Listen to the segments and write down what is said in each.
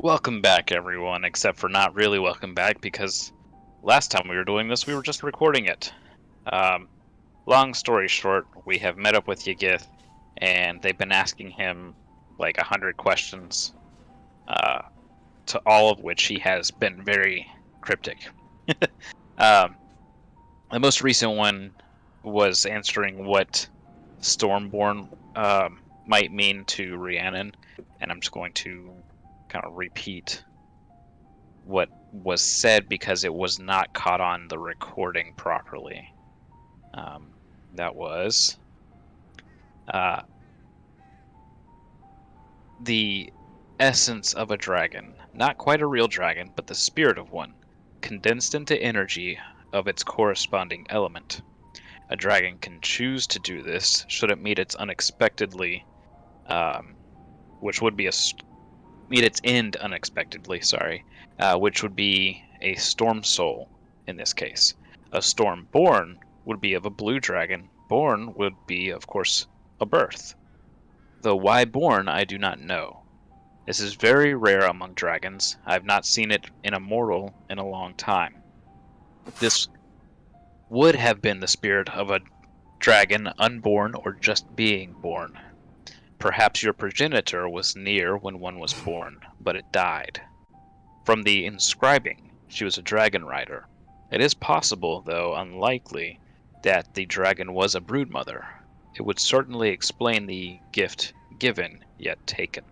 Welcome back, everyone, except for not really welcome back, because last time we were doing this, we were just recording it. Long story short, we have met up with Yagith, and they've been asking him like 100 questions, to all of which he has been very cryptic. The most recent one was answering what Stormborn might mean to Rhiannon, and I'm just going to kind of repeat what was said because it was not caught on the recording properly. That was the essence of a dragon, not quite a real dragon, but the spirit of one, condensed into energy of its corresponding element. A dragon can choose to do this should it meet its unexpectedly, which would be meet its end unexpectedly. Which would be a storm soul in this case. A storm born would be of a blue dragon. Born would be, of course, a birth. Though why born, I do not know. This is very rare among dragons. I've not seen it in a mortal in a long time. This would have been the spirit of a dragon unborn or just being born. Perhaps your progenitor was near when one was born, but it died. From the inscribing, she was a dragon rider. It is possible, though unlikely, that the dragon was a broodmother. It would certainly explain the gift given, yet taken.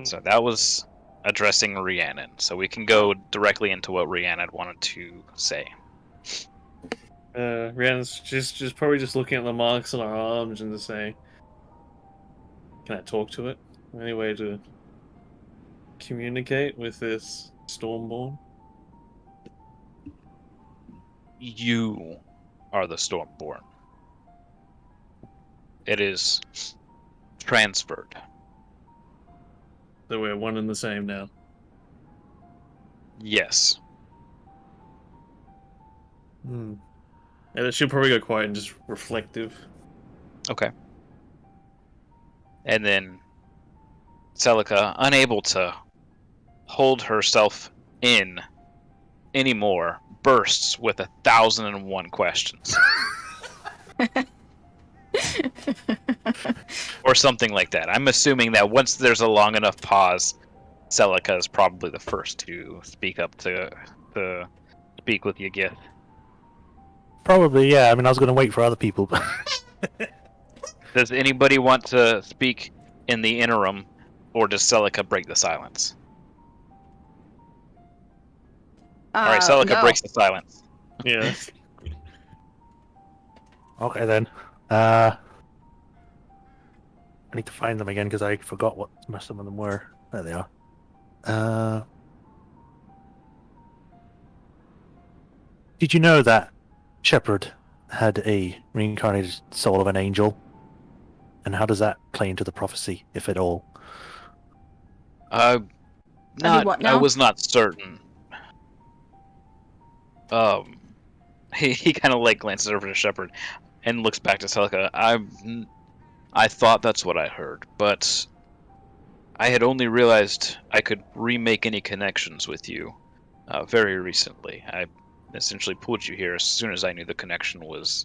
So that was addressing Rhiannon. So we can go directly into what Rhiannon wanted to say. Rhiannon's just probably just looking at the marks on her arms and just saying, "Can I talk to it? Any way to communicate with this Stormborn?" You are the Stormborn. It is transferred. So we're one and the same now. Yes. And she'll probably go quiet and just reflective. Okay. And then Celica, unable to hold herself in anymore, bursts with 1,001 questions. Or something like that. I'm assuming that once there's a long enough pause, Celica is probably the first to speak up to speak with Yagith. Probably, yeah. I mean, I was going to wait for other people, but Does anybody want to speak in the interim, or does Celica break the silence? Alright, Celica No. breaks the silence. Yeah. okay then. I need to find them again because I forgot what some of them were. There they are. Did you know that Shepherd had a reincarnated soul of an angel? And how does that play into the prophecy, if at all? What now? I was not certain. He kind of like glances over to Shepard and looks back to Celica. I thought that's what I heard, but I had only realized I could remake any connections with you very recently. I essentially pulled you here as soon as I knew the connection was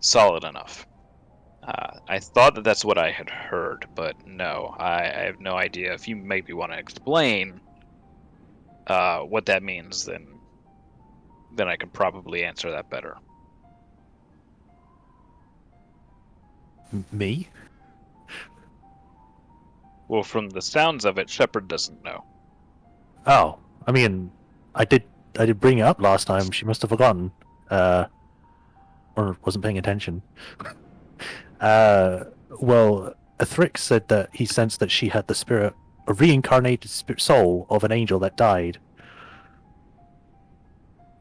solid enough. I thought that that's what I had heard, but no, I have no idea. If you maybe want to explain what that means, then I could probably answer that better. Me? Well, from the sounds of it, Shepard doesn't know. Oh, I mean, I did bring it up last time. She must have forgotten, or wasn't paying attention. Well, Athrix said that he sensed that she had the spirit, a reincarnated soul of an angel that died,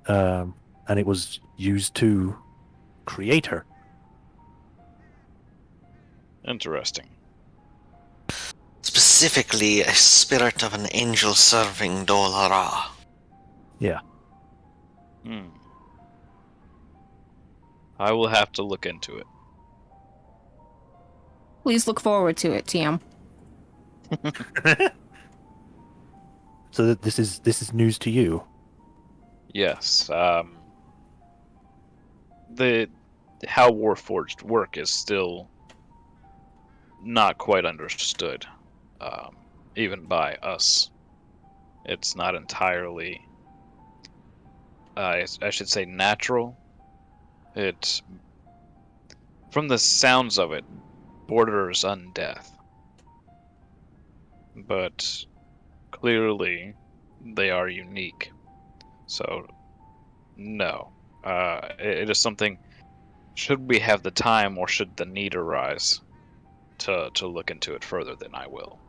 and it was used to create her. Interesting. Specifically, a spirit of an angel serving Dol Hara. Yeah. I will have to look into it. Please look forward to it, TM. So this is news to you. Yes. The how Warforged work is still not quite understood, even by us. It's not entirely, I should say, natural. It, from the sounds of it, borders on death. But clearly, they are unique. So, no. It is something. Should we have the time, or should the need arise to look into it further, then I will.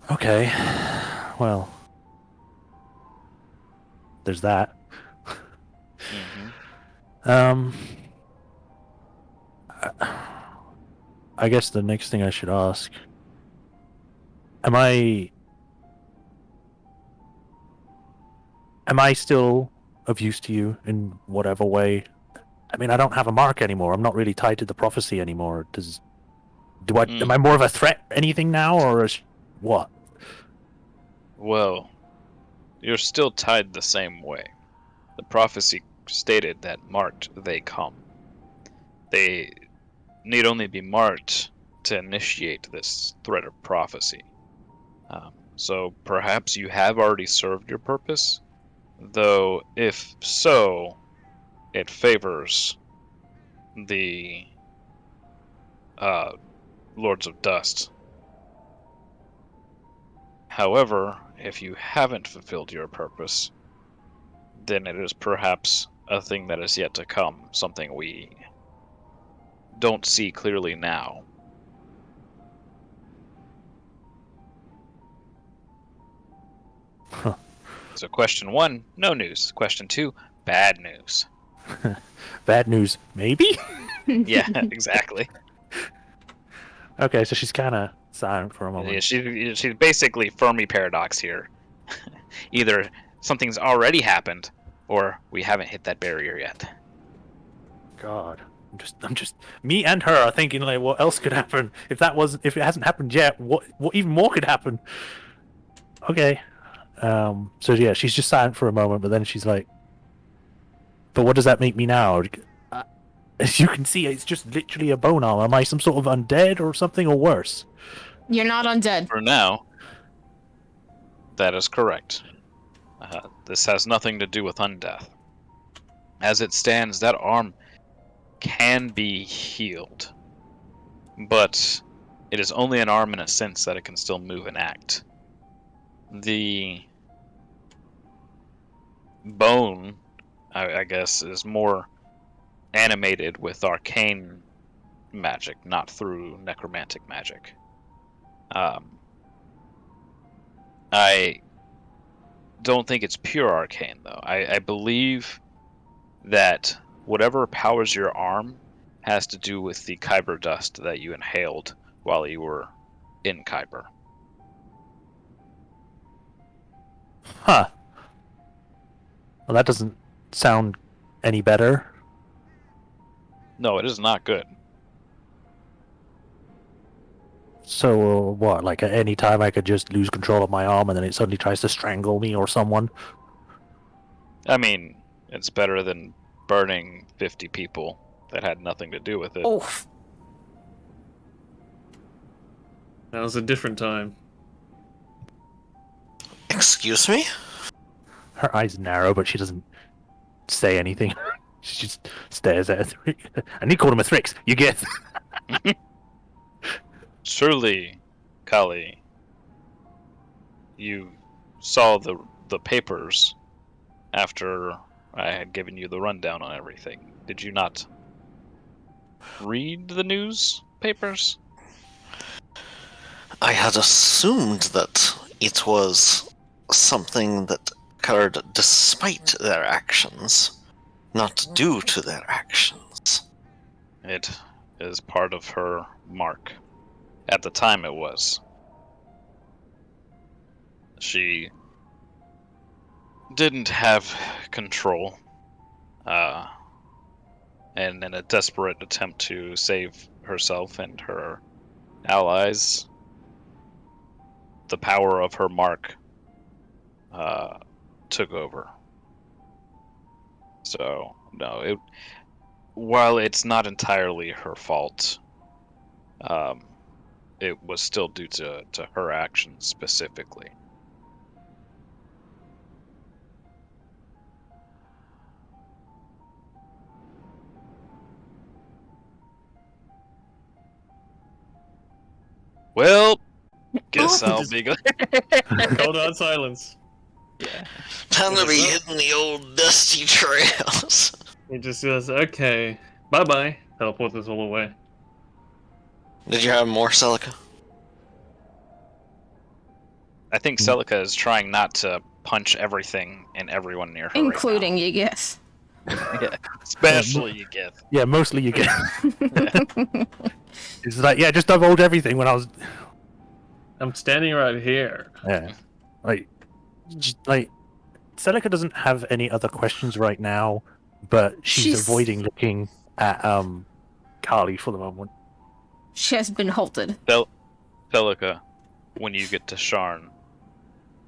Okay. Well, there's that. Um, I guess the next thing I should ask: Am I still of use to you in whatever way? I mean, I don't have a mark anymore. I'm not really tied to the prophecy anymore. Am I more of a threat, anything now, or what? Well, you're still tied the same way. The prophecy stated that marked they come. They need only be marked to initiate this threat of prophecy. So perhaps you have already served your purpose, though if so, it favors the Lords of Dust. However, if you haven't fulfilled your purpose, then it is perhaps a thing that is yet to come, something we don't see clearly now. Huh. So question 1, no news. Question 2, bad news. Bad news, maybe? Yeah, exactly. Okay, so she's kind of silent for a moment. Yeah, she's basically Fermi paradox here. Either something's already happened, or we haven't hit that barrier yet. God, I'm just. Me and her are thinking like, what else could happen if it hasn't happened yet? What even more could happen? Okay. So yeah, she's just silent for a moment, but then she's like, "But what does that make me now?" As you can see, it's just literally a bone arm. Am I some sort of undead or something, or worse? You're not undead. For now, that is correct. This has nothing to do with undeath. As it stands, that arm can be healed, but it is only an arm in a sense that it can still move and act. The bone, I guess, is more animated with arcane magic, not through necromantic magic. I don't think it's pure arcane, though. I believe that whatever powers your arm has to do with the Kyber dust that you inhaled while you were in Kyber. Huh. Well, that doesn't sound any better. No, it is not good. So what? Like at any time, I could just lose control of my arm, and then it suddenly tries to strangle me or someone. I mean, it's better than burning 50 people that had nothing to do with it. Oof. That was a different time. Excuse me? Her eyes narrow, but she doesn't say anything. She just stares at it. I need to call him a Thrix. You get? Surely, Kali, you saw the papers after I had given you the rundown on everything. Did you not read the newspapers? I had assumed that it was something that occurred despite their actions, not due to their actions. It is part of her mark. At the time it was. She didn't have control. And in a desperate attempt to save herself and her allies, the power of her mark took over. So no, while it's not entirely her fault, it was still due to her actions specifically. Well, guess I'll be good. Cold hard silence. Yeah. Time to be hitting the old dusty trails. He just goes, okay, bye-bye. Teleport this all away. Did you have more, Celica? I think Celica is trying not to punch everything and everyone near her Including you, yes. right now. Yeah, especially you, Gith. Yeah, mostly you get. It's like, yeah, just divulge everything when I was. I'm standing right here. Yeah, like, Celica doesn't have any other questions right now, but she's avoiding looking at Carly for the moment. She has been halted. Celica, when you get to Sharn,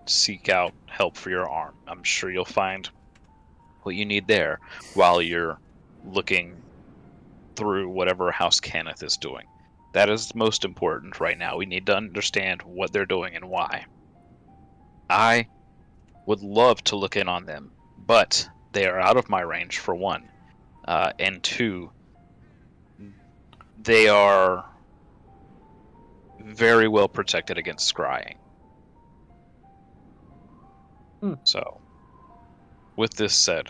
seek out help for your arm. I'm sure you'll find what you need there while you're looking through whatever House Cannith is doing. That is most important right now. We need to understand what they're doing and why. I would love to look in on them, but they are out of my range, for one. And two, they are very well protected against scrying. So, with this said,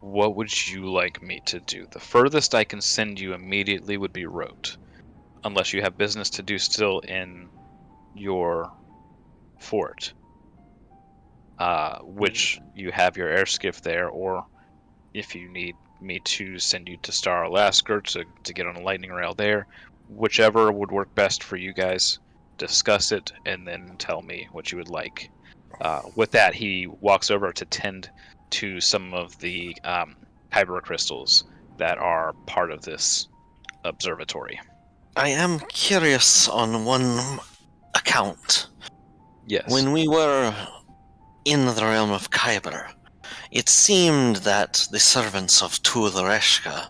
what would you like me to do? The furthest I can send you immediately would be Rote, unless you have business to do still in your fort, which you have your airskiff there, or if you need me to send you to Star Alaska to get on a lightning rail there, whichever would work best for you guys. Discuss it and then tell me what you would like. With that, he walks over to tend to some of the Kyber crystals that are part of this observatory. I am curious on one account. Yes. When we were in the realm of Kyber, it seemed that the servants of Tulureshka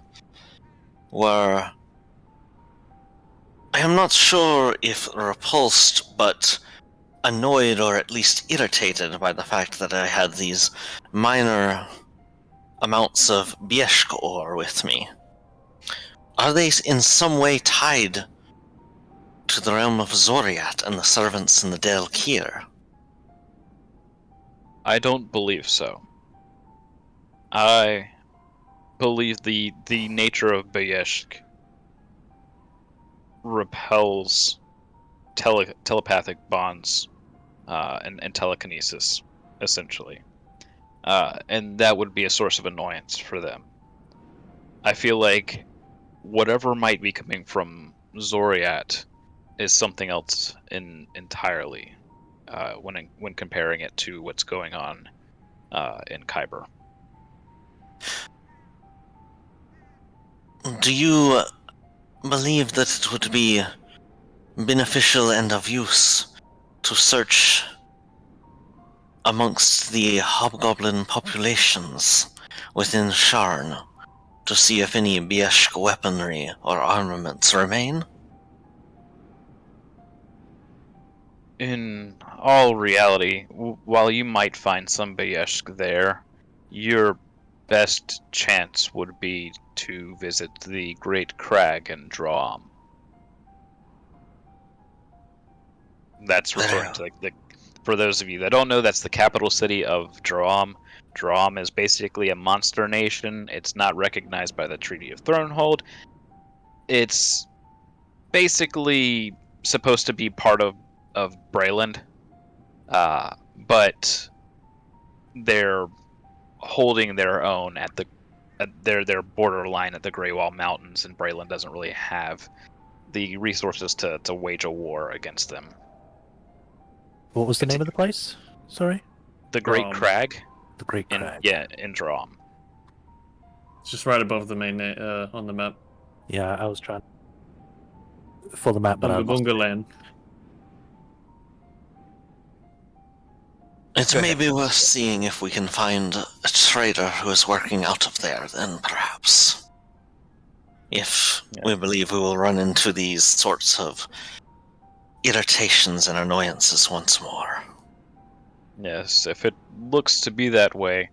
were... I am not sure if repulsed, but annoyed or at least irritated by the fact that I had these minor amounts of Bieshka ore with me. Are they in some way tied to the realm of Zoriat and the servants in the Del Kier? I don't believe so. I believe the nature of Bayeshk repels telepathic bonds and telekinesis, essentially. And that would be a source of annoyance for them. I feel like whatever might be coming from Zoriat is something else entirely when comparing it to what's going on in Kyber. Do you believe that it would be beneficial and of use to search amongst the hobgoblin populations within Sharn to see if any Bieshk weaponry or armaments remain? In all reality, while you might find some Bayeshk there, your best chance would be to visit the Great Crag and Drom. That's referring to for those of you that don't know, that's the capital city of Drom. Drom is basically a monster nation. It's not recognized by the Treaty of Thronehold. It's basically supposed to be part of Breland, but they're holding their own at their borderline at the Grey Wall Mountains, and Breland doesn't really have the resources to wage a war against them. What was the name of the place? Sorry? The Great Crag? The Great Crag. In Drom. It's just right above the main on the map. Yeah, I was trying for the map, but I lost Bunga Land. It Go may ahead. be worth seeing if we can find a trader who is working out of there, then perhaps. If we believe we will run into these sorts of irritations and annoyances once more. Yes, if it looks to be that way,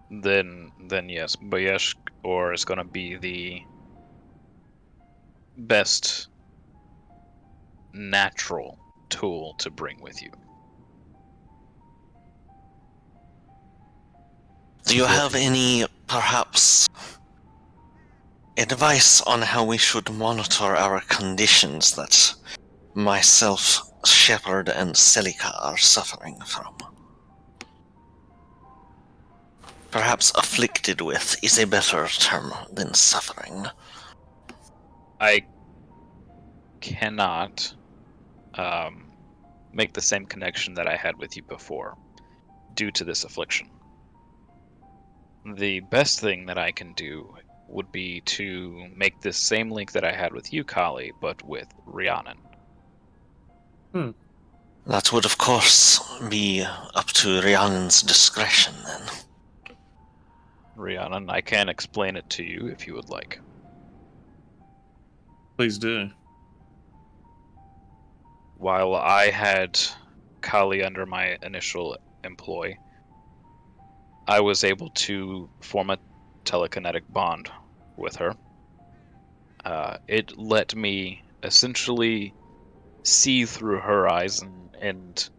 then yes, Boyesh or is going to be the best natural tool to bring with you. Do you have any, perhaps, advice on how we should monitor our conditions that myself, Shepard, and Celica are suffering from? Perhaps afflicted with is a better term than suffering. I cannot make the same connection that I had with you before due to this affliction. The best thing that I can do would be to make this same link that I had with you, Kali, but with Rhiannon. That would, of course, be up to Rhiannon's discretion, then. Rhiannon, I can explain it to you if you would like. Please do. While I had Kali under my initial employ, I was able to form a telekinetic bond with her. It let me essentially see through her eyes and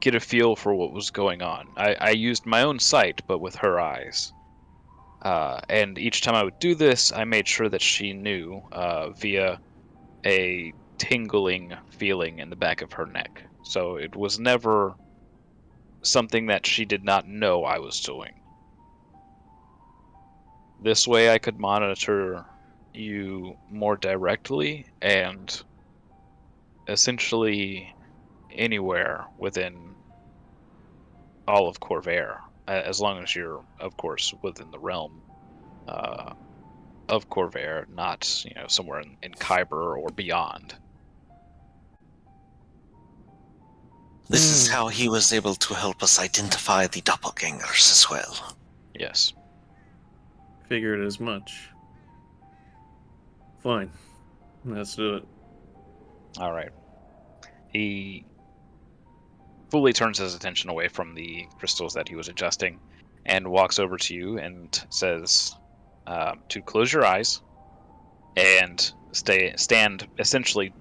get a feel for what was going on. I used my own sight, but with her eyes. And each time I would do this, I made sure that she knew via a tingling feeling in the back of her neck. So it was never something that she did not know I was doing. This way I could monitor you more directly and essentially anywhere within all of Corvair, as long as you're, of course, within the realm of Corvair, not somewhere in Kyber or beyond. This is how he was able to help us identify the doppelgangers as well. Yes. Figured as much. Fine. Let's do it. All right. He fully turns his attention away from the crystals that he was adjusting and walks over to you and says to close your eyes and stand essentially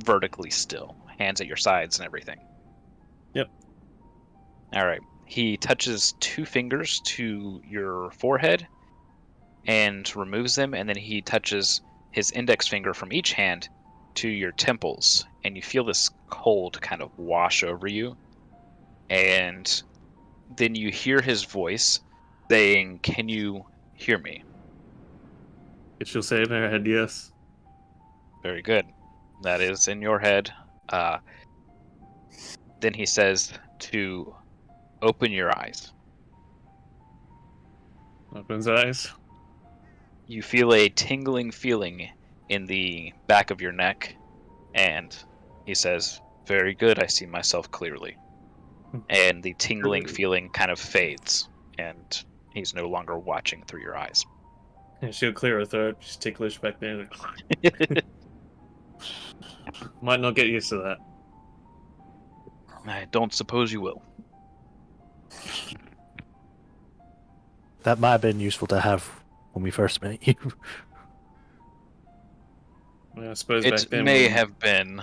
vertically still, hands at your sides and everything. Yep. All right. He touches 2 fingers to your forehead and removes them, and then he touches his index finger from each hand to your temples, and you feel this cold kind of wash over you. And then you hear his voice saying, "Can you hear me?" She'll say in her head yes. Very good. That is in your head. Then he says to open your eyes. Opens eyes. You feel a tingling feeling in the back of your neck, and he says, "Very good, I see myself clearly." And the tingling feeling kind of fades, and he's no longer watching through your eyes. Yeah, she'll clear her throat. She's ticklish back there. Might not get used to that. I don't suppose you will. That might have been useful to have when we first met you. I suppose It back then may when- have been,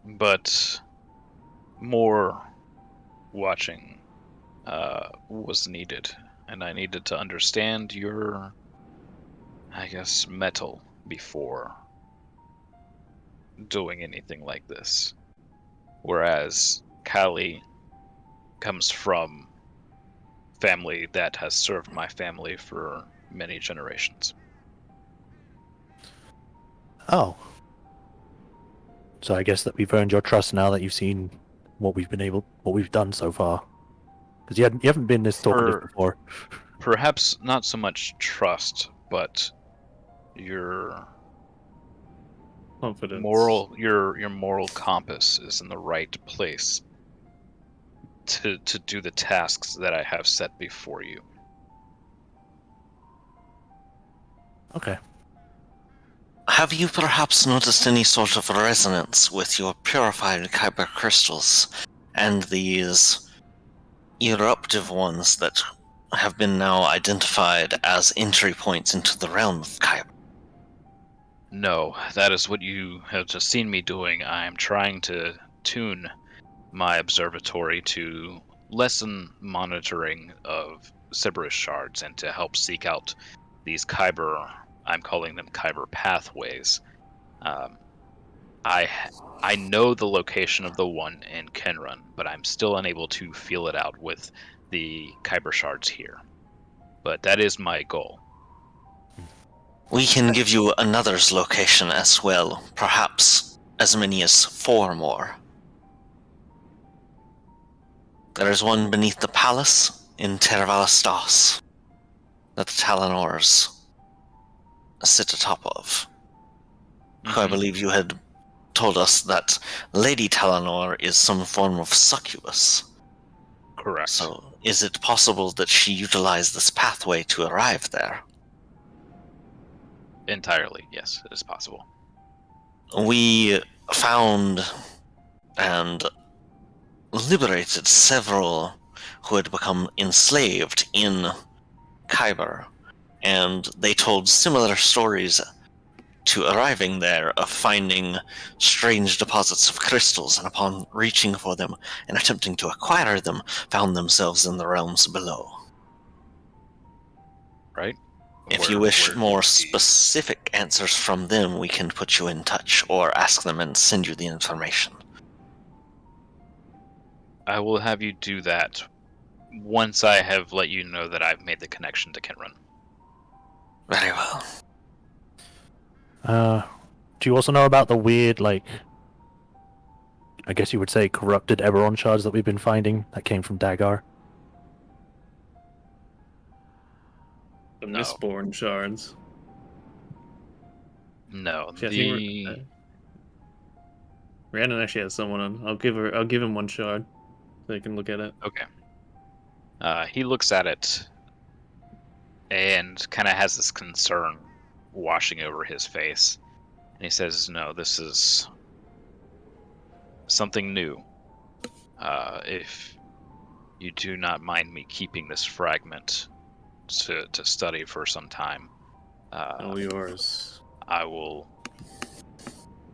but more watching was needed, and I needed to understand your, I guess, mettle before doing anything like this. Whereas Kali comes from family that has served my family for many generations. Oh. So I guess that we've earned your trust now that you've seen what we've done so far. Because you haven't been this talkative before. Perhaps not so much trust, but your confidence. your moral compass is in the right place to do the tasks that I have set before you. Okay. Have you perhaps noticed any sort of resonance with your purified Kyber crystals and these eruptive ones that have been now identified as entry points into the realm of Kyber? No, that is what you have just seen me doing. I am trying to tune my observatory to lessen monitoring of Cerberus shards and to help seek out these Kyber, I'm calling them Kyber Pathways. Um, I know the location of the one in Kenrun, but I'm still unable to feel it out with the Kyber shards here. But that is my goal. We can give you another's location as well, perhaps as many as 4 more. There is one beneath the palace in Tervalastas that the Talonors sit atop of. I Mhm. believe you had told us that Lady Talonor is some form of succubus. Correct. So, is it possible that she utilized this pathway to arrive there? Entirely, yes, it is possible. We found and liberated several who had become enslaved in Kyber, and they told similar stories to arriving there of finding strange deposits of crystals, and upon reaching for them and attempting to acquire them, found themselves in the realms below. Right? If you wish where more do you see- specific answers from them, we can put you in touch or ask them and send you the information. I will have you do that once I have let you know that I've made the connection to Kenrun. Very well. Do you also know about the weird, like, I guess you would say corrupted Eberron shards that we've been finding that came from Dagar? The No. Mistborn shards. No, Actually, I the think Rhiannon actually has someone on. I'll give him one shard so he can look at it. okay. He looks at it and kind of has this concern washing over his face, and he says, "No, this is something new. If you do not mind me keeping this fragment to study for some time, All yours. I will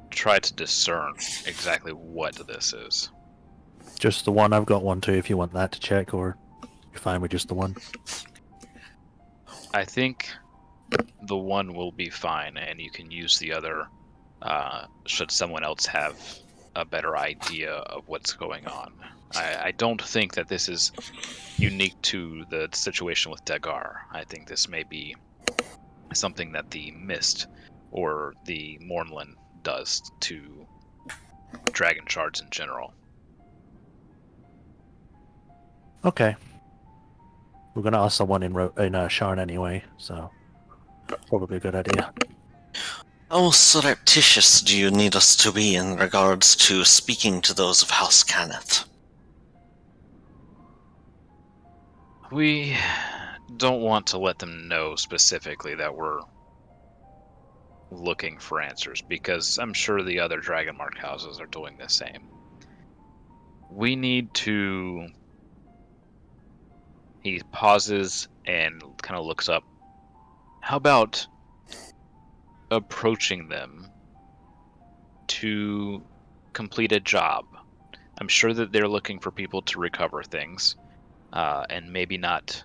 try to discern exactly what this is." Just the one? I've got one too if you want that to check, or you're fine with just the one. I think the one will be fine, and you can use the other should someone else have a better idea of what's going on. I don't think that this is unique to the situation with Dagar. I think this may be something that the Mist or the Mornlin does to dragon shards in general. Okay. We're gonna ask someone in Sharn anyway, so probably a good idea. How surreptitious do you need us to be in regards to speaking to those of House Cannith? We don't want to let them know specifically that we're looking for answers, because I'm sure the other dragon marked houses are doing the same. We need to... He pauses and kind of looks up. How about approaching them to complete a job? I'm sure that they're looking for people to recover things, and maybe not.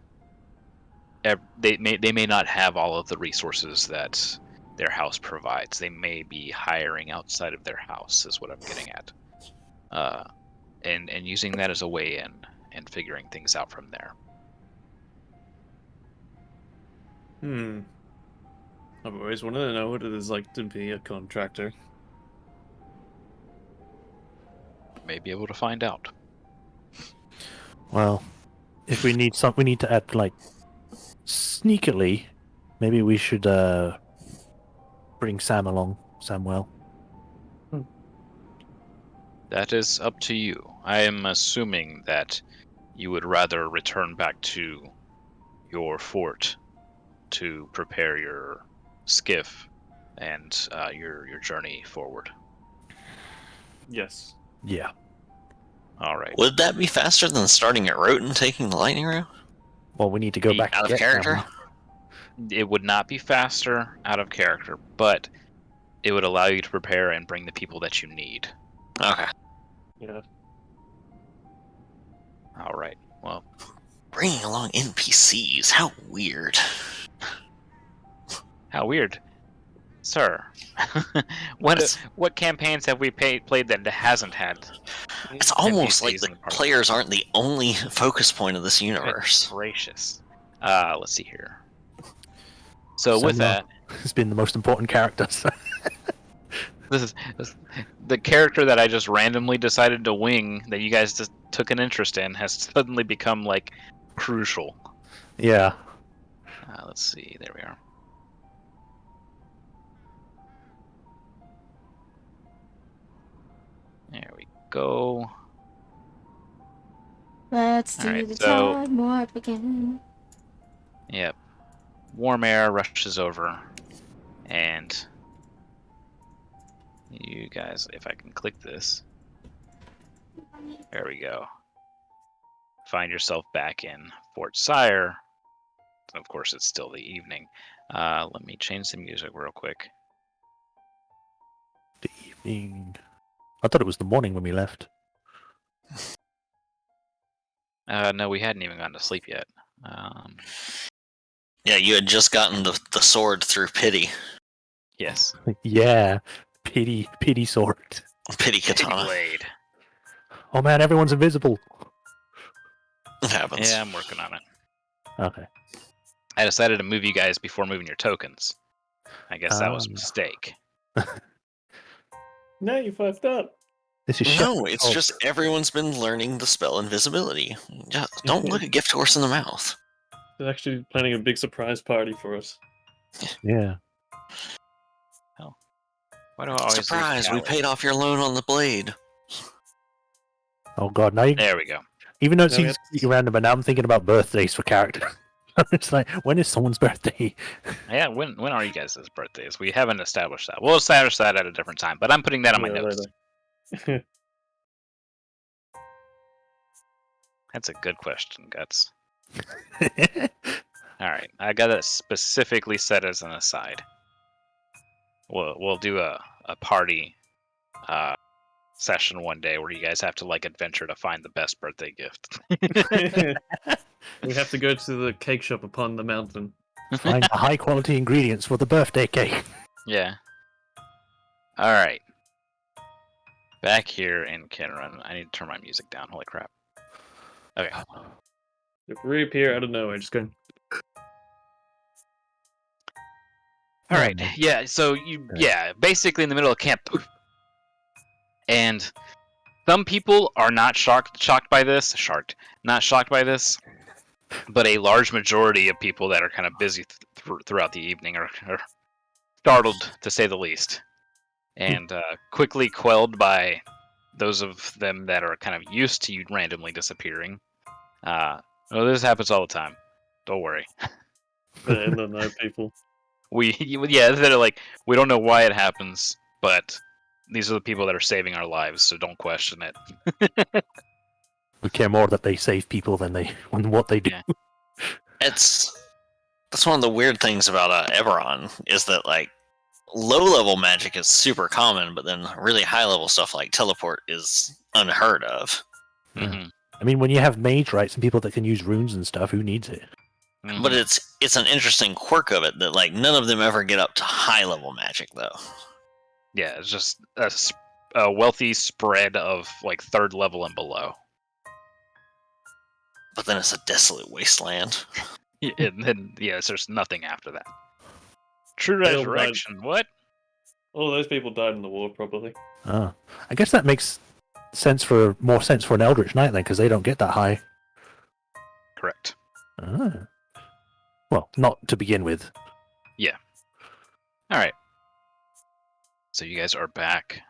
They may not have all of the resources that their house provides. They may be hiring outside of their house, is what I'm getting at, and using that as a way in and figuring things out from there. I've always wanted to know what it is like to be a contractor. May be able to find out. Well, if we need we need to add, like, sneakily, maybe we should bring Sam along, Samwell. That is up to you. I am assuming that you would rather return back to your fort to prepare your skiff and your journey forward. Yes. Yeah. All right. Would that be faster than starting at Rote and taking the lightning route? Well, we need to go back Out and of get them. character? It would not be faster out of character, but it would allow you to prepare and bring the people that you need. Okay. Yeah. All right. Well, Bringing along NPCs, how weird. how weird, sir. What campaigns have we played that hasn't had? It's almost like NPCs the in the party? players aren't the only focus point of this Goodness universe. gracious. Let's see here. So with Senna that, has been the most important character. So. this is the character that I just randomly decided to wing that you guys just took an interest in has suddenly become like crucial. Yeah. Let's see. There we are. There we go. Let's do Alright, the so- time warp again. Yep. Warm air rushes over, and you guys, if I can click this, there we go. Find yourself back in Fort Sire. Of course, it's still the evening. Let me change the music real quick. The evening. I thought it was the morning when we left. No, we hadn't even gone to sleep yet. Yeah, you had just gotten the sword through pity. Yes. Yeah. Pity sword. Pity katana. Blade. Oh man, everyone's invisible. It happens. Yeah, I'm working on it. Okay. I decided to move you guys before moving your tokens. I guess that was a mistake. No, you fucked up. This is No, it's oh, just everyone's been learning the spell invisibility. Just don't look a gift horse in the mouth. They're actually planning a big surprise party for us. Yeah. Why do I always lose Surprise, we Callie? paid off your loan on the blade. Oh god, now you, There we go. even though it Now we seems have- completely random, but now I'm thinking about birthdays for characters. It's like, when is someone's birthday? Yeah, when are you guys' birthdays? We haven't established that. We'll establish that at a different time, but I'm putting that on my Yeah, notes. later. That's a good question, Guts. Alright, I got it specifically set as an aside. We'll do a party session one day where you guys have to like adventure to find the best birthday gift. We have to go to the cake shop upon the mountain. Find the high quality ingredients for the birthday cake. Yeah. Alright. Back here in Kenran. I need to turn my music down. Holy crap. Okay. They reappear out of nowhere, just going. All right. Yeah. So basically in the middle of camp, and some people are not shocked by this. Not shocked by this, but a large majority of people that are kind of busy throughout the evening are startled, to say the least, and quickly quelled by those of them that are kind of used to you randomly disappearing. Well, this happens all the time. Don't worry. And then no people. They're like, we don't know why it happens, but these are the people that are saving our lives, so don't question it. We care more that they save people than what they do. Yeah. That's one of the weird things about Eberron is that like low-level magic is super common, but then really high-level stuff like teleport is unheard of. Mm-hmm. I mean, when you have mage rights and people that can use runes and stuff, who needs it? Mm-hmm. But it's an interesting quirk of it that like none of them ever get up to high-level magic though. Yeah, it's just a wealthy spread of like third level and below. But then it's a desolate wasteland. And then there's nothing after that. True They all died. resurrection. What? All those people died in the war, probably. Ah, I guess that makes more sense for an Eldritch Knight then, because they don't get that high. Correct. Ah. Well, not to begin with. All right. So you guys are back.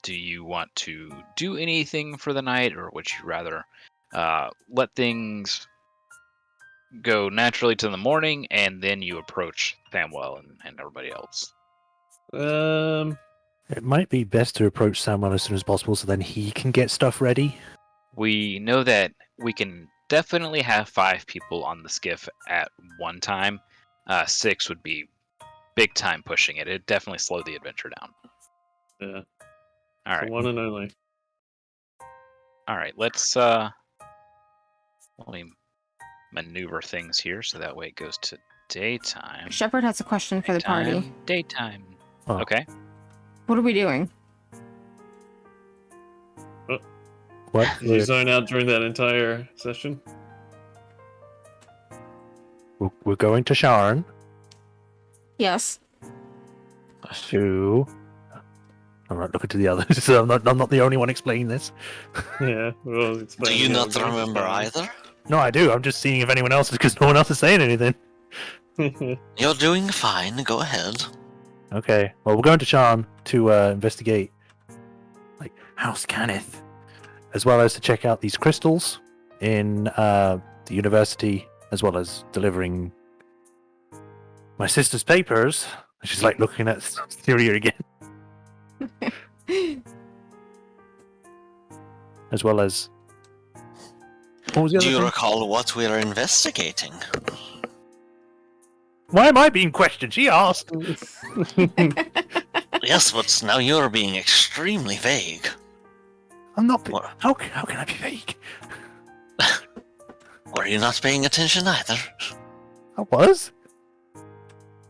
Do you want to do anything for the night, or would you rather let things go naturally to the morning and then you approach Samwell and everybody else? It might be best to approach Samuel as soon as possible so then he can get stuff ready. We know that we can definitely have 5 people on the skiff at one time. 6 would be big time pushing it. It'd definitely slow the adventure down. Yeah. All right. The one and only. All right. Let me maneuver things here so that way it goes to daytime. Shepard has a question for the party. Daytime. Oh. Okay. What are we doing? What? Did you zone out during that entire session? We're going to Sharn Yes. to... I'm not looking to the others, so I'm not the only one explaining this. Yeah. Well, it's Do you not remember either? No, I do. I'm just seeing if anyone else is, because no one else is saying anything. You're doing fine. Go ahead. Okay. Well, we're going to Sharn to investigate, like, House Cannith, as well as to check out these crystals in the university, as well as delivering my sister's papers. She's like looking at Syria again. As well as... What was the Do other you thing? recall what we're investigating? Why am I being questioned? She asked. Yes, but now you're being extremely vague. I'm not... What? How can I be vague? Were you not paying attention either? I was.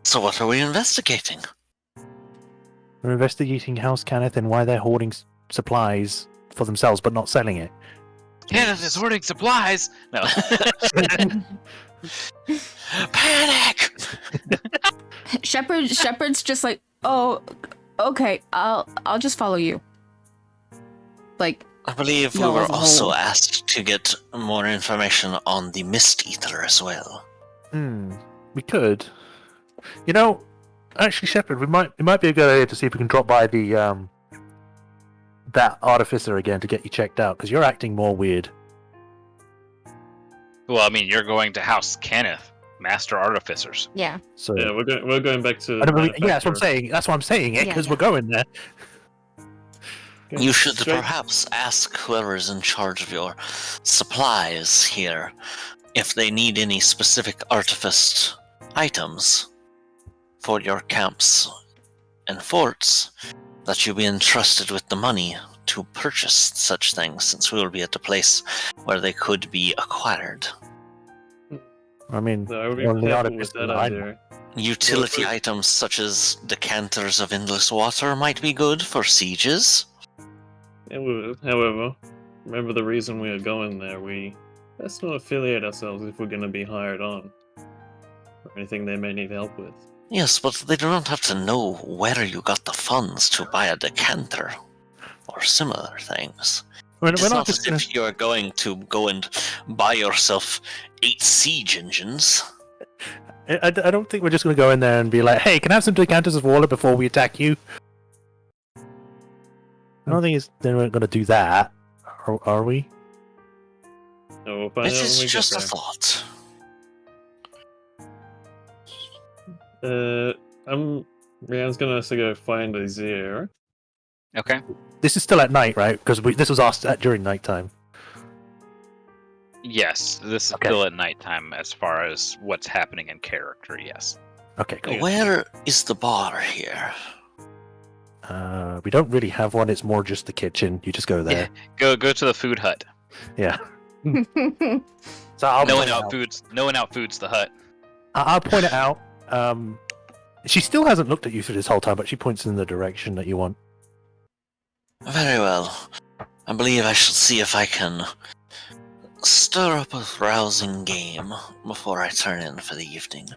So what are we investigating? We're investigating House Cannith and why they're hoarding supplies for themselves but not selling it. Cannith is hoarding supplies. No. Panic! Shepard's just like, oh, okay, I'll just follow you. Like, I believe we No, were as a also whole. asked to get more information on the Mist Eater as well. We could. You know, actually, Shepard, it might be a good idea to see if we can drop by the that artificer again to get you checked out, because you're acting more weird. Well, I mean, you're going to House Cannith, Master Artificers. yeah. So Yeah, we're going back to. I don't really, yeah, that's what I'm manufacturer. saying. That's why I'm saying it, Yeah, because yeah. we're going there. Okay, You should straight- perhaps ask whoever's in charge of your supplies here if they need any specific artifice items for your camps and forts, that you be entrusted with the money to purchase such things, since we will be at a place where they could be acquired. I mean, So I would be only careful artificer with that I know. idea. Utility Well, items such as decanters of endless water might be good for sieges. It would. However, remember the reason we are going there. Let's not affiliate ourselves if we're going to be hired on, or anything they may need help with. Yes, but they do not have to know where you got the funds to buy a decanter or similar things. We're It's not not just as gonna... if you are going to go and buy yourself 8 siege engines. I don't think we're just going to go in there and be like, hey, can I have some decanters of water before we attack you? I don't think they're going to do that. Are we? No, we'll find It out when is we just a get thought. there. Rianne's gonna have to go find Azir. Okay. This is still at night, right? Because this was asked during nighttime. Yes, this is Okay. still at nighttime as far as what's happening in character, yes. Okay, cool. Where is the bar here? We don't really have one. It's more just the kitchen. You just go there. Go to the food hut. Yeah. So I'll No point one it out. outfoods the hut. I'll point it out. She still hasn't looked at you through this whole time, but she points in the direction that you want. Very well. I believe I shall see if I can stir up a rousing game before I turn in for the evening.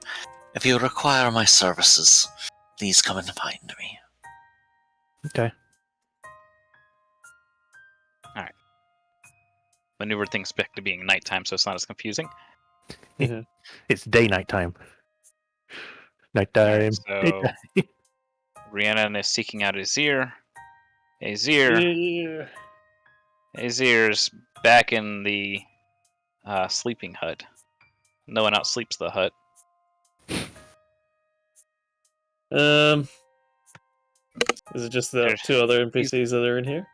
If you require my services, please come and find me. Okay. Maneuver things back to being nighttime so it's not as confusing. It's day-night time. Nighttime. So Rhiannon is seeking out Azir. Azir. Azir's back in the sleeping hut. No one outsleeps the hut. Is it just the There's- 2 other NPCs that are in here?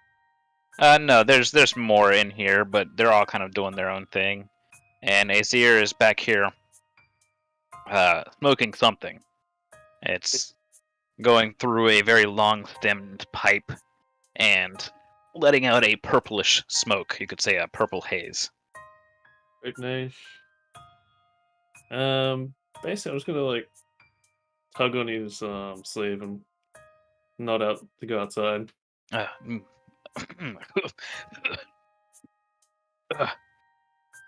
No, there's more in here, but they're all kind of doing their own thing. And Azir is back here smoking something. It's going through a very long-stemmed pipe and letting out a purplish smoke. You could say a purple haze. Very nice. Basically, I'm just gonna like tug on his sleeve and nod out to go outside. Mm.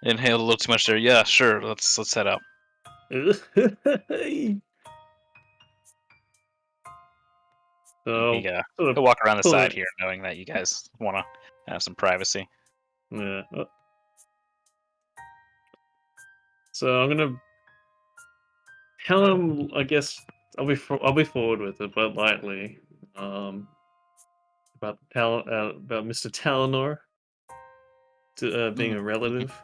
Inhaled a little too much there. Yeah, sure. Let's head out. So, He, sort of he'll walk around the pull side it- here, knowing that you guys want to have some privacy. Yeah. So I'm gonna tell him. I guess I'll be forward with it, but lightly. About about Mr. Talinor to being a relative,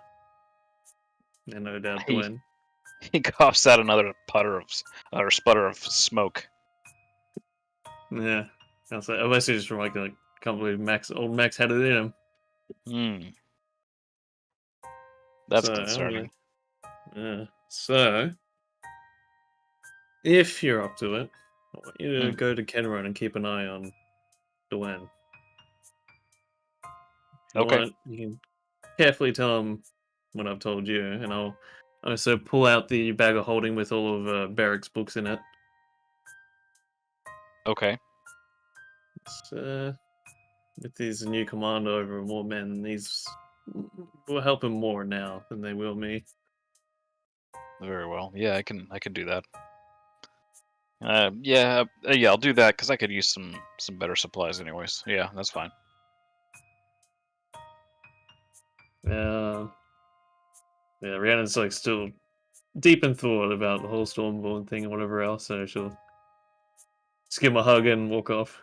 and no doubt He- Dwayne. He coughs out another sputter of smoke. Yeah. I'll say. I basically just remarked like, can't believe old Max had it in him. Hmm. That's So, concerning. Yeah. So, if you're up to it, I want you to go to Kenron and keep an eye on Dwayne. If you Okay. want, you can carefully tell him what I've told you, and I'll also pull out the bag of holding with all of Barrick's books in it. Okay. It's, with his new commander over more men, these will help him more now than they will me. Very well. Yeah, I can do that. Yeah, I'll do that because I could use some better supplies, anyways. Yeah, that's fine. Yeah, Rhiannon's like still deep in thought about the whole Stormborn thing and whatever else, so she'll just give him a hug and walk off.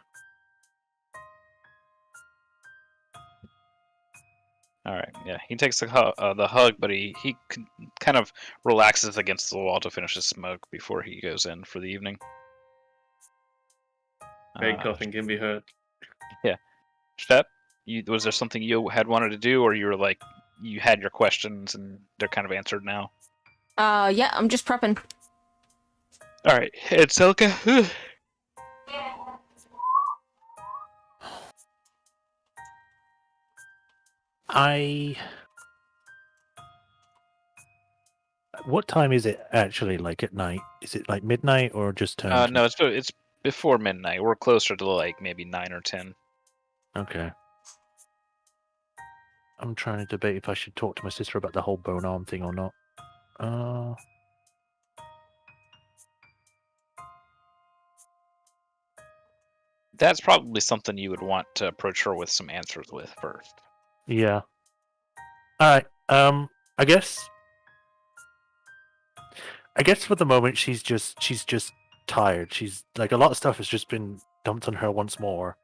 All right. Yeah, he takes the hug, but he kind of relaxes against the wall to finish his smoke before he goes in for the evening. Bad coughing can be heard. Shep, was there something you had wanted to do, or you were like you had your questions and they're kind of answered now? Yeah, I'm just prepping. All right, it's Elka. What time is it actually? Like at night? Is it like midnight or just turned? No, it's before midnight. We're closer to like maybe 9 or 10. Okay. I'm trying to debate if I should talk to my sister about the whole bone arm thing or not. That's probably something you would want to approach her with some answers with first. Yeah. All right. I guess for the moment she's just tired. She's like a lot of stuff has just been dumped on her once more,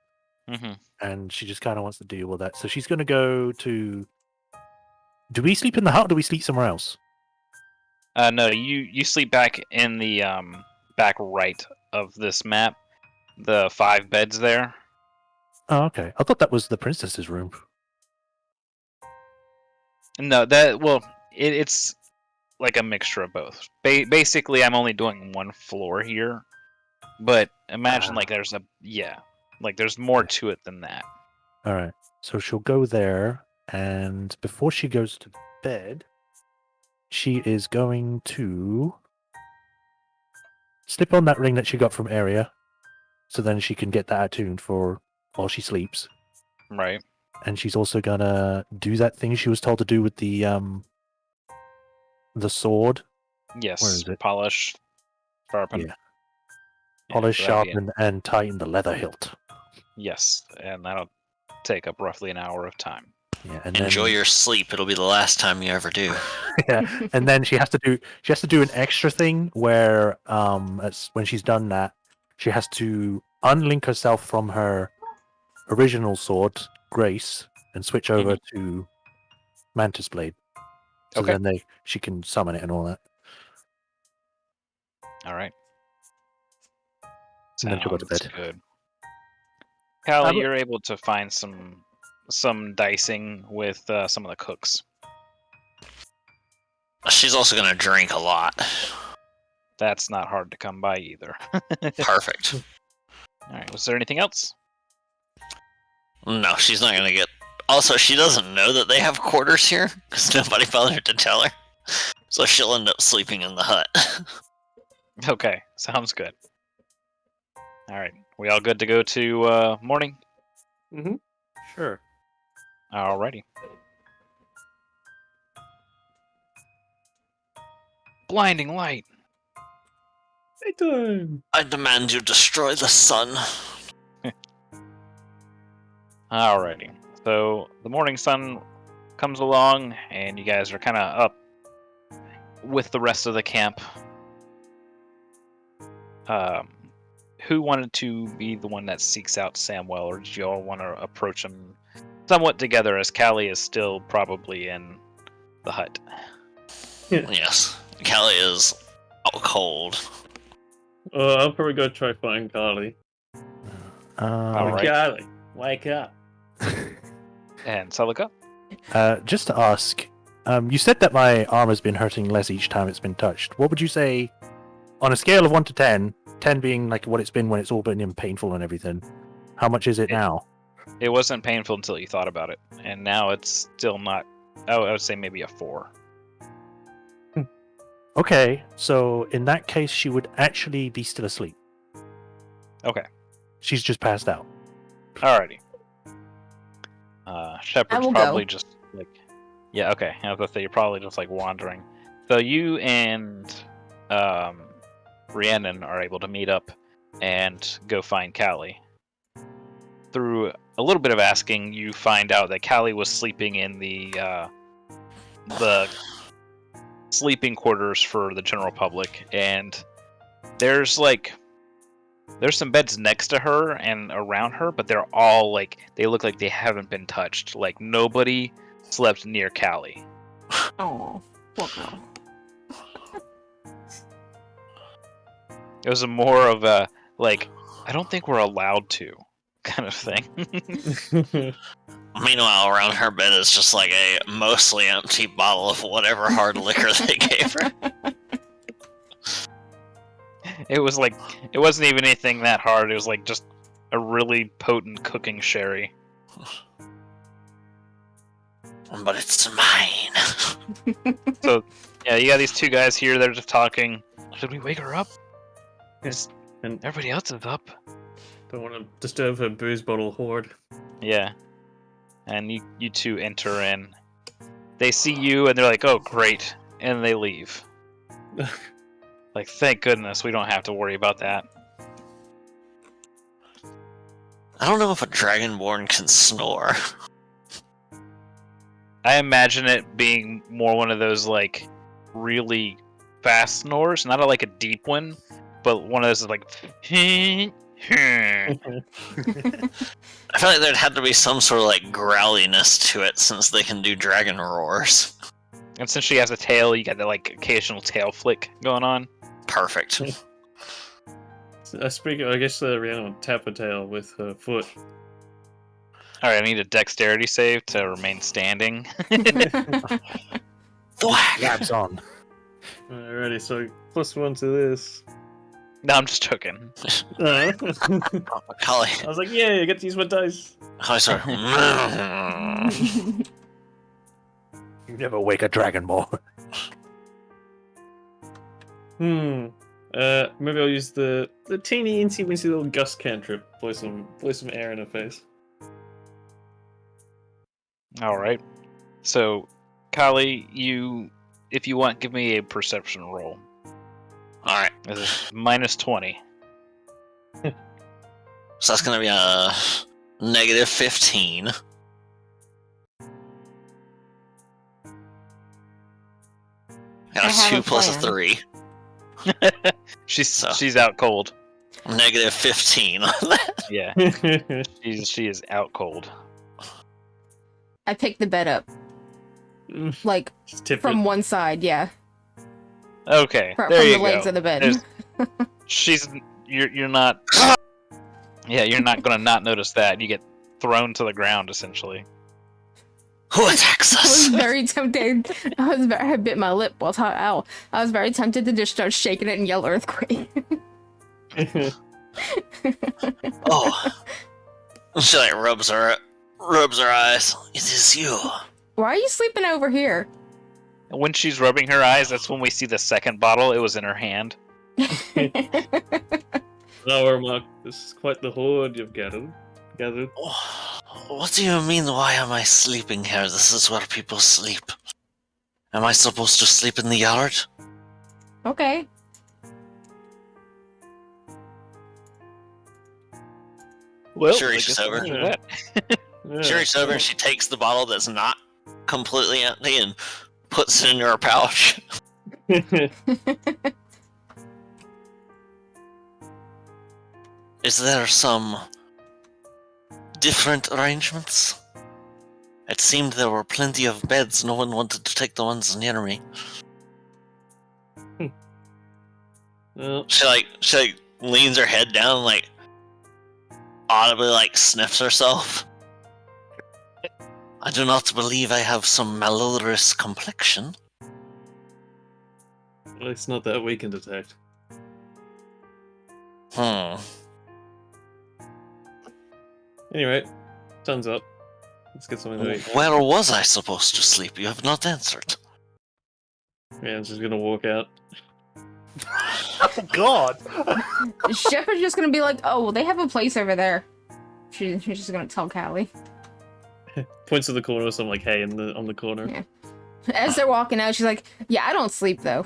Mm-hmm. and she just kind of wants to deal with that. So she's going to go to. Do we sleep in the hut? Or do we sleep somewhere else? No, you sleep back in the back right of this map. The 5 beds there. Oh, okay. I thought that was the princess's room. No, it's like a mixture of both. Basically, I'm only doing one floor here, but imagine like there's there's more to it than that. All right. So she'll go there, and before she goes to bed, she is going to slip on that ring that she got from Area, so then she can get that attuned for while she sleeps. Right. And she's also gonna do that thing she was told to do with the sword. Yes. Where is it? Polish, sharpen. Yeah. Polish, so that'd be sharpen, and tighten the leather hilt. Yes, and that'll take up roughly an hour of time. Yeah, and Enjoy then, your sleep. It'll be the last time you ever do. yeah, and then she has to do an extra thing where when she's done that, she has to unlink herself from her original sword, Grace, and switch over to Mantis Blade. So Okay. then she can summon it and all that. All right. And then she'll go to Sounds bed. good. Callie, but- you're able to find some dicing with some of the cooks. She's also gonna drink a lot. That's not hard to come by either. Perfect. All right. Was there anything else? No, she's not gonna get. Also, she doesn't know that they have quarters here because nobody bothered to tell her. So she'll end up sleeping in the hut. Okay. Sounds good. All right. We all good to go to Mourning? Sure. Alrighty. Blinding light. Daytime. I demand you destroy the sun. Alrighty. So the morning sun comes along, and you guys are kind of up with the rest of the camp. Who wanted to be the one that seeks out Samwell, or did you all want to approach him somewhat together, as Callie is still probably in the hut? Yes, Callie is out cold. I'll probably go try find Carly. All right. Carly, wake up. And Celica? Just to ask, you said that my armor's been hurting less each time it's been touched. What would you say, on a scale of 1 to 10, 10 being like what it's been when it's all been painful and everything, how much is it now? It wasn't painful until you thought about it, and now it's still not. I would say maybe a 4. Okay, so in that case, she would actually be still asleep. Okay. She's just passed out. Alrighty. Shepard's will probably go. just like, yeah, okay. I was gonna say you're probably just like wandering. So you and Rhiannon are able to meet up and go find Callie. Through a little bit of asking, you find out that Callie was sleeping in the sleeping quarters for the general public, and there's some beds next to her and around her, but they're all like, they look like they haven't been touched. Like nobody slept near Callie. Oh, poor girl. It was more of a like, I don't think we're allowed to kind of thing. Meanwhile, around her bed is just like a mostly empty bottle of whatever hard liquor they gave her. It was like, it wasn't even anything that hard. It was like just a really potent cooking sherry. But it's mine. So yeah, you got these two guys here. They're just talking. Should we wake her up? Yes, and Everybody else is up. don't want to disturb her booze bottle hoard. Yeah. And you two enter in. They see you and they're like, oh, great. And they leave. Like, thank goodness we don't have to worry about that. I don't know if a dragonborn can snore. I imagine it being more one of those, like, really fast snores. Not like a deep one, but one of those, like... I feel like there'd have to be some sort of like growliness to it since they can do dragon roars. And since she has a tail, you got the, like, occasional tail flick going on. Perfect. Speaking, I guess Rihanna would tap her tail with her foot. Alright, I need a dexterity save to remain standing. Thwack! Grabs on. Alrighty, so +1 to this. No, I'm just joking. I Holly, was like, yeah, I get to use my dice. Holly started. You never wake a dragonborn. Maybe I'll use the teeny incy wincy little gust cantrip. Blow some air in her face. Alright. So, Kali, if you want, give me a perception roll. Alright, This is -20. so that's gonna be a -15. I Got a have 2 a plus a plan. 3. She's So- she's out cold. Negative 15 on that. Yeah, she is out cold. I pick the bed up, like Just tip from it. one side. Yeah, Okay, from there you the go. legs of the bed. There's- you're not. Yeah, you're not gonna not notice that. You get thrown to the ground essentially. Who attacks I was us? very tempted. I bit my lip while ow. I was very tempted to just start shaking it and yell earthquake. Oh. She like rubs her eyes. It is you. Why are you sleeping over here? When she's rubbing her eyes, that's when we see the second bottle. It was in her hand. No, Ermac, this is quite the horde you've gathered. What do you mean, why am I sleeping here? This is where people sleep. Am I supposed to sleep in the yard? Okay. Well, She I reaches guess over. we'll do that. Yeah. She reaches over and she takes the bottle that's not completely empty and puts it into her pouch. Is there some different arrangements? It seemed there were plenty of beds. No one wanted to take the ones near me. Well, She leans her head down and audibly sniffs herself. I do not believe I have some malodorous complexion. it's not that we can detect. Anyway, sun's up. Let's get something to eat. Where was I supposed to sleep? You have not answered. Yeah, I'm just gonna walk out. Oh God! Shepard's just gonna be like, oh, well, they have a place over there. She's just gonna tell Callie. Points to the corner, so I'm like, hey, on the corner. Yeah. As they're walking out, she's like, yeah, I don't sleep though.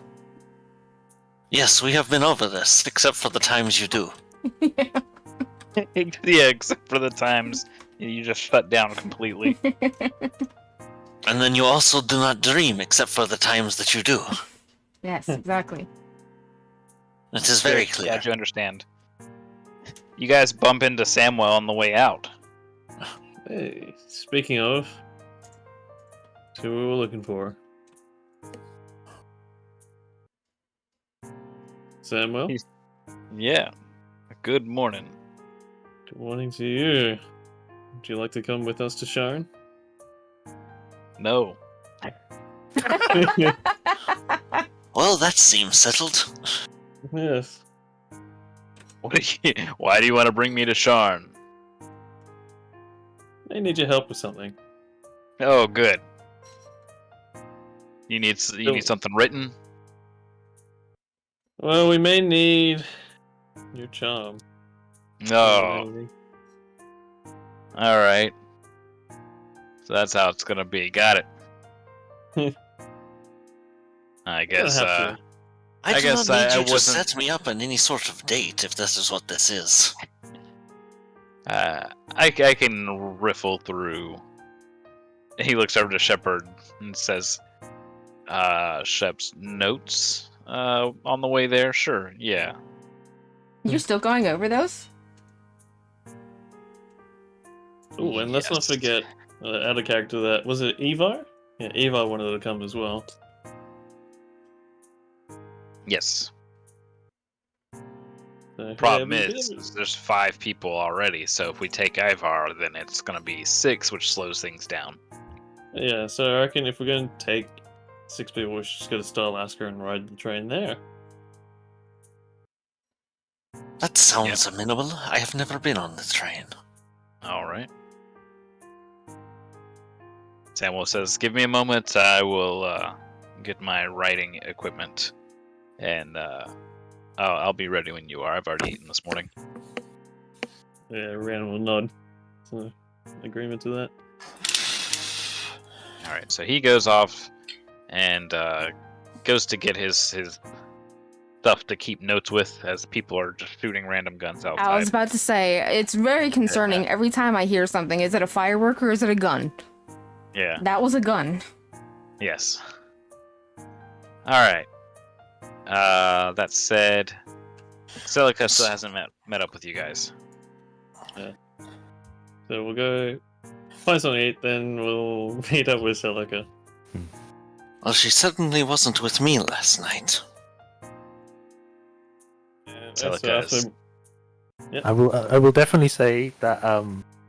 Yes, we have been over this, except for the times you do. Yeah, except for the times you just shut down completely. And then you also do not dream, except for the times that you do. Yes, exactly. It is very clear. Glad you understand. You guys bump into Samwell on the way out. Hey, speaking of, see what we were looking for. Samuel, He's- Yeah. Good morning. good morning to you. Would you like to come with us to Sharn? No. Well, that seems settled. Yes. Why do you want to bring me to Sharn? I need your help with something. Oh, good. You need something written? Well, we may need your charm. No. All right. So that's how it's gonna be. Got it. I guess. have to. I I do guess not need I you to wasn't- set me up on any sort of date, if this is what this is. I can riffle through. He looks over to Shepard and says, "Shep's notes on the way there. Sure, yeah. You're still going over those? Oh, and let's not Yes. forget, out of character that, was it Evar? Yeah, Evar wanted to come as well. Yes. So, Problem yeah, is there's 5 people already. So if we take Ivar, then it's gonna be 6, which slows things down. Yeah, so I reckon if we're going to take 6 people, we should just go to Starlasker and ride the train there. That sounds amenable. I have never been on the train. All right. Samuel says, "Give me a moment. I will get my writing equipment, and I'll be ready when you are. I've already eaten this morning." Yeah, Rhiannon will nod. So, agreement to that. All right. So he goes off and goes to get his stuff to keep notes with, as people are just shooting random guns outside. I was about to say, it's very concerning every time I hear something. Is it a firework or is it a gun? Yeah. That was a gun. Yes. All right. That said, Celica still hasn't met up with you guys. So we'll go find something to eat, then we'll meet up with Celica. Well, she certainly wasn't with me last night. Celica is- I will definitely say that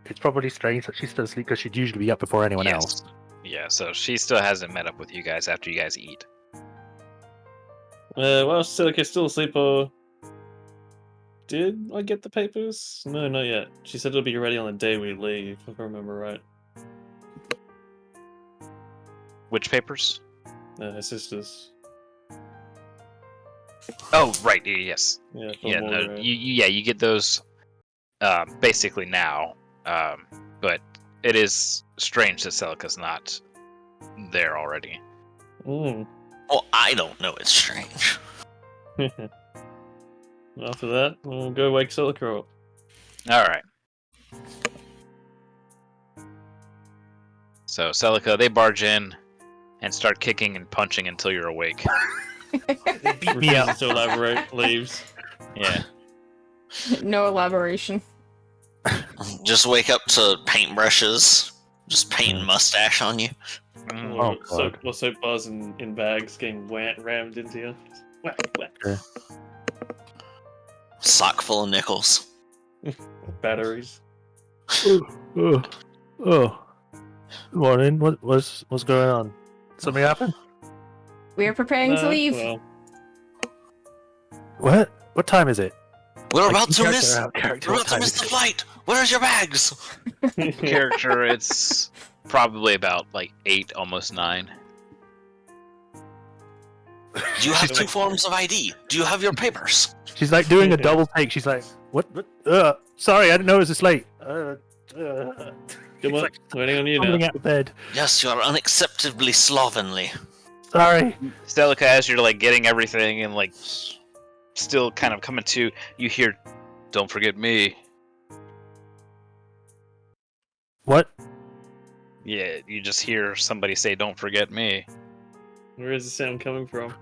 it's probably strange that she's still asleep because she'd usually be up before anyone Yes. else. Yeah, so she still hasn't met up with you guys after you guys eat. Well, Celica's still asleep, or did I get the papers? No, not yet. She said it'll be ready on the day we leave, if I remember right. Which papers? Her sister's. Oh, right. Yes. Yeah, Yeah. more, No, you get those basically now. But it is strange that Celica's not there already. Mm. Well, I don't know it's strange. After that, we'll go wake Celica up. All right. So Celica, they barge in and start kicking and punching until you're awake. They beat me up. Refuses to elaborate, leaves. Yeah. No elaboration. Just wake up to paintbrushes, just paint mustache on you. Mm. Oh, God. Or soap bars in bags getting rammed into you. Whack, whack. Sock full of nickels. Batteries. Oh. Morning. What's going on? Something happened? We are preparing to leave. Well, What? What time is it? We're Like, about to in miss. character, out of character, We're what about to time miss is the it? flight. Where's your bags? Character, it's probably about like 8, almost 9. Do you have two forms of ID? Do you have your papers? She's like doing a double take. She's like, what? Sorry, I didn't know it was this late. Come She's on, like waiting on you tumbling now. out of bed. Yes, you are unacceptably slovenly. Sorry. Celica, as you're like getting everything and like still kind of coming to, you hear, "Don't forget me." What? Yeah, you just hear somebody say, "Don't forget me." Where is the sound coming from?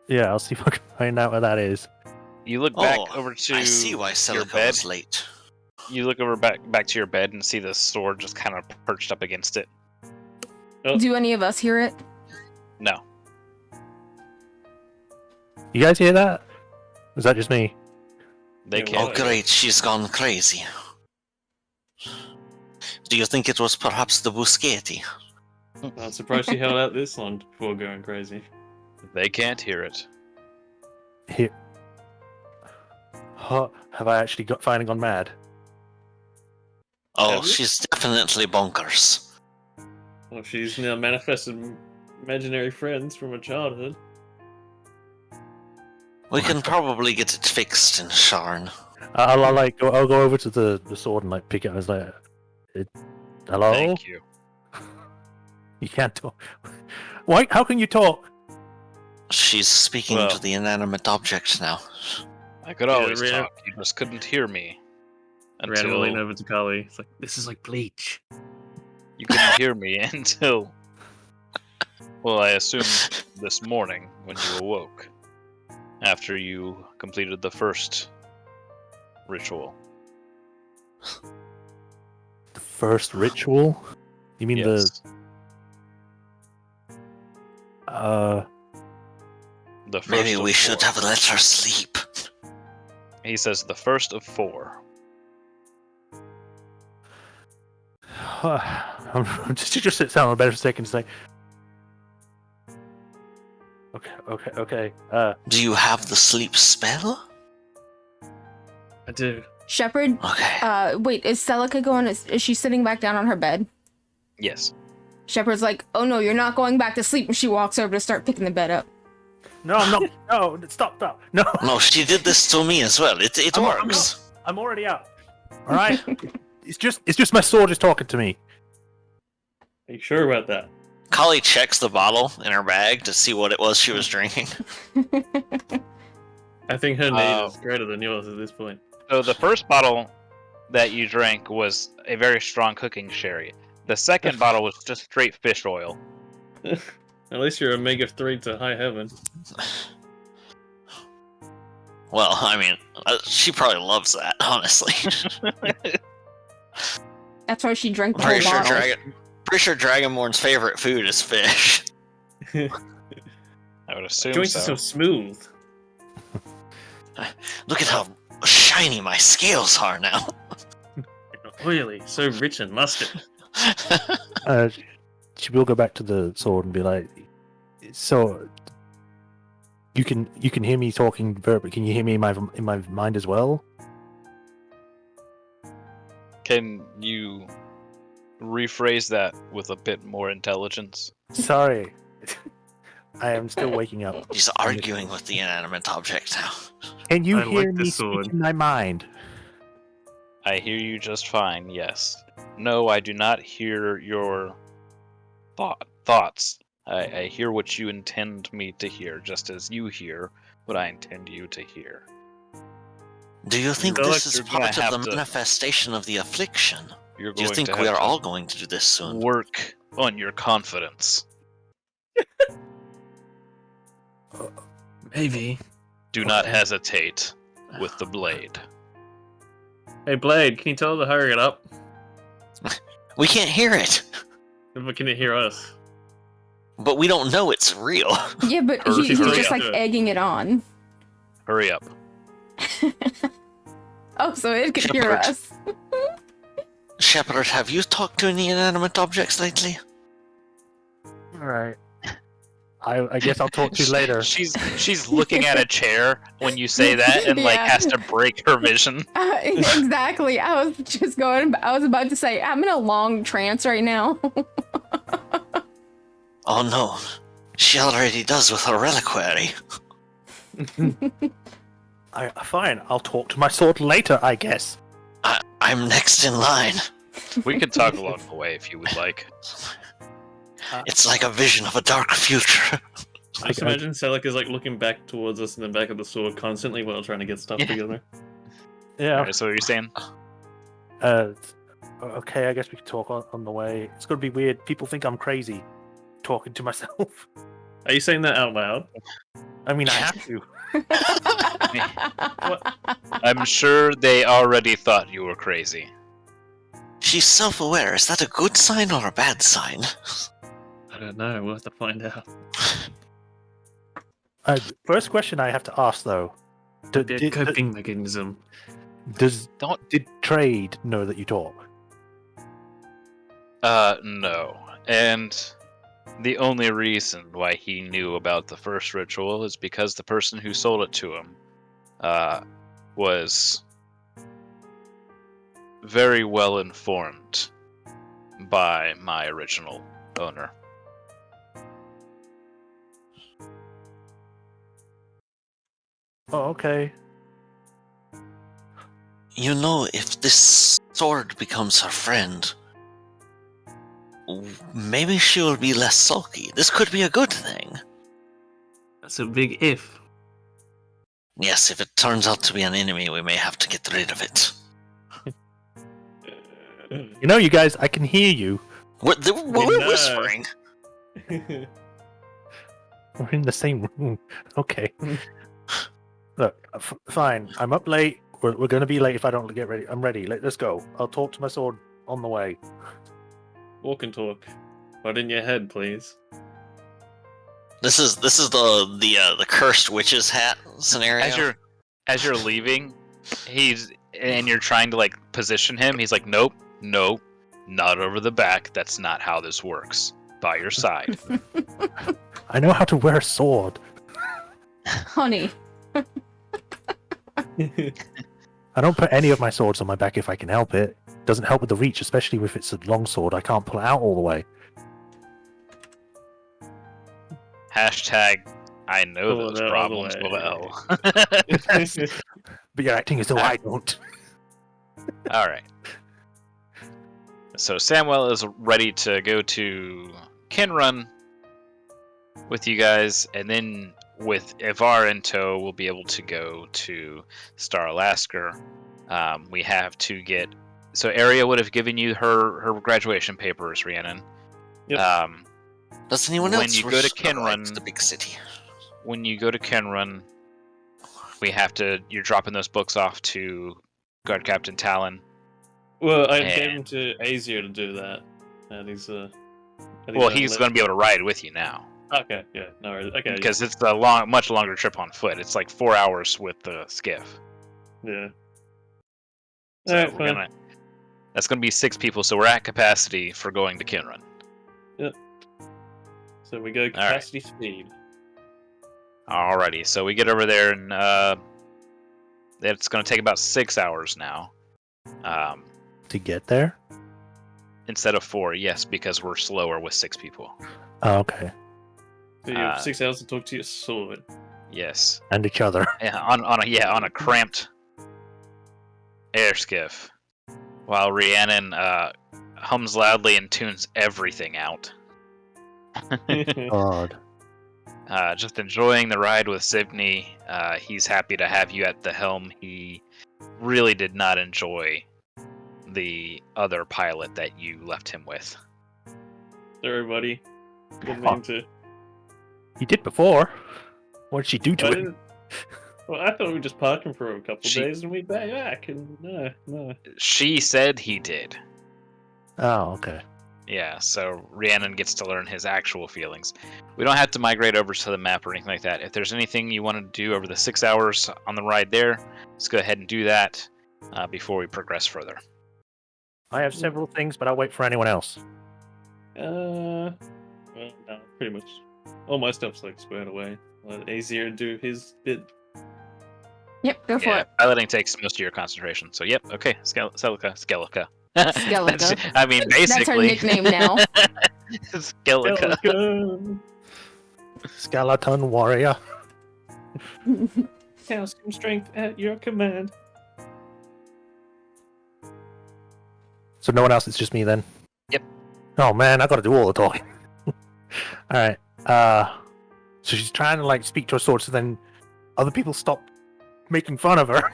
Yeah, I'll see if I can find out where that is. You look back Oh, over to I see why your Celica bed. was late. You look over back to your bed and see the sword just kind of perched up against it. Do any of us hear it? No. You guys hear that? Was that just me? They Yeah, can't. Oh, great, she's gone crazy. Do you think it was perhaps the Buscetti? I'm surprised she held out this long before going crazy. They can't hear it. Here. Huh, have I actually finally gone mad? Oh, Have you? she's definitely bonkers. Well, she's now manifested imaginary friends from her childhood. We can probably get it fixed in Sharn. I'll go over to the sword and like pick it up. I was like, hello? Thank you. You can't talk. Why? How can you talk? She's speaking Well. to the inanimate object now. I could Yeah, always Rhea- talk. You just couldn't hear me. Random will lean Until over to Kali. It's like, this is like Bleach. you couldn't hear me until, well, I assume this morning when you awoke, after you completed the first ritual. The first ritual? You mean Yes. the The first Maybe of we should 4. have let her sleep. He says the first of 4. I'm just sit down on the bed for a second and say, okay. Do you have the sleep spell? I do. Shepard, Okay. wait, is Celica going? Is she sitting back down on her bed? Yes. Shepard's like, oh no, you're not going back to sleep. And she walks over to start picking the bed up. No, I'm not. No, stop. No, No, she did this to me as well. It I'm works. I'm already up. All right. It's just my sword is talking to me. Are you sure about that? Kali checks the bottle in her bag to see what it was she was drinking. I think her need Oh. is greater than yours at this point. So the first bottle that you drank was a very strong cooking sherry. The second bottle was just straight fish oil. At least you're omega-3 to high heaven. Well, I mean, she probably loves that, honestly. That's why she drank the whole bottle. Pretty sure Dragonborn's favorite food is fish. I would assume Joints so. are so smooth. Look at how shiny my scales are now. Oily, so rich and mustard. She will go back to the sword and be like, "So, you can hear me talking verbally. Can you hear me in my mind as well?" Can you rephrase that with a bit more intelligence? Sorry, I am still waking up. He's arguing with the inanimate object now. Can you I hear like me this sword. speak in my mind? I hear you just fine, yes. No, I do not hear your thoughts. I hear what you intend me to hear, just as you hear what I intend you to hear. Do you think feel this like is you're gonna part of have the to- manifestation of the affliction? You're Do you going think to we have are to all going to do this soon? work on your confidence. Maybe. Do not hesitate with the blade. Hey, Blade, can you tell her to hurry it up? We can't hear it, But can it hear us? but we don't know it's real. Yeah, but he's Hurry just up. like egging it on. Hurry up. Oh, so it can hear Shepherd. us. Shepherd, have you talked to any inanimate objects lately? All right. I guess I'll talk to you later. She's looking at a chair when you say that and like Yeah. has to break her vision. Exactly. I was about to say, I'm in a long trance right now. Oh no, she already does with her reliquary. Fine. I'll talk to my sword later, I guess. I'm next in line. We can talk along the way if you would like. It's like a vision of a dark future. I just imagine Selleck is like looking back towards us and then back at the sword constantly while trying to get stuff together. Yeah. Alright, so what are you saying? Okay, I guess we could talk on the way. It's gonna be weird. People think I'm crazy talking to myself. Are you saying that out loud? I mean, I have to. I'm sure they already thought you were crazy. She's self-aware. Is that a good sign or a bad sign? I don't know. We'll have to find out. First question I have to ask though: Their coping mechanism. did Trade know that you talk? No. And the only reason why he knew about the first ritual is because the person who sold it to him was very well informed by my original owner. Oh, okay. You know, if this sword becomes her friend, maybe she will be less sulky. This could be a good thing. That's a big if. Yes, if it turns out to be an enemy, we may have to get rid of it. You know, you guys, I can hear you. We're know. whispering. We're in the same room. Okay. Look, fine. I'm up late. We're going to be late if I don't get ready. I'm ready. Let's go. I'll talk to my sword on the way. Walk and talk. But in your head, please. This is the cursed witch's hat scenario. As you're leaving, and you're trying to like position him, he's like, nope, not over the back. That's not how this works. By your side. I know how to wear a sword. Honey. I don't put any of my swords on my back if I can help it. Doesn't help with the reach, especially if it's a long sword. I can't pull it out all the way. Hashtag I know Pull those it out problems all the well. But you're acting as though I don't. Alright. So Samuel is ready to go to Kinrun with you guys, and then with Ivar in tow, we'll be able to go to Star Alaska. We have to get... So Aria would have given you her graduation papers, Rhiannon. Yep. Does anyone when else you go to wish to ride Kinrun- to the big city? When you go to Kinrun, You're dropping those books off to Guard Captain Talon. Well, I And- gave him to Azir to do that, and he's Well, he's going to be able to ride with you now. Okay, yeah, no worries. Okay, Because it's a much longer trip on foot. It's like 4 hours with the skiff. yeah. So Alright, we're fine. that's going to be 6 people, so we're at capacity for going to Kinrun. So we go capacity speed. Alrighty, so we get over there, and it's going to take about 6 hours now. To get there? Instead of 4, yes, because we're slower with 6 people. Oh, okay. So you have 6 hours to talk to your sword. Yes. And each other. Yeah, on a cramped air skiff, while Rhiannon hums loudly and tunes everything out. God. Just enjoying the ride with Sivney. He's happy to have you at the helm. He really did not enjoy the other pilot that you left him with. Sorry, buddy. Didn't Oh. mean to. You did before. What did she do I to him? didn't. Well, I thought we'd just park him for a couple She- days and we'd be back. And no. She said he did. Oh, okay. Yeah, so Rhiannon gets to learn his actual feelings. We don't have to migrate over to the map or anything like that. If there's anything you want to do over the 6 hours on the ride there, let's go ahead and do that before we progress further. I have several things, but I'll wait for anyone else. Well, no, pretty much. All my stuff's like squared away. Let Azir do his bit. Yep, go for Yeah, it. piloting takes most of your concentration. So, yep, okay, Skelica. Skelica. I mean, basically. That's her nickname now. Skelica. Skeleton! Skeleton warrior. Calcium strength at your command. So no one else, it's just me then? Yep. Oh man, I gotta do all the talking. Alright. So she's trying to like speak to her sword, so then other people stop making fun of her.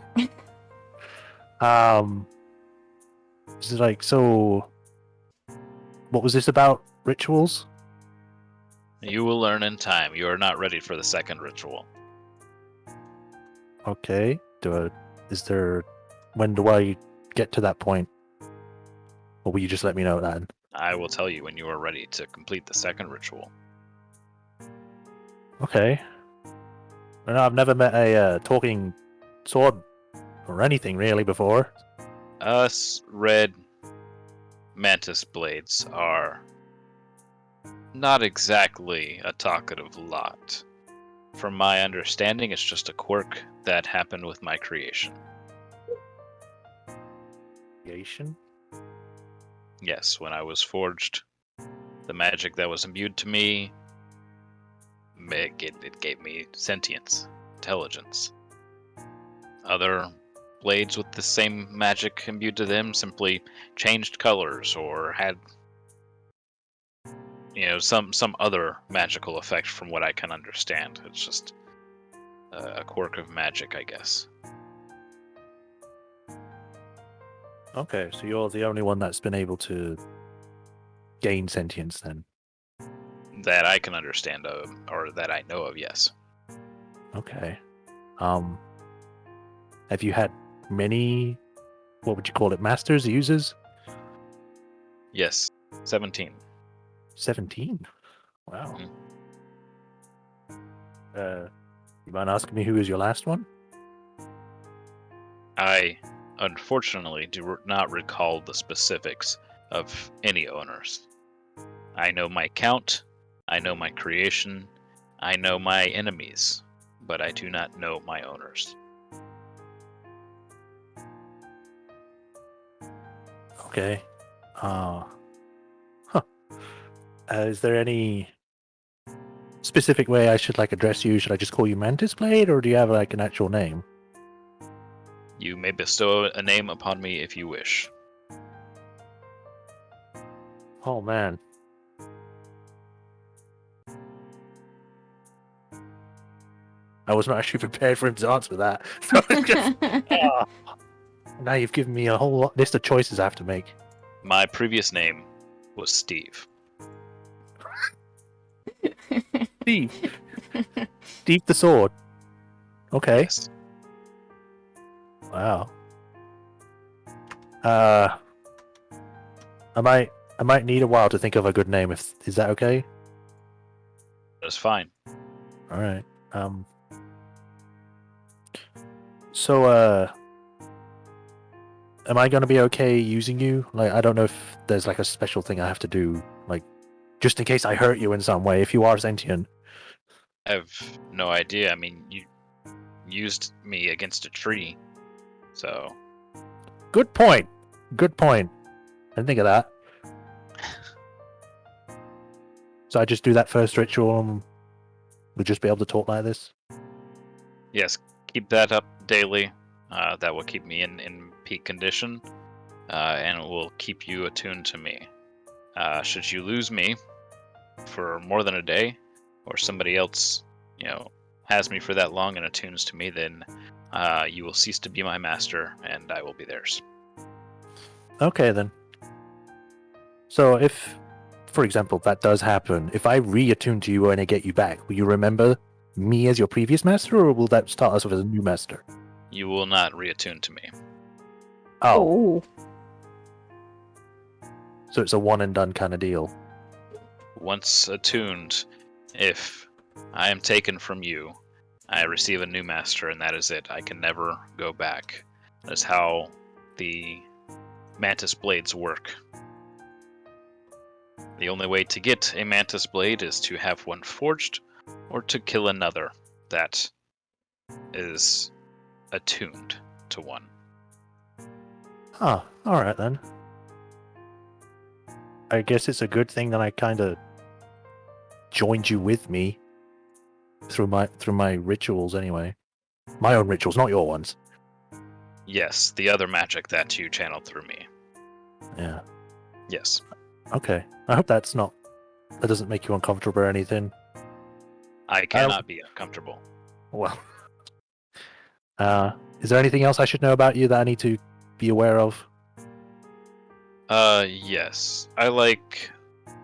She's like, so what was this about? Rituals? You will learn in time. You are not ready for the second ritual. Okay. When do I get to that point? Or will you just let me know then? I will tell you when you are ready to complete the second ritual. Okay. I know I've never met a talking sword or anything really before. Us Red Mantis blades are not exactly a talkative lot. From my understanding, it's just a quirk that happened with my creation. Creation? Yes, when I was forged, the magic that was imbued to me, it gave me sentience, intelligence. Other blades with the same magic imbued to them simply changed colors or had, some other magical effect from what I can understand. It's just a quirk of magic, I guess. Okay, so you're the only one that's been able to gain sentience then. That I can understand of, or that I know of, yes. Okay. Have you had many, what would you call it, masters, users? Yes, 17. 17? Wow. Mhm. You mind asking me who was your last one? I, unfortunately, do not recall the specifics of any owners. I know my count, I know my creation, I know my enemies, but I do not know my owners. Okay. Is there any specific way I should address you? Should I just call you Mantis Blade, or do you have an actual name? You may bestow a name upon me if you wish. Oh man. I was not actually prepared for him to answer that. So it's just, now you've given me a whole list of choices I have to make. My previous name was Steve. Steve. Steve the Sword. Okay. Yes. Wow. I might need a while to think of a good name. Is that okay? That's fine. All right. So, am I gonna be okay using you? Like, I don't know if there's like a special thing I have to do, like, just in case I hurt you in some way. If you are sentient. I have no idea. I mean, you used me against a tree, so Good point. Good point. I didn't think of that. So I just do that first ritual and we'll just be able to talk like this? yes, keep that up daily. That will keep me in peak condition, and it will keep you attuned to me. Should you lose me for more than a day, or somebody else, has me for that long and attunes to me, then you will cease to be my master, and I will be theirs. Okay, then. So if, for example, that does happen, if I re-attune to you and I get you back, will you remember me as your previous master, or will that start us with a new master? You will not reattune to me. Oh, Oh. so it's a one and done kind of deal. Once attuned, if I am taken from you, I receive a new master, and that is it. I can never go back. That's how the mantis blades work. The only way to get a mantis blade is to have one forged, or to kill another that is attuned to one. Huh, alright then. I guess it's a good thing that I kind of joined you with me through my rituals anyway. My own rituals, not your ones. Yes, the other magic that you channeled through me. Yeah. Yes. Okay. I hope that doesn't make you uncomfortable or anything. I cannot be uncomfortable. Well. Is there anything else I should know about you that I need to be aware of? Yes. I like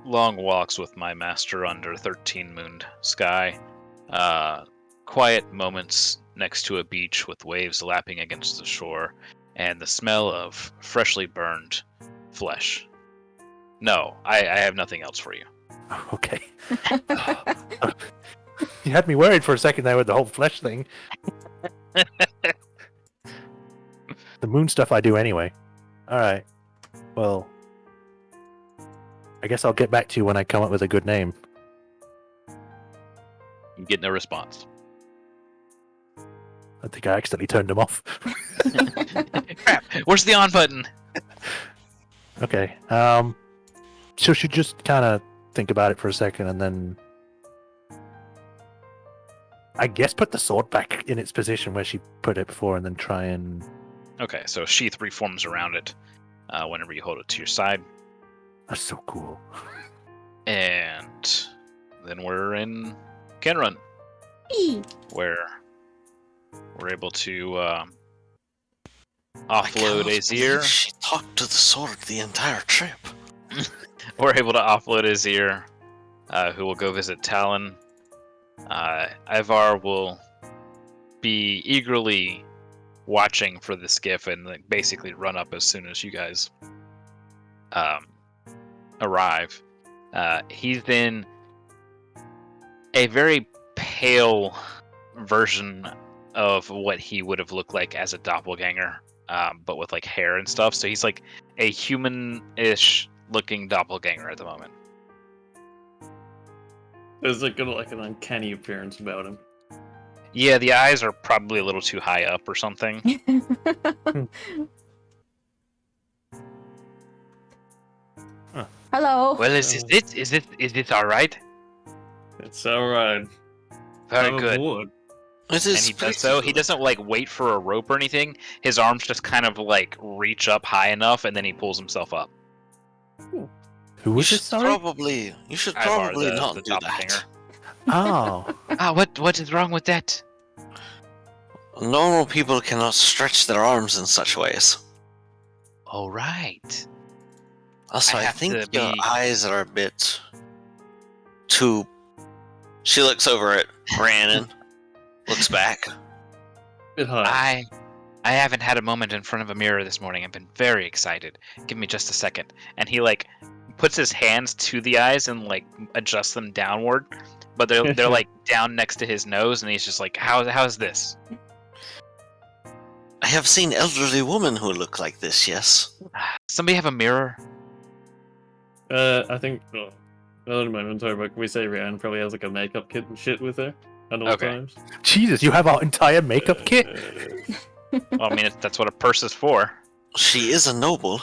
long walks with my master under 13-mooned sky. Quiet moments next to a beach with waves lapping against the shore, and the smell of freshly burned flesh. No, I have nothing else for you. Okay. You had me worried for a second there with the whole flesh thing. The moon stuff I do anyway. Alright. Well, I guess I'll get back to you when I come up with a good name. You get no response. I think I accidentally turned him off. Crap! Where's the on button? Okay. So she just kind of think about it for a second and then I guess put the sword back in its position where she put it before and then try and... Okay, so a sheath reforms around it whenever you hold it to your side. That's so cool. And then we're in Kenrun, where we're able to I offload cannot Azir. believe she talked to the sword the entire trip. We're able to offload Azir, who will go visit Talon. Ivar will be eagerly watching for the skiff and basically run up as soon as you guys arrive. He's in a very pale version of what he would have looked like as a doppelganger, but with like hair and stuff. So he's like a human-ish looking doppelganger at the moment. There's like an uncanny appearance about him. Yeah, the eyes are probably a little too high up or something. Hello. Well, is this all right? It's alright. Very I'm good. aboard. It And is he does so. He doesn't like wait for a rope or anything. His arms just kind of like reach up high enough, and then he pulls himself up. Who You was should this, sorry? you should Ivar, probably the not do doppelganger. that. Oh. What is wrong with that? Normal people cannot stretch their arms in such ways. All right. Also, I I have think to your be- eyes are a bit too. She looks over at Rhiannon, looks back. Bit high. I haven't had a moment in front of a mirror this morning. I've been very excited. Give me just a second. And he like puts his hands to the eyes and like adjusts them downward, but they're like down next to his nose, and he's just like, how's this? I have seen elderly women who look like this, yes. Somebody have a mirror? I think. Oh, not in my inventory, but can we say Rhiannon probably has like a makeup kit and shit with her at all Okay. times? Jesus, you have our entire makeup kit? Well, I mean, that's what a purse is for. She is a noble.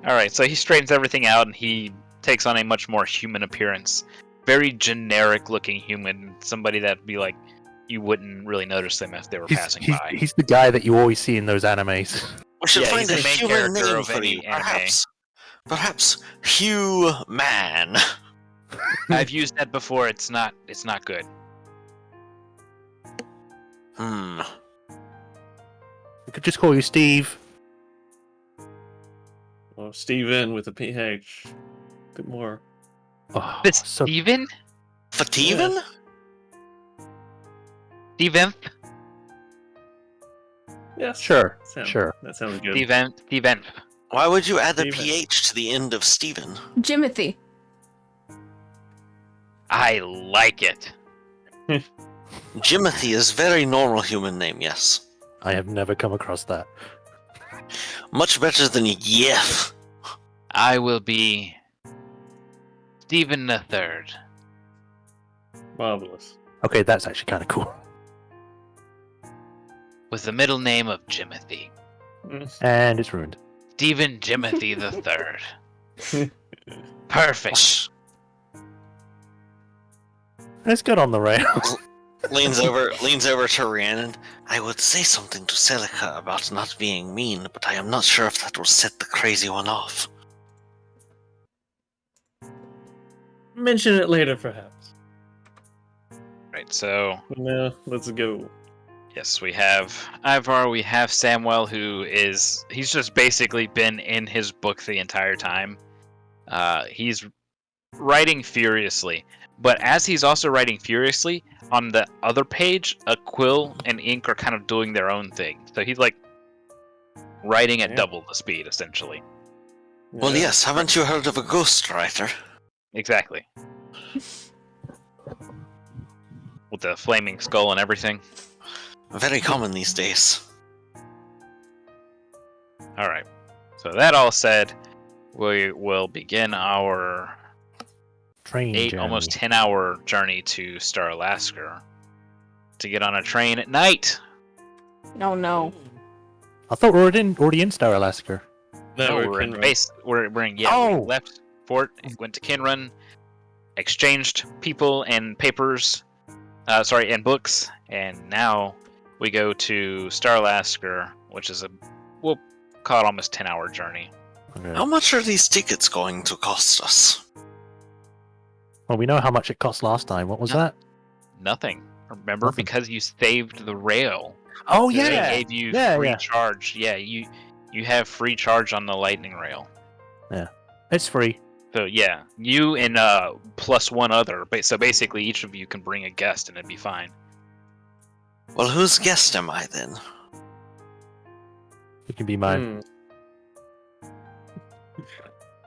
Alright, so he straightens everything out, and he takes on a much more human appearance. Very generic looking human. Somebody that'd be like, you wouldn't really notice them if they were passing by. He's the guy that you always see in those animes. We should Yeah, find he's a the main human character name of for any you. anime. Perhaps Hugh Man. I've used that before. It's not good. Hmm. We could just call you Steve. Or Steven with a PH. A bit more. Oh, But so Steven? Fativen? Steven? Yes. sure, Sound- sure. That sounds good. Steven. Why would you add a Steven. PH to the end of Stephen? Jimothy. I like it. Jimothy is very normal human name, yes. I have never come across that. Much better than Yef. I will be Stephen the Third. Marvelous. Okay, that's actually kind of cool. With the middle name of Jimothy. And it's ruined. Stephen Jimothy the Third. Perfect. Let's get on the rails. leans over to Rhiannon. I would say something to Celica about not being mean, but I am not sure if that will set the crazy one off. Mention it later, perhaps. Right, so But now, let's go. yes, we have Ivar, we have Samwell, he's just basically been in his book the entire time. He's writing furiously, but as he's also writing furiously, on the other page, a quill and ink are kind of doing their own thing. So he's like writing at Yeah. double the speed, essentially. Well, Yeah. yes, haven't you heard of a ghostwriter? Exactly. With the flaming skull and everything. Very common these days. Alright. So that all said, we will begin our Train journey. almost 10-hour journey to Star Alaska to get on a train at night. Oh no. I thought we were already in Star Alaska. No, we're in Kinrun. base. We're in we Oh! left fort, went to Kinrun, exchanged people and papers, and books, and now we go to Star Alaska, which is we'll call it almost 10-hour journey. Okay. How much are these tickets going to cost us? Well, we know how much it cost last time. What was No. that? Nothing. Remember, Nothing. because you saved the rail. Oh They yeah, gave you Yeah, free yeah. charge. Yeah, you have free charge on the lightning rail. it's free. So yeah, you and plus one other. So basically, each of you can bring a guest, and it'd be fine. Well, whose guest am I then? It can be mine.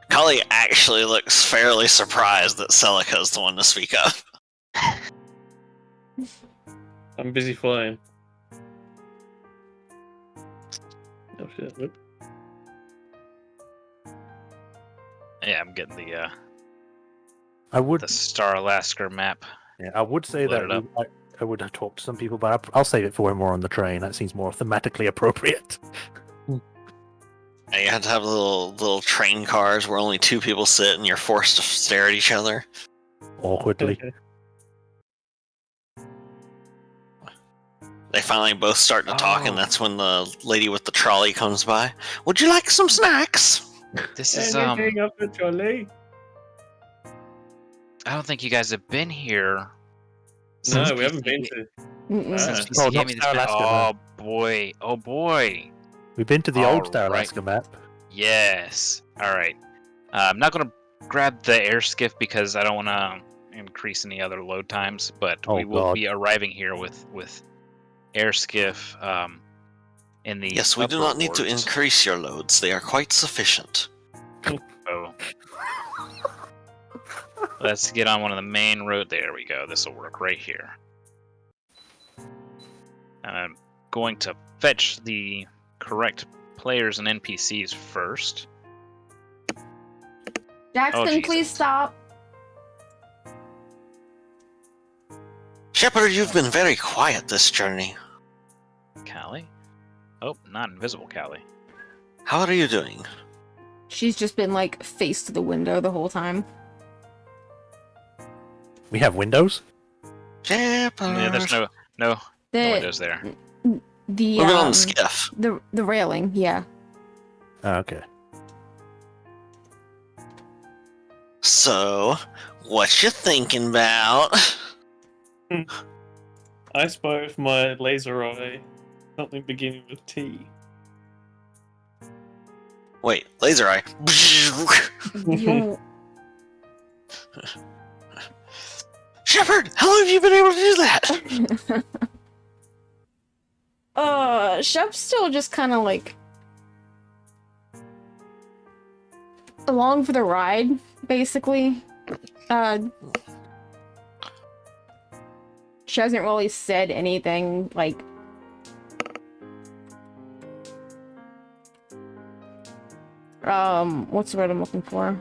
Kali actually looks fairly surprised that Celica is the one to speak up. I'm busy flying. Oh shit. Whoop. Yeah, I'm getting I would. the Star Alaska map. Yeah, I would say Load it that I would have talked to some people, but I'll save it for more on the train. That seems more thematically appropriate. And you have to have little train cars where only two people sit and you're forced to stare at each other. Awkwardly. Okay. They finally both start to talk, and Oh. that's when the lady with the trolley comes by. Would you like some snacks? This is Anything up the trolley? I don't think you guys have been here. No, since we haven't PC been to. Mm-mm. Since Ah. PC Oh, gave not me this Star map. Alaska, Oh boy! Oh boy! We've been to the old Star Alright. Alaska map. Yes. All right. I'm not gonna grab the air skiff because I don't want to increase any other load times. But Oh, we will God. be arriving here with air skiff in the Yes, we do upper not need to wards. increase your loads. They are quite sufficient. Oh. Let's get on one of the main road. There we go. This will work right here. And I'm going to fetch the correct players and NPCs first. Jackson, Jesus. please stop. Shepard, you've been very quiet this journey. Callie? Oh, not invisible Callie. How are you doing? She's just been like face to the window the whole time. We have windows? Shepard. Yeah, there's no The windows there. the We're on the skiff. the railing, yeah. Oh, okay. So, what you thinking about? I spy with my laser eye something beginning with T. Wait, laser eye. You- Shepard, how long have you been able to do that? Shep's still just kind of like along for the ride, basically. She hasn't really said anything like. What's the word I'm looking for?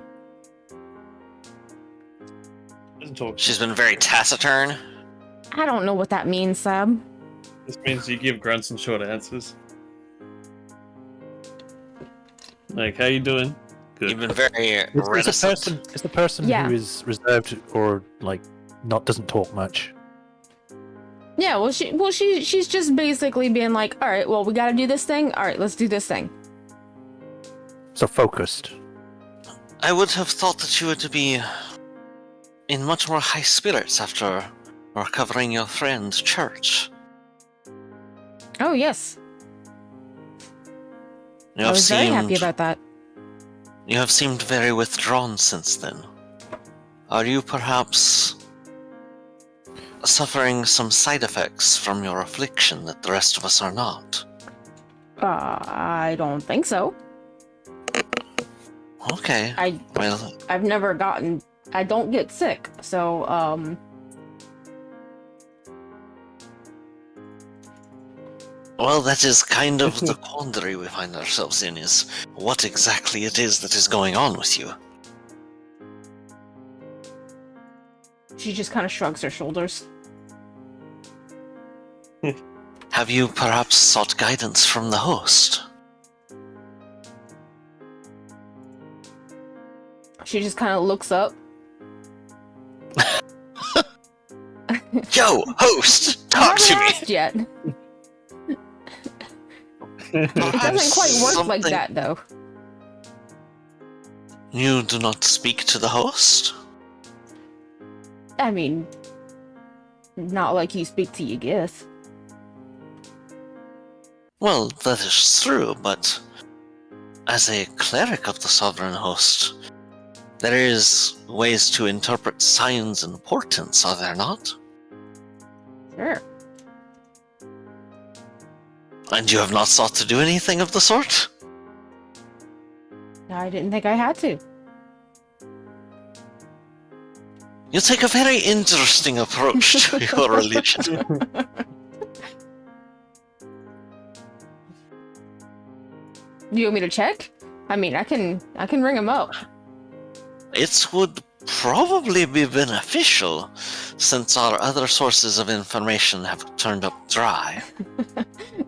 Doesn't talk. She's been very taciturn. I don't know what that means, Sab. This means you give grunts and short answers. Like, how you doing? Good. You've been very Is reticent. the person Yeah. who is reserved or like doesn't talk much? Yeah, well, she's just basically being like, all right, well, we got to do this thing. All right, let's do this thing. So focused. I would have thought that you would be in much more high spirits after recovering your friend's church. Oh yes, You I have was very happy seemed about that. you have seemed very withdrawn since then. Are you perhaps suffering some side effects from your affliction that the rest of us are not? I don't think so. Okay. Well, I've never gotten. I don't get sick, so well, that is kind of the quandary we find ourselves in, is what exactly it is that is going on with you. she just kind of shrugs her shoulders. Have you perhaps sought guidance from the host? She just kind of looks up. Yo, host, talk I to haven't me! asked yet. It Perhaps doesn't quite work like something- that, though. You do not speak to the host? I mean, not like you speak to your guess. Well, that is true, but as a cleric of the Sovereign Host, there is ways to interpret signs and portents, are there not? Sure. And you have not sought to do anything of the sort? I didn't think I had to. You take a very interesting approach to your religion. Do you want me to check? I mean, I can ring him up. It would probably be beneficial, since our other sources of information have turned up dry.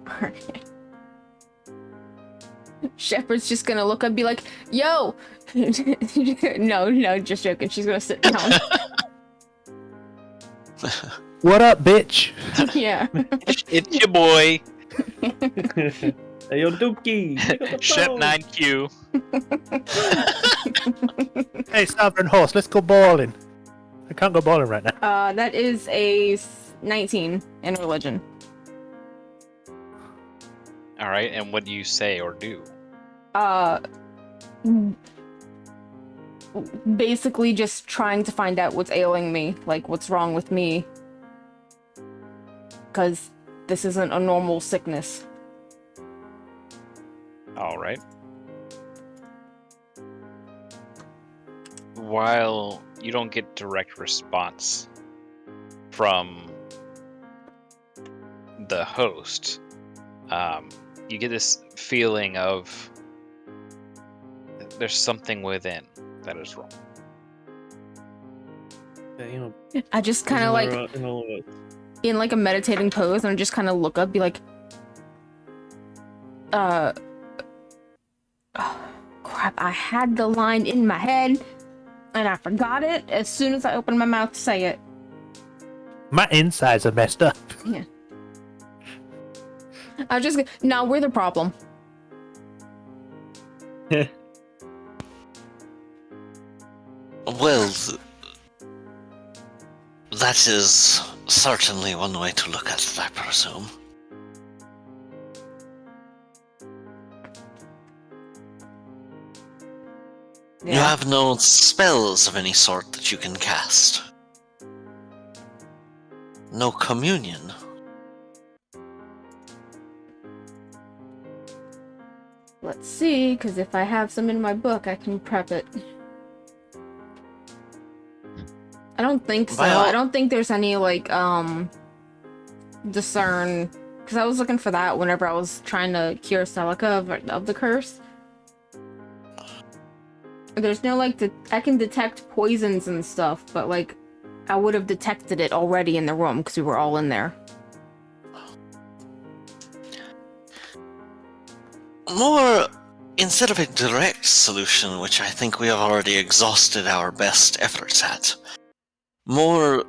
Alright. Shepard's just gonna look up and be like, yo! No, just joking. She's gonna sit down. What up, bitch? Yeah. It's your boy, Hey, yo, Dookie! pick up the Shep phone. 9Q. Hey, Sovereign Horse, let's go bowling. I can't go bowling right now. That is a 19 in religion. All right, and what do you say or do? Basically just trying to find out what's ailing me, like what's wrong with me. Because this isn't a normal sickness. All right. While you don't get direct response from the host, you get this feeling of there's something within that is wrong. Yeah, you know, I just kind of like in all of it. in like a meditating pose, and I just kind of look up, be like, oh, crap! I had the line in my head, and I forgot it as soon as I opened my mouth to say it. My insides are messed up. Yeah. No, we're the problem. Well, that is certainly one way to look at it, I presume. You have no spells of any sort that you can cast. No communion. Let's see, because if I have some in my book, I can prep it. I don't think so. Well- I don't think there's any, like, discern... Because I was looking for that whenever I was trying to cure Celica of the curse. There's no, like, I can detect poisons and stuff, but, like, I would have detected it already in the room, because we were all in there. More, instead of a direct solution, which I think we have already exhausted our best efforts at, more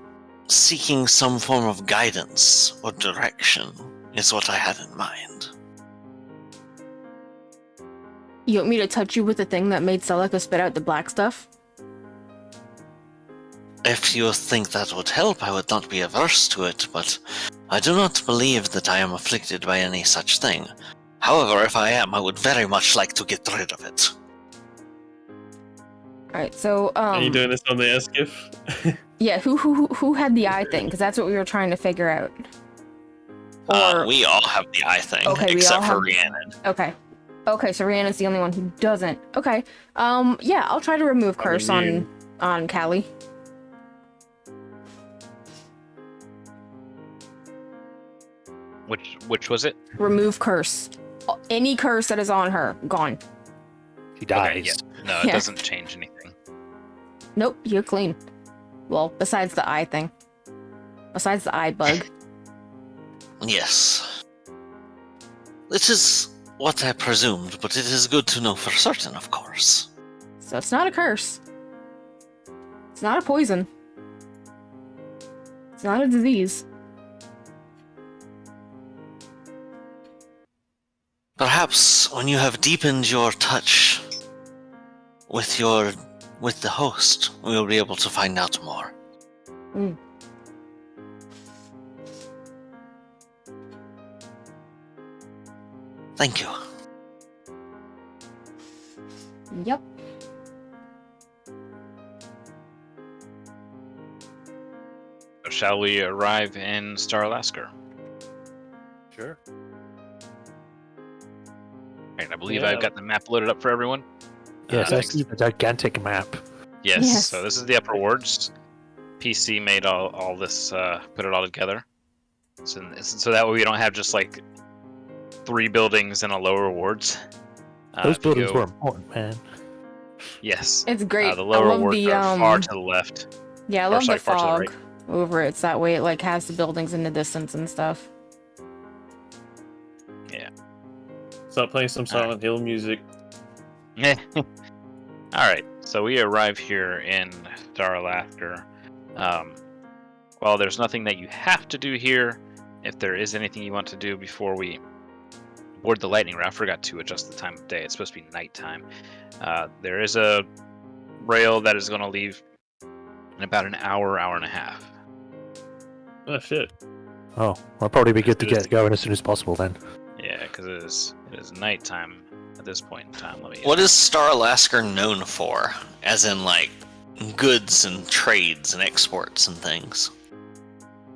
seeking some form of guidance or direction is what I had in mind. You want me to touch you with the thing that made Celica spit out the black stuff? If you think that would help, I would not be averse to it, but I do not believe that I am afflicted by any such thing. However, if I am, I would very much like to get rid of it. Alright, so, Are you doing this on the Skiff? yeah, who had the eye thing? Because that's what we were trying to figure out. We all have the eye thing, Okay, we except all for have- Rhiannon. Okay. Okay, so Rhiannon's the only one who doesn't. Okay. Yeah, I'll try to remove curse immune. on Callie. Which was it? Remove curse. Any curse that is on her, gone. She dies. Okay, yeah. No, it Yeah. doesn't change anything. Nope, you're clean. Well, besides the eye thing. Besides the eye bug. Yes. It is what I presumed, but it is good to know for certain, of course. So it's not a curse. It's not a poison. It's not a disease. Perhaps when you have deepened your touch with the host, we will be able to find out more. Mm. Thank you. Yep. Shall we arrive in Star Alaska? Sure. Right, I believe Yeah. I've got the map loaded up for everyone. Yes, I thanks. see the gigantic map. Yes, Yes. so this is the upper wards. PC made all this, put it all together. So that way we don't have just like 3 buildings in a lower wards. Those if you buildings go- were important, man. Yes. It's great. The I lower love wards the are far to the left. yeah, I or love sorry, the far to the fog over it. So that way it like has the buildings in the distance and stuff. Start playing some Silent Hill music. Alright, so we arrive here in Star Alaska. Well, there's nothing that you have to do here. If there is anything you want to do before we board the lightning round, I forgot to adjust the time of day. It's supposed to be nighttime. There is a rail that is going to leave in about an hour, hour and a half. Oh shit. Oh, I'll probably be good to get going as soon as possible then. Yeah, because it is nighttime at this point in time. Let me. What is Star Alaska known for? As in, like, goods and trades and exports and things?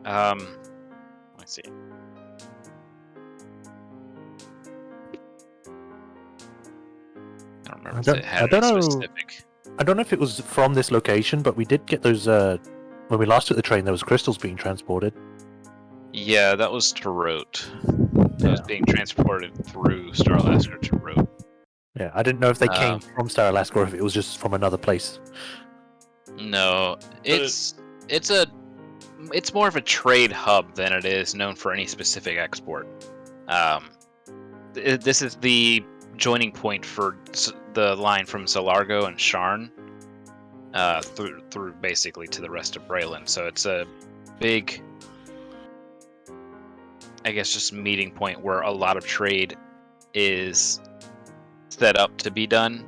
Let's see. remember if it had I don't any know. specific. I don't know if it was from this location, but we did get those. When we last took the train, there was crystals being transported. Yeah, that was to Rote. That was being transported through Star Alaska to Rote. Yeah, I didn't know if they came Um, from Star Alaska or if it was just from another place. No, it's more of a trade hub than it is known for any specific export. This is the joining point for the line from Zalargo and Sharn through basically to the rest of Braylon. So it's a big, I guess, just meeting point where a lot of trade is set up to be done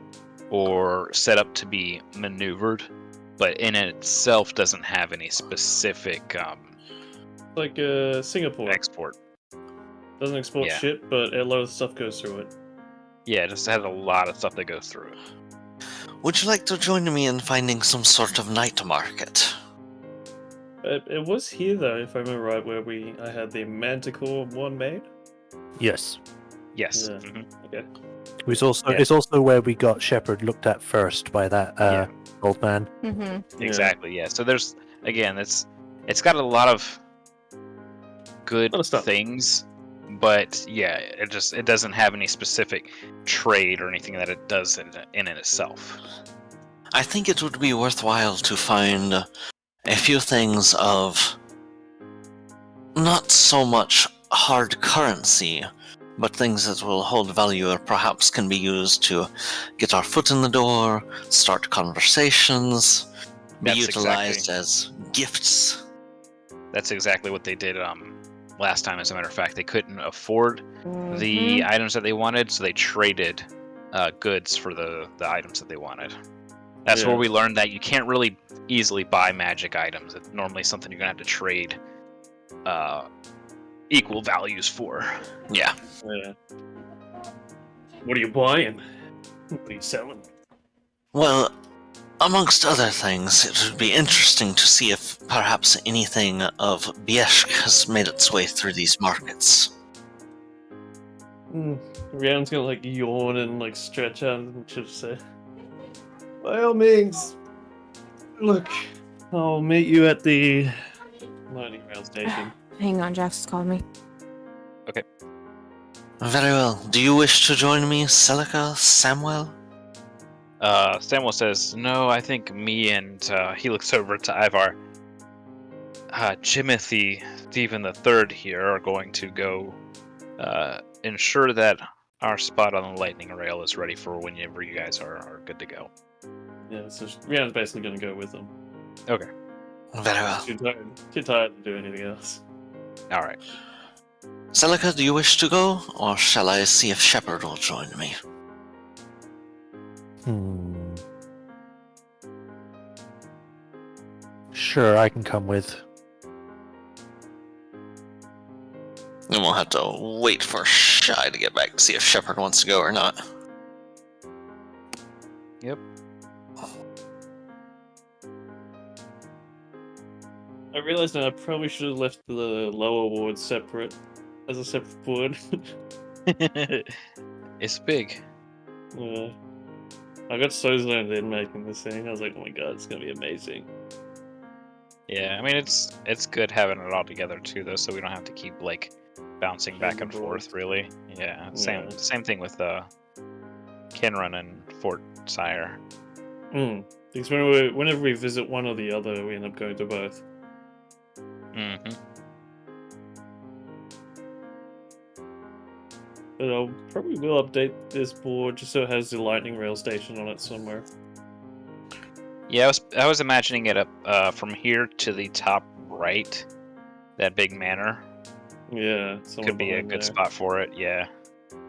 or set up to be maneuvered, but in itself doesn't have any specific Like Singapore. export. Doesn't export Yeah. shit, but a lot of stuff goes through it. Yeah, it just has a lot of stuff that goes through it. Would you like to join me in finding some sort of night market? It was here though, if I remember right, where I had the Manticore one made. Yes. Yes. Yeah. Mhm. Okay. It's also Yeah. it's also where we got Shepard looked at first by that Yeah. old man. Mm-hmm. Exactly. Yeah. So there's again, it's got a lot of good Lot of stuff. things, but yeah, it doesn't have any specific trade or anything that it does in itself. I think it would be worthwhile to find a few things of not so much hard currency, but things that will hold value or perhaps can be used to get our foot in the door, start conversations, be That's utilized as gifts. That's exactly what they did last time. As a matter of fact, they couldn't afford the items that they wanted, so they traded goods for the items that they wanted. That's where Yeah. we learned that you can't really easily buy magic items. It's normally something you're gonna have to trade equal values for. Yeah. Yeah. What are you buying? What are you selling? Well, amongst other things, it would be interesting to see if perhaps anything of Bieshk has made its way through these markets. Rhiannon's gonna like yawn and like stretch out and just say, by all means, look, I'll meet you at the loading rail station. Hang on, Jax is calling me. Very well. Do you wish to join me, Celica, Samuel? Samuel says, "No, I think me and he looks over to Ivar. Jimothy Stephen III here are going to go ensure that our spot on the lightning rail is ready for whenever you guys are good to go." Yeah, so Rhiannon's basically gonna go with them. Okay. Very well. Too tired to do anything else. All right. Celica, do you wish to go, or shall I see if Shepard will join me? Sure, I can come with. Then we'll have to wait for Shy to get back to see if Shepard wants to go or not. Yep. I realized that I probably should have left the lower ward separate, as a separate board. It's big. I got so zoned in making this thing. I was like, oh my god, it's gonna be amazing. Yeah, I mean it's good having it all together too, though, so we don't have to keep like bouncing back and forth. Really. Yeah. Same thing with Kinrun and Fort Sire. Because whenever we visit one or the other, we end up going to both. Mm-hmm. But I'll probably will update this board just so it has the lightning rail station on it somewhere. Yeah, I was imagining it up from here to the top right, that big manor. Yeah, Could be a good spot for it. Yeah.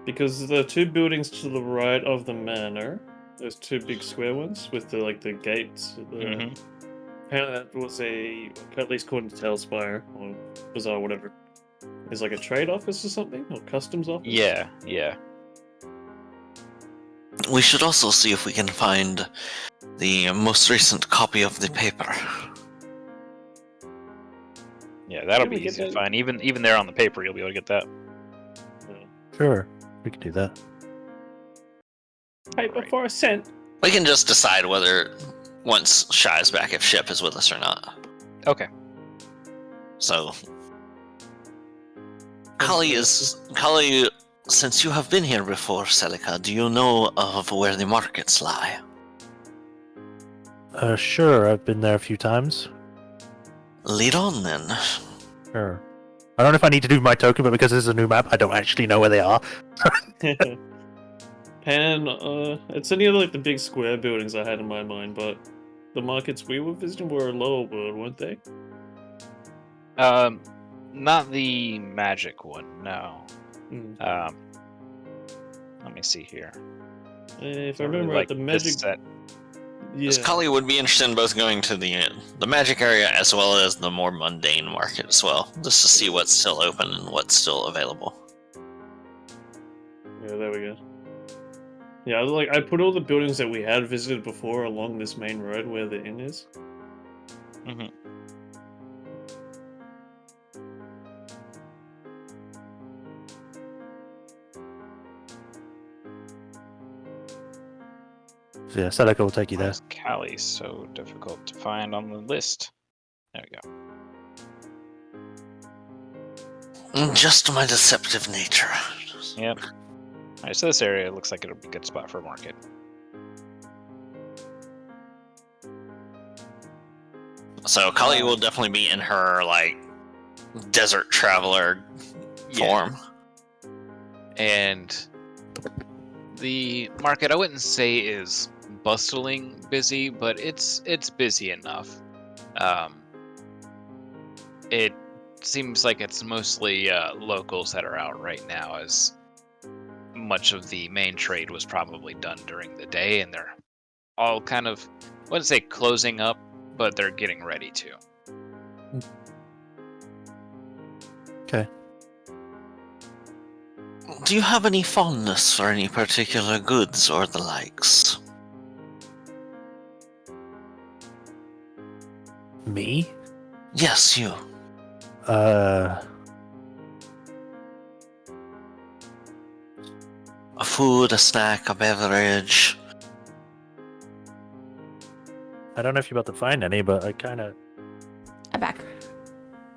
Because the two buildings to the right of the manor, those two big square ones with the gates. Apparently that was at least according to Tailspire or Bazaar, whatever. Is like a trade office or something, or customs office. Yeah. We should also see if we can find the most recent copy of the paper. Yeah, that'll Can we be get easy to that? find. Even there on the paper, you'll be able to get that. Sure, we can do that. Paper Right. for a cent. We can just decide whether, once Shy's back, if Shep is with us or not. Okay. So, Kali, since you have been here before, Celica, do you know of where the markets lie? Sure, I've been there a few times. Lead on then. Sure. I don't know if I need to do my token, but because this is a new map, I don't actually know where they are. Pan, it's any of like the big square buildings I had in my mind, but the markets we were visiting were lower world, weren't they? Not the magic one, no. Hmm. Let me see here. If I Don't really remember like right, the this magic. set. Yeah. Kali would be interested in both going to the magic area as well as the more mundane market as well, just to see what's still open and what's still available. Yeah, there we go. Yeah, I put all the buildings that we had visited before along this main road where the inn is. Mm-hmm. So yeah, Celica will take you Why there. is Cali so difficult to find on the list? There we go. Just my deceptive nature. Yep. Alright, so this area looks like it'll be a good spot for a market. So Kali will definitely be in her like desert traveler form. And the market, I wouldn't say is bustling busy, but it's busy enough. It seems like it's mostly locals that are out right now, as much of the main trade was probably done during the day, and they're all kind of, I wouldn't say closing up, but they're getting ready to. Okay. Do you have any fondness for any particular goods or the likes? Me? Yes, you. Uh, A food, a snack, a beverage. I don't know if you're about to find any, but I kind of I'm back.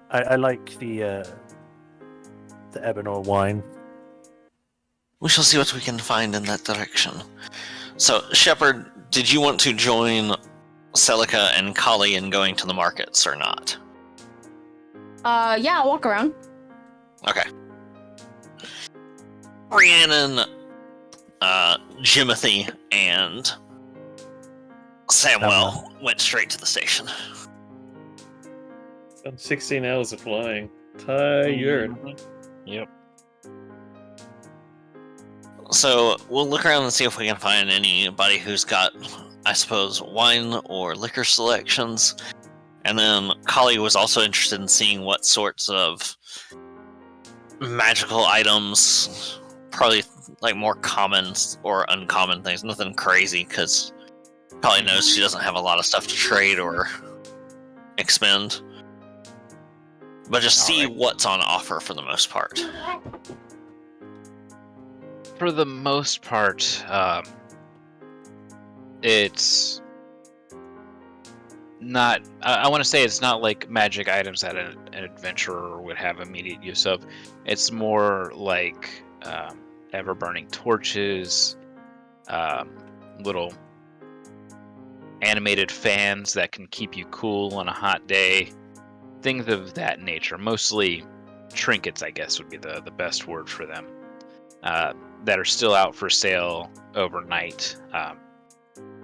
I like the Ebonor wine. We shall see what we can find in that direction. So, Shepard, did you want to join Celica and Kali in going to the markets or not? Yeah, I'll walk around. Okay. Rhiannon, Jimothy, and Samuel went straight to the station. Done 16 hours of flying. Tired. Yep. So we'll look around and see if we can find anybody who's got, I suppose, wine or liquor selections. And then Kali was also interested in seeing what sorts of magical items, probably like more common or uncommon things, nothing crazy, because Kali knows she doesn't have a lot of stuff to trade or expend. But just see what's on offer for the most part. For the most part, it's not. I want to say it's not like magic items that an adventurer would have immediate use of. It's more like ever-burning torches, little animated fans that can keep you cool on a hot day, things of that nature. Mostly trinkets, I guess, would be the best word for them. That are still out for sale overnight.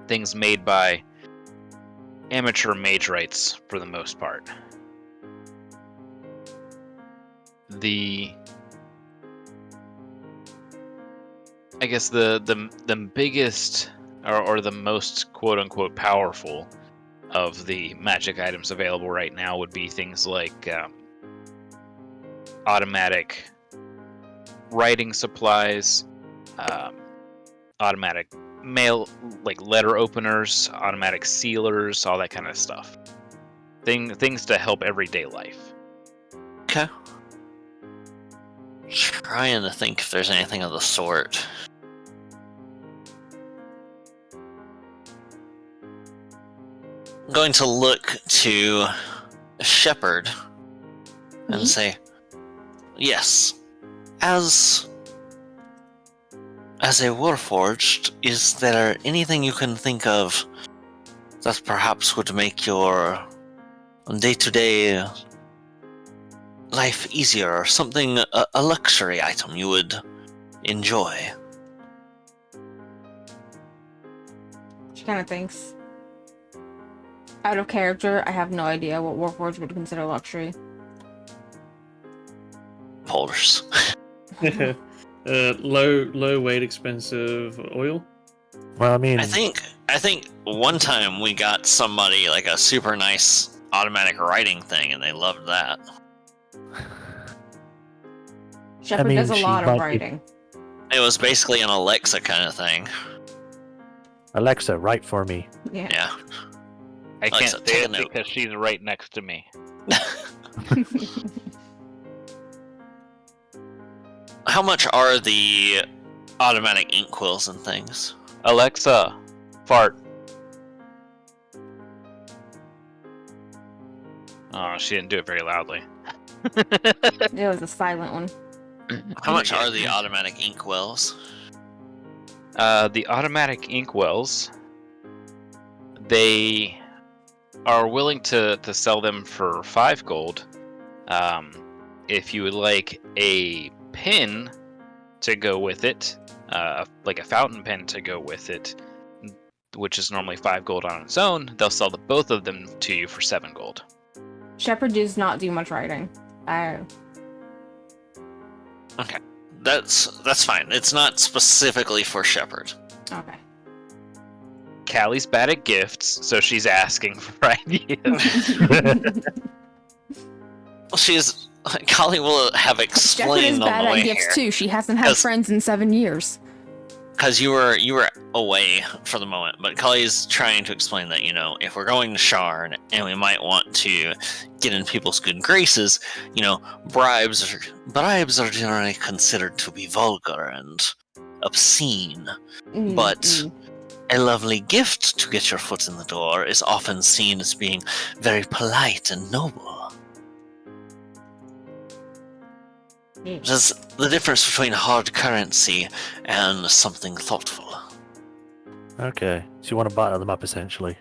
Things made by amateur mage rights for the most part. I guess the biggest or the most quote unquote powerful of the magic items available right now would be things like automatic writing supplies, automatic mail, like letter openers, automatic sealers, all that kind of stuff. Things to help everyday life. Okay. Trying to think if there's anything of the sort. going to look to Shepard and Me? say, "Yes, as a Warforged, is there anything you can think of that perhaps would make your day-to-day life easier, or something, a luxury item you would enjoy?" She kind of thinks. Out of character, I have no idea what Warforged would consider luxury. Polders. Low weight, expensive oil. Well, I mean, I think one time we got somebody like a super nice automatic writing thing, and they loved that. Shepard mean, does a she lot might of be- writing. It was basically an Alexa kind of thing. Alexa, write for me. Yeah. Yeah. I Alexa, can't take say a it note. because she's right next to me. How much are the automatic ink quills and things? Alexa, fart. Oh, she didn't do it very loudly. It was a silent one. How much are the automatic ink wells? The automatic inkwells, they are willing to sell them for 5 gold. If you would like a pin to go with it, like a fountain pen to go with it, which is normally 5 gold on its own, they'll sell both of them to you for 7 gold. Shepard does not do much writing. Okay, that's fine. It's not specifically for Shepard. Okay. Callie's bad at gifts, so she's asking for ideas. She's Kali will have Shepard is explained on bad the way at gifts here. too. She hasn't had 'Cause- friends in 7 years. Because you were away for the moment, but Kali's trying to explain that, if we're going to Sharn and we might want to get in people's good graces, bribes are generally considered to be vulgar and obscene. But a lovely gift to get your foot in the door is often seen as being very polite and noble. There's the difference between hard currency and something thoughtful. Okay, so you want to butter them up, essentially.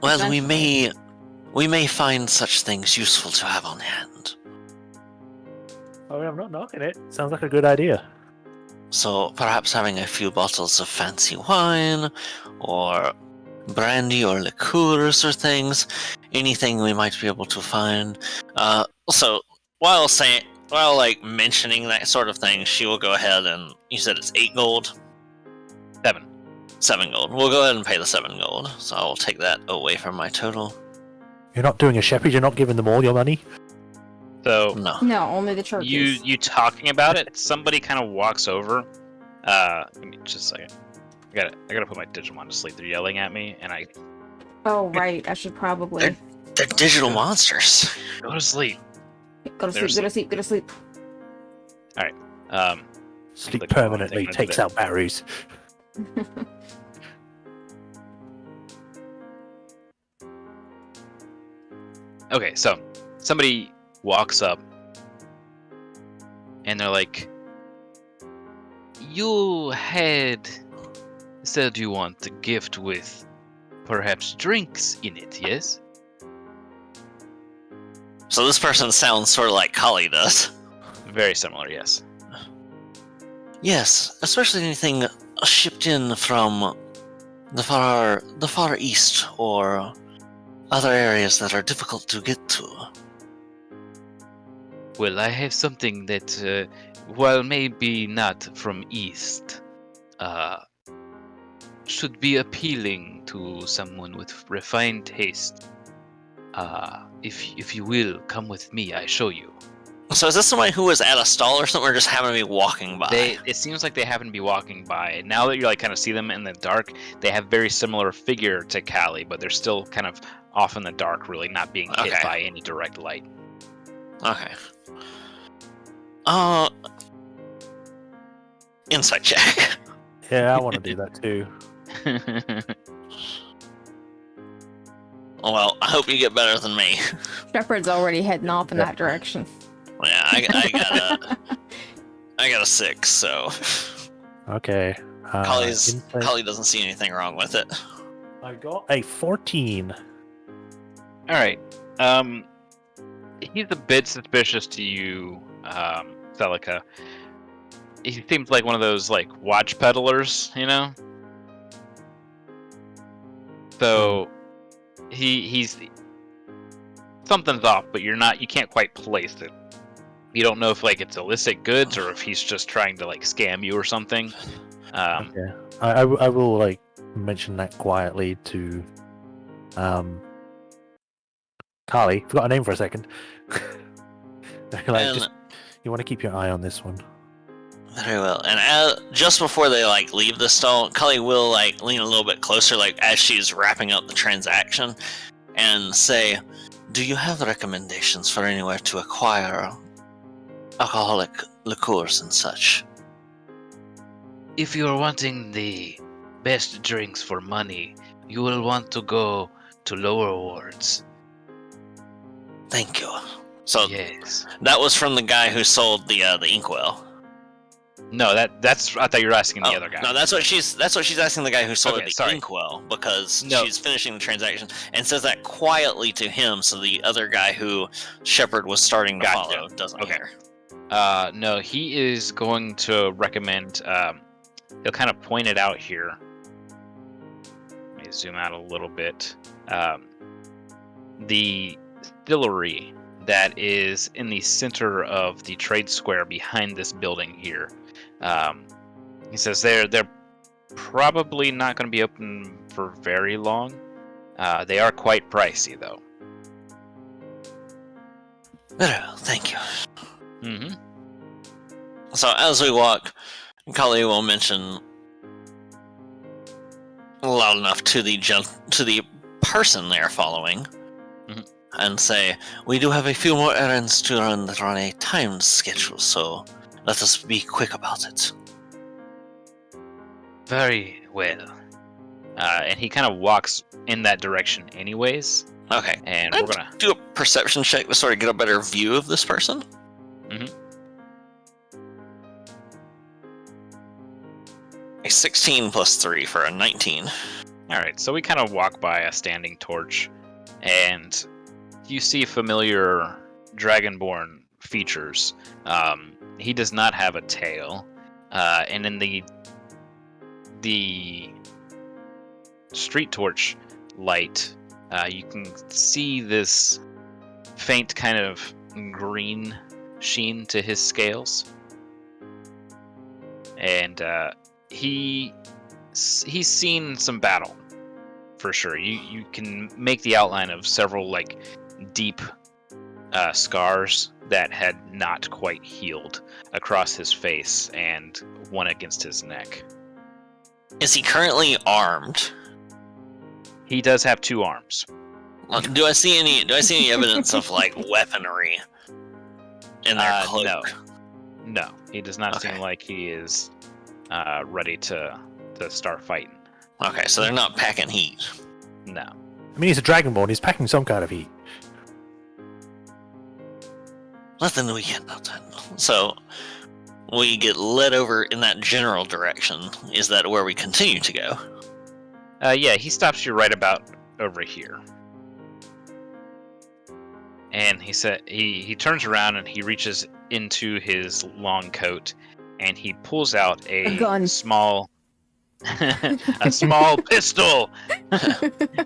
Well, we may find such things useful to have on hand. Oh, I'm not knocking it. Sounds like a good idea. So perhaps having a few bottles of fancy wine, or brandy or liqueurs or things, anything we might be able to find. So while mentioning that sort of thing, she will go ahead and, you said it's 8 gold? 7. 7 gold. We'll go ahead and pay the 7 gold. So I will take that away from my total. You're not doing a Shepherd, you're not giving them all your money? So No. No, only the churches. you talking about it, somebody kind of walks over. Give me just a second. I gotta put my Digimon to sleep. They're yelling at me, and I Oh, right. I should probably They're digital monsters. go to sleep. go to sleep. There's- Go to sleep. Go to sleep. Sleep Click on one permanently, thing takes today. out batteries. Okay, so somebody walks up, and they're like, "You had said you want a gift with perhaps drinks in it, yes?" So this person sounds sort of like Kali does. Very similar, yes. Yes, especially anything shipped in from the far east or other areas that are difficult to get to. Well, I have something that, while maybe not from East, should be appealing to someone with refined taste. If you will, come with me, I show you. So is this somebody who was at a stall or something, or just happened to be walking by? It seems like they happen to be walking by. Now that you kind of see them in the dark, they have very similar figure to Callie, but they're still kind of off in the dark, really not being hit Okay. by any direct light. Okay. Insight check. Yeah, I want to do that too. Well, I hope you get better than me. Shepard's already heading off in that direction. Yeah, I got a 6, so Okay. Collie doesn't see anything wrong with it. I got a 14. All right. He's a bit suspicious to you, Celica. He seems like one of those like watch peddlers, you know. So he's something's off, but you can't quite place it. You don't know if like it's illicit goods or if he's just trying to like scam you or something. Okay. I will like mention that quietly to Carly. Forgot her name for a second. Just, you want to keep your eye on this one. Very well. And just before they like leave the stall, Cully will like lean a little bit closer, like as she's wrapping up the transaction, and say, "Do you have recommendations for anywhere to acquire alcoholic liqueurs and such?" If you are wanting the best drinks for money, you will want to go to lower wards. Thank you. So Yes. that was from the guy who sold the inkwell. No, that's. I thought you were asking the other guy. No, that's what she's asking the guy who sold Okay, the sorry. inkwell, because No. she's finishing the transaction and says that quietly to him, so the other guy who Shepard was starting to Gotcha. follow doesn't Okay. hear. No, he is going to recommend. He'll kind of point it out here. Let me zoom out a little bit. The distillery that is in the center of the trade square behind this building here. He says they're probably not going to be open for very long. They are quite pricey, though. Very well, thank you. Mm-hmm. So as we walk, Kali will mention loud enough to the person they are following, Mhm. and say, "We do have a few more errands to run that are on a timed schedule, so let us be quick about it." Very well. And he kind of walks in that direction, anyways. Okay. And I'd we're gonna. do a perception check to sort of get a better view of this person. Mhm. A 16 plus 3 for a 19. All right, so we kind of walk by a standing torch, and you see familiar dragonborn features. He does not have a tail, and in the street torch light, you can see this faint kind of green sheen to his scales, and he's seen some battle for sure. You can make the outline of several like deep scars that had not quite healed across his face and one against his neck. Is he currently armed? He does have 2 arms. Do I see any evidence of like weaponry in their cloak? No, he does not Okay. seem like he is ready to start fighting. Okay, so they're not packing heat. No. I mean, he's a dragonborn. He's packing some kind of heat. Nothing we can handle. So we get led over in that general direction. Is that where we continue to go? Yeah, he stops you right about over here. And he said he turns around and he reaches into his long coat and he pulls out A gun. small a small pistol.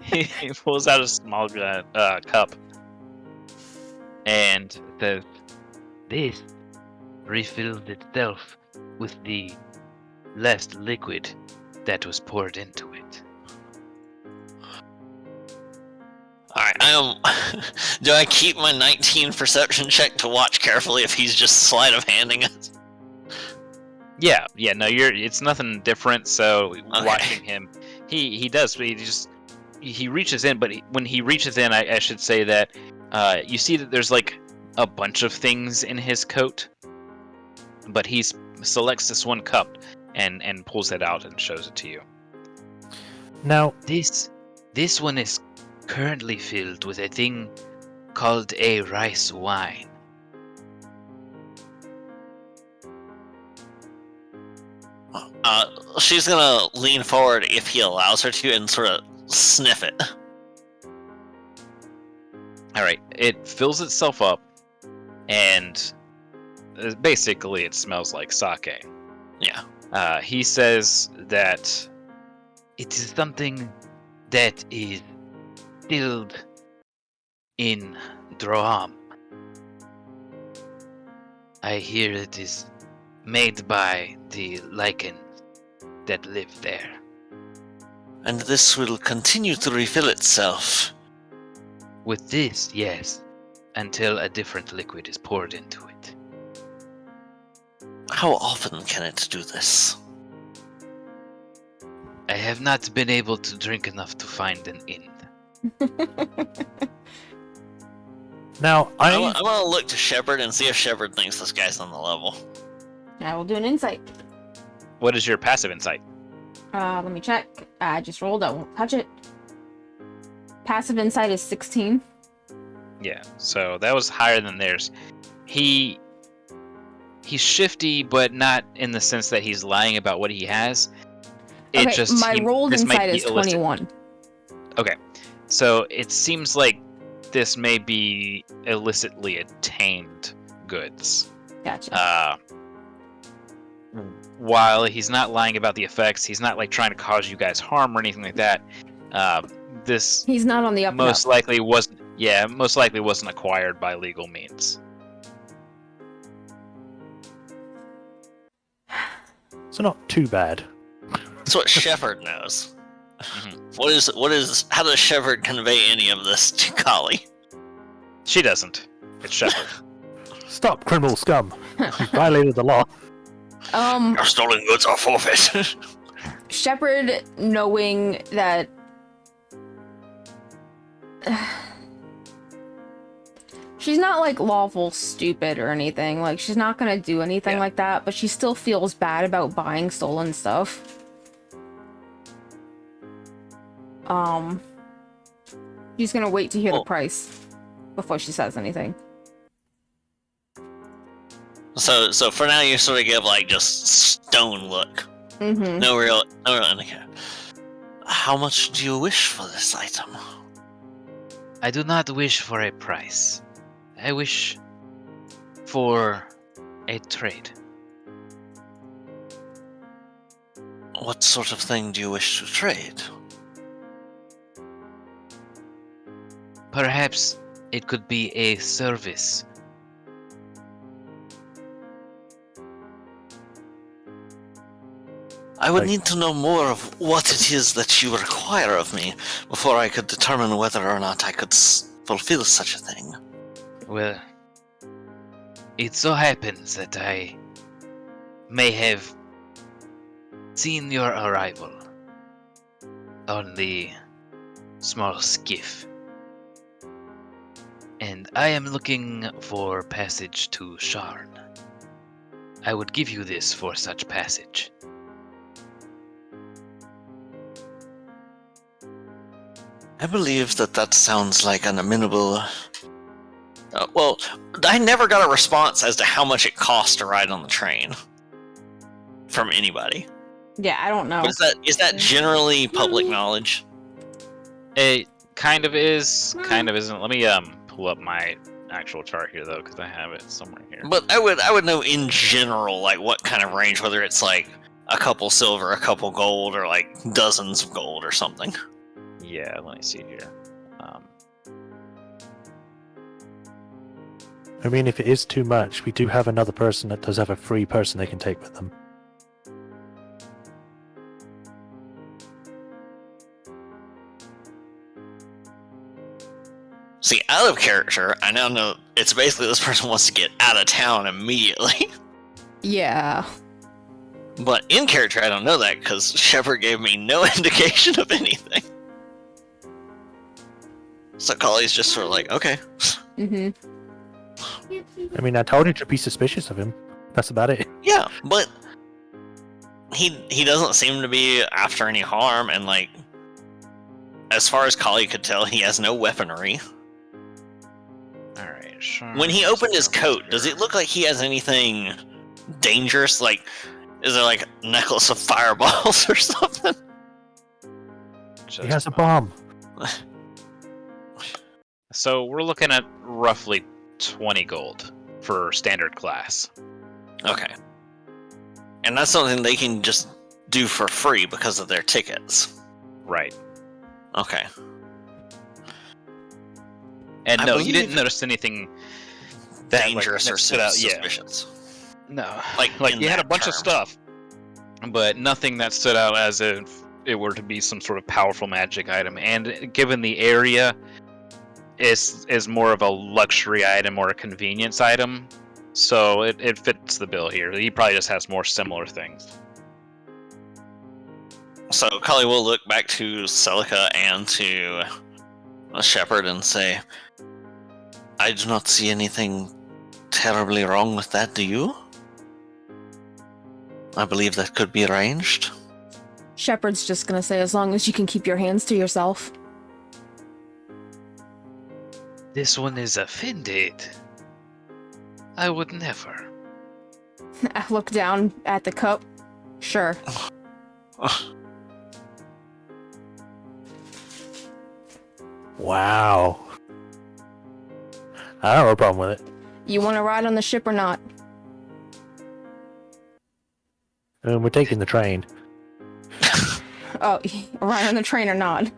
He pulls out a small cup and says, This refills itself with the last liquid that was poured into it. Alright, do I keep my 19 perception check to watch carefully if he's just sleight of handing it? Yeah, no, it's nothing different. So Okay. watching him, he does. He reaches in, but when he reaches in, I should say that you see that there's like a bunch of things in his coat, but he selects this one cup and pulls it out and shows it to you. Now, This one is currently filled with a thing called a rice wine. She's gonna lean forward if he allows her to and sort of sniff it. Alright, it fills itself up, and basically it smells like sake. Yeah. He says that It is something that is distilled in Droam. I hear it is made by the lichens that live there. And this will continue to refill itself. With this, yes, until a different liquid is poured into it. How often can it do this? I have not been able to drink enough to find an end. Now, I want to look to Shepard and see if Shepard thinks this guy's on the level. I will do an insight. what is your passive insight? Let me check. I just rolled. I won't touch it. Passive insight is 16. Yeah, so that was higher than theirs. He's shifty, but not in the sense that he's lying about what he has. It Okay, just my rolled this might insight be is illicit. 21. Okay, so it seems like this may be illicitly attained goods. Gotcha. While he's not lying about the effects, he's not like trying to cause you guys harm or anything like that. This He's not on the up and most up. likely wasn't. Yeah, most likely wasn't acquired by legal means. So not too bad. That's what Shepard knows. Mhm. What is? How does Shepard convey any of this to Kali? She doesn't. It's Shepard. Stop, criminal scum! You violated the law. Your stolen goods are forfeit. Shepard, knowing that she's not like lawful stupid or anything, like she's not gonna do anything like that, but she still feels bad about buying stolen stuff. She's gonna wait to hear the price before she says anything. So for now, you sort of give like just stone look. Mm-hmm. No real indicator. How much do you wish for this item? I do not wish for a price. I wish for a trade. What sort of thing do you wish to trade? Perhaps it could be a service. I would Like- need to know more of what it is that you require of me before I could determine whether or not I could fulfill such a thing. Well, it so happens that I may have seen your arrival on the small skiff. And I am looking for passage to Sharn. I would give you this for such passage. I believe that sounds like an amenable. Well, I never got a response as to how much it costs to ride on the train from anybody. Yeah, I don't know. But is that generally public knowledge? It kind of is, kind of isn't. Let me pull up my actual chart here though, because I have it somewhere here. But I would know in general like what kind of range, whether it's like a couple silver, a couple gold, or like dozens of gold or something. Yeah, let me see here. I mean, if it is too much, we do have another person that does have a free person they can take with them. See, out of character, I now know it's basically this person wants to get out of town immediately. Yeah. But in character, I don't know that because Shepard gave me no indication of anything. So Kali's just sort of like, okay. Mm-hmm. I mean, I told you to be suspicious of him. That's about it. Yeah, but he doesn't seem to be after any harm, and like as far as Kali could tell, he has no weaponry. Alright, sure. When he opened his coat, does it look like he has anything dangerous? Like, is there like a necklace of fireballs or something? He has a bomb. So we're looking at roughly 20 gold for standard class. Okay. And that's something they can just do for free because of their tickets. Right. Okay. And I no, you believe- didn't notice anything that, Dangerous that or stood out. Yeah. suspicious. No. Like, in you had a that bunch of term. stuff, but nothing that stood out as if it were to be some sort of powerful magic item. And given the area is more of a luxury item or a convenience item, so it fits the bill here. He probably just has more similar things. So Kali will look back to Celica and to Shepard and say, I do not see anything terribly wrong with that, do you? I believe that could be arranged. Shepard's just gonna say, as long as you can keep your hands to yourself. This one is offended. I would never. I look down at the cup. Sure. Wow. I don't have a problem with it. You want to ride on the ship or not? We're taking the train. Oh, ride on the train or not?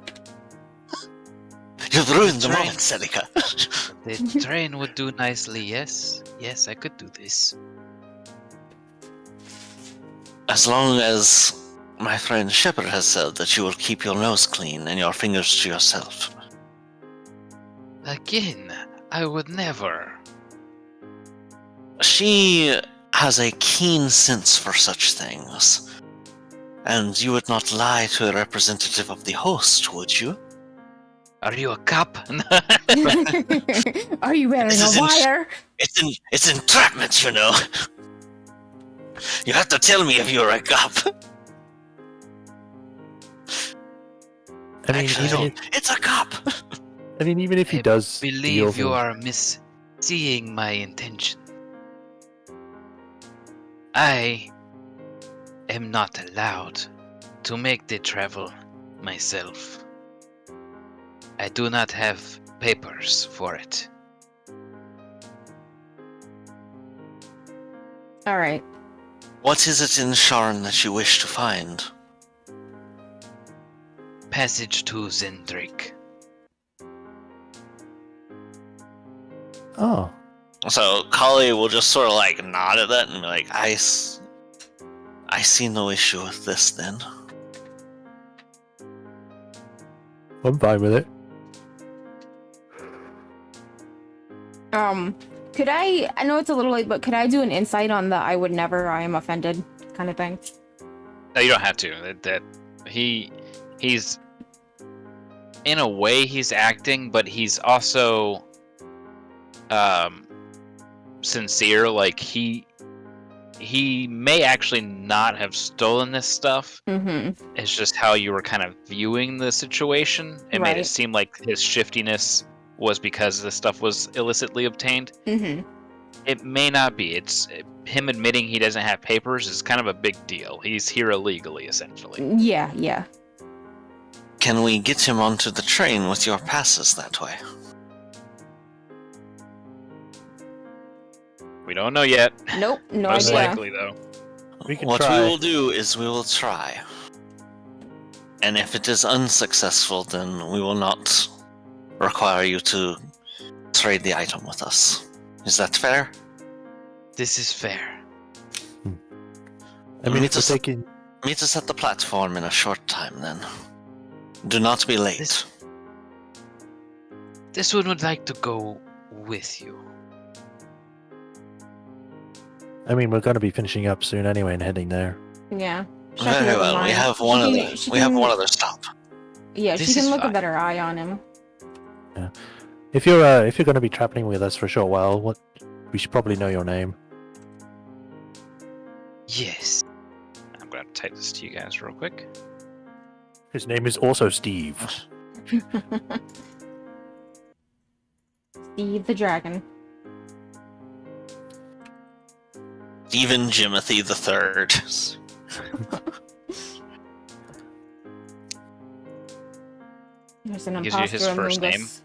You've ruined the Train. moment, Celica. The train would do nicely, yes. Yes, I could do this. As long as my friend Shepard has said that you will keep your nose clean and your fingers to yourself. Again, I would never. She has a keen sense for such things. And you would not lie to a representative of the host, would you? Are you a cop? Are you wearing This a is wire? It's entrapment, you know. You have to tell me if you're a cop. I mean, Actually, it's a cop. even if he I does believe steal you them- are misseeing my intention. I am not allowed to make the travel myself. I do not have papers for it. Alright. What is it in Sharn that you wish to find? Passage to Zendrick. Oh, So Kali will just sort of like nod at that and be like, I see no issue with this then. I'm fine with it. Could I know it's a little late, but could I do an insight on the I would never, I am offended kind of thing? No, you don't have to. He's in a way he's acting, but he's also sincere. Like he may actually not have stolen this stuff. Mm-hmm. It's just how you were kind of viewing the situation. It made it Right. seem like his shiftiness was because this stuff was illicitly obtained. Mm-hmm. It may not be. It's him admitting he doesn't have papers is kind of a big deal. He's here illegally, essentially. Yeah. Can we get him onto the train with your passes that way? We don't know yet. Nope, no Most idea. likely, though. We can What try. we will do is we will try. And if it is unsuccessful, then we will not require you to trade the item with us. Is that fair? This is fair. I mean, Meet if we're us- taking, Meet us at the platform in a short time then. Do not be late. This- This one would like to go with you. I mean, we're going to be finishing up soon anyway and heading there. Yeah. Shepard Very doesn't well. We mind. have one She other. can- she We have can- one other stop. Yeah, she This can is look a fine. better eye on him. If you're going to be traveling with us for a short while, we should probably know your name. Yes. I'm going to type this to you guys real quick. His name is also Steve. Steve the Dragon. Stephen Jimothy the Third. There's an Gives you his imposter first among name. us.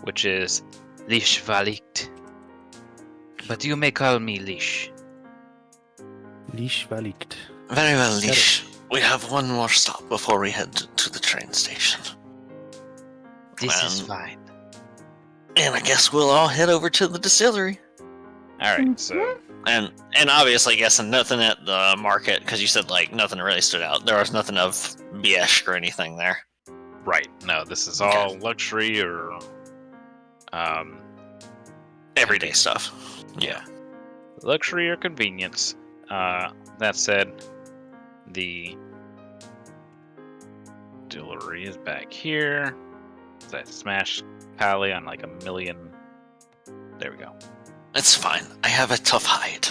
Which is Lish Valikt. But you may call me Lish. Leash Valikt. Very well, Got it. Leash. We have one more stop before we head to the train station. This is Um, fine. And I guess we'll all head over to the distillery. Alright, so And obviously guessing nothing at the market, because you said like nothing really stood out. There was nothing of Biesh or anything there. right, no, this is Okay. all luxury or Everyday stuff. yeah. Luxury or convenience. That said, the distillery is back here. I smashed Pally on like a million. There we go. It's fine. I have a tough hide.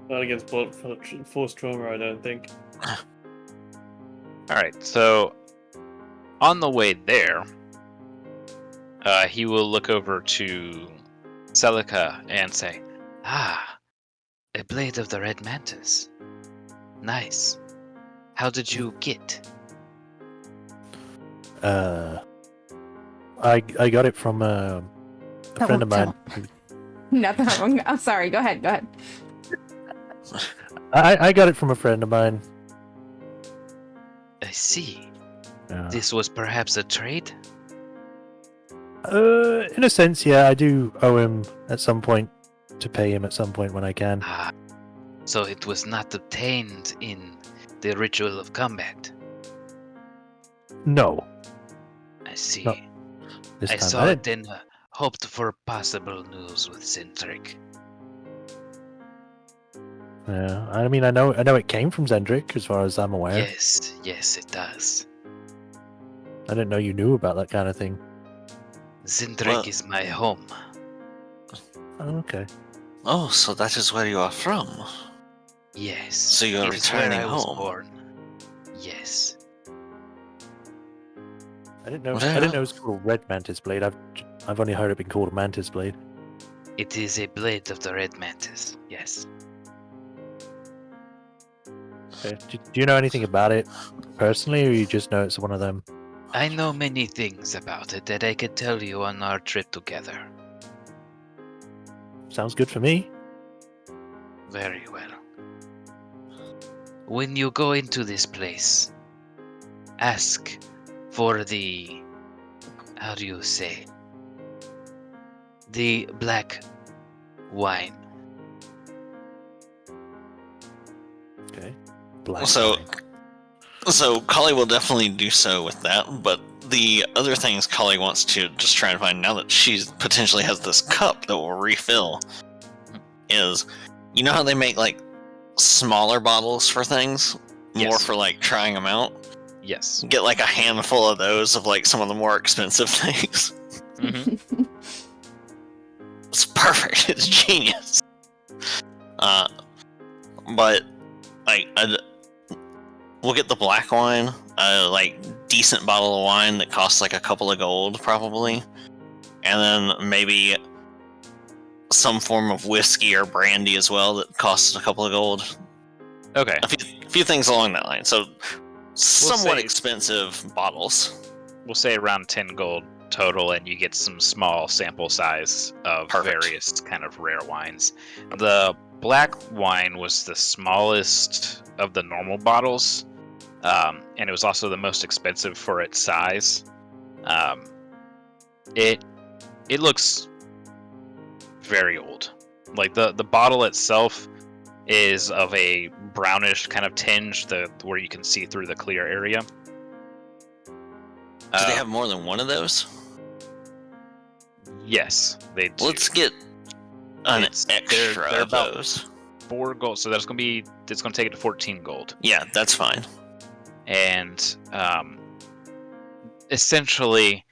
Not against force trauma, I don't think. Alright, so on the way there, he will look over to Celica and say, Ah, a blade of the Red Mantis. Nice. How did you get? I got it from a That friend of won't mine. Nothing. I'm sorry. Go ahead. Go ahead. I got it from a friend of mine. I see. Yeah. This was perhaps a trade? In a sense, yeah, I do owe him at some point to pay him at some point when I can. Ah, so it was not obtained in the ritual of combat. No, I see. No, this I time saw I it didn't. and hoped for possible news with Centric. Yeah, I mean, I know it came from Zendrick, as far as I'm aware. Yes, yes, it does. I didn't know you knew about that kind of thing. Centric Well- is my home. Oh, okay. Oh, so that is where you are from. Yes. So you're it is where returning I was home. born. Yes. I didn't know. Well- I didn't know it was called a Red Mantis blade. I've only heard it being called a Mantis blade. It is a blade of the Red Mantis. Yes. Okay. Do you know anything about it personally, or you just know it's one of them? I know many things about it that I could tell you on our trip together. Sounds good for me. Very well. When you go into this place, ask for the. How do you say? The black wine. Okay. Black. So- wine. So Kali will definitely do so with that, but the other things Kali wants to just try and find now that she potentially has this cup that will refill is, you know how they make like smaller bottles for things? More Yes. for like trying them out? yes. Get like a handful of those of like some of the more expensive things. Mhm. It's perfect. It's genius. But like we'll get the black wine, like decent bottle of wine that costs like a couple of gold probably, and then maybe some form of whiskey or brandy as well that costs a couple of gold. Okay. A few things along that line. So somewhat say- expensive bottles. We'll say around 10 gold total, and you get some small sample size of Perfect. various kind of rare wines. The black wine was the smallest of the normal bottles, and it was also the most expensive for its size. It looks very old. Like the bottle itself is of a brownish kind of tinge, where you can see through the clear area. Do they have more than one of those? Yes, they do. Let's get an It's- extra they're of about- those. 4 gold, so it's gonna take it to 14 gold. Yeah, that's fine. And essentially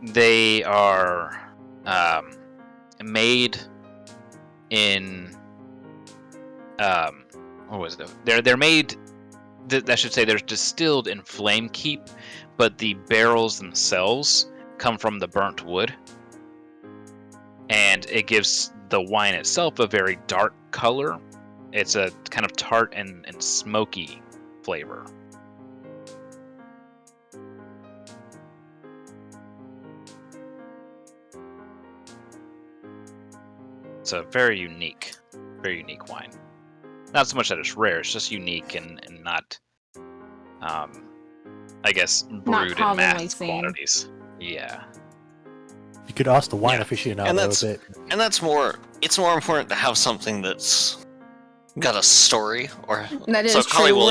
they are made in what was it? They're made I should say, there's distilled in Flame Keep, but the barrels themselves come from the burnt wood, and it gives the wine itself a very dark color. It's a kind of tart and smoky flavor. It's a very unique wine. Not so much that it's rare; it's just unique and not, I guess, brewed in commonly mass seen. quantities. Yeah. You could ask the wine Yeah. aficionado And a that's- bit. And that's more. It's more important to have something that's got a story, or That is so Kali true. will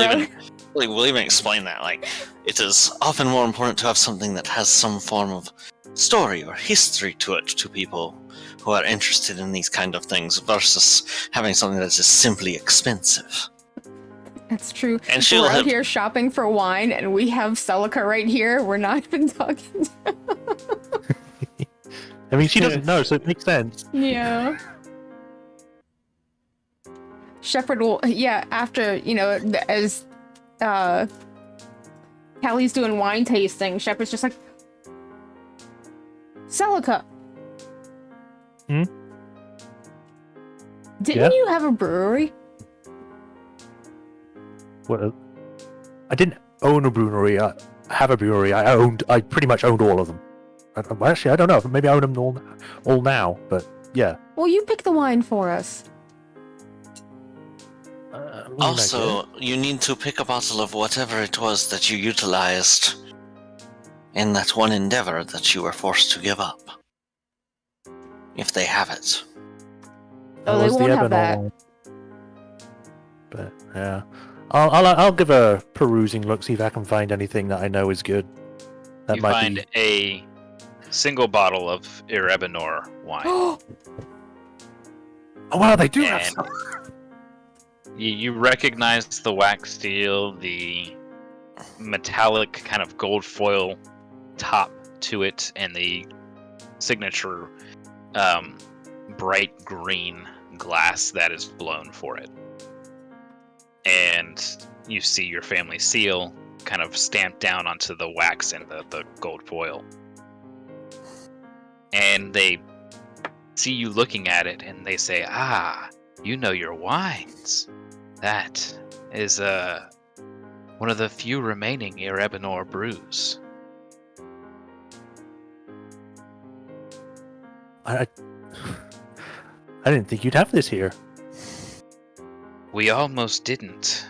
Will. even explain that. Like, it is often more important to have something that has some form of story or history to it to people who are interested in these kind of things versus having something that's just simply expensive. That's true. And she'll We're out have- here shopping for wine, and we have Celica right here. We're not even talking. I mean, she doesn't know, so it makes sense. Yeah. Shepard will, after, as Callie's doing wine tasting, Shepard's just like, Celica. Hmm? Didn't Yeah? you have a brewery? Well, I didn't own a brewery. I have a brewery. I pretty much owned all of them. Well, actually, I don't know. Maybe I own them all now, but yeah. Well, you pick the wine for us. Also, you need to pick a bottle of whatever it was that you utilized in that one endeavor that you were forced to give up. If they have it. Oh, they won't have that. But yeah, I'll give a perusing look, see if I can find anything that I know is good. That You might find a single bottle of Erebinor wine. Oh wow, they do have And some. you recognize the wax steel, the metallic kind of gold foil top to it, and the signature bright green glass that is blown for it. And you see your family seal kind of stamped down onto the wax and the gold foil. And they see you looking at it, and they say, "Ah, you know your wines. That is one of the few remaining Erebinor brews." I didn't think you'd have this here. We almost didn't.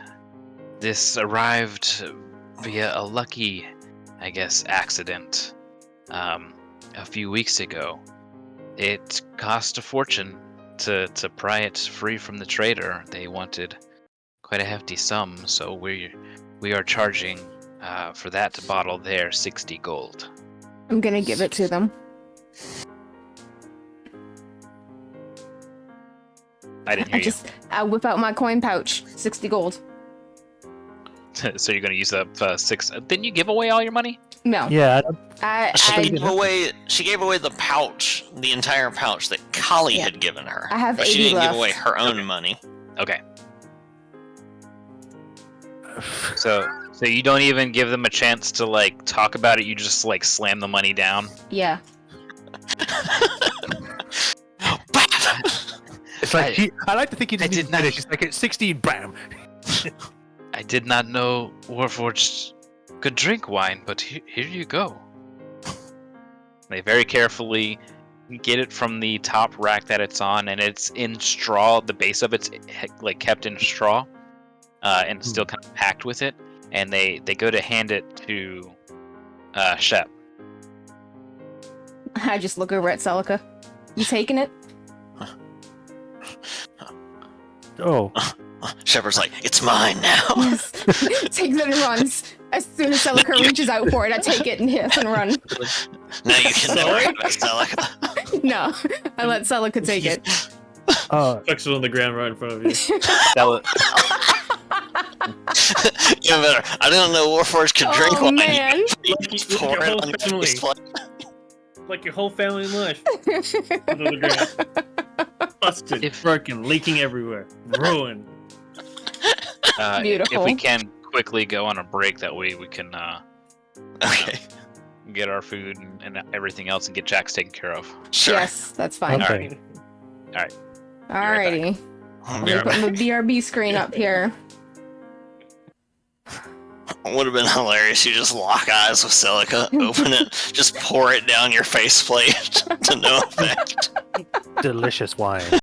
This arrived via a lucky, I guess, accident a few weeks ago. It cost a fortune to pry it free from the trader. They wanted quite a hefty sum, so we are charging for that bottle there 60 gold. I'm gonna give it to them. I didn't hear I whip out my coin pouch. 60 gold. you. So you're going to use up 6. Didn't you give away all your money? No. Yeah, She gave away the pouch, the entire pouch that Kali had given her. I have but she 80 didn't left. give away her own money. Okay. So you don't even give them a chance to like talk about it. You just like slam the money down. Yeah. it's like I like to think you I just did did not- finish. It's like it's 16, bam. I did not know Warforged could drink wine, but here you go. They very carefully get it from the top rack that it's on, and it's in straw. The base of it's like kept in straw, and still kind of packed with it. And they go to hand it to Shep. I just look over at Celica. You taking it? Oh, Shepard's like, it's mine now. Yes. Takes it and runs. As soon as Celica reaches out for it, I take it and hiss and run. Now you can never get back to No, I let Celica take it. Fix it on the ground right in front of you. Even better. I didn't know Warforged could drink Oh wine. man. You just pour Your it whole on family. his plate. Like your whole family in life. Put it on the ground. Busted, If- broken, leaking everywhere. Ruined. If Beautiful. we can quickly go on a break. That way we can Okay. get our food and everything else and get Jax taken care of. Sure. Yes, that's fine. Okay. Alrighty. I'll Let be me right put back. my BRB screen up here. Would have been hilarious. You just lock eyes with Celica, open it, just pour it down your faceplate to no effect. Delicious wine.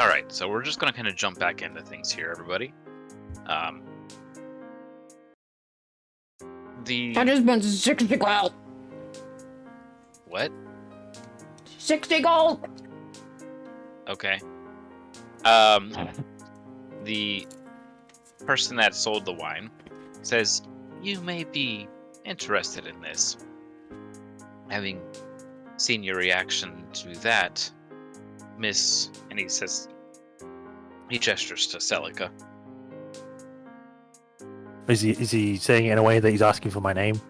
All right, so we're just gonna kind of jump back into things here, everybody. I just spent 60 gold. What? 60 gold. Okay. The person that sold the wine says, "You may be interested in this. Having seen your reaction to that, Miss," and he says, he gestures to Celica. Is he saying it in a way that he's asking for my name?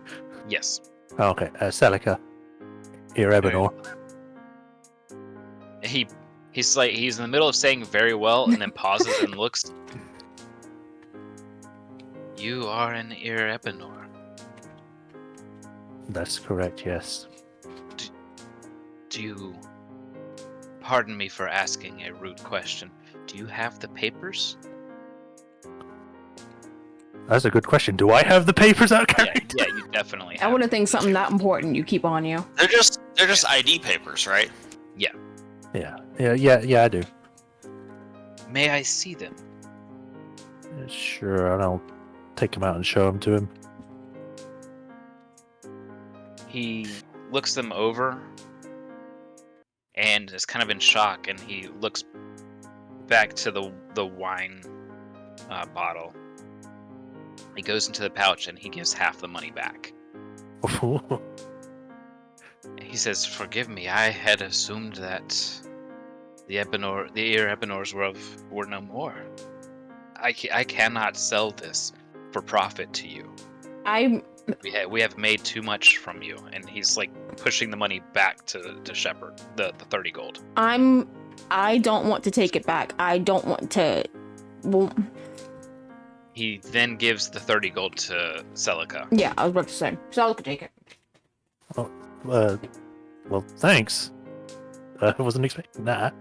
Yes. Oh, okay. Celica. Erebinor. He's in the middle of saying very well, and then pauses and looks. You are an Erebinor. That's correct, yes. Do you... Pardon me for asking a rude question. Do you have the papers? That's a good question. Do I have the papers out carried? Yeah, you definitely have. I wouldn't think something that important you keep on you. They're just ID papers, right? Yeah, I do. May I see them? Sure, and I'll take them out and show them to him. He looks them over and is kind of in shock, and he looks back to the wine bottle. He goes into the pouch and he gives half the money back. He says, "Forgive me, I had assumed that the Erebinors were no more. I cannot sell this for profit to you. We have made too much from you." And he's like pushing the money back to Shepard, the 30 gold. I don't want to take it back. I don't want to. Well, He then gives the 30 gold to Celica. yeah, I was about to say. Celica, take it. Well, thanks. I wasn't expecting that.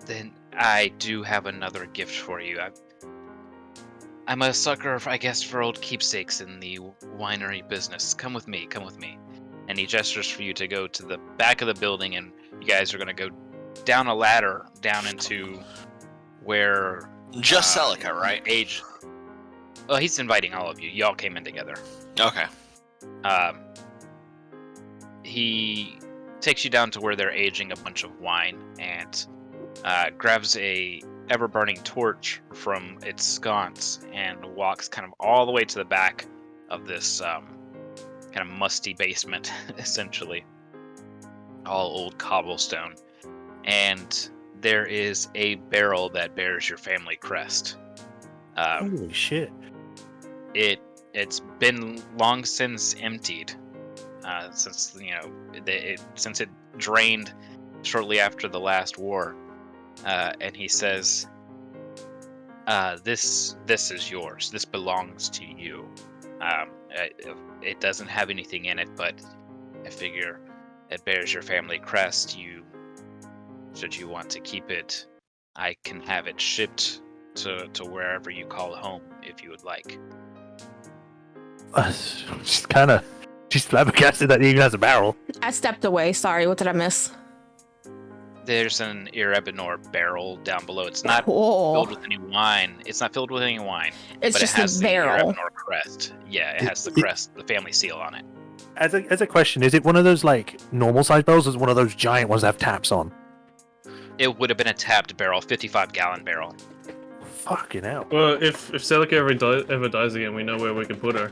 Then I do have another gift for you. I'm a sucker, I guess, for old keepsakes in the winery business. Come with me. And he gestures for you to go to the back of the building, and you guys are going to go down a ladder down into where... Just Celica, right? Well, he's inviting all of you. Y'all came in together. Okay. He takes you down to where they're aging a bunch of wine and grabs a ever-burning torch from its sconce and walks kind of all the way to the back of this kind of musty basement, essentially. All old cobblestone. And there is a barrel that bears your family crest. Holy shit. It's been long since emptied, since since it drained shortly after the last war. And he says, "This is yours. This belongs to you. It doesn't have anything in it, but I figure it bears your family crest. Should you want to keep it, I can have it shipped to wherever you call home if you would like." She's flabbergasted that he even has a barrel. I stepped away. Sorry, what did I miss? There's an Erebinor barrel down below. It's not filled with any wine. It's not filled with any wine. It's but just it has a barrel. The Erebinor crest. Yeah, it has the crest, the family seal on it. As a question, is it one of those like normal sized barrels, or is it one of those giant ones that have taps on? It would have been a tapped barrel, 55-gallon barrel. Fucking hell. Well, if Celica ever dies again, we know where we can put her.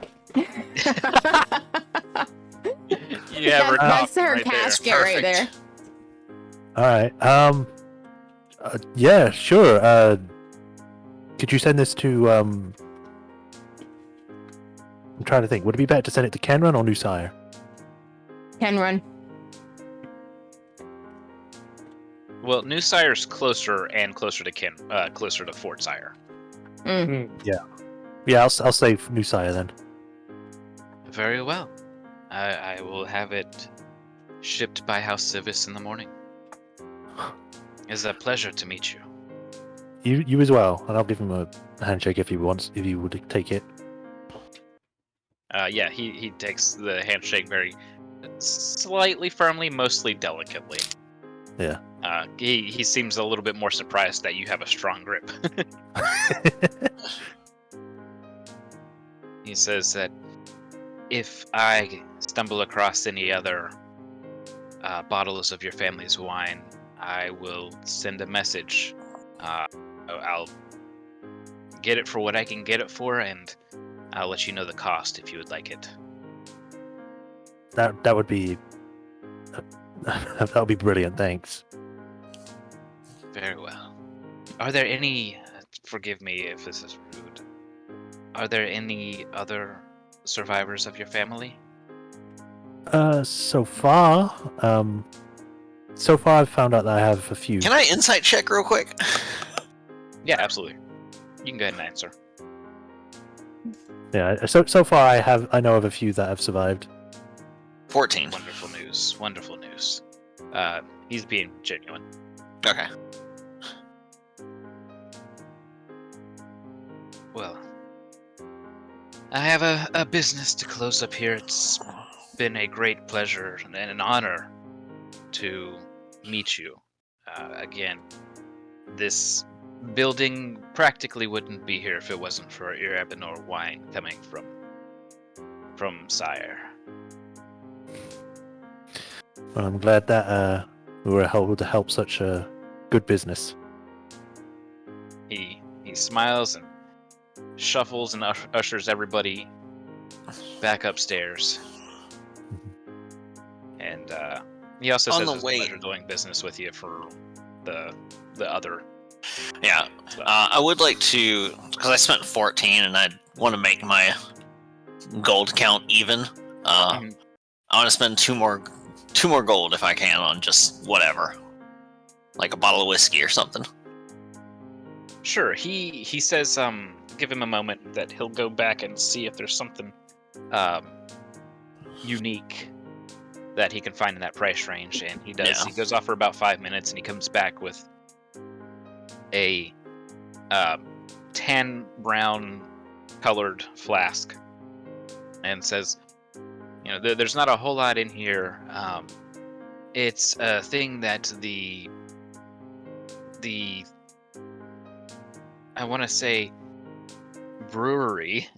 Yeah, that's her right casket there. right there. Alright, yeah, sure, could you send this to, I'm trying to think, would it be better to send it to Kenran or Nusire? Kenran. Well, New Sire's closer to Fort Sire. Yeah, I'll save Nusire then. Very well. I will have it shipped by House Civis in the morning. It's a pleasure to meet you. You as well, and I'll give him a handshake if he would take it. Yeah, he takes the handshake very slightly firmly, mostly delicately. Yeah. He seems a little bit more surprised that you have a strong grip. He says that if I stumble across any other bottles of your family's wine, I will send a message. I'll get it for what I can get it for, and I'll let you know the cost if you would like it. That would be that would be brilliant. Thanks. Very well. Are there any... Forgive me if this is rude. Are there any other survivors of your family? So far, I've found out that I have a few. Can I insight check real quick? Yeah, absolutely. You can go ahead and answer. Yeah. So far, I know of a few that have survived. 14. Wonderful news. Wonderful news. He's being genuine. Okay. Well, I have a business to close up here. It's been a great pleasure and an honor to meet you. Again, this building practically wouldn't be here if it wasn't for Erebinor wine coming from Sire. Well, I'm glad that we were able to help such a good business. He smiles and shuffles and ushers everybody back upstairs. And he also On says the it's a way- pleasure doing business with you for the other. Yeah. I would like to, because I spent 14 and I want to make my gold count even. Mhm. I want to spend two more gold if I can on just whatever, like a bottle of whiskey or something. Sure. He says give him a moment that he'll go back and see if there's something unique that he can find in that price range, and he does. Yeah. He goes off for about 5 minutes, and he comes back with a tan brown colored flask, and says, there's not a whole lot in here. It's a thing that the I want to say brewery,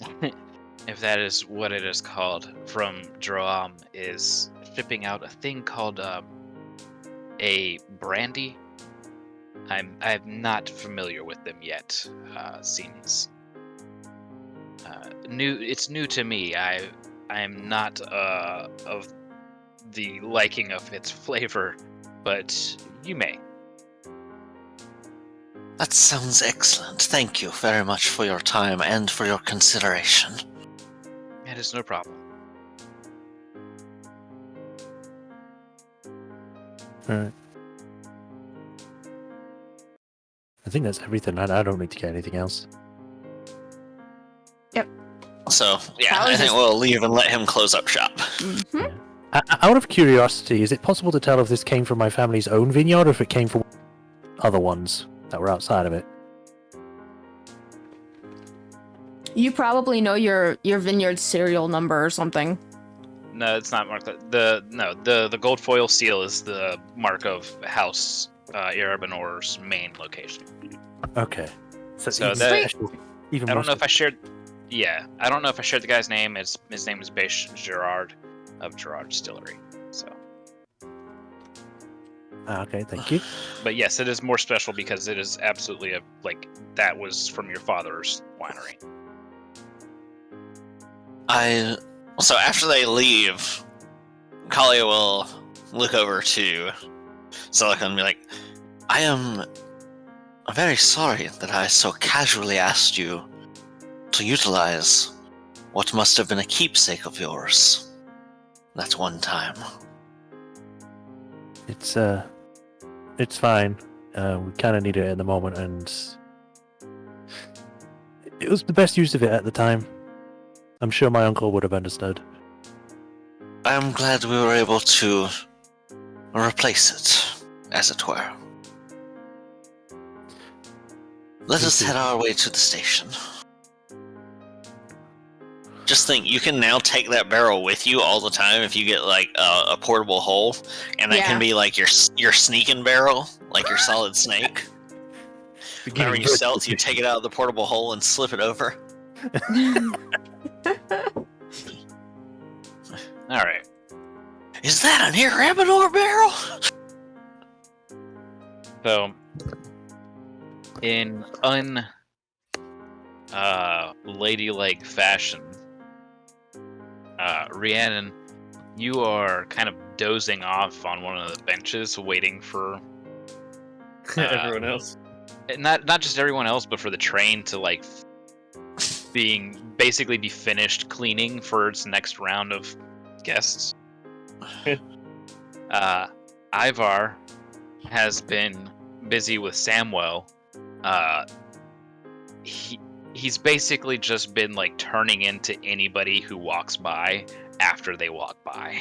if that is what it is called, from Droam is shipping out a thing called a brandy. I'm not familiar with them yet. Seems new. It's new to me. I am not of the liking of its flavor, but you may. That sounds excellent. Thank you very much for your time and for your consideration. It is no problem. Alright. I think that's everything. I don't need to get anything else. So, yeah, That was I think just- we'll leave and let him close up shop. Mm-hmm. Out of curiosity, is it possible to tell if this came from my family's own vineyard or if it came from other ones that were outside of it? You probably know your vineyard serial number or something. No, it's not marked. The gold foil seal is the mark of House Erebinor's main location. Okay. So even that- special, even I don't more know if I shared. Yeah, I don't know if I shared the guy's name. His name is Beche Gerard of Gerard Distillery. So, okay, thank you. but yes, it is more special because it is absolutely that was from your father's winery. So after they leave, Kalia will look over to Celica and be like, I am very sorry that I so casually asked you to utilize what must have been a keepsake of yours that one time. It's fine. We kind of need it at the moment, and it was the best use of it at the time. I'm sure my uncle would have understood. I am glad we were able to replace it, as it were. Let us head our way to the station. Just think, you can now take that barrel with you all the time if you get like a portable hole, and that can be like your sneaking barrel, like your solid snake. Whenever you stealth, you take it out of the portable hole and slip it over. All right. Is that an Erebor barrel? So, in ladylike fashion, Rhiannon, you are kind of dozing off on one of the benches, waiting for Everyone else. not just everyone else, but for the train to like basically be finished cleaning for its next round of guests. Ivar has been busy with Samwell. He's basically just been like turning into anybody who walks by after they walk by.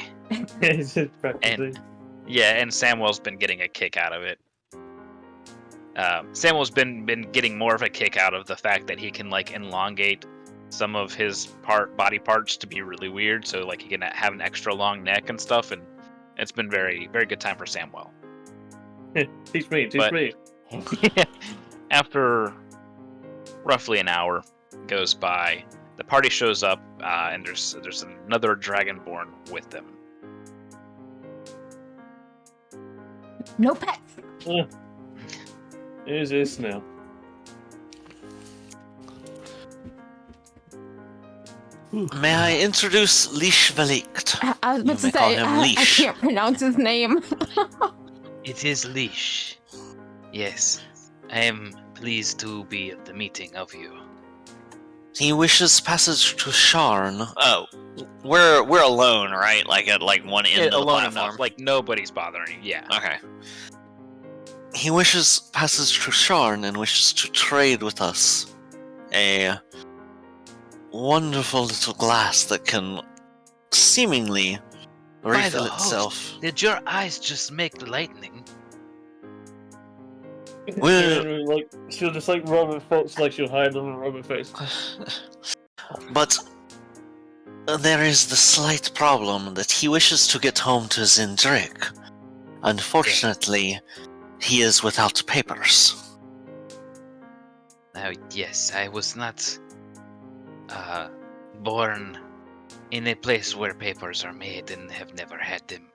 And Samwell's been getting a kick out of it. Samwell's been getting more of a kick out of the fact that he can like elongate some of his body parts to be really weird, so like he can have an extra long neck and stuff, and it's been very, very good time for Samwell. Teach me. After roughly an hour goes by, the party shows up, and there's another Dragonborn with them. No pets. Who's this now? May I introduce Leash Velikt? I was about to may call say, him I Leash. can't pronounce his name. It is Leash. Yes, I am pleased to be at the meeting of you. He wishes passage to Sharn. Oh, we're alone, right? Like at like one end of the Alone platform. enough, like nobody's bothering you. Yeah. Okay. He wishes passage to Sharn and wishes to trade with us a wonderful little glass that can seemingly By refill the host, itself. Did your eyes just make lightning? Like, she'll just like rub her face, like she'll hide them and rub her face. But there is the slight problem that he wishes to get home to Zindrik. Unfortunately, he is without papers. Now, yes, I was not born in a place where papers are made and have never had them.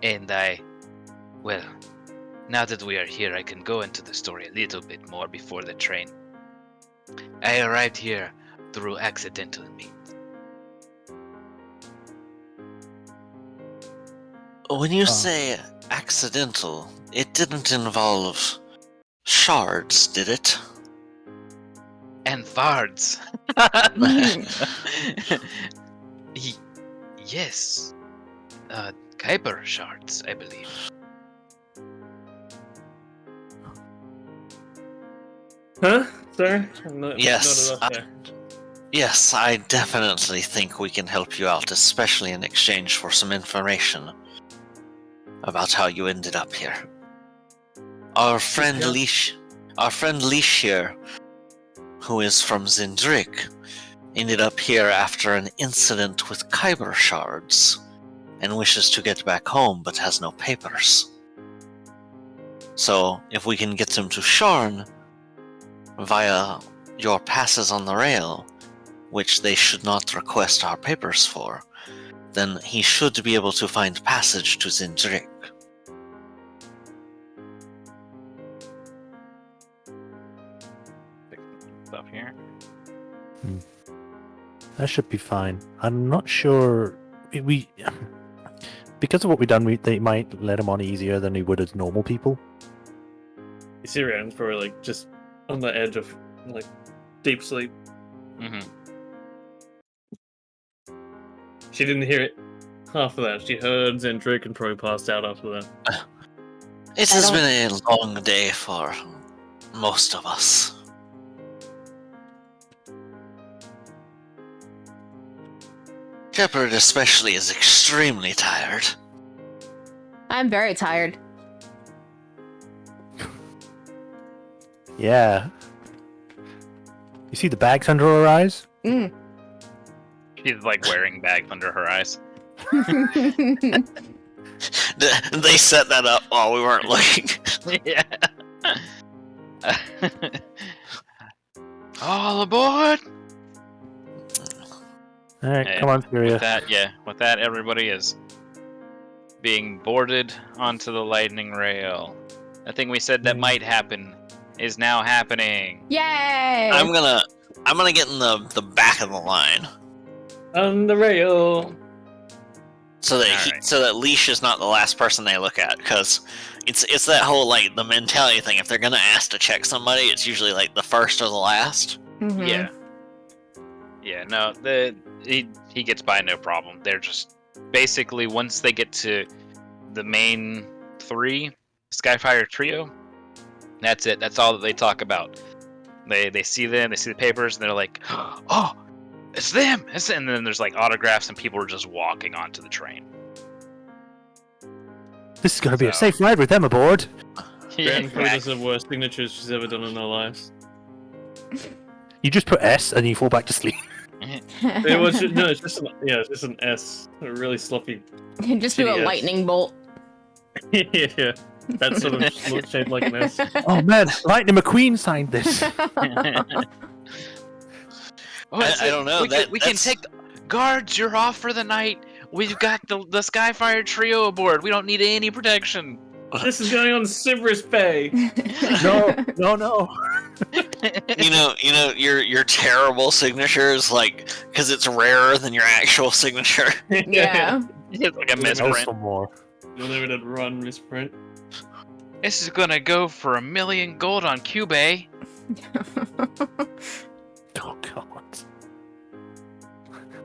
And well, now that we are here, I can go into the story a little bit more before the train. I arrived here through accidental means. When you say accidental, it didn't involve shards, did it? And fards. Yes. Kyber shards, I believe. Huh? Sorry? Not Yes, enough there. Yes, I definitely think we can help you out, especially in exchange for some information about how you ended up here. Our friend Leash here, who is from Zindrik, ended up here after an incident with Kyber shards, and wishes to get back home but has no papers. So, if we can get him to Sharn via your passes on the rail, which they should not request our papers for, then he should be able to find passage to Zindrik. Stuff here. That should be fine. I'm not sure. Because of what we've done, they might let him on easier than he would as normal people. You see Rhiannon's probably like just on the edge of like deep sleep. Mm-hmm. She didn't hear it. Half of that. She heard Zendrick and probably passed out after that. It has been a long day for most of us. Shepard especially is extremely tired. I'm very tired. Yeah. You see the bags under her eyes? Mm. She's like wearing bags under her eyes. They set that up while we weren't looking. Yeah. All aboard! All right, And come on, Furia. with that, everybody is being boarded onto the lightning rail. The thing we said that might happen is now happening. Yay! I'm gonna get in the back of the line On the rail. so that Alright. so that Leash is not the last person they look at, because it's that whole like the mentality thing. If they're gonna ask to check somebody, it's usually like the first or the last. Mhm. Yeah. Yeah, no, he gets by no problem. They're just basically, once they get to the main 3 Skyfire trio, that's it. That's all that they talk about. They see them, they see the papers, and they're like, "Oh, it's them!" And then there's like autographs, and people are just walking onto the train. This is going to be a So- safe ride with them aboard. Grand Crew does the worst signatures she's ever done in her life. You just put S and you fall back to sleep. It was just, no, it's just an S, a really sloppy. Just do a Shitty S. lightning bolt. Yeah, that's sort of shaped like an S. Oh man, Lightning McQueen signed this. Oh, I don't know, We can that's- take guards. You're off for the night. We've got the Skyfire trio aboard. We don't need any protection. This is going on Cypress Bay. No. You know your terrible signatures, like, because it's rarer than your actual signature. Yeah. It's like a Yeah, Tell misprint. some more. Unlimited run misprint. This is gonna go for 1 million gold on Cubase. Oh god.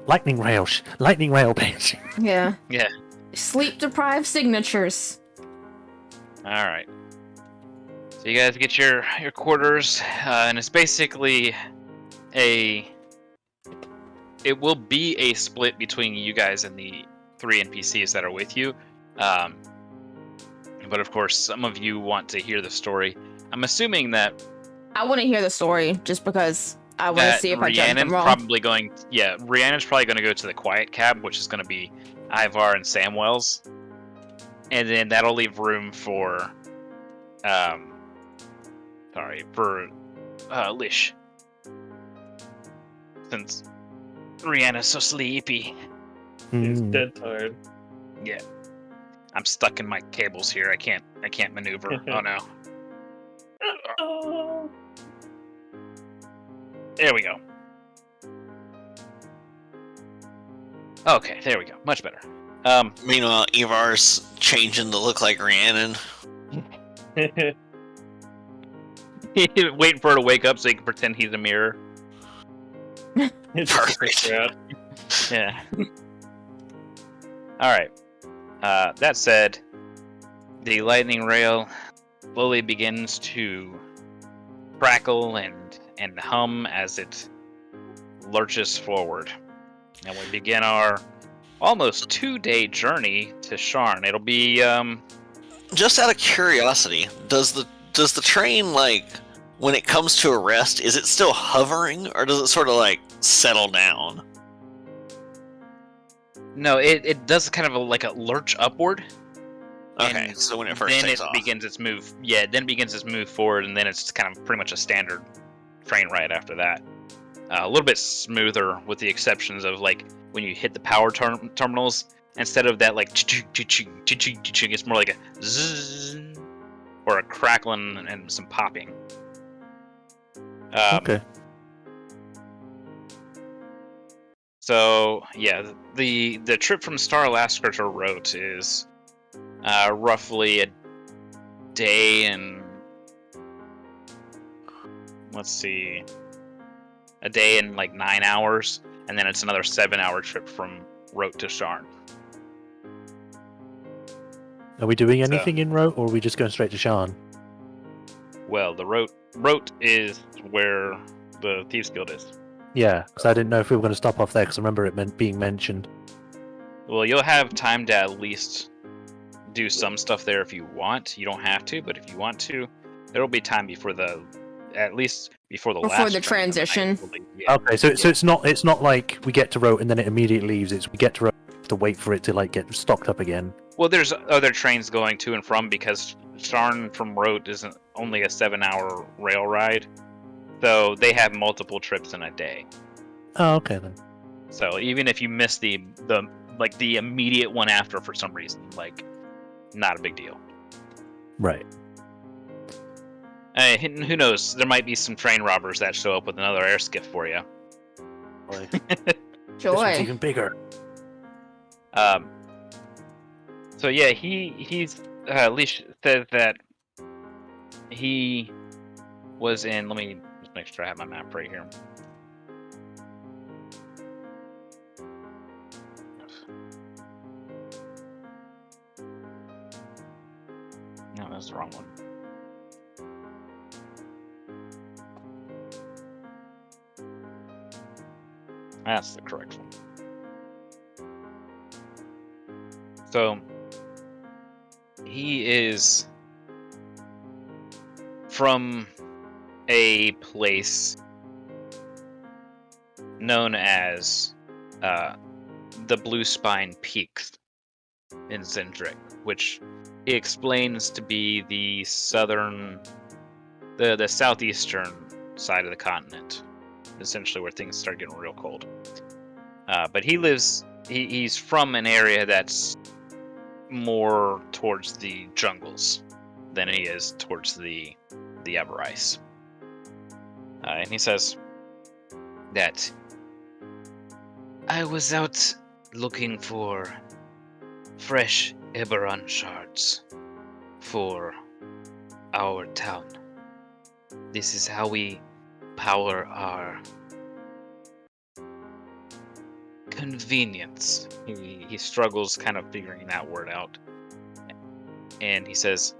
Lightning rail page. Yeah. Yeah. Sleep deprived signatures. All right. So you guys get your quarters, and it's basically it will be a split between you guys and the 3 NPCs that are with you. But of course, some of you want to hear the story. I'm assuming that I want to hear the story just because I want to see if I judged them wrong. Rhiannon's probably going to go to the quiet cab, which is going to be Ivar and Samwell's, and then that'll leave room for, Lish, since Rhiannon's so sleepy. He's Hmm. dead tired. Yeah, I'm stuck in my cables here. I can't maneuver. Oh no. Oh. There we go. Okay, there we go. Much better. Meanwhile, Ivar's changing to look like Rhiannon. Waiting for her to wake up so he can pretend he's a mirror. It's Perfect. Yeah. Alright. That said, the lightning rail slowly begins to crackle and hum as it lurches forward. And we begin our almost 2-day journey to Sharn. It'll be, Just out of curiosity, does the train, like, when it comes to a rest, is it still hovering, or does it sort of like settle down? no, it does kind of like a lurch upward. Okay, And so when it first then takes it off. begins its move. Yeah, then it begins its move forward, and then it's kind of pretty much a standard train ride after that. A little bit smoother, with the exceptions of like when you hit the power terminals. Instead of that like it's more like a zzz or a crackling and some popping. Okay. So yeah, the trip from Starlasker to Rote is roughly a day and a day and like 9 hours, and then it's another 7-hour trip from Rote to Sharn. Are we doing anything in Rote, or are we just going straight to Sharn? Well, the Rote is where the Thieves Guild is. Yeah, because I didn't know if we were going to stop off there, because I remember it being mentioned. Well, you'll have time to at least do some stuff there if you want. You don't have to, but if you want to, there will be time before the at least before the Before last the train, I transition. believe, yeah. Okay, so it's not like we get to Rote and then it immediately leaves. It's we get to Rote, have to wait for it to like get stocked up again. Well, there's other trains going to and from because Sharn from Rote isn't only a 7-hour rail ride, so they have multiple trips in a day. Oh, okay then. So even if you miss the immediate one after for some reason, like, not a big deal. Right. Who knows? There might be some train robbers that show up with another air skiff for you. Boy. This one's Joy. even bigger. So yeah, he's Leash says that he was in. Let me just make sure I have my map right here. No, that's the wrong one. That's the correct one. So, he is from a place known as the Blue Spine Peaks in Zendrick, which he explains to be the southeastern side of the continent, essentially where things start getting real cold. But he's from an area that's more towards the jungles than he is towards the Everice. And he says that I was out looking for fresh Eberron shards for our town. This is how we power our convenience. He struggles kind of figuring that word out. And he says,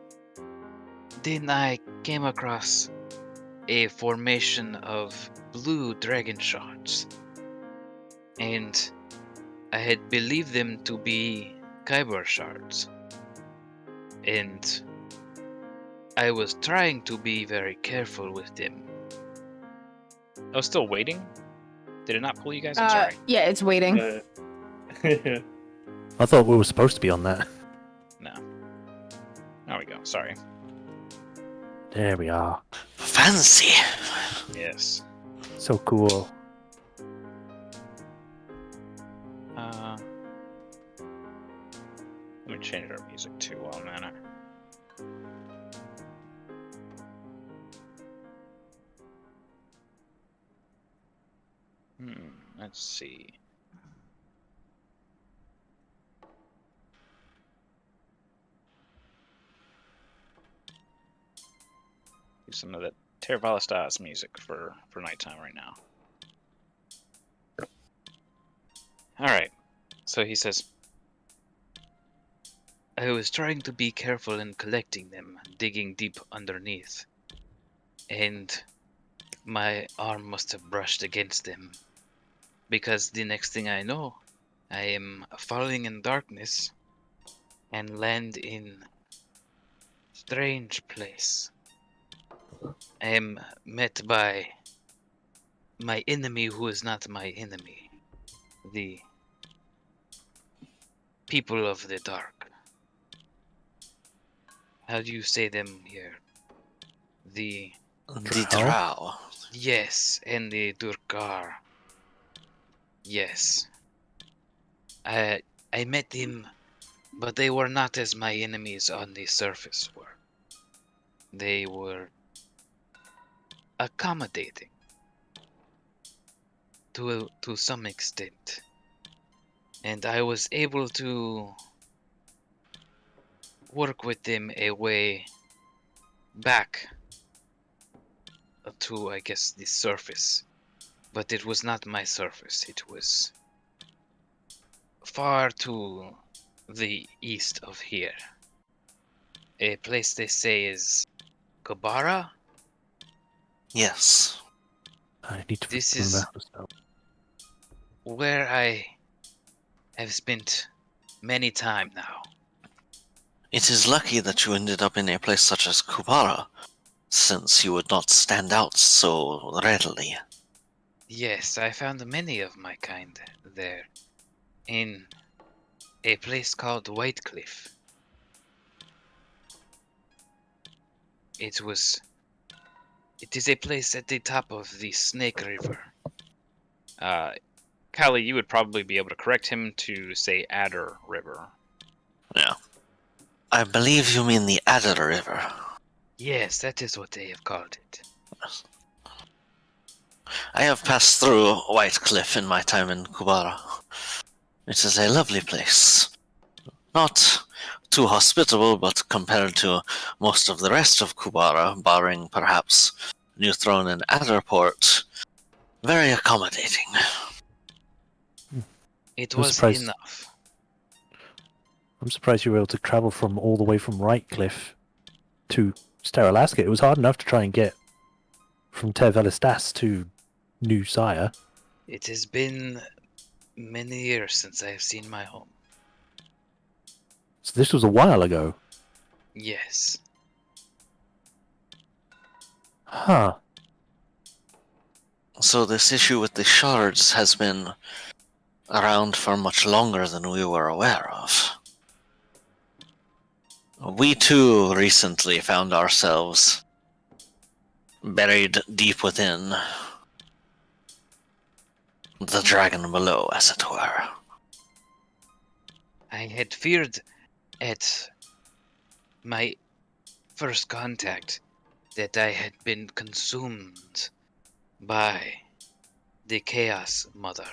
then I came across a formation of blue dragon shards. And I had believed them to be Kyber shards. And I was trying to be very careful with them. I was still waiting? Did it not pull you guys? I'm sorry. Yeah, it's waiting. Yeah. I thought we were supposed to be on that. No. There we go. Sorry. There we are. Fancy. Yes. So cool. Let me change our music too while I'm at it. Let's see. Do some of that Tervalistaz music for nighttime right now. Alright, so he says, I was trying to be careful in collecting them, digging deep underneath, and my arm must have brushed against them, because the next thing I know, I am falling in darkness and land in strange place. I am met by my enemy who is not my enemy. The people of the dark. How do you say them here? The Drow. yes, and the Durkar. Yes. I met them, but they were not as my enemies on the surface were. They were accommodating to some extent. And I was able to work with them a way back to, I guess, the surface. But it was not my surface. It was far to the east of here. A place they say is Kabara? Yes. I need to This remember is- how to spell. Where I have spent many time now. It is lucky that you ended up in a place such as Kubara, since you would not stand out so readily. Yes, I found many of my kind there, in a place called Whitecliff. It is a place at the top of the Snake River. Callie, you would probably be able to correct him to say Adder River. Yeah. I believe you mean the Adder River. Yes, that is what they have called it. I have passed through White Cliff in my time in Kubara. It is a lovely place. Not too hospitable, but compared to most of the rest of Kubara, barring perhaps New Throne and Adderport, very accommodating. It I'm was surprised. enough. I'm surprised you were able to travel from all the way from Rightcliff to Steralaska. It was hard enough to try and get from Tervelistas to New Sire. It has been many years since I have seen my home. So this was a while ago. Yes. Huh. So this issue with the shards has been around for much longer than we were aware of. We too recently found ourselves buried deep within the dragon below, as it were. I had feared at my first contact that I had been consumed by the Chaos Mother.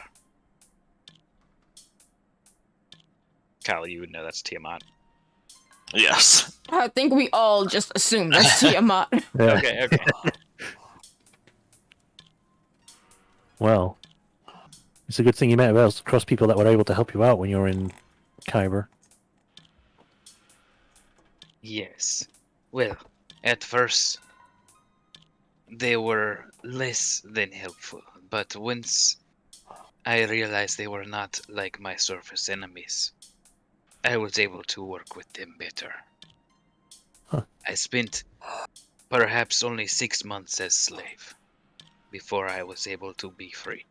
Callie, you would know that's Tiamat. Yes. I think we all just assumed that's Tiamat. Yeah. Okay. Well, it's a good thing you met across people that were able to help you out when you were in Kyber. Yes. Well, at first, they were less than helpful, but once I realized they were not like my surface enemies, I was able to work with them better. Huh. I spent perhaps only 6 months as slave before I was able to be free.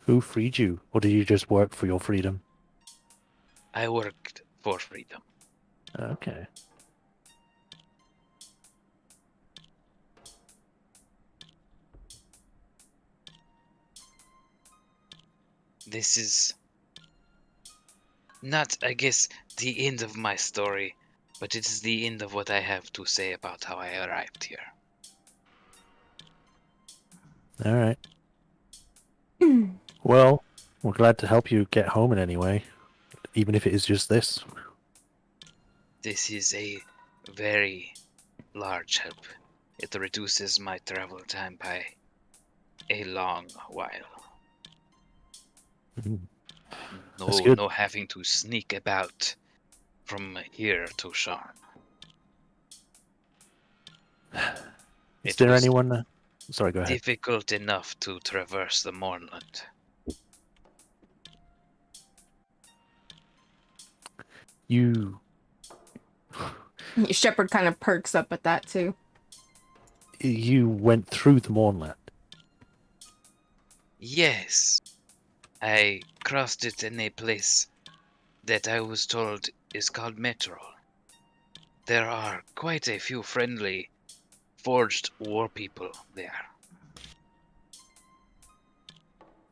Who freed you? Or did you just work for your freedom? I worked for freedom. Okay. This is not, I guess, the end of my story, but it is the end of what I have to say about how I arrived here. All right. Well, we're glad to help you get home in any way, even if it is just this. This is a very large help. It reduces my travel time by a long while. Mhm. That's good. No having to sneak about from here to Sharn. Is It there was anyone? Sorry, go ahead. difficult enough to traverse the Mournland. You Shepard kind of perks up at that too. went through the Mournland. Yes, I crossed it in a place that I was told is called Metrol. There are quite a few friendly, forged war people there.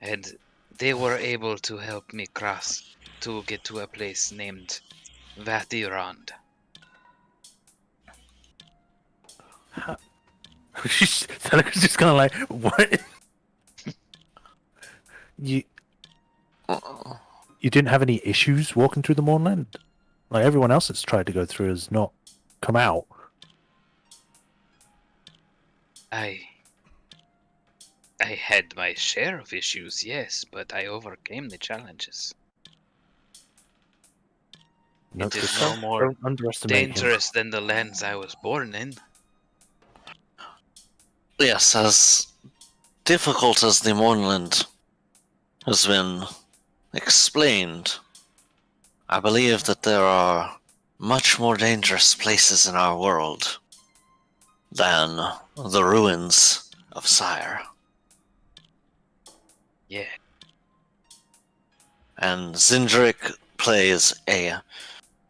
And they were able to help me cross to get to a place named Vathirand. Seneca's just kind of like, what? You didn't have any issues walking through the Mournland? Like everyone else that's tried to go through has not come out. I had my share of issues, yes, but I overcame the challenges. It is no more Don't underestimate him. dangerous than the lands I was born in. Yes, as difficult as the Mournland has been explained, I believe that there are much more dangerous places in our world than the ruins of Sire. Yeah. And Zindrick plays a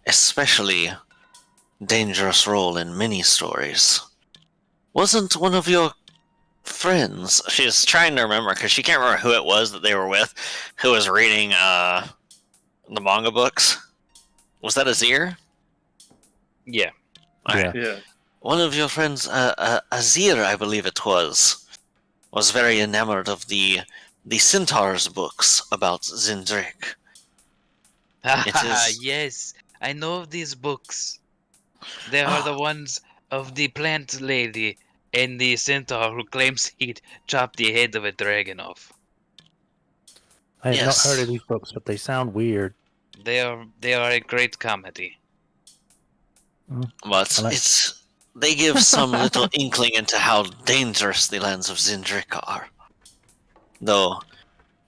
especially dangerous role in many stories. Wasn't one of your friends, she's trying to remember because she can't remember who it was that they were with, who was reading the manga books? Was that Azir? Yeah. Yeah. Yeah. One of your friends, Azir, I believe it was very enamored of the Centaur's books about Zindrick. It is- Yes, I know of these books. They are the ones of the plant lady and the centaur who claims he'd chop the head of a dragon off. I have not Yes. heard of these books, but they sound weird. They are a great comedy. But I like- they give some little inkling into how dangerous the lands of Zindrick are. Though,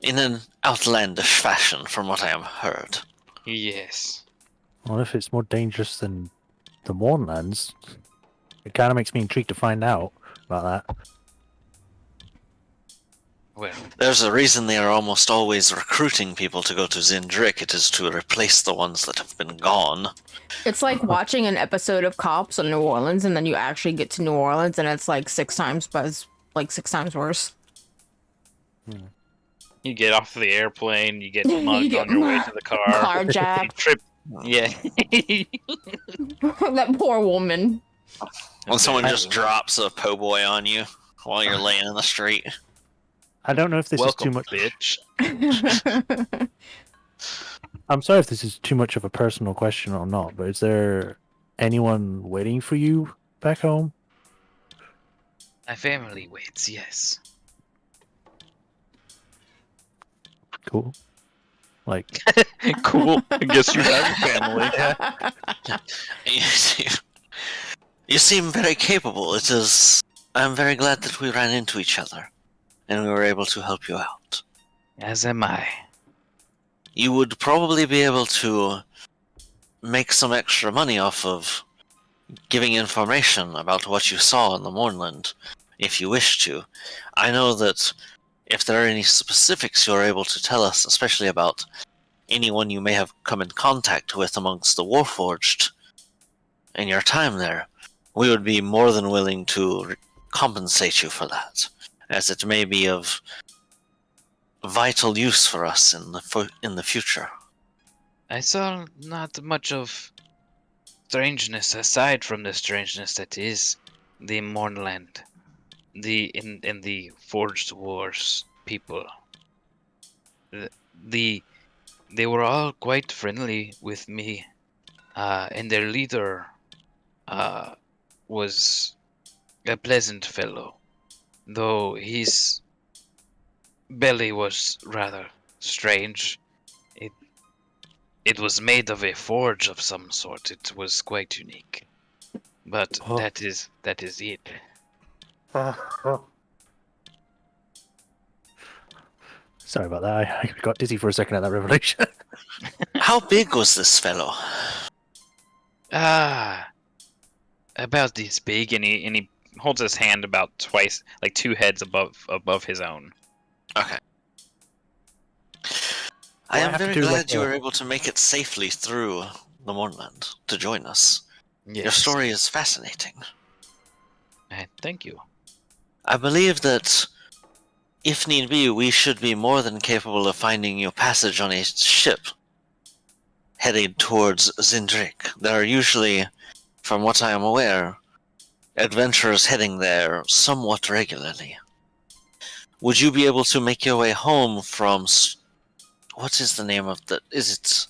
in an outlandish fashion, from what I have heard. Yes. Well, if it's more dangerous than the Mournlands, it kind of makes me intrigued to find out about that. Well, There's a reason they are almost always recruiting people to go to Zindrick. It is to replace the ones that have been gone. It's like watching an episode of Cops on New Orleans, and then you actually get to New Orleans, and it's like 6 times worse. You get off the airplane, you get mugged get on your way to the car. You Carjacked. trip. Yeah. That poor woman. When someone just drops a po' boy on you while you're laying in the street. I don't know if this Welcome, is too much. bitch. I'm sorry if this is too much of a personal question or not, but is there anyone waiting for you back home? my family waits, yes. Cool. Like, Cool. I guess you have a family. You seem very capable. I'm very glad that we ran into each other, and we were able to help you out. As am I. You would probably be able to make some extra money off of giving information about what you saw in the Mournland, if you wish to. I know that if there are any specifics you're able to tell us, especially about anyone you may have come in contact with amongst the Warforged in your time there, we would be more than willing to compensate you for that, as it may be of vital use for us in the future. I saw not much of strangeness aside from the strangeness that is the Mournland. In the Forged Wars people. They were all quite friendly with me, and their leader was a pleasant fellow, though his belly was rather strange. It was made of a forge of some sort. It was quite unique, but Oh. that is it. Sorry about that. I got dizzy for a second at that revelation. How big was this fellow? About this big, And he holds his hand about twice, like 2 heads above his own. Okay. I I am have to very do, glad like, you a- were able to make it safely through the Mournland to join us. Yes. Your story is fascinating. Thank you. I believe that, if need be, we should be more than capable of finding you passage on a ship headed towards Zindrick. There are usually, from what I am aware, adventurers heading there somewhat regularly. Would you be able to make your way home from... What is the name of the... Is it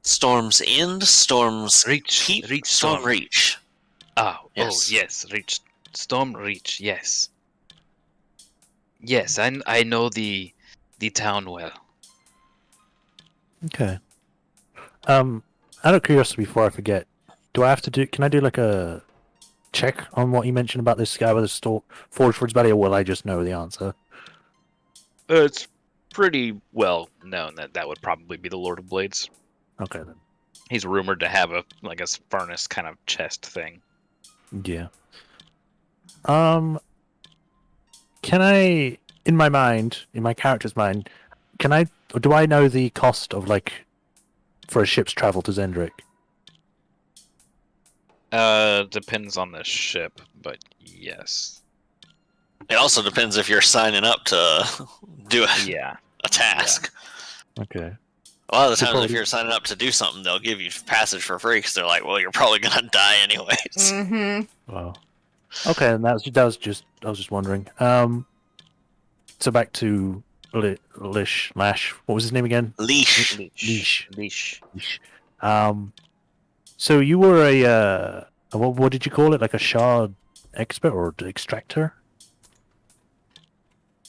Storm's End? Storm's Reach. Keep? Reach Storm Storm. Reach. Oh, Yes. yes. Reach. Storm Reach, yes. Yes, I know the town well. Okay. Out of curiosity, before I forget, do I have to do? Can I do like a check on what you mentioned about this guy with the forge for his belly, or will I just know the answer? It's pretty well known that would probably be the Lord of Blades. Okay then. He's rumored to have a furnace kind of chest thing. Yeah. Can I, in my character's mind, do I know the cost of for a ship's travel to Zendrick? Depends on the ship, but yes. It also depends if you're signing up to do Yeah. a task. Okay. A lot of the So times, probably- if you're signing up to do something, they'll give you passage for free because they're like, "Well, you're probably gonna die anyways." Mm-hmm. Wow. Okay, and I was just wondering. So back to Lash. What was his name again? Leash. Leash. Leash. So you were a what did you call it? Like a shard expert or extractor?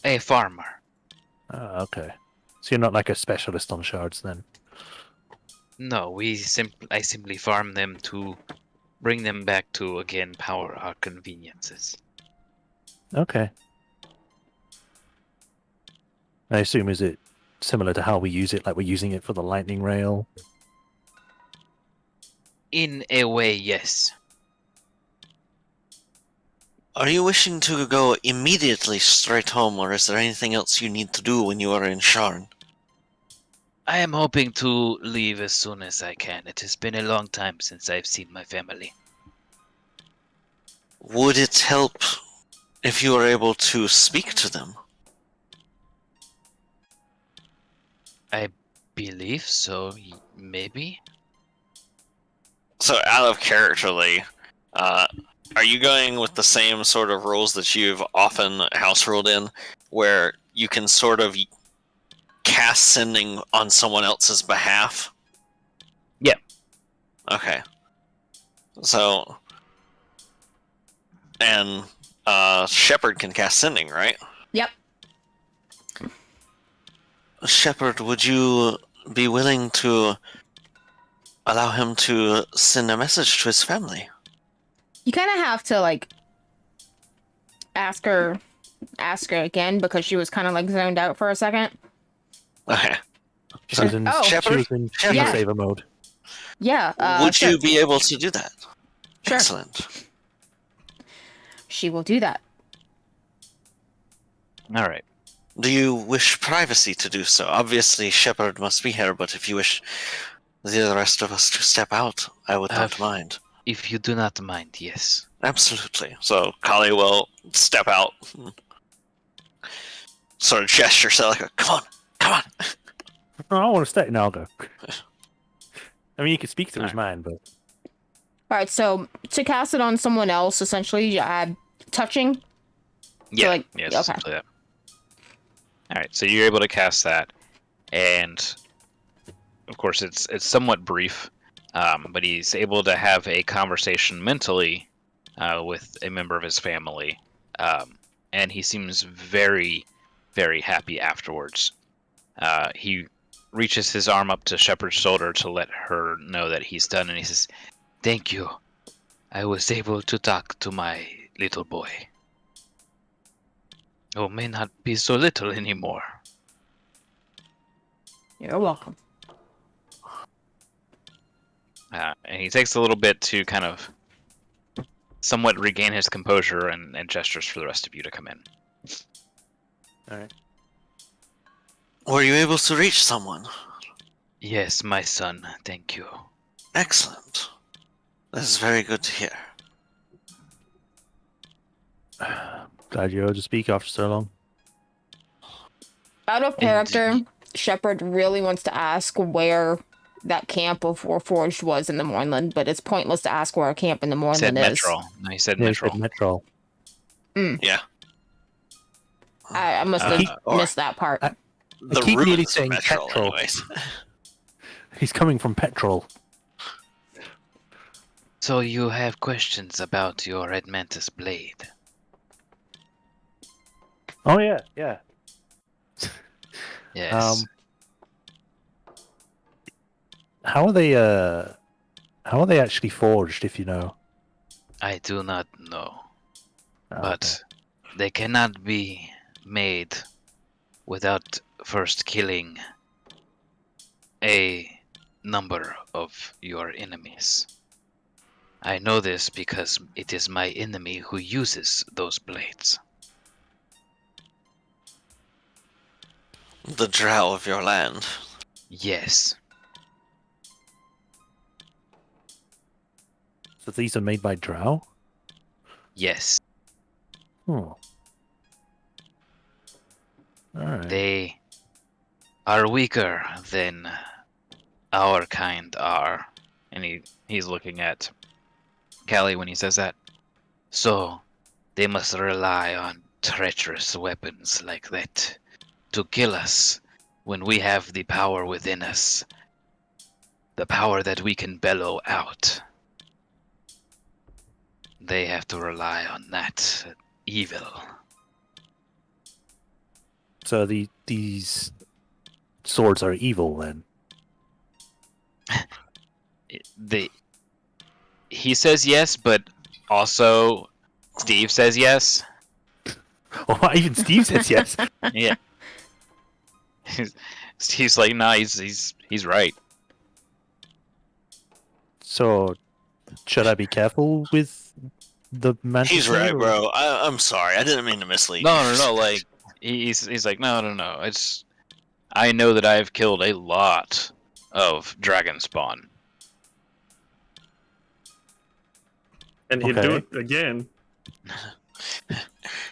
A farmer. Okay. So you're not like a specialist on shards then? No, I simply farm them to bring them back to again power our conveniences. Okay. I assume is it similar to how we use it, like we're using it for the lightning rail? In a way, yes. Are you wishing to go immediately straight home, or is there anything else you need to do when you are in Sharn? I am hoping to leave as soon as I can. It has been a long time since I've seen my family. Would it help if you were able to speak to them? I believe so, maybe? So, out of characterly, are you going with the same sort of rules that you've often house ruled in, where you can sort of cast sending on someone else's behalf? Yeah. Okay. So, and Shepard can cast sending, right? Yep. Shepard, would you be willing to allow him to send a message to his family? You kind of have to ask her again because she was kind of zoned out for a second. Okay. She was in, Oh. she was in Yeah. saver mode. Yeah. Would sure. you be able to do that? Sure. Excellent. She will do that. All right. Do you wish privacy to do so? Obviously, Shepard must be here, but if you wish the rest of us to step out, I would not mind. If you do not mind, yes. Absolutely. So, Kali will step out, sort of gesture, so come on. No, I want to stay. No, I'll go. I mean, you could speak through his mind, but All right. So to cast it on someone else, essentially, touching. Yeah. like- yes. okay. Simply that. All right. So you're able to cast that, and of course it's somewhat brief, but he's able to have a conversation mentally with a member of his family, and he seems very, very happy afterwards. He reaches his arm up to Shepard's shoulder to let her know that he's done, and he says, Thank you. I was able to talk to my little boy. Who may not be so little anymore. You're welcome. And he takes a little bit to kind of somewhat regain his composure and gestures for the rest of you to come in. all right. Were you able to reach someone? Yes, my son, thank you. Excellent. That is very good to hear. Glad you're able to speak after so long. Out of character, Shepard really wants to ask where that camp of Warforged was in the Mournland, but it's pointless to ask where a camp in the He said Mournland is. Metro. No, he said Yeah, he Metro. said Metro. Yeah. I must have missed that part. The keep nearly ruins of saying Metro, petrol. anyways. He's coming from Petrol. So you have questions about your Red Mantis blade? Oh yeah, yeah. Yes. How are they actually forged, if you know? I do not know. Oh, But they cannot be made without first killing a number of your enemies. I know this because it is my enemy who uses those blades. The drow of your land. Yes, So these are made by drow? yes. Oh. Alright. They are weaker than our kind are. And he's looking at Callie when he says that. So, they must rely on treacherous weapons like that to kill us when we have the power within us. The power that we can bellow out. They have to rely on that evil. So these swords are evil then? He says yes, but also Steve says yes. Oh, even Steve says yes. Yeah. He's like, nah, he's right. So, should I be careful with the mantis? He's here, right, or- bro. I'm sorry. I didn't mean to mislead. No. Like he's like, no. It's I know that I've killed a lot of dragon spawn. And he'd do Okay. it again.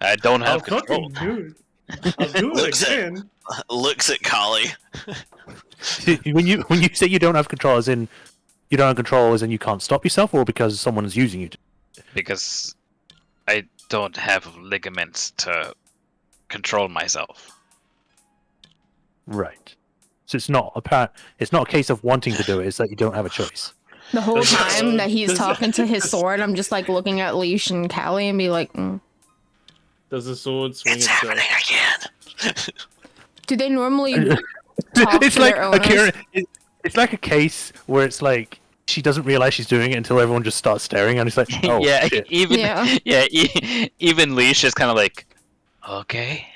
I don't I'll have control. fucking do it. I'll do it Looks at- again. Looks at Kali. when you say you don't have control, as in you don't have control, as in you can't stop yourself, or because someone is using you? Because I don't have ligaments to control myself. Right. So it's not It's not a case of wanting to do it. It's that you don't have a choice. The whole Does- time that he's does- talking to his sword, I'm just like looking at Leash and Callie and be like, Does the sword swing It's itself? happening again. do they normally talk It's to like their a owners? it's like a case where it's like she doesn't realize she's doing it until everyone just starts staring, and it's like, oh yeah, shit. even Yeah. even Leash is kind of like, okay.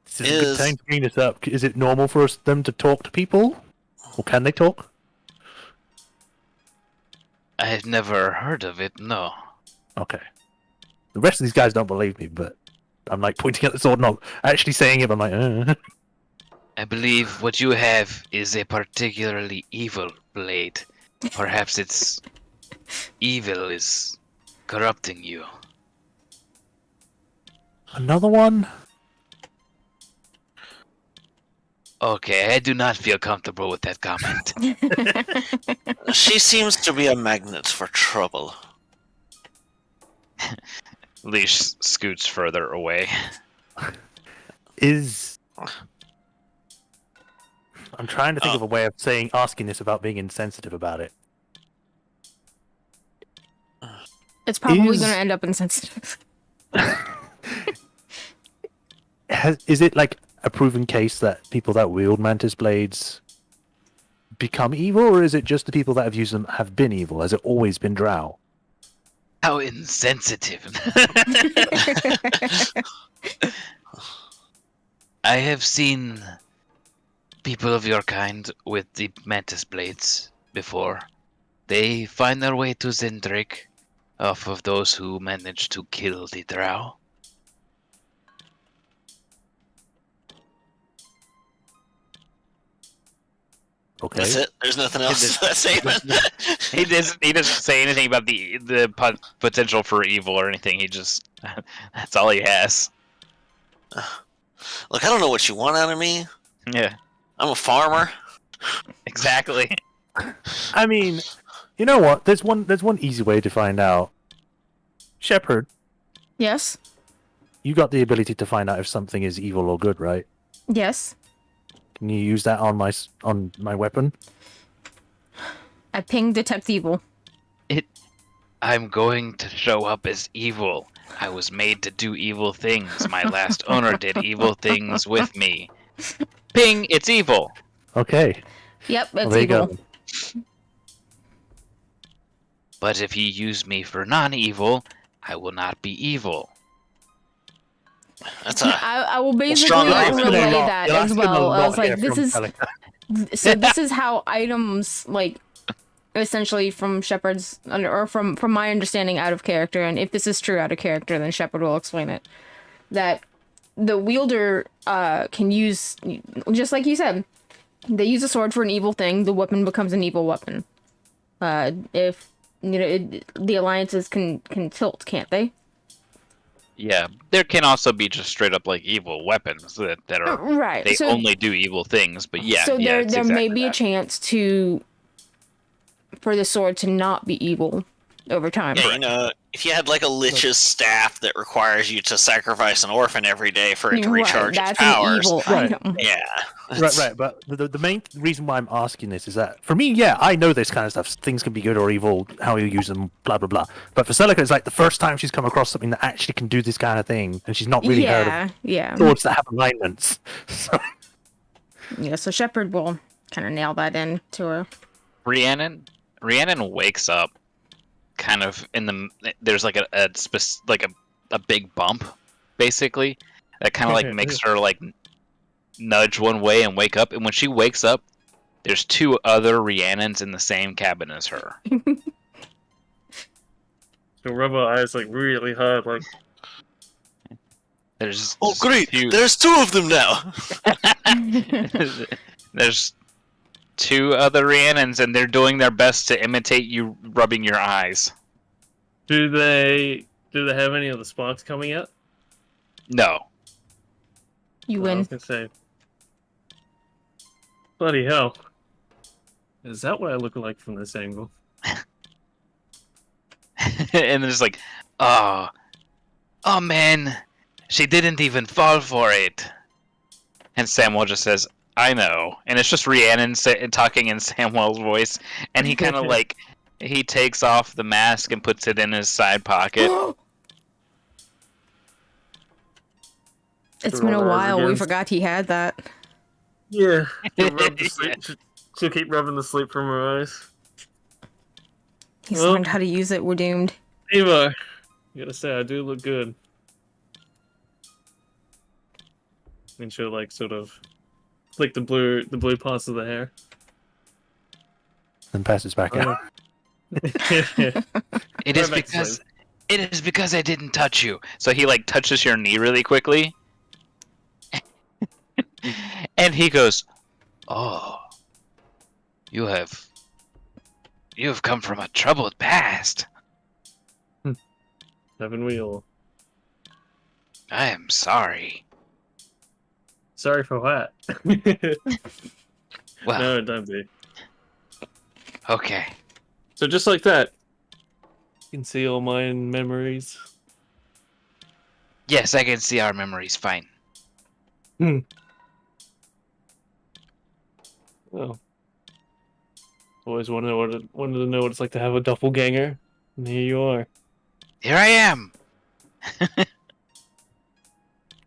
This is a good time to bring this up. Is it normal for them to talk to people, or can they talk? I've never heard of it, no. Okay. The rest of these guys don't believe me, but I'm like pointing at the sword, not actually saying it. But I'm like, I believe what you have is a particularly evil blade. Perhaps its evil is corrupting you. another one. Okay, I do not feel comfortable with that comment. She seems to be a magnet for trouble. Leash scoots further away. I'm trying to think of a way of asking this without being insensitive about it. It's probably Is- going to end up insensitive. Is it like a proven case that people that wield mantis blades become evil, or is it just the people that have used them have been evil? Has it always been drow? How insensitive. I have seen people of your kind with the mantis blades before. They find their way to Zendrick off of those who manage to kill the drow. Okay. That's it. There's nothing else to that statement. He doesn't say anything about the potential for evil or anything. He just that's all he has. Look, I don't know what you want out of me. Yeah, I'm a farmer. exactly. I mean, you know what? There's one easy way to find out. Shepherd, Yes? you got the ability to find out if something is evil or good, right? Yes. Can you use that on my weapon? I ping detect evil. I'm going to show up as evil. I was made to do evil things. My last owner did evil things with me. Ping, it's evil. Okay. Yep, Well, it's there you evil. go. But if you use me for non-evil, I will not be evil. That's a I will basically strong argument. relay You're that asking as a well. I lot was like, here this from is Celica. so this is how items like essentially from Shepard's or from my understanding out of character, and if this is true out of character, then Shepard will explain it. That the wielder can use, just like you said, they use a sword for an evil thing, the weapon becomes an evil weapon. If you know, the alliances can tilt, can't they? Yeah, there can also be just straight up like evil weapons that are Right. they So only do evil things. But yeah, so yeah, there it's there may exactly be a that. chance for the sword to not be evil over time. yeah, you know, if you had like a lich's staff that requires you to sacrifice an orphan every day for it to recharge Right, its that's an powers. evil Right. item. Yeah. Right. But the main reason why I'm asking this is that for me, yeah, I know this kind of stuff. Things can be good or evil, how you use them, blah blah blah. But for Celica, it's like the first time she's come across something that actually can do this kind of thing, and she's not really heard of Yeah. swords that have alignments. So Yeah, so Shepard will kind of nail that in to her. Rhiannon wakes up kind of in the there's like a big bump basically that kind of like makes her like nudge one way and wake up, and when she wakes up there's two other Rhiannons in the same cabin as her. So rub her eyes like really hard, like There's Oh, just great! two- There's two of them now! there's two other Rhiannons and they're doing their best to imitate you rubbing your eyes. do they have any of the sparks coming out? No. You I win. was gonna say, bloody hell. Is that what I look like from this angle? And they're just like, oh man, she didn't even fall for it. And Samuel just says, I know. And it's just Rhiannon talking in Samuel's voice, and he kind of like he takes off the mask and puts it in his side pocket. It's been a Roll her while. We again. forgot he had that. Yeah. She'll keep rubbing the sleep from her eyes. He's Well- learned how to use it. We're doomed. Eva, I gotta say, I do look good. And she'll like sort of flick the blue parts of the hair. then passes back out. It is Right back to because I didn't touch you. So he like touches your knee really quickly. And he goes, "Oh, you have come from a troubled past. Haven't we all? I am sorry." Sorry for what? Well, No, don't be. okay. So just like that, you can see all my memories. Yes, I can see our memories fine. Oh. Always wanted to know what it's like to have a doppelganger. And here you are. Here I am.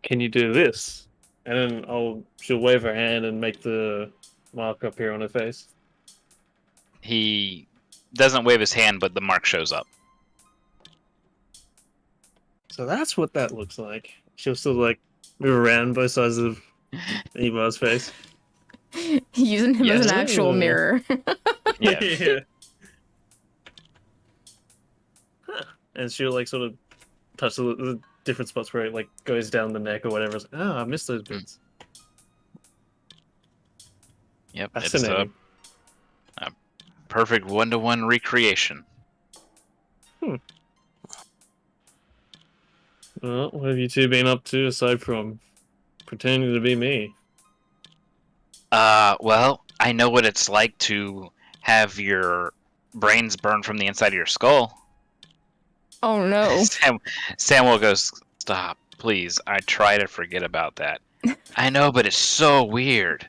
Can you do this? And then she'll wave her hand and make the mark appear on her face. He doesn't wave his hand, but the mark shows up. So that's what that looks like. She'll still like move around both sides of Eva's face. Using him as Yes. an actual Ooh. mirror. Yeah. Yeah. Huh. And she'll like sort of touch the different spots where it like goes down the neck or whatever. It's like, I missed those bits. Yep. It's Fascinating. a perfect one-to-one recreation. Well, what have you two been up to aside from pretending to be me? Well, I know what it's like to have your brains burned from the inside of your skull. Oh no. Samuel goes, "Stop, please. I try to forget about that. I know, but it's so weird.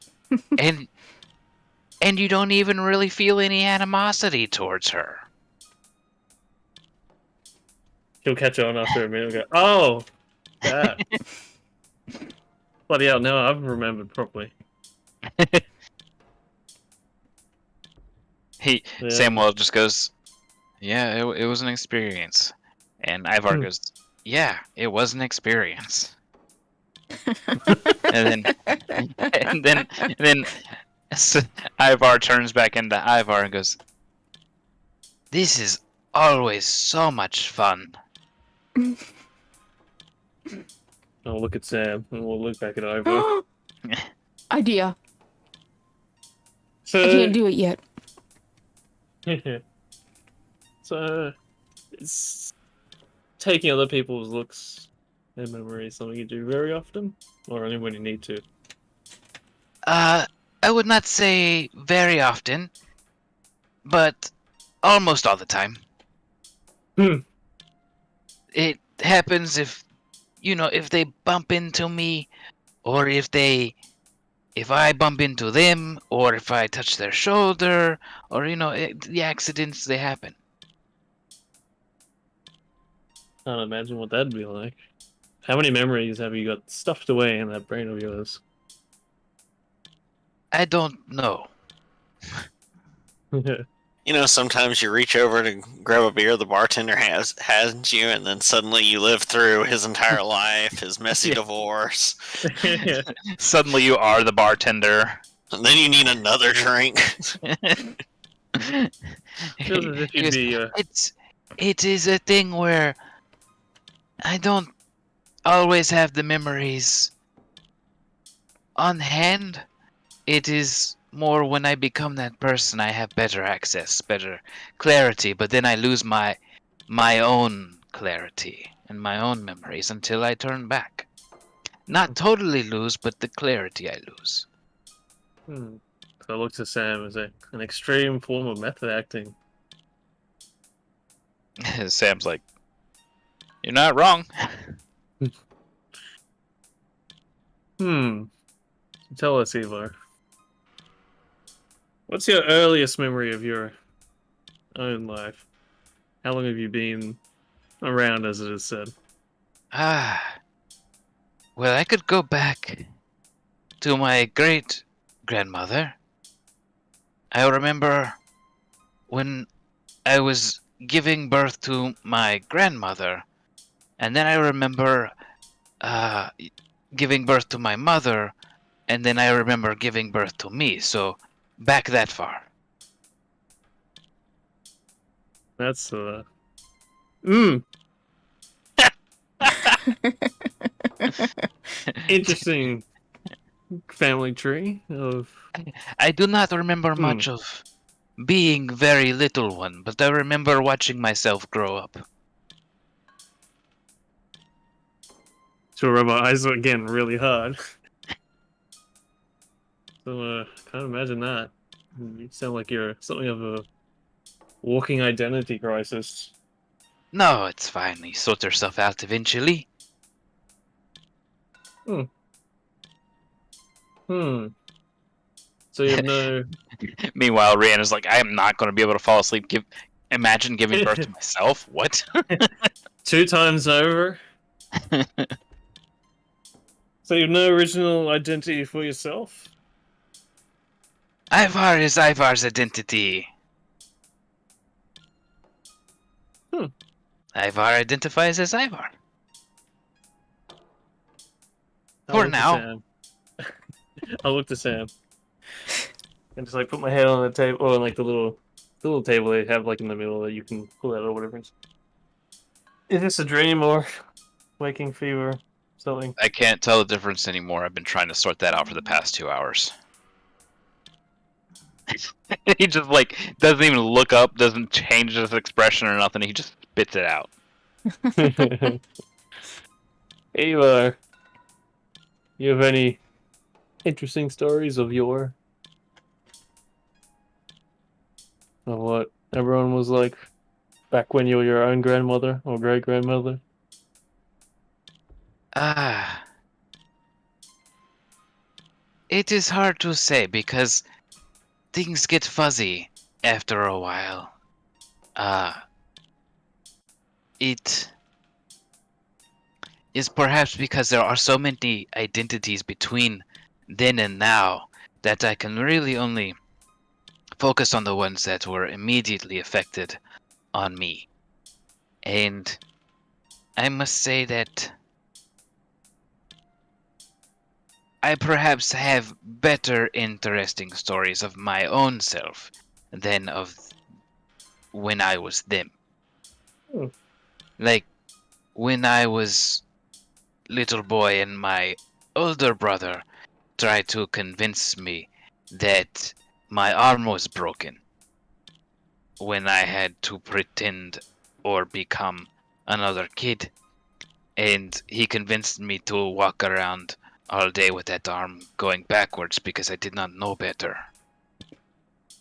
And you don't even really feel any animosity towards her." He'll catch on after a minute and go, oh, that. Bloody hell, no, I've remembered properly. Yeah. Samuel just goes, "Yeah, it was an experience." And Ivar goes, "Yeah, it was an experience." and then Ivar turns back into Ivar and goes, "This is always so much fun." I'll look at Sam and we'll look back at Ivo. Idea. So I can't do it yet. So, it's taking other people's looks and memories something you do very often, or only when you need to? I would not say very often, but almost all the time. Hmm. It happens if they bump into me, or if I bump into them, or if I touch their shoulder, or the accidents, they happen. Can't imagine what that'd be like. How many memories have you got stuffed away in that brain of yours? I don't know. You know, sometimes you reach over to grab a beer the bartender has you, and then suddenly you live through his entire life, his messy divorce, Suddenly you are the bartender. and then you need another drink. Feels as if you'd be. It is a thing where I don't always have the memories on hand. It is more when I become that person, I have better access, better clarity, but then I lose my own clarity and my own memories until I turn back. Not totally lose, but the clarity I lose. So I look to Sam as an extreme form of method acting. Sam's like, "You're not wrong." Tell us, Ivar. What's your earliest memory of your own life? How long have you been around, as it is said? Well, I could go back to my great grandmother. I remember when I was giving birth to my grandmother, and then I remember giving birth to my mother, and then I remember giving birth to me. So back that far. That's interesting family tree of. I do not remember much of being very little one, but I remember watching myself grow up. To rub my eyes again really hard. So can't imagine that. You sound like you're something of a walking identity crisis. No, it's fine. You sort yourself out eventually. So you have no. Meanwhile, Rihanna's like, "I am not going to be able to fall asleep. Imagine giving birth to myself. What?" 2 times over. So you have no original identity for yourself? Ivar is Ivar's identity. Ivar identifies as Ivar. For now. I'll look to Sam. And just like put my head on the table, or on like the little table they have like in the middle that you can pull out or whatever. Is this a dream or waking fever? Something. I can't tell the difference anymore. I've been trying to sort that out for the past 2 hours. He just like doesn't even look up, doesn't change his expression or nothing. He just spits it out. Ava, you have any interesting stories of what everyone was like back when you were your own grandmother or great grandmother? It is hard to say because things get fuzzy after a while. It is perhaps because there are so many identities between then and now that I can really only focus on the ones that were immediately affected on me. And I must say that I perhaps have better interesting stories of my own self than of when I was them. Hmm. Like, when I was little boy and my older brother tried to convince me that my arm was broken when I had to pretend or become another kid. And he convinced me to walk around all day with that arm going backwards because I did not know better.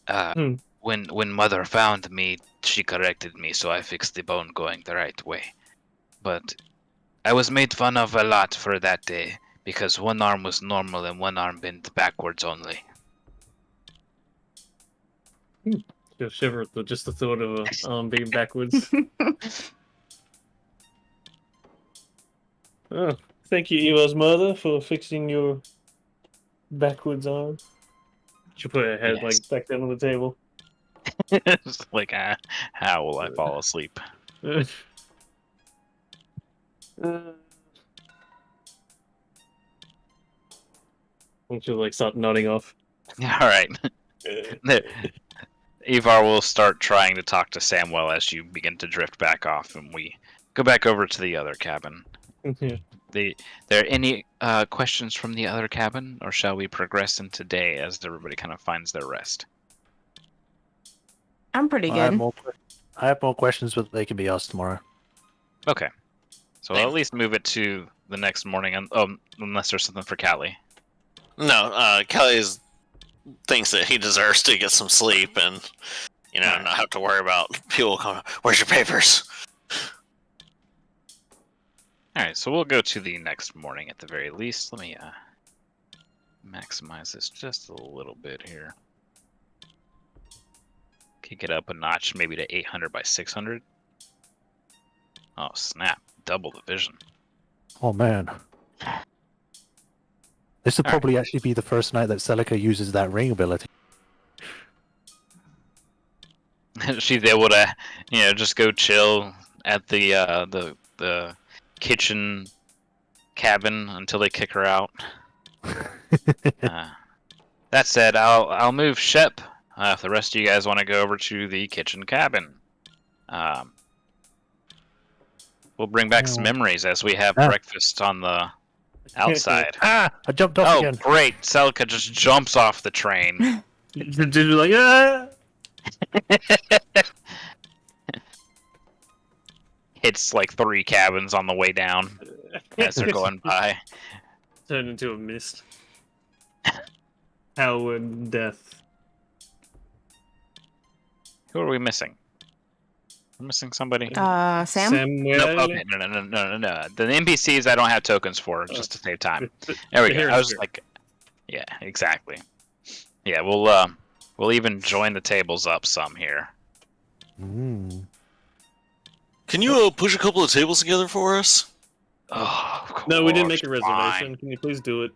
Hmm. When mother found me, she corrected me, so I fixed the bone going the right way. But I was made fun of a lot for that day because one arm was normal and one arm bent backwards only. You'll shiver at just the thought of a arm being backwards. Oh, thank you, Ewa's mother, for fixing your backwards arm. She put her head Yes. like back down on the table. It's like, how will I fall asleep? And she'll like start nodding off. All right. Ivar will start trying to talk to Samwell as you begin to drift back off, and we go back over to the other cabin. Yeah. There any questions from the other cabin, or shall we progress into day as everybody kind of finds their rest? I'm pretty I have good. I have more questions, but they can be asked tomorrow. Okay. So I'll at least move it to the next morning, unless there's something for Callie. No, Kelly thinks that he deserves to get some sleep and, not have to worry about people coming, where's your papers? Alright, so we'll go to the next morning at the very least. Let me maximize this just a little bit here. Kick it up a notch, maybe to 800 by 600. Oh, snap. Double the vision. Oh man. This will All right. probably actually be the first night that Celica uses that ring ability. She's able to, just go chill at the kitchen cabin until they kick her out. That said, I'll move Shep. If the rest of you guys want to go over to the kitchen cabin, we'll bring back some memories as we have breakfast on the outside. I jumped off again. Great! Celica just jumps off the train. The dude like, ah! Hits like 3 cabins on the way down as they're going by. Turned into a mist. Howard death. Who are we missing? We're missing somebody. Sam? Samuel. Nope, okay, no. The NPCs I don't have tokens for, just to save time. There we go. I was like, yeah, exactly. Yeah, we'll even join the tables up some here. Can you push a couple of tables together for us? Oh, of course, No, we didn't make a reservation. fine. Can you please do it?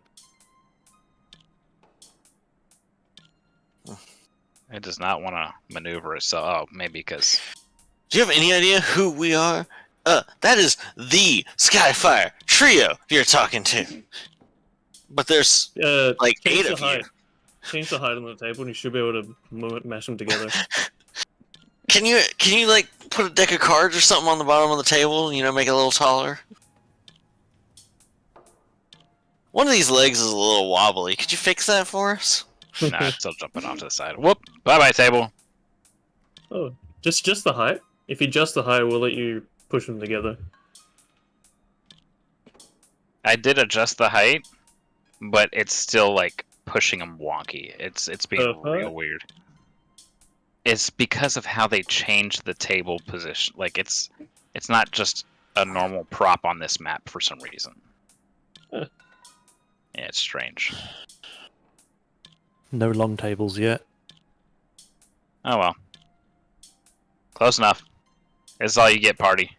It does not want to maneuver itself. Oh, maybe because... Do you have any idea who we are? That is the Skyfire trio you're talking to. But there's like change 8 the of you. height. Change the height on the table, and you should be able to mash them together. Can you like put a deck of cards or something on the bottom of the table? Make it a little taller. One of these legs is a little wobbly. Could you fix that for us? Nah, it's still jumping off to the side. Whoop! Bye-bye, table. Oh, just the height. If you adjust the height, we'll let you push them together. I did adjust the height, but it's still like pushing them wonky. It's being real weird. It's because of how they changed the table position. Like it's not just a normal prop on this map for some reason. Huh. Yeah, it's strange. No long tables yet. Oh well. Close enough. It's all you get, party.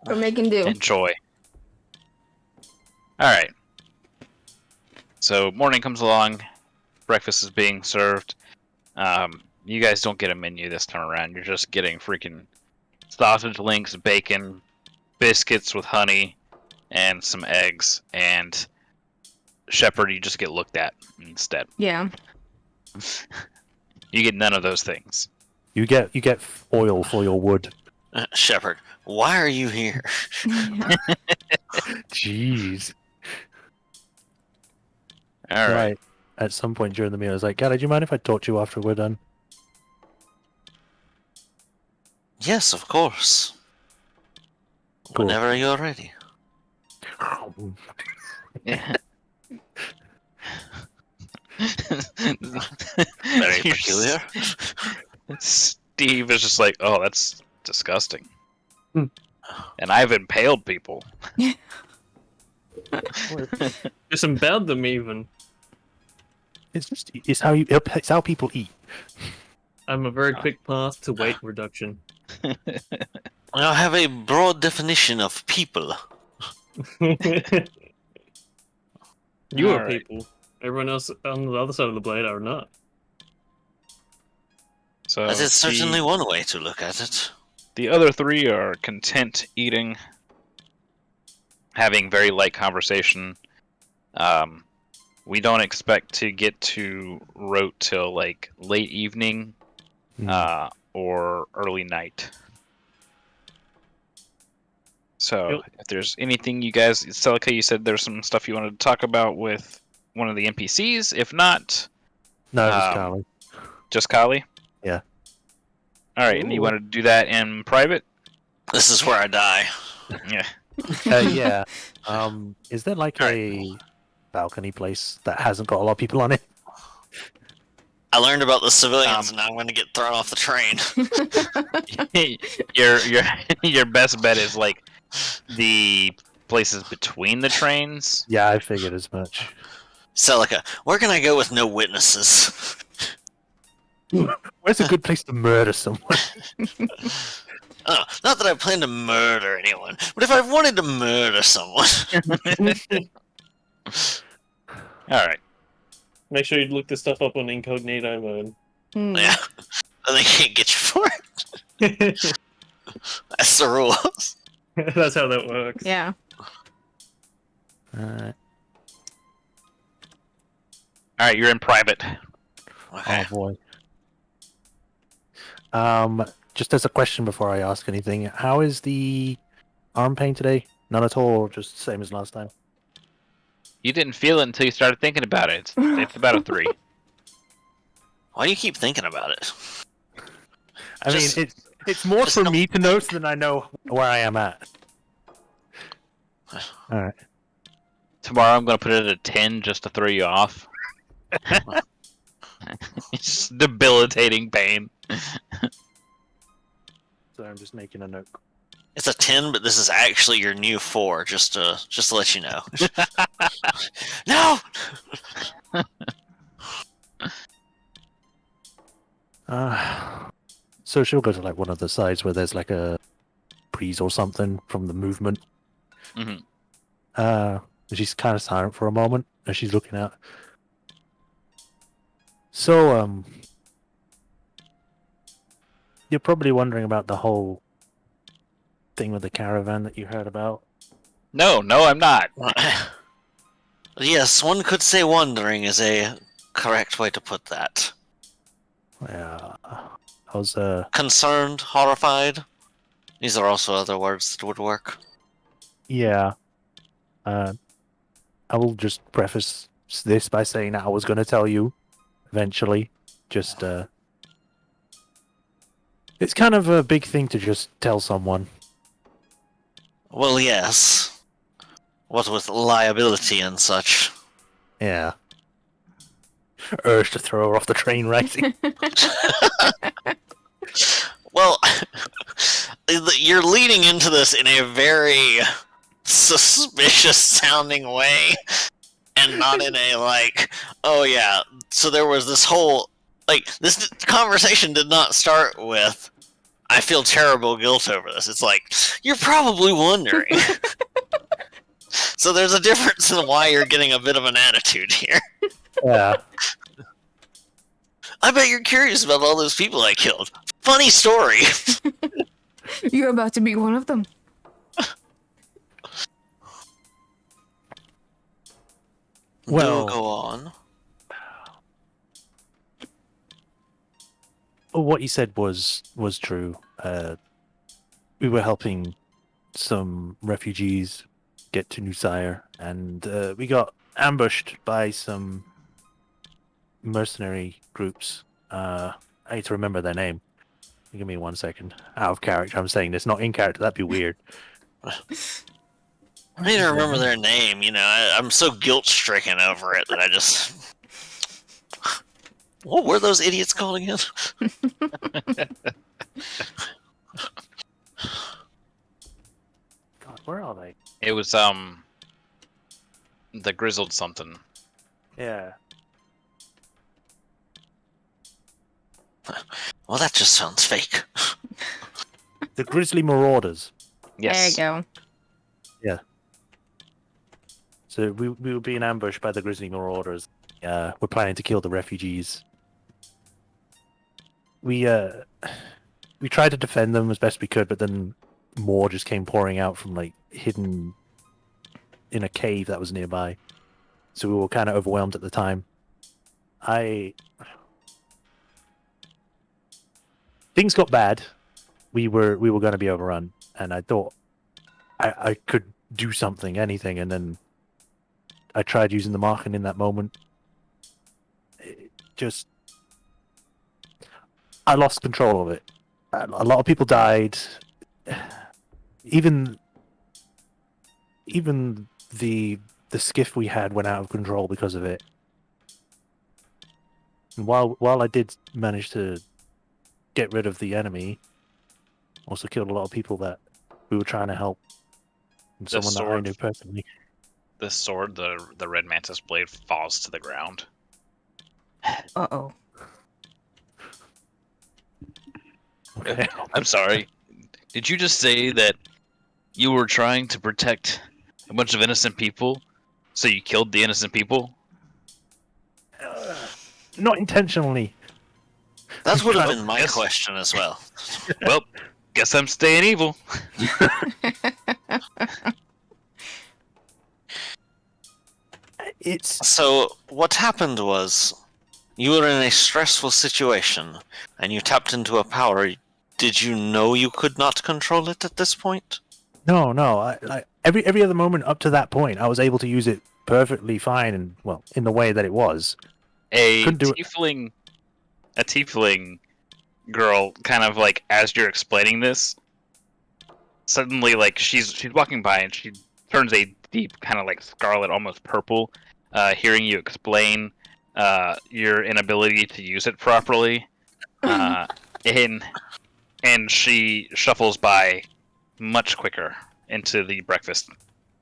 We're making do. Enjoy. Alright. So morning comes along, breakfast is being served. You guys don't get a menu this time around. You're just getting freaking sausage links, bacon, biscuits with honey, and some eggs. And Shepherd, you just get looked at instead. Yeah. You get none of those things. You get oil for your wood. Shepard, why are you here? Jeez. All right. At some point during the meal, I was like, "Gally, do you mind if I talk to you after we're done?" Yes, of course. Cool. Whenever you're ready. Very peculiar. Steve is just like, oh, that's disgusting. Hmm. And I've impaled people. Disemboweled them even. It's how people eat. I'm a very quick path to weight reduction. I have a broad definition of people. You are Alright. people. Everyone else on the other side of the blade are not. So That is certainly one way to look at it. the other three are content eating, having very light conversation. We don't expect to get to Rote till like late evening or early night. So Yep. if there's anything you guys, Celica, you said there's some stuff you wanted to talk about with one of the NPCs. If not, No, just Um, Carly. just Kali? Yeah. Alright, and you Ooh. want to do that in private? This is where I die. Yeah. Yeah. Is there like a balcony place that hasn't got a lot of people on it? I learned about the civilians, and now I'm going to get thrown off the train. your best bet is like the places between the trains. Yeah, I figured as much. Celica, where can I go with no witnesses? Where's a good place to murder someone? Not that I plan to murder anyone, but if I wanted to murder someone. Alright. Make sure you look this stuff up on incognito mode. Hmm. Yeah. And they can't get you for it. That's the rules. That's how that works. Yeah. Alright. Alright, you're in private. Okay. Oh boy. Just as a question before I ask anything, how is the arm pain today? None at all, or just same as last time? You didn't feel it until you started thinking about it. It's about a 3. Why do you keep thinking about it? I Just- mean, it's more just for don't- me to notice than I know where I am at. Alright. Tomorrow I'm going to put it at a 10 just to throw you off. It's debilitating pain. So I'm just making a note. It's a 10, but this is actually your new 4, just to let you know. No! So she'll go to like one of the sides where there's like a breeze or something from the movement. Mhm. She's kind of silent for a moment as she's looking out. So, you're probably wondering about the whole thing with the caravan that you heard about. No, I'm not. Yes, one could say wondering is a correct way to put that. Yeah, I was Concerned, horrified. These are also other words that would work. yeah. I will just preface this by saying that I was going to tell you eventually. Just it's kind of a big thing to just tell someone. Well, yes. What with liability and such. Yeah. Urge to throw her off the train racing. Well, you're leading into this in a very suspicious sounding way, and not in a like, oh yeah, so there was this whole, like, this conversation did not start with, I feel terrible guilt over this. It's like, you're probably wondering. So there's a difference in why you're getting a bit of an attitude here. Yeah. I bet you're curious about all those people I killed. Funny story. You're about to be one of them. Well, Do go on. what you said was true. We were helping some refugees get to New Sire, and we got ambushed by some mercenary groups. I need to remember their name. Give me 1 second. Out of character, I'm saying this, not in character. That'd be weird. I need to remember their name, you know. I'm so guilt-stricken over it that I just... What were those idiots called again? God, where are they? It was the grizzled something. Yeah. Well, that just sounds fake. The Grizzly Marauders. Yes. There you go. So we were being ambushed by the Grizzly Marauders. We're planning to kill the refugees. We tried to defend them as best we could, but then more just came pouring out from like hidden in a cave that was nearby. So we were kind of overwhelmed at the time. Things got bad. We were going to be overrun, and I thought I could do something, anything, and then I tried using the marking in that moment. I lost control of it. A lot of people died. Even the skiff we had went out of control because of it. And while I did manage to get rid of the enemy, also killed a lot of people that we were trying to help. And The someone that I sword. knew personally. The sword, the Red Mantis blade, falls to the ground. Uh-oh. Okay. I'm sorry. Did you just say that you were trying to protect a bunch of innocent people, so you killed the innocent people? Not intentionally. That would have been my Yes. question as well. Well, guess I'm staying evil. It's So, what happened was, you were in a stressful situation, and you tapped into a power. Did you know you could not control it at this point? no. Every other moment up to that point, I was able to use it perfectly fine, and well, in the way that it was. A Couldn't do it. tiefling girl, kind of like as you're explaining this, suddenly like she's walking by and she turns a deep kind of like scarlet, almost purple, hearing you explain your inability to use it properly, and she shuffles by much quicker into the breakfast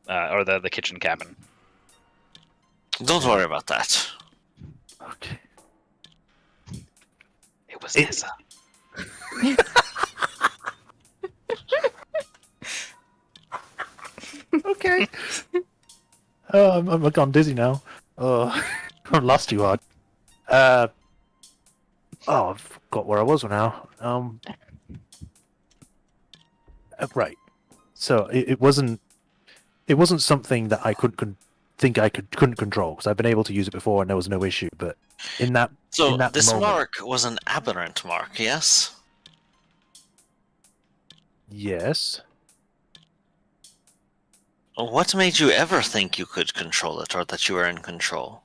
or the kitchen cabin. Don't worry about that. Okay. It was It- Nessa. Okay. I'm gone dizzy now. Oh, I've lost you hard. I forgot where I was now. Right. So it wasn't something that I couldn't control, because I've been able to use it before and there was no issue. But in that So, in that this moment, mark was an aberrant mark, yes? yes. What made you ever think you could control it, or that you were in control?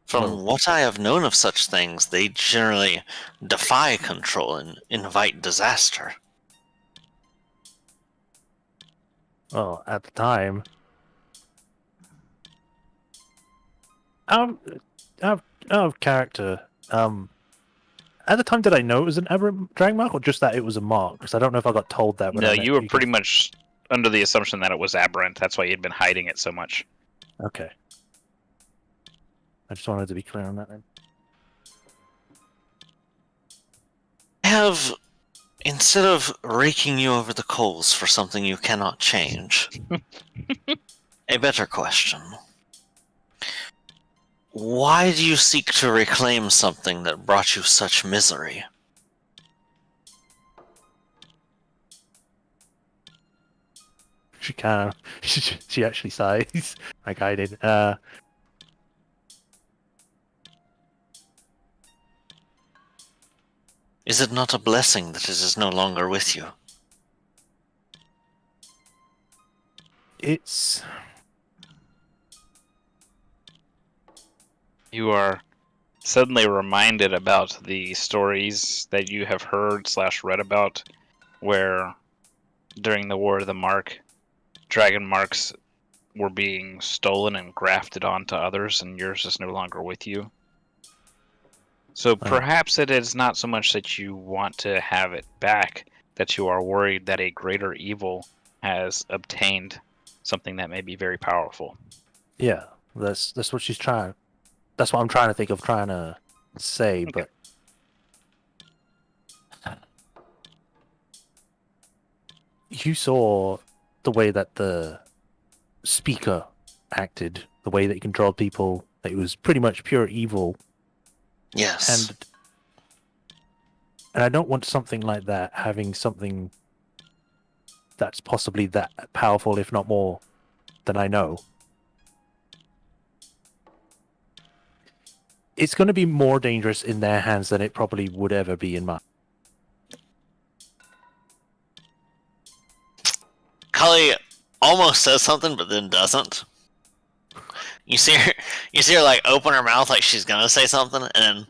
From Well- what I have known of such things, they generally defy control and invite disaster. Well, at the time, out of character. At the time, did I know it was an aberrant dragon mark, or just that it was a mark? Because I don't know if I got told that. When No, I met you were you pretty much under the assumption that it was aberrant. That's why you'd been hiding it so much. Okay. I just wanted to be clear on that then. I have, instead of raking you over the coals for something you cannot change, a better question. Why do you seek to reclaim something that brought you such misery? She kind of, she actually sighs, like I did. Is it not a blessing that it is no longer with you? It's You are suddenly reminded about the stories that you have heard / read about, where during the War of the Mark, dragon marks were being stolen and grafted onto others, and yours is no longer with you. So perhaps it is not so much that you want to have it back, that you are worried that a greater evil has obtained something that may be very powerful. yeah, that's what she's trying. That's what I'm trying to think of trying to say, but you saw the way that the speaker acted, the way that he controlled people. That it was pretty much pure evil, Yes. and I don't want something like that having something that's possibly that powerful, if not more, than I know. It's going to be more dangerous in their hands than it probably would ever be in mine. Cully almost says something, but then doesn't. You see her like open her mouth like she's gonna say something, and then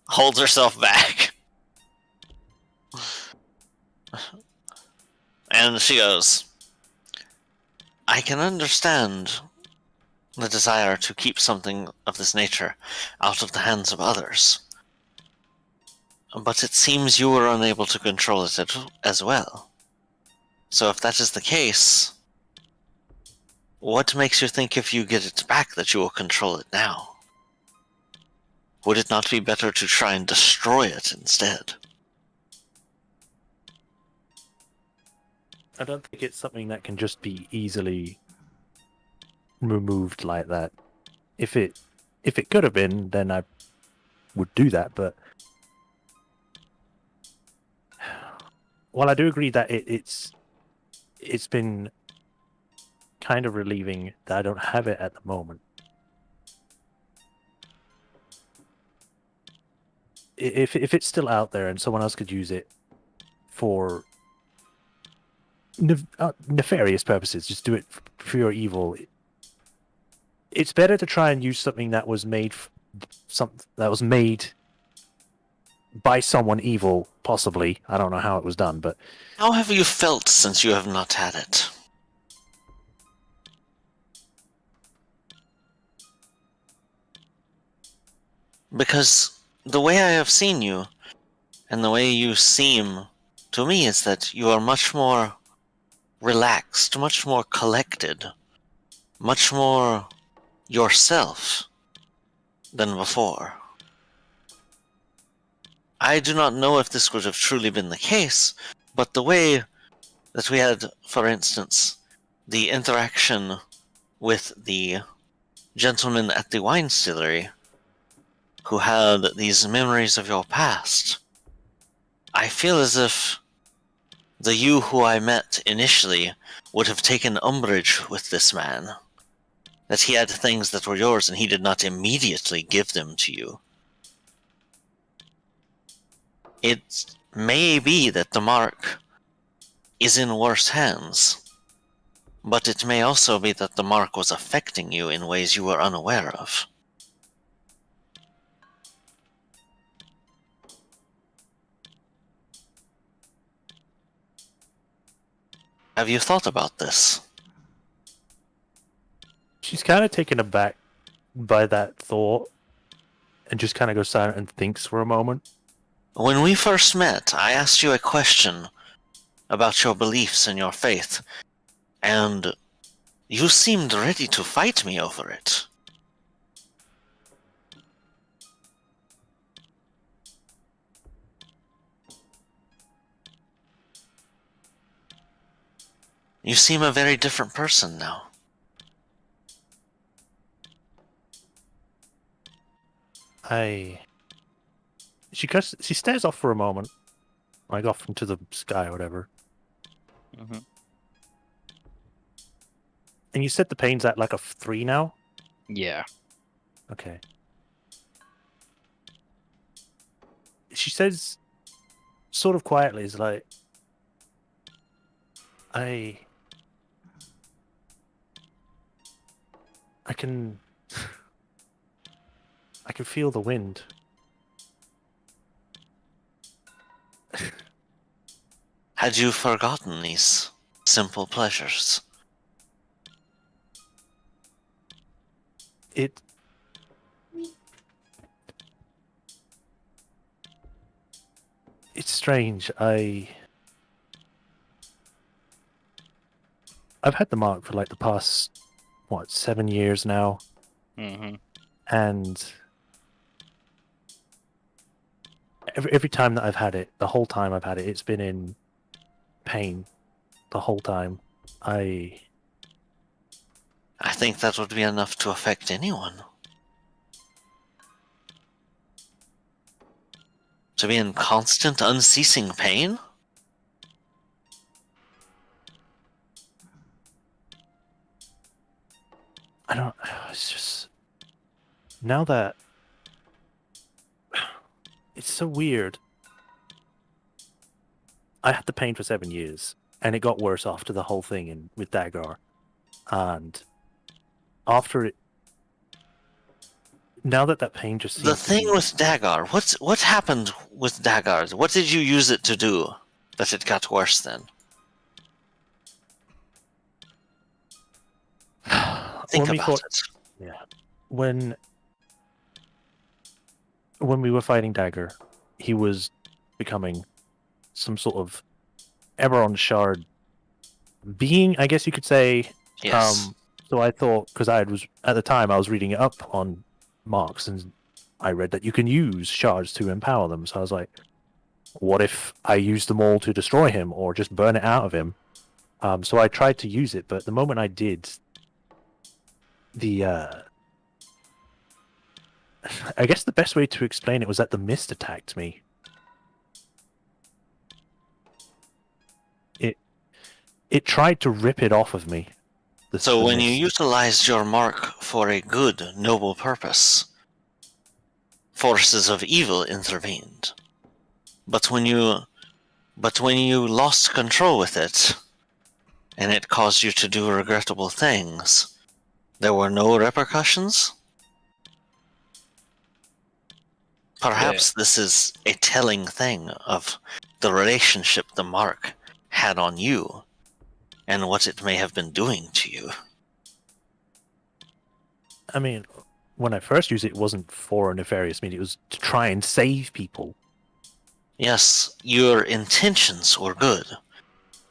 holds herself back. And she goes, I can understand the desire to keep something of this nature out of the hands of others. But it seems you were unable to control it as well. So if that is the case, what makes you think if you get it back that you will control it now? Would it not be better to try and destroy it instead? I don't think it's something that can just be easily removed like that. If it could have been, then I would do that, but while I do agree that it's been kind of relieving that I don't have it at the moment. If it's still out there and someone else could use it for nefarious purposes, just do it for your evil. It's better to try and use something that was made by someone evil, possibly. I don't know how it was done, but How have you felt since you have not had it? Because the way I have seen you, and the way you seem to me, is that you are much more relaxed, much more collected, much more yourself than before. I do not know if this would have truly been the case, but the way that we had, for instance, the interaction with the gentleman at the wine distillery who had these memories of your past, I feel as if the you who I met initially would have taken umbrage with this man, that he had things that were yours and he did not immediately give them to you. It may be that the mark is in worse hands, but it may also be that the mark was affecting you in ways you were unaware of. Have you thought about this? she's kind of taken aback by that thought and just kind of goes silent and thinks for a moment. When we first met, I asked you a question about your beliefs and your faith, and you seemed ready to fight me over it. You seem a very different person now. She stares off for a moment, like off into the sky or whatever. Mm-hmm. And you said the pain's at like a 3 now? Yeah. Okay. She says, sort of quietly, is like, I can feel the wind. Had you forgotten these simple pleasures? It's strange. I've had the mark for like the past 7 years now, Mm-hmm. and every time that I've had it, the whole time I've had it, it's been in pain. The whole time. I think that would be enough to affect anyone. To be in constant, unceasing pain? I don't. It's just now that it's so weird. I had the pain for 7 years, and it got worse after the whole thing with Dagar, and after it. Now that pain just seems The thing with Dagar, what happened with Dagar? What did you use it to do that it got worse then? Think about it. Yeah. When we were fighting Dagger, he was becoming some sort of Eberron shard being, I guess you could say. Yes. So I thought, because at the time I was reading it up on marks, and I read that you can use shards to empower them. So I was like, what if I use them all to destroy him or just burn it out of him? So I tried to use it, but the moment I did, I guess the best way to explain it was that the mist attacked me. It tried to rip it off of me. So when you mist. utilized your mark for a good, noble purpose, forces of evil intervened. But when you lost control with it, and it caused you to do regrettable things, there were no repercussions? Perhaps this is a telling thing of the relationship the mark had on you, and what it may have been doing to you. I mean, when I first used it, it wasn't for a nefarious meaning. It was to try and save people. Yes, your intentions were good,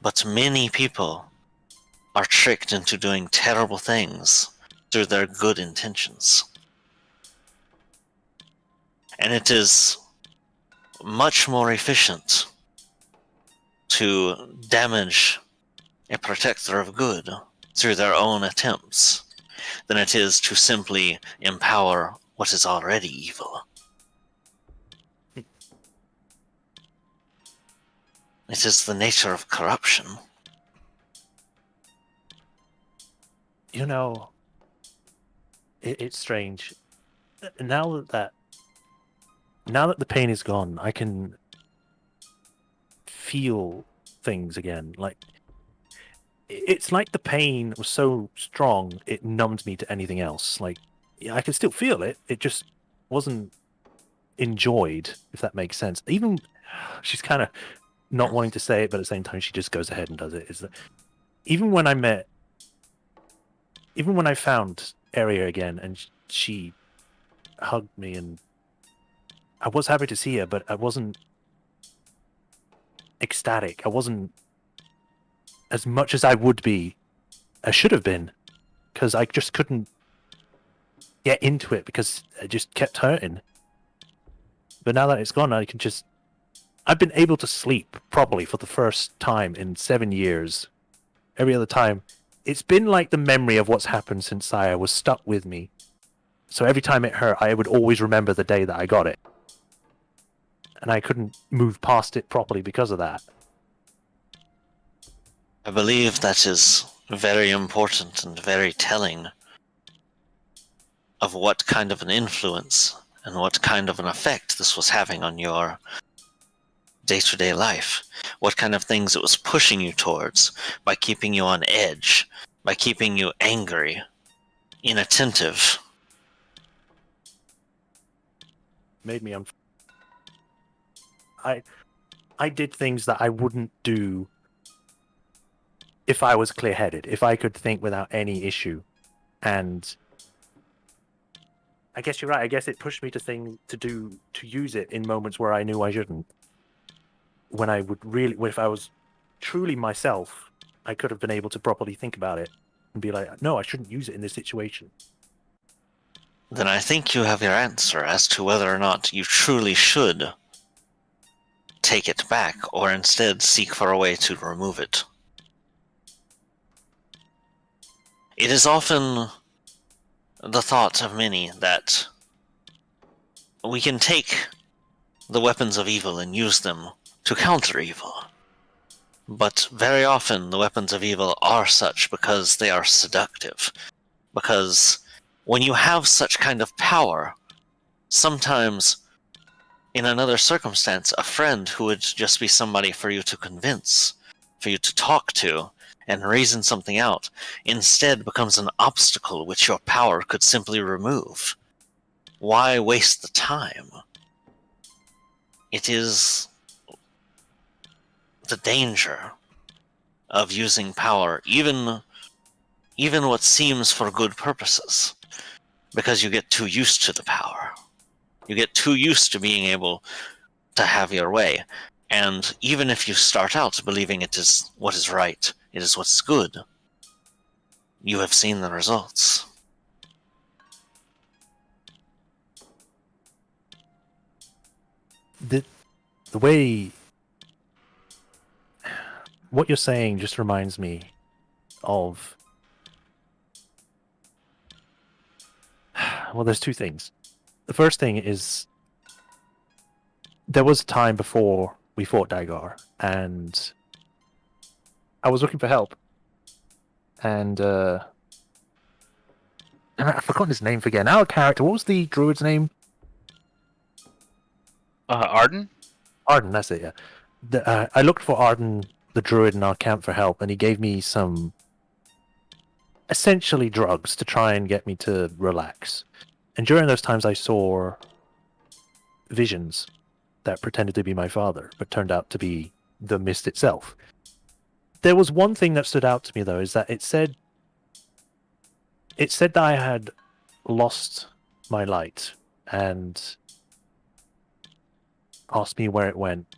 but many people are tricked into doing terrible things through their good intentions. And it is much more efficient to damage a protector of good through their own attempts than it is to simply empower what is already evil. It is the nature of corruption. You know, it's strange. Now that the pain is gone, I can feel things again. Like, it's like the pain was so strong, it numbed me to anything else. Like, yeah, I can still feel it. It just wasn't enjoyed, if that makes sense. Even she's kind of not wanting to say it, but at the same time, she just goes ahead and does it. Is that even when I found Aria again, and she hugged me, and I was happy to see her, but I wasn't ecstatic. I wasn't as much as I would be. I should have been, because I just couldn't get into it because it just kept hurting. But now that it's gone, I've been able to sleep properly for the first time in 7 years. Every other time, it's been like the memory of what's happened since Saya was stuck with me. So every time it hurt, I would always remember the day that I got it. And I couldn't move past it properly because of that. I believe that is very important and very telling of what kind of an influence and what kind of an effect this was having on your day-to-day life. What kind of things it was pushing you towards by keeping you on edge, by keeping you angry, inattentive. Made me I did things that I wouldn't do if I was clear-headed, if I could think without any issue. And I guess you're right. I guess it pushed me to use it in moments where I knew I shouldn't. When I would really, if I was truly myself, I could have been able to properly think about it and be like, no, I shouldn't use it in this situation. Then I think you have your answer as to whether or not you truly should take it back, or instead seek for a way to remove it. It is often the thought of many that we can take the weapons of evil and use them to counter evil. But very often the weapons of evil are such because they are seductive. Because when you have such kind of power, sometimes in another circumstance, a friend who would just be somebody for you to convince, for you to talk to, and reason something out, instead becomes an obstacle which your power could simply remove. Why waste the time? It is the danger of using power, even what seems for good purposes, because you get too used to the power. You get too used to being able to have your way. And even if you start out believing it is what is right, it is what is good, you have seen the results. The way what you're saying just reminds me of, well, there's two things. The first thing is, there was a time before we fought Dagar, and I was looking for help, and I've forgotten his name again. Our character, what was the druid's name? Arden? Arden, that's it, yeah. I looked for Arden, the druid, in our camp for help, and he gave me some, essentially, drugs to try and get me to relax. And during those times I saw visions that pretended to be my father, but turned out to be the mist itself. There was one thing that stood out to me, though, is that it said that I had lost my light, and asked me where it went.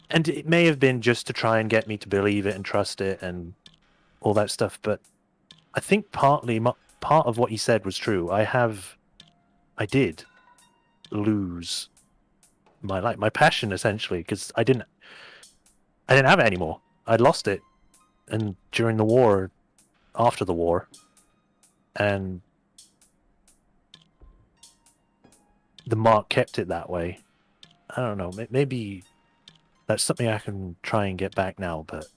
And it may have been just to try and get me to believe it and trust it and all that stuff, but I think part of what he said was true. I did lose my light, my passion, essentially, because I didn't have it anymore. I lost it, and during the war, after the war, and the mark kept it that way. I don't know. Maybe that's something I can try and get back now, but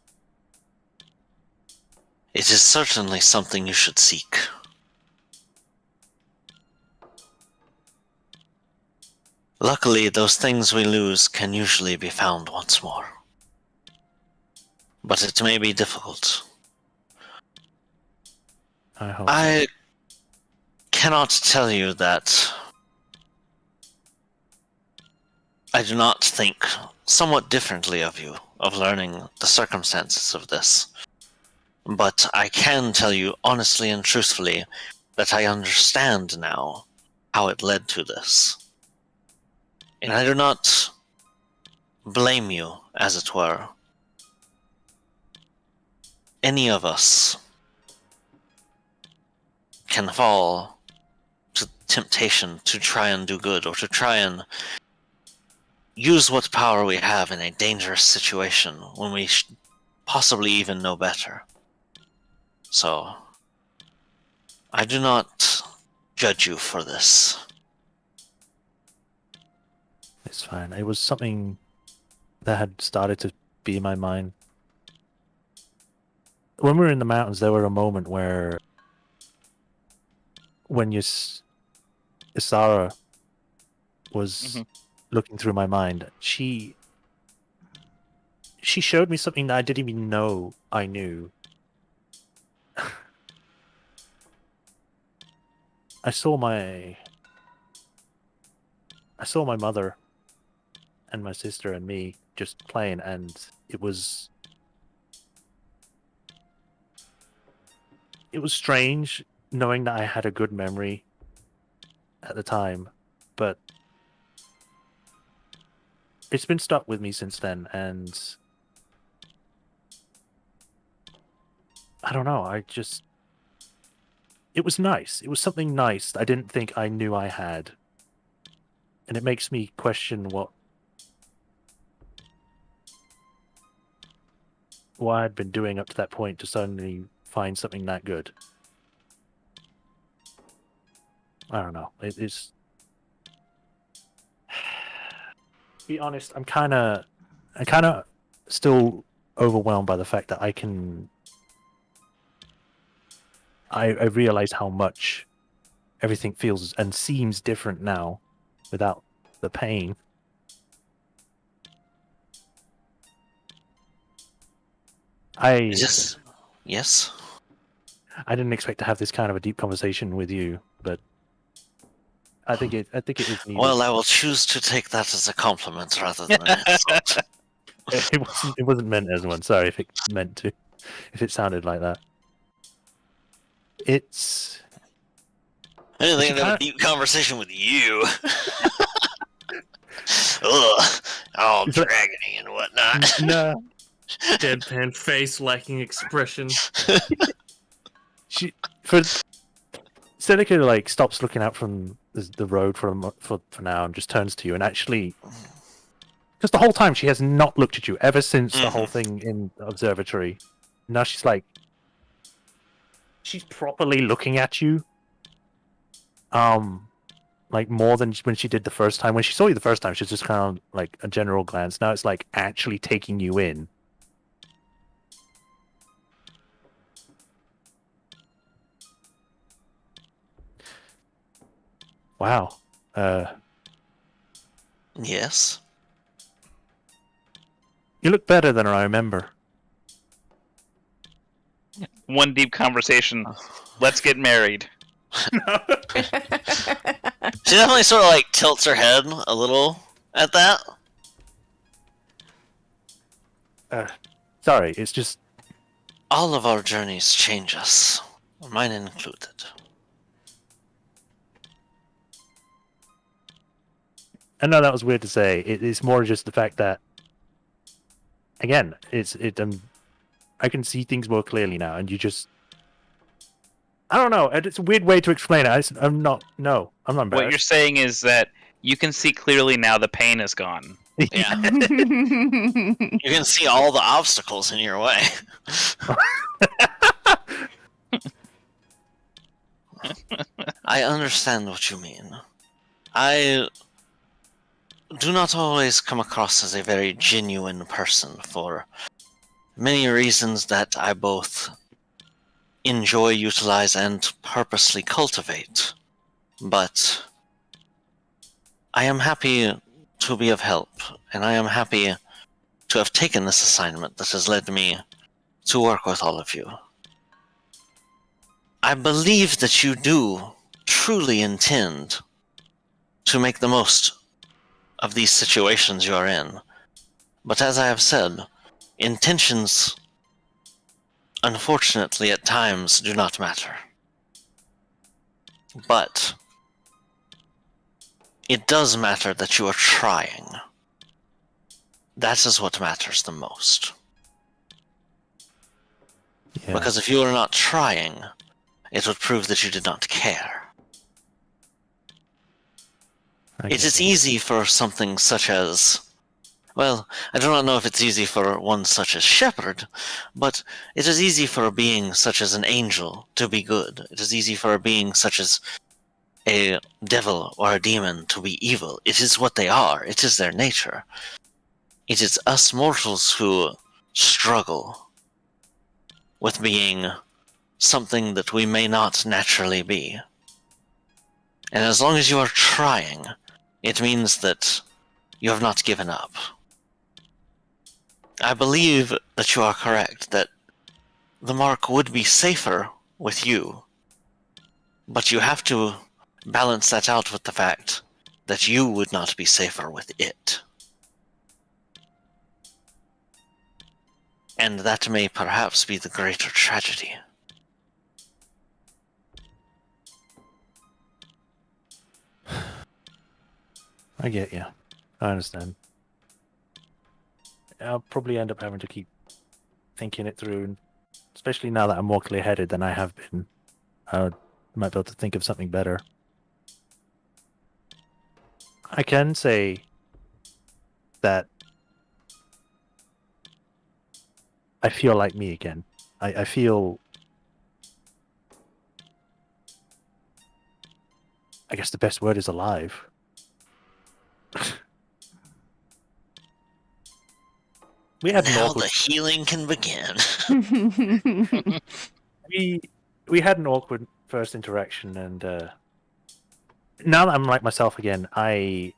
It is certainly something you should seek. Luckily, those things we lose can usually be found once more. But it may be difficult. I hope. I cannot tell you that I do not think somewhat differently of you, of learning the circumstances of this. But I can tell you honestly and truthfully that I understand now how it led to this. And I do not blame you, as it were. Any of us can fall to temptation to try and do good, or to try and use what power we have in a dangerous situation when we possibly even know better. So, I do not judge you for this. It's fine. It was something that had started to be in my mind. when we were in the mountains, there were a moment where when Isara was looking through my mind, she showed me something that I didn't even know I knew. I saw my mother and my sister and me just playing, and it was strange knowing that I had a good memory at the time, but it's been stuck with me since then, and I don't know, it was nice. It was something nice I didn't think I knew I had. And it makes me question what I'd been doing up to that point to suddenly find something that good. I don't know. It's... To be honest, I'm kind of still overwhelmed by the fact that I realize how much everything feels and seems different now without the pain. Yes. I didn't expect to have this kind of a deep conversation with you, but I think it is needed. Well, I will choose to take that as a compliment rather than an insult. It wasn't meant as one. Sorry if it meant to. If it sounded like that. It's... I didn't think I'd have a deep conversation with you. Ugh, all dragony and whatnot. No. Deadpan face, lacking expression. Seneca like stops looking out from the road for now and just turns to you and actually, because the whole time she has not looked at you ever since the whole thing in the observatory. Now she's properly looking at you. Like more than when she did the first time. When she saw you the first time, she was just kind of like a general glance. Now it's like actually taking you in. Wow. Yes. You look better than I remember. One deep conversation. Let's get married. She definitely sort of like tilts her head a little at that. Sorry, it's just... All of our journeys change us, mine included. I know that was weird to say. It's more just the fact that, again, I can see things more clearly now, and you just... I don't know. It's a weird way to explain it. I'm not embarrassed. What you're saying is that you can see clearly now the pain is gone. Yeah. You can see all the obstacles in your way. I understand what you mean. I do not always come across as a very genuine person for many reasons that I both enjoy, utilize, and purposely cultivate. But I am happy to be of help, and I am happy to have taken this assignment that has led me to work with all of you. I believe that you do truly intend to make the most of these situations you're in. But as I have said, intentions, unfortunately, at times do not matter. But it does matter that you are trying. That is what matters the most. Yeah. Because if you are not trying, it would prove that you did not care. It is easy for something such as... Well, I do not know if it's easy for one such as Shepherd, but it is easy for a being such as an angel to be good. It is easy for a being such as a devil or a demon to be evil. It is what they are. It is their nature. It is us mortals who struggle with being something that we may not naturally be. And as long as you are trying, it means that you have not given up. I believe that you are correct, that the mark would be safer with you, but you have to balance that out with the fact that you would not be safer with it. And that may perhaps be the greater tragedy. I get you. I understand. I'll probably end up having to keep thinking it through, and especially now that I'm more clear-headed than I have been. I might be able to think of something better. I can say that I feel like me again. I feel... I guess the best word is alive. We had an Now awkward... the healing can begin. We had an awkward first interaction, and now that I'm like myself again, I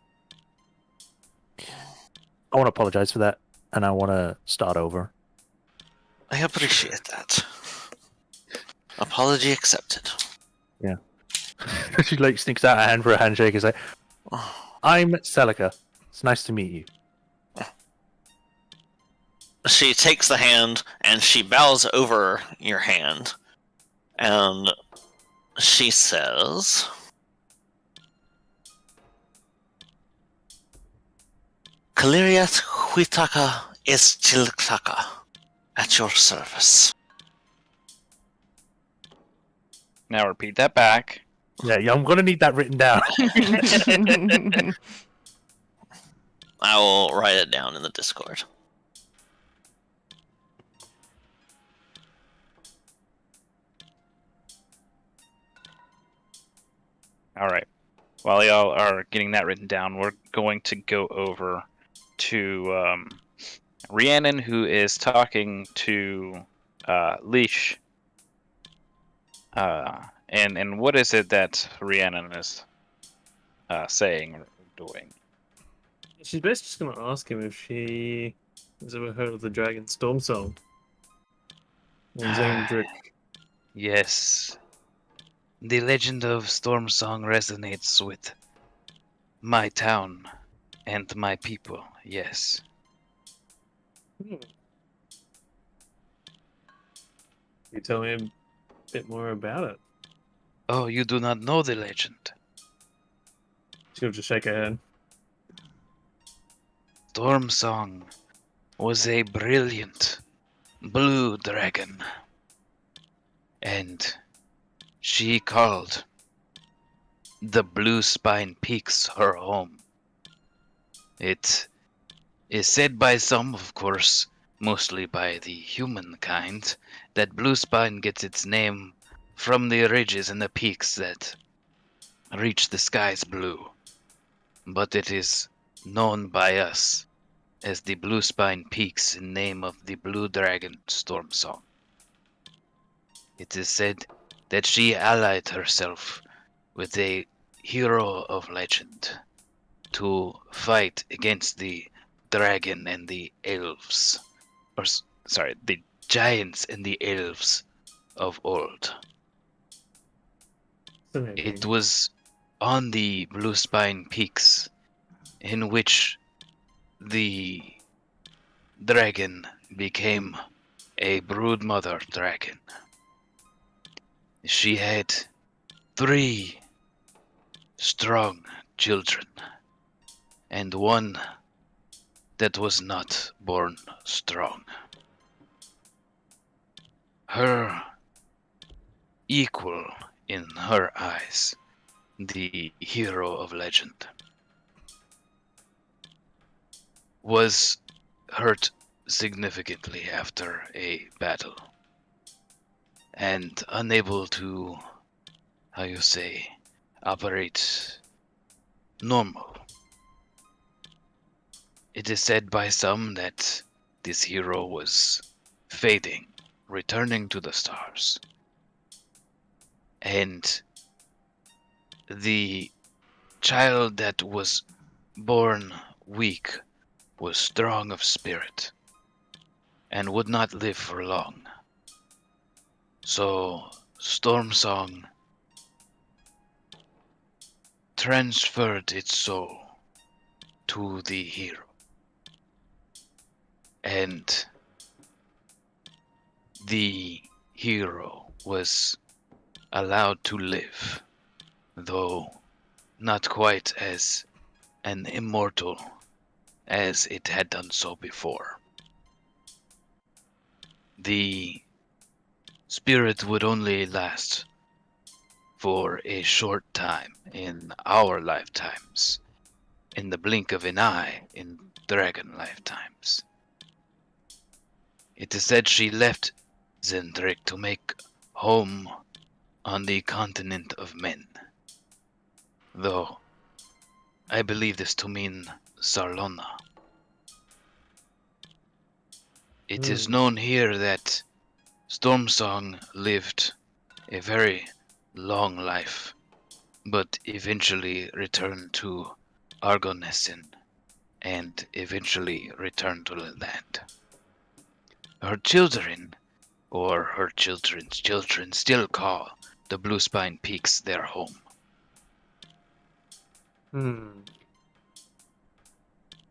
want to apologize for that, and I want to start over. I appreciate that. Apology accepted. Yeah. She like sneaks out a hand for a handshake. Is like, I'm Celica. It's nice to meet you. She takes the hand and she bows over your hand. And she says, Kaliriat Huitaka is Tiltaka at your service. Now repeat that back. Yeah, I'm gonna need that written down. I will write it down in the Discord. All right. While y'all are getting that written down, we're going to go over to Rhiannon, who is talking to Leash. And what is it that Rhiannon is saying or doing? She's basically just going to ask him if she has ever heard of the Dragon Storm Song. Or Zandrick. Yes. The legend of Storm Song resonates with my town and my people, yes. Can you tell me a bit more about it? Oh, you do not know the legend. She'll just shake her head. Storm Song was a brilliant blue dragon. And she called the Blue Spine Peaks her home. It is said by some, of course, mostly by the humankind, that Blue Spine gets its name from the ridges and the peaks that reach the skies blue. But it is known by us as the Blue Spine Peaks in name of the Blue Dragon Storm Song. It is said that she allied herself with a hero of legend to fight against the dragon and the elves. The giants and the elves of old. It was on the Blue Spine Peaks in which the dragon became a broodmother dragon. She had 3 strong children, and one that was not born strong. Her equal in her eyes, the hero of legend, was hurt significantly after a battle, and unable to, operate normal. It is said by some that this hero was fading returning to the stars. And the child that was born weak was strong of spirit and would not live for long. So Stormsong transferred its soul to the hero. And the hero was allowed to live, though not quite as an immortal as it had done so before. The spirit would only last for a short time in our lifetimes, in the blink of an eye in dragon lifetimes. It is said she left Zendrick to make home on the continent of men, though I believe this to mean Sarlona. It is known here that Stormsong lived a very long life, but eventually returned to Argonessen and eventually returned to the land. Her children, or her children's children, still call the Blue Spine Peaks their home.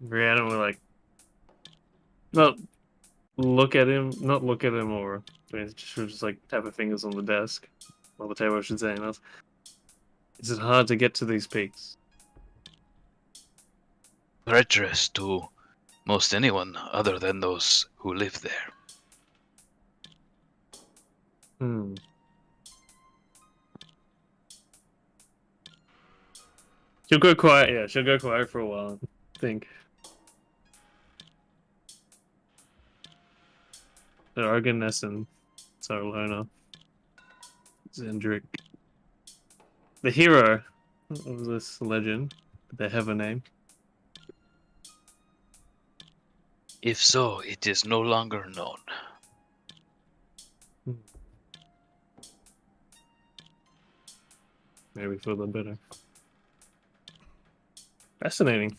Brianna will like not look at him, or she'll just like tap her fingers on the desk, or the table, I should say, and ask, "Is it hard to get to these peaks?" Treacherous to most anyone other than those who live there. She'll go quiet. Yeah, she'll go quiet for a while. Think. The Argonessen, Sarlona, Zendrick. The hero of this legend. They have a name. If so, it is no longer known. Maybe for the better. Fascinating.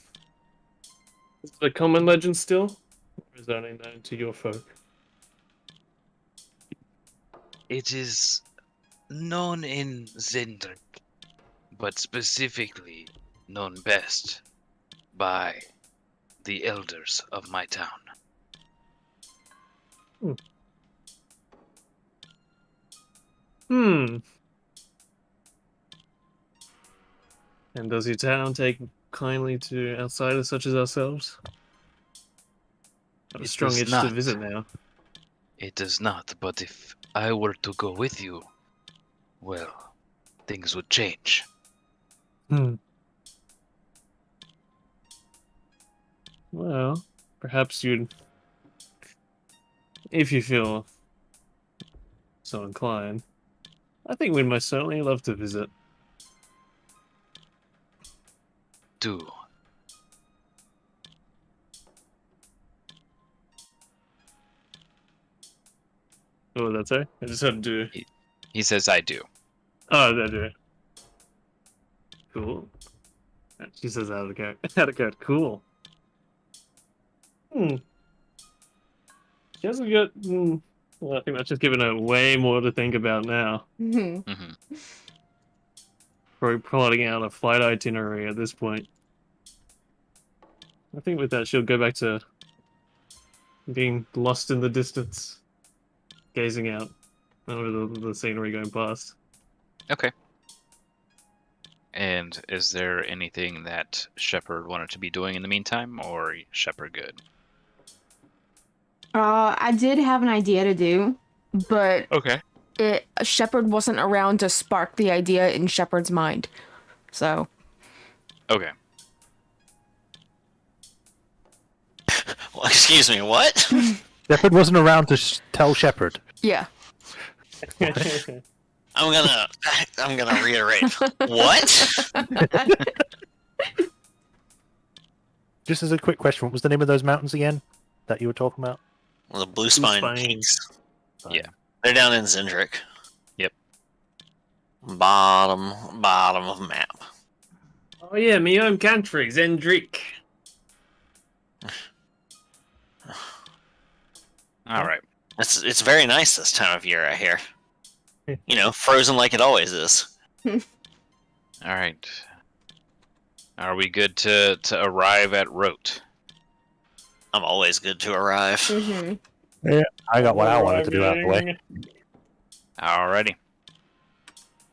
Is it a common legend still? Or is that only known to your folk? It is known in Zendrick, but specifically known best by the elders of my town. And does your town take kindly to outsiders such as ourselves? Got a It strong does itch to not. visit now. It does not, but if I were to go with you, well, things would change. Well, perhaps you'd, if you feel so inclined, I think we'd most certainly love to visit. Do. Oh, that's right. I just had to do. He says, I do. Oh, that do. Cool. She says out of character. Cool. She hasn't got. Well, I think that's just giving her way more to think about now. Probably plotting out a flight itinerary at this point. I think with that, she'll go back to being lost in the distance, gazing out over the scenery going past. Okay. And is there anything that Shepard wanted to be doing in the meantime, or Shepard good? I did have an idea to do, but Okay. Shepard wasn't around to spark the idea in Shepard's mind. So. Okay. Well, excuse me, what? Shepard wasn't around to tell Shepard. Yeah. I'm gonna reiterate. What? Just as a quick question, what was the name of those mountains again that you were talking about? The Blue Spine Spine. Peaks. Fine. Yeah. They're down in Zendrick. Yep. Bottom of map. Oh yeah, my home country, Zendrick. All right. It's very nice this time of year, I hear. You know, frozen like it always is. All right. Are we good to arrive at Rote? I'm always good to arrive. Mm-hmm. Yeah, I got what I wanted to do out of the way. Arriving. Alrighty.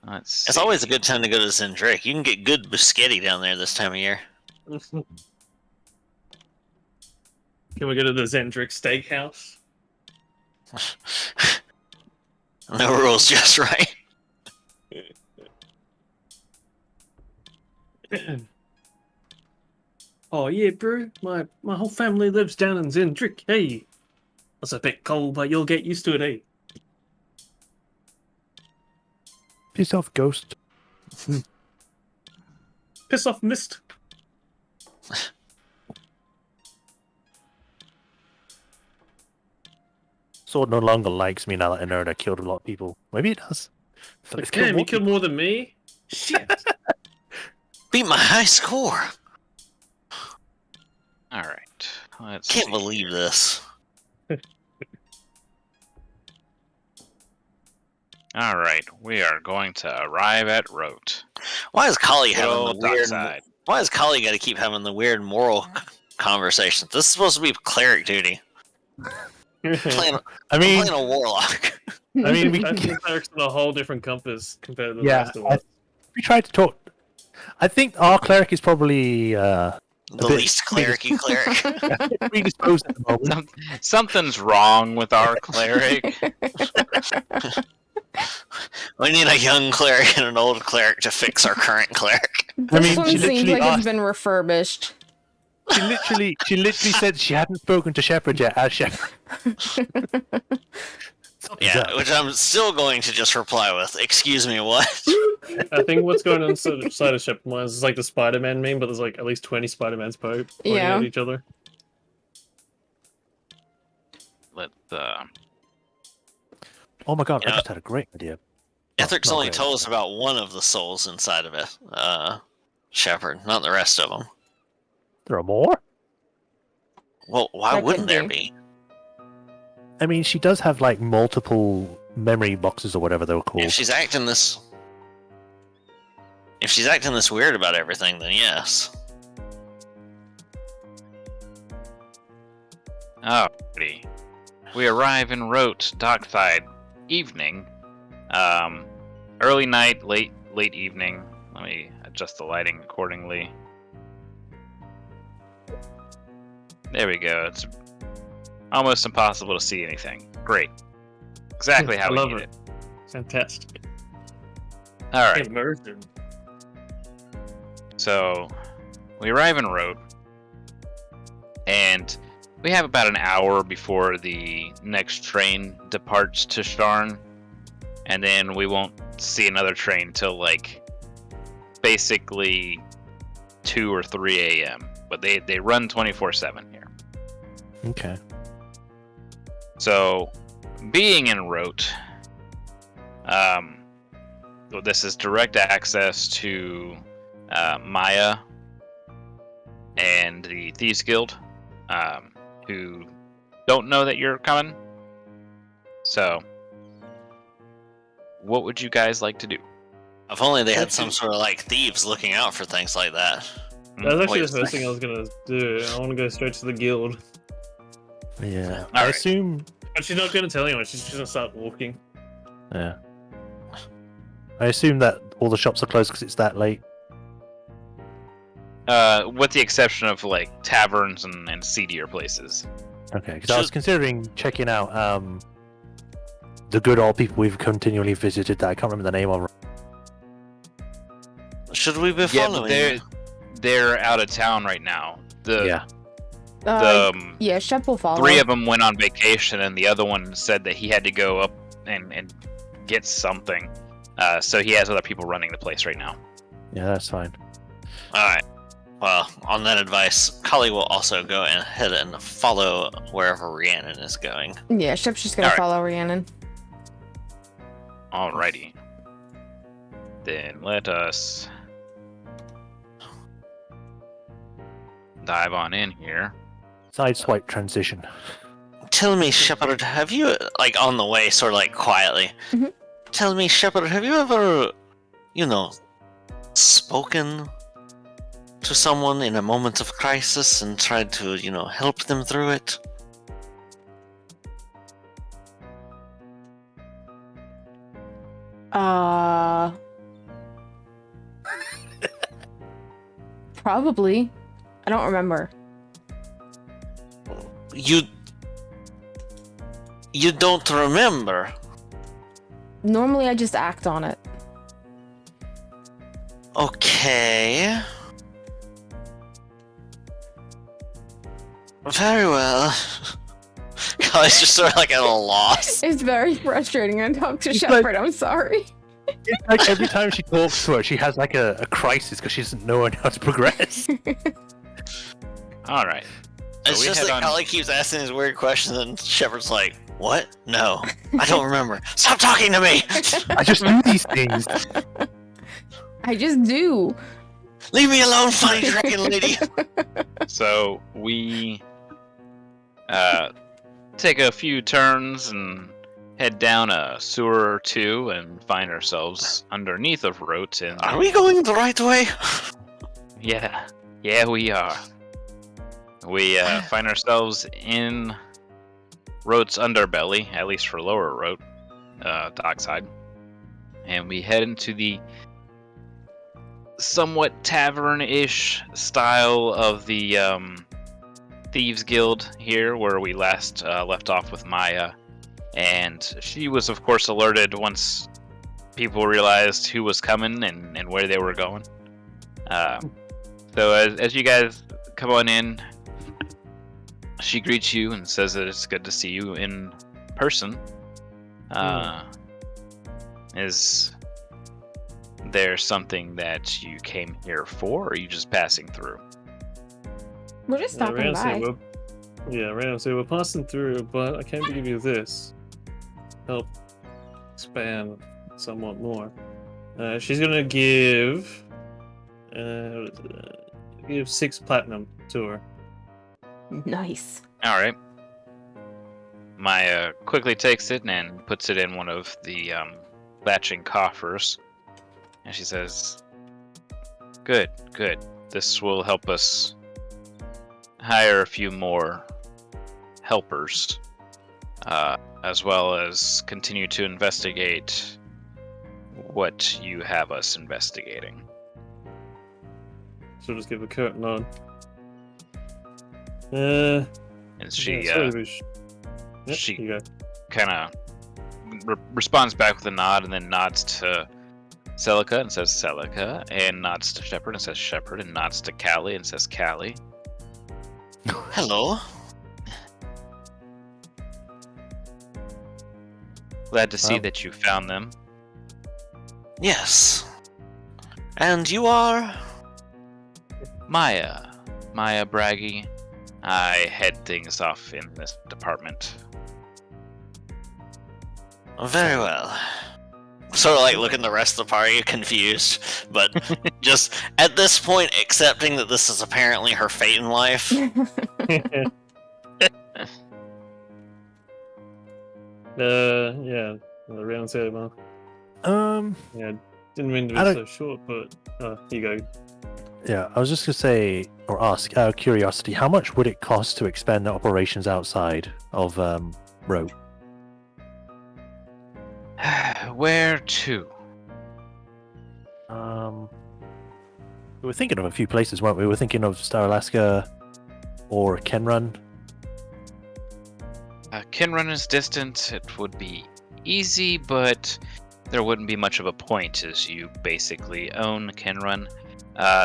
Let's see. It's always a good time to go to Zendrick. You can get good biscotti down there this time of year. Can we go to the Zendrick Steakhouse? No rules, just right. Oh yeah, bro. My whole family lives down in Zendrick. Hey, it's a bit cold, but you'll get used to it, eh? Piss off, ghost. Piss off, mist. Sword no longer likes me now that I know that I killed a lot of people. Maybe it does. So let's kill Damn, more you killed more than me. Shit. Beat my high score. All right. Let's Can't see. believe this. All right. We are going to arrive at Rote. Why is Kali Good having old the weird? dockside. Why is Kali got to keep having the weird moral conversations? This is supposed to be cleric duty. Playing, I I'm mean, playing a warlock. I mean, we I can, think clerics on a whole different compass compared to the yeah, rest of us. we tried to talk. I think our cleric is probably The bit- least clericy cleric. predisposed at the moment. Something's wrong with our cleric. We need a young cleric and an old cleric to fix our current cleric. I This mean, one she seems literally like it's asked- been refurbished. She literally said she hadn't spoken to Shepard yet as Shepard. Yeah, which I'm still going to just reply with, "Excuse me, what?" I think what's going on inside of Shepard Mines is like the Spider-Man meme, but there's like at least 20 Spider-Mans pointing Yeah. at each other. Let Oh my god, I Yeah. just had a great idea. Ethics not only great. told us about one of the souls inside of it, Shepard, not the rest of them. There are more? Well, why There wouldn't could there be. be? I mean, she does have like multiple memory boxes or whatever they were called. If she's acting this weird about everything, then yes. Alrighty. We arrive in Rote, dockside, evening. Early night, late evening. Let me adjust the lighting accordingly. There we go. It's almost impossible to see anything. Great. Exactly how I we love need it. Fantastic. Alright. Immersion. So, we arrive in Rote, and we have about an hour before the next train departs to Sharn, and then we won't see another train till like basically 2 or 3 a.m. But they run 24/7 here. Okay. So, being in Rote, this is direct access to Maya and the Thieves Guild, who don't know that you're coming. So, what would you guys like to do? If only they had some sort of like thieves looking out for things like that. That was actually Wait, the first thing I was gonna do. I want to go straight to the guild. Yeah. I Alright. assume. But she's not gonna tell anyone, she's just gonna start walking. Yeah. I assume that all the shops are closed because it's that late. With the exception of like taverns and seedier places. Okay, because I was considering checking out the good old people we've continually visited that I can't remember the name of. Should we be Yeah, following? but they're out of town right now. Yeah. Yeah, Shep will follow. 3 of them went on vacation, and the other one said that he had to go up and get something. So he has other people running the place right now. Yeah, that's fine. Alright. Well, on that advice, Kali will also go ahead and follow wherever Rhiannon is going. Yeah, Shep's just gonna Alright. follow Rhiannon. Alrighty. Then let us dive on in here. Sideswipe transition. Tell me, Shepard, have you, like, on the way, sort of like quietly, Mhm. Tell me, Shepard, have you ever, spoken to someone in a moment of crisis and tried to, help them through it? Probably. I don't remember. You don't remember? Normally I just act on it. Okay. Very well. Kylie's just sort of like at a loss. It's very frustrating to talk to It's Shepard, I'm sorry. It's like every time she talks to her, she has like a crisis because she doesn't know how to progress. Alright. It's just that Kylie keeps asking these weird questions and Shepard's like, what? No, I don't remember. Stop talking to me! I just do these things. I just do. Leave me alone, funny dragon lady! So we take a few turns and head down a sewer or two and find ourselves underneath a root. And Are we going the right way? yeah, we are. We find ourselves in Rote's underbelly, at least for lower Rote, dockside, and we head into the somewhat tavern-ish style of the Thieves Guild here, where we last left off with Maya, and she was of course alerted once people realized who was coming and where they were going. So as you guys come on in, she greets you and says that it's good to see you in person. Is there something that you came here for, or are you just passing through? We're just stopping by. Randomly, we're passing through, but I came to give you this. Help expand somewhat more. She's gonna give... give 6 platinum to her. Nice. Alright. Maya quickly takes it and puts it in one of the latching coffers. And she says, Good. This will help us hire a few more helpers, as well as continue to investigate what you have us investigating. So just give a curt nod. And she she you go. kind of responds back with a nod, and then nods to Celica and says Celica, and nods to Shepard and says Shepard, and nods to Callie and says Callie. Hello. Glad to see that you found them. Yes. And you are? Maya Braggy. I head things off in this department. Very well. Sort of like looking the rest of the party confused, but just at this point accepting that this is apparently her fate in life. Around said, well, yeah, didn't mean to be so short, but you go. Yeah, I was just gonna say or ask out of curiosity, how much would it cost to expand the operations outside of Rote? Where to? We were thinking of a few places, weren't we? We were thinking of Star Alaska or Kenrun. Kenrun is distant. It would be easy, but there wouldn't be much of a point as you basically own Kenrun.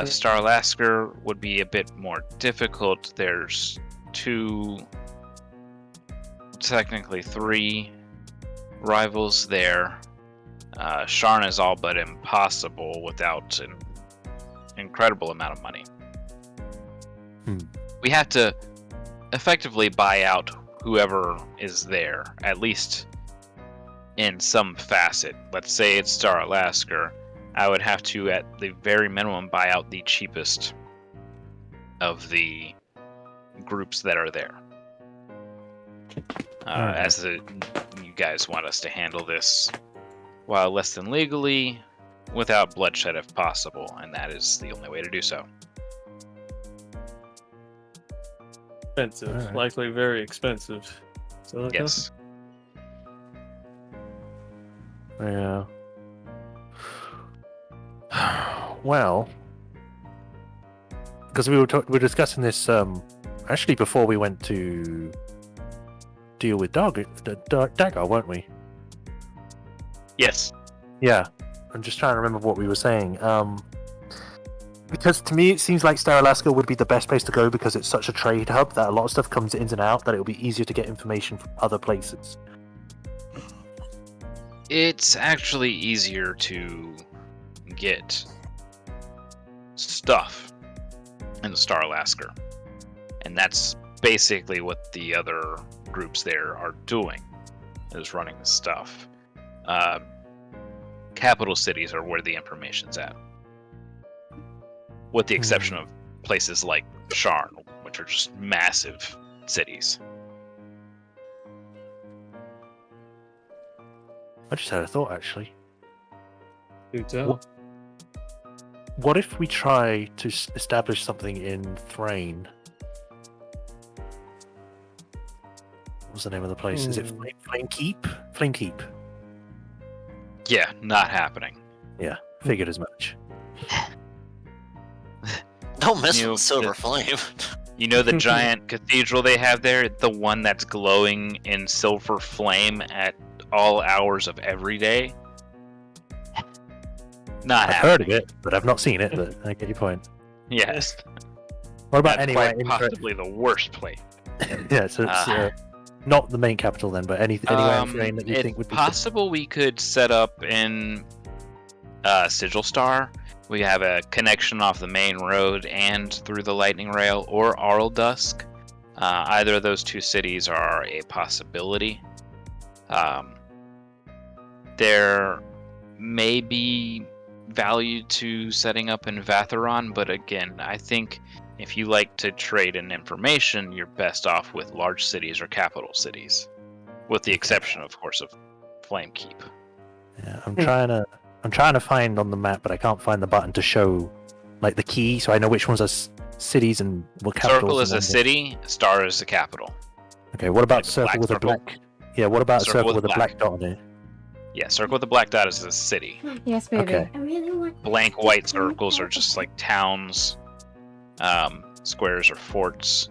Star Alaska would be a bit more difficult. There's 2, technically 3 rivals there. Sharn is all but impossible without an incredible amount of money. We have to effectively buy out whoever is there, at least in some facet. Let's say it's Star Alaska. I would have to, at the very minimum, buy out the cheapest of the groups that are there. As you guys want us to handle this while less than legally, without bloodshed if possible, and that is the only way to do so. Expensive, Alright. likely very expensive. So Yes. Yeah. Well, because we were discussing this actually before we went to deal with Dagger, weren't we? Yes. Yeah. I'm just trying to remember what we were saying. Because to me, it seems like Star Alaska would be the best place to go because it's such a trade hub that a lot of stuff comes in and out that it will be easier to get information from other places. It's actually easier to get stuff in Star Alaska. And that's basically what the other groups there are doing, is running the stuff. Capital cities are where the information's at. With the exception of places like Sharn, which are just massive cities. I just had a thought, actually. Do tell. What if we try to establish something in Thrain? What was the name of the place? Is it Flame Keep? Flame Keep. Yeah, not happening. Yeah, figured as much. Don't mess You know, with Silver Flame. You know the giant cathedral they have there? The one that's glowing in silver flame at all hours of every day? Not I've happening. heard of it, but I've not seen it, but I get your point. Yes. What about That's anywhere quite in possibly the worst place. Yeah, so it's not the main capital then, but anywhere in Thrain that you it's think would be possible we could set up in Sigil Star. We have a connection off the main road and through the lightning rail, or Arl Dusk. Either of those two cities are a possibility. There may be value to setting up in Vatheron, but again, I think if you like to trade in information, you're best off with large cities or capital cities, with the exception, of course, of Flamekeep. Yeah, I'm trying to find on the map, but I can't find the button to show like the key, so I know which ones are cities and what capitals. Circle is and a city, Star is a capital. Okay, what about Like a circle black with a circle? black? Yeah, what about Circle circle with with a black. black dot on it? Yeah, circle with a black dot is a city. Yes, baby. Okay. I really want Blank white circles are just like towns. Squares are forts.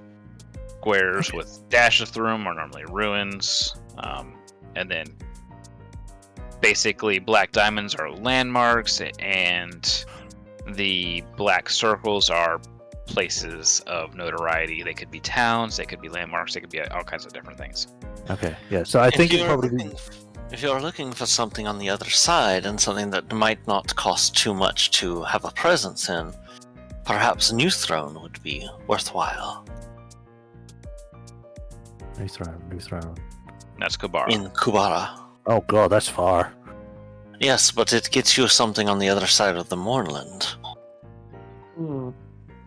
Squares with dashes through them are normally ruins. And then basically black diamonds are landmarks, and the black circles are places of notoriety. They could be towns, they could be landmarks, they could be all kinds of different things. Okay, yeah. So I think it's probably If you're looking for something on the other side and something that might not cost too much to have a presence in, perhaps New Throne would be worthwhile. New Throne. That's Kabara. In Kubara. Oh god, that's far. Yes, but it gets you something on the other side of the Mournland. Hmm.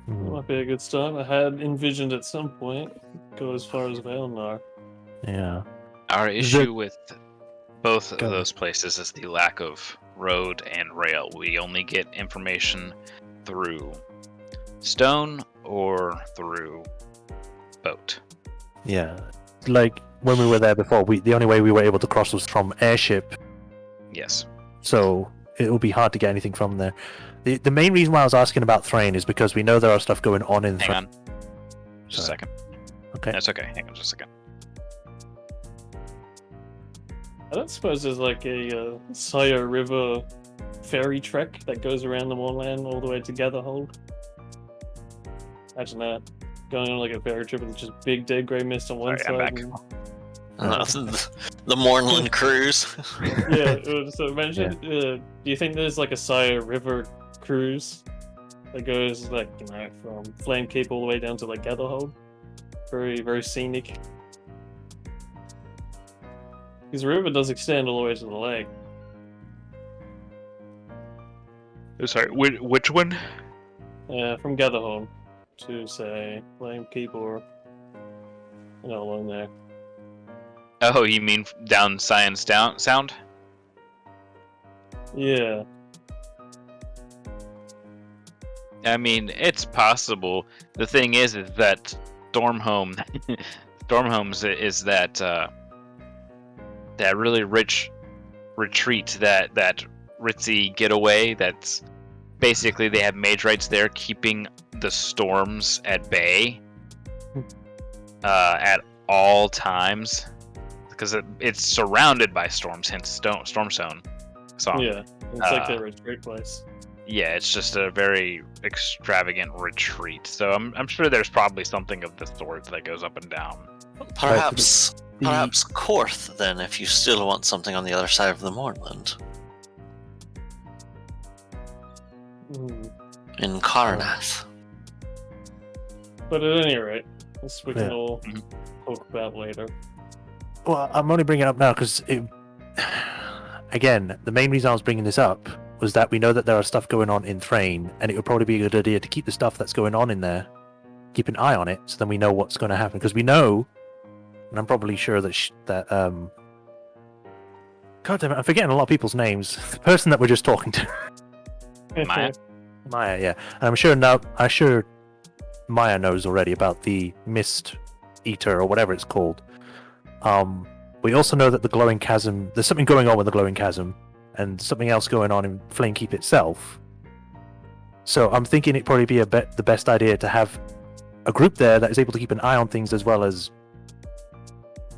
Might be a good start. I had envisioned at some point go as far as Vailnar. Yeah. Our issue with both of Go. those places is the lack of road and rail. We only get information through stone or through boat. Yeah. Like when we were there before, the only way we were able to cross was from airship, Yes. so it will be hard to get anything from there. The main reason why I was asking about Thrain is because we know there are stuff going on in Hang Thrain. on. Just a Sorry. second. Okay. That's okay. Hang on just a second. I don't suppose there's like a Sire River ferry trek that goes around the Mournland all the way to Gatherhold. Imagine that. Going on like a ferry trip with just big dead grey mist on one Sorry, I'm side. back. The Mournland cruise. Yeah, so imagine, do you think there's like a Sire River cruise that goes like, you know, from Flamekeep all the way down to like Gatherhold? Very, very scenic. Because the river does extend all the way to the lake. Sorry, which one? From Gatherhorn to, say, Flamekeep or... along there. Oh, you mean down Science Sound? Yeah. I mean, it's possible. The thing is that Stormhome, Stormhomes is that that really rich retreat, that ritzy getaway. That's basically they have mage rights there, keeping the storms at bay at all times, because it's surrounded by storms. Hence, Storm Zone. So Yeah. It's like a retreat place. yeah, it's just a very extravagant retreat. So I'm sure there's probably something of the sort that goes up and down. Perhaps Korth, then, if you still want something on the other side of the moorland. Mm. In Carnath. But at any rate, this we can Yeah. all talk about later. Well, I'm only bringing it up now because, again, the main reason I was bringing this up was that we know that there are stuff going on in Thrain, and it would probably be a good idea to keep the stuff that's going on in there, keep an eye on it, so then we know what's going to happen. Because we know, and I'm probably sure that God damn it, I'm forgetting a lot of people's names. The person that we're just talking to, Maya? Maya, yeah, and I'm sure Maya knows already about the Mist Eater or whatever it's called. We also know that the Glowing Chasm, there's something going on with the Glowing Chasm, and something else going on in Flamekeep itself. So I'm thinking it'd probably be the best idea to have a group there that is able to keep an eye on things as well as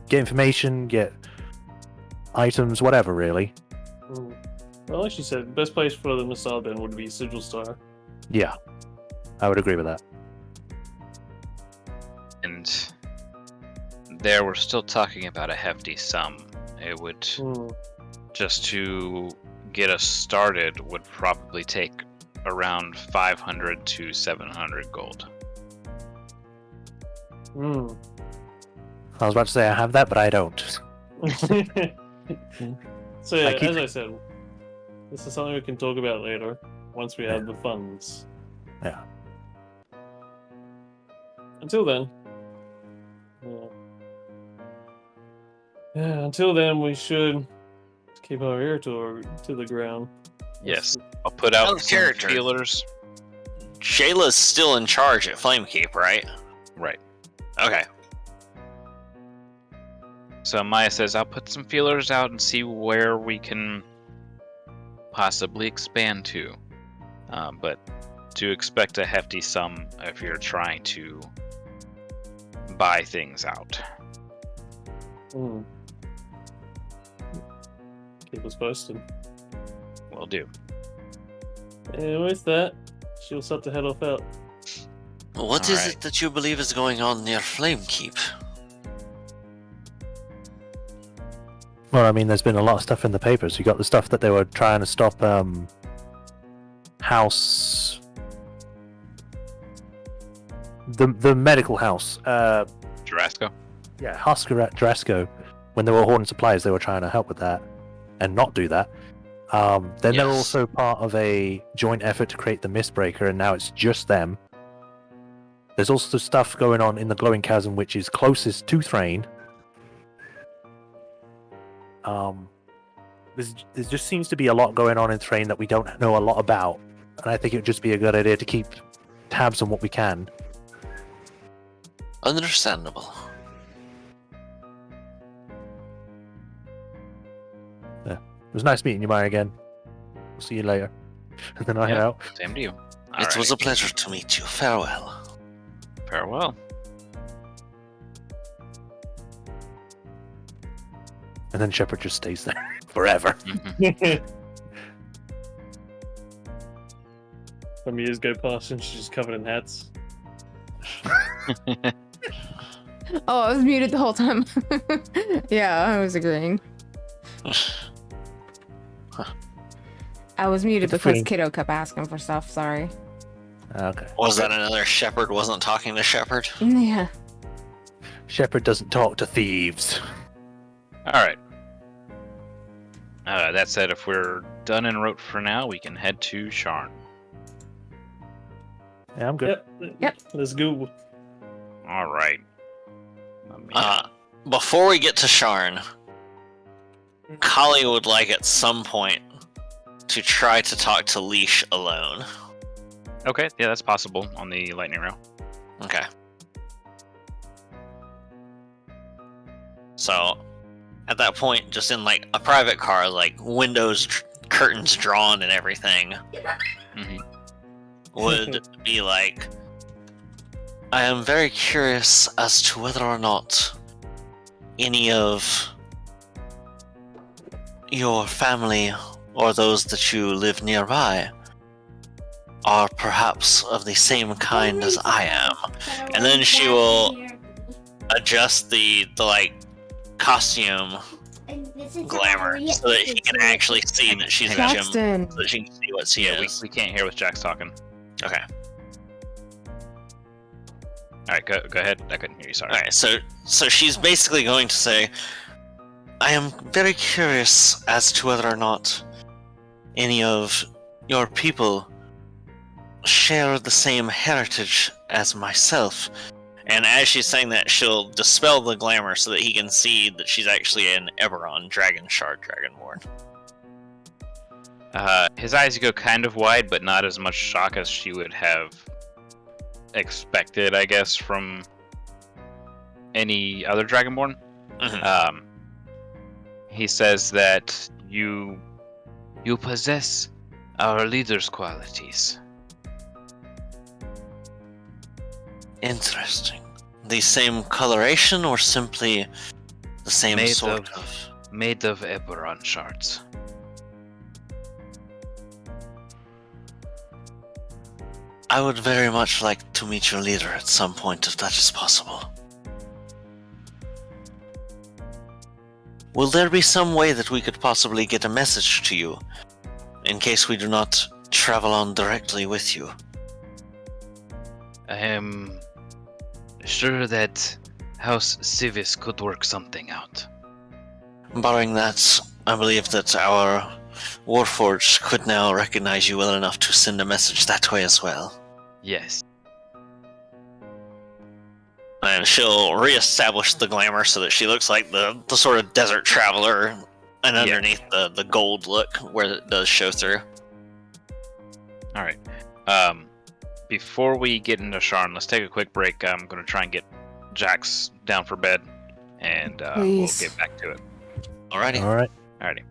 get information, get items, whatever, really. Well, like she said, the best place for the missile then would be Sigil Star. Yeah, I would agree with that. And there we're still talking about a hefty sum. It would just to get us started would probably take around 500 to 700 gold. I was about to say I have that, but I don't. So yeah, I keep- as I said, this is something we can talk about later, once we have the funds. Yeah. Until then. Yeah, until then we should keep our ear to the ground. Yes, I'll put out Out of some character. feelers. Shayla's still in charge at Flamekeep, right? Right. Okay. So Maya says, I'll put some feelers out and see where we can possibly expand to. But to expect a hefty sum if you're trying to buy things out. Keep us posted. Will do. And with that, she'll start to head off out. What is Alright. it that you believe is going on near Flamekeep? Well, I mean, there's been a lot of stuff in the papers. You got the stuff that they were trying to stop house... The medical house. Jurassico? Yeah, Husker at Drasco. When they were hoarding supplies, they were trying to help with that and not do that. Then they're Yes. also part of a joint effort to create the Mistbreaker, and now it's just them. There's also stuff going on in the Glowing Chasm, which is closest to Thrain. There just seems to be a lot going on in Thrain that we don't know a lot about, and I think it would just be a good idea to keep tabs on what we can. Understandable. It was nice meeting you, Maya, again. We'll see you later. And then I head Yeah. out. Same to you. It was a pleasure to meet you. Farewell. Farewell. And then Shepard just stays there forever. Some years go past and she's just covered in hats. Oh, I was muted the whole time. Yeah, I was agreeing. I was muted It's because free. Kiddo kept asking for stuff. Sorry. Okay. Was that another Shepherd wasn't talking to Shepherd? Yeah. Shepard doesn't talk to thieves. Alright. That said, if we're done en route for now, we can head to Sharn. Yeah, I'm good. Yep. Let's go. All right. Before we get to Sharn, Kali would like at some point to try to talk to Leash alone. Okay, yeah, that's possible on the lightning rail. Okay. So, at that point, just in like a private car, like windows, curtains drawn, and everything, Mhm. would be like, I am very curious as to whether or not any of your family or those that you live nearby are perhaps of the same kind as I am. And then she will adjust the like costume glamour so that he can actually see that she's a gem, Jackson. so that she can see what she Yeah, is. we can't hear with Jax talking. Okay. All right, go ahead. I couldn't hear you. Sorry. Alright, so she's basically going to say, I am very curious as to whether or not any of your people share the same heritage as myself. And as she's saying that, she'll dispel the glamour so that he can see that she's actually an Eberron Dragon Shard Dragonborn. His eyes go kind of wide, but not as much shock as she would have expected, I guess, from any other Dragonborn. Mhm. He says that you possess our leader's qualities. Interesting. The same coloration or simply the same Made sort of- of... Made of Eberron shards. I would very much like to meet your leader at some point if that is possible. Will there be some way that we could possibly get a message to you, in case we do not travel on directly with you? I am sure that House Civis could work something out. Barring that, I believe that our Warforged could now recognize you well enough to send a message that way as well. Yes. And she'll reestablish the glamour so that she looks like the sort of desert traveler, and underneath the gold look where it does show through. All right. Before we get into Sharn, let's take a quick break. I'm going to try and get Jax down for bed, and we'll Please. get back to it. Alrighty. All right. Alrighty.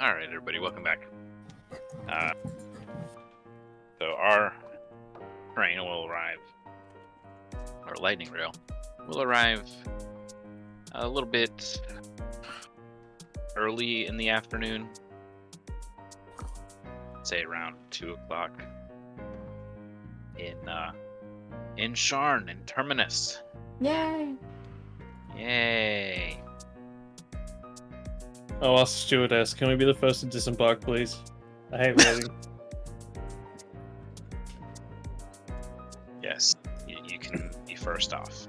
All right, everybody, welcome back. So our train will arrive, our lightning rail will arrive a little bit early in the afternoon, say around 2 o'clock in Sharn, in Terminus. Yay! Yay! I'll ask stewardess, can we be the first to disembark, please? I hate waiting. Yes, you can be first off.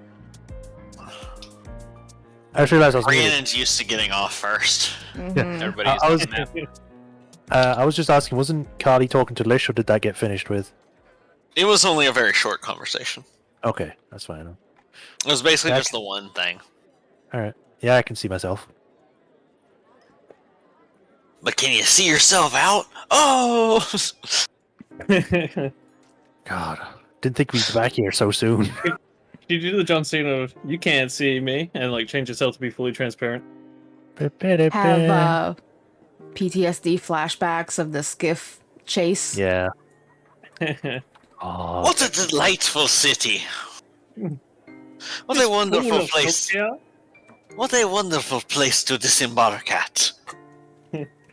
I just realized I was muted. Rhiannon's used to getting off first. Mhm. Everybody's I was- on that. I was just asking, wasn't Carly talking to Lish, or did that get finished with? It was only a very short conversation. Okay, that's fine. It was basically Yeah. just the one thing. Alright. Yeah, I can see myself. But can you see yourself out? Oh! God, didn't think we'd be back here so soon. Did you do the John Cena of, you can't see me, and like change yourself to be fully transparent? Have PTSD flashbacks of the skiff chase. Yeah. Oh, What a delightful city! What a wonderful place! What a wonderful place to disembark at!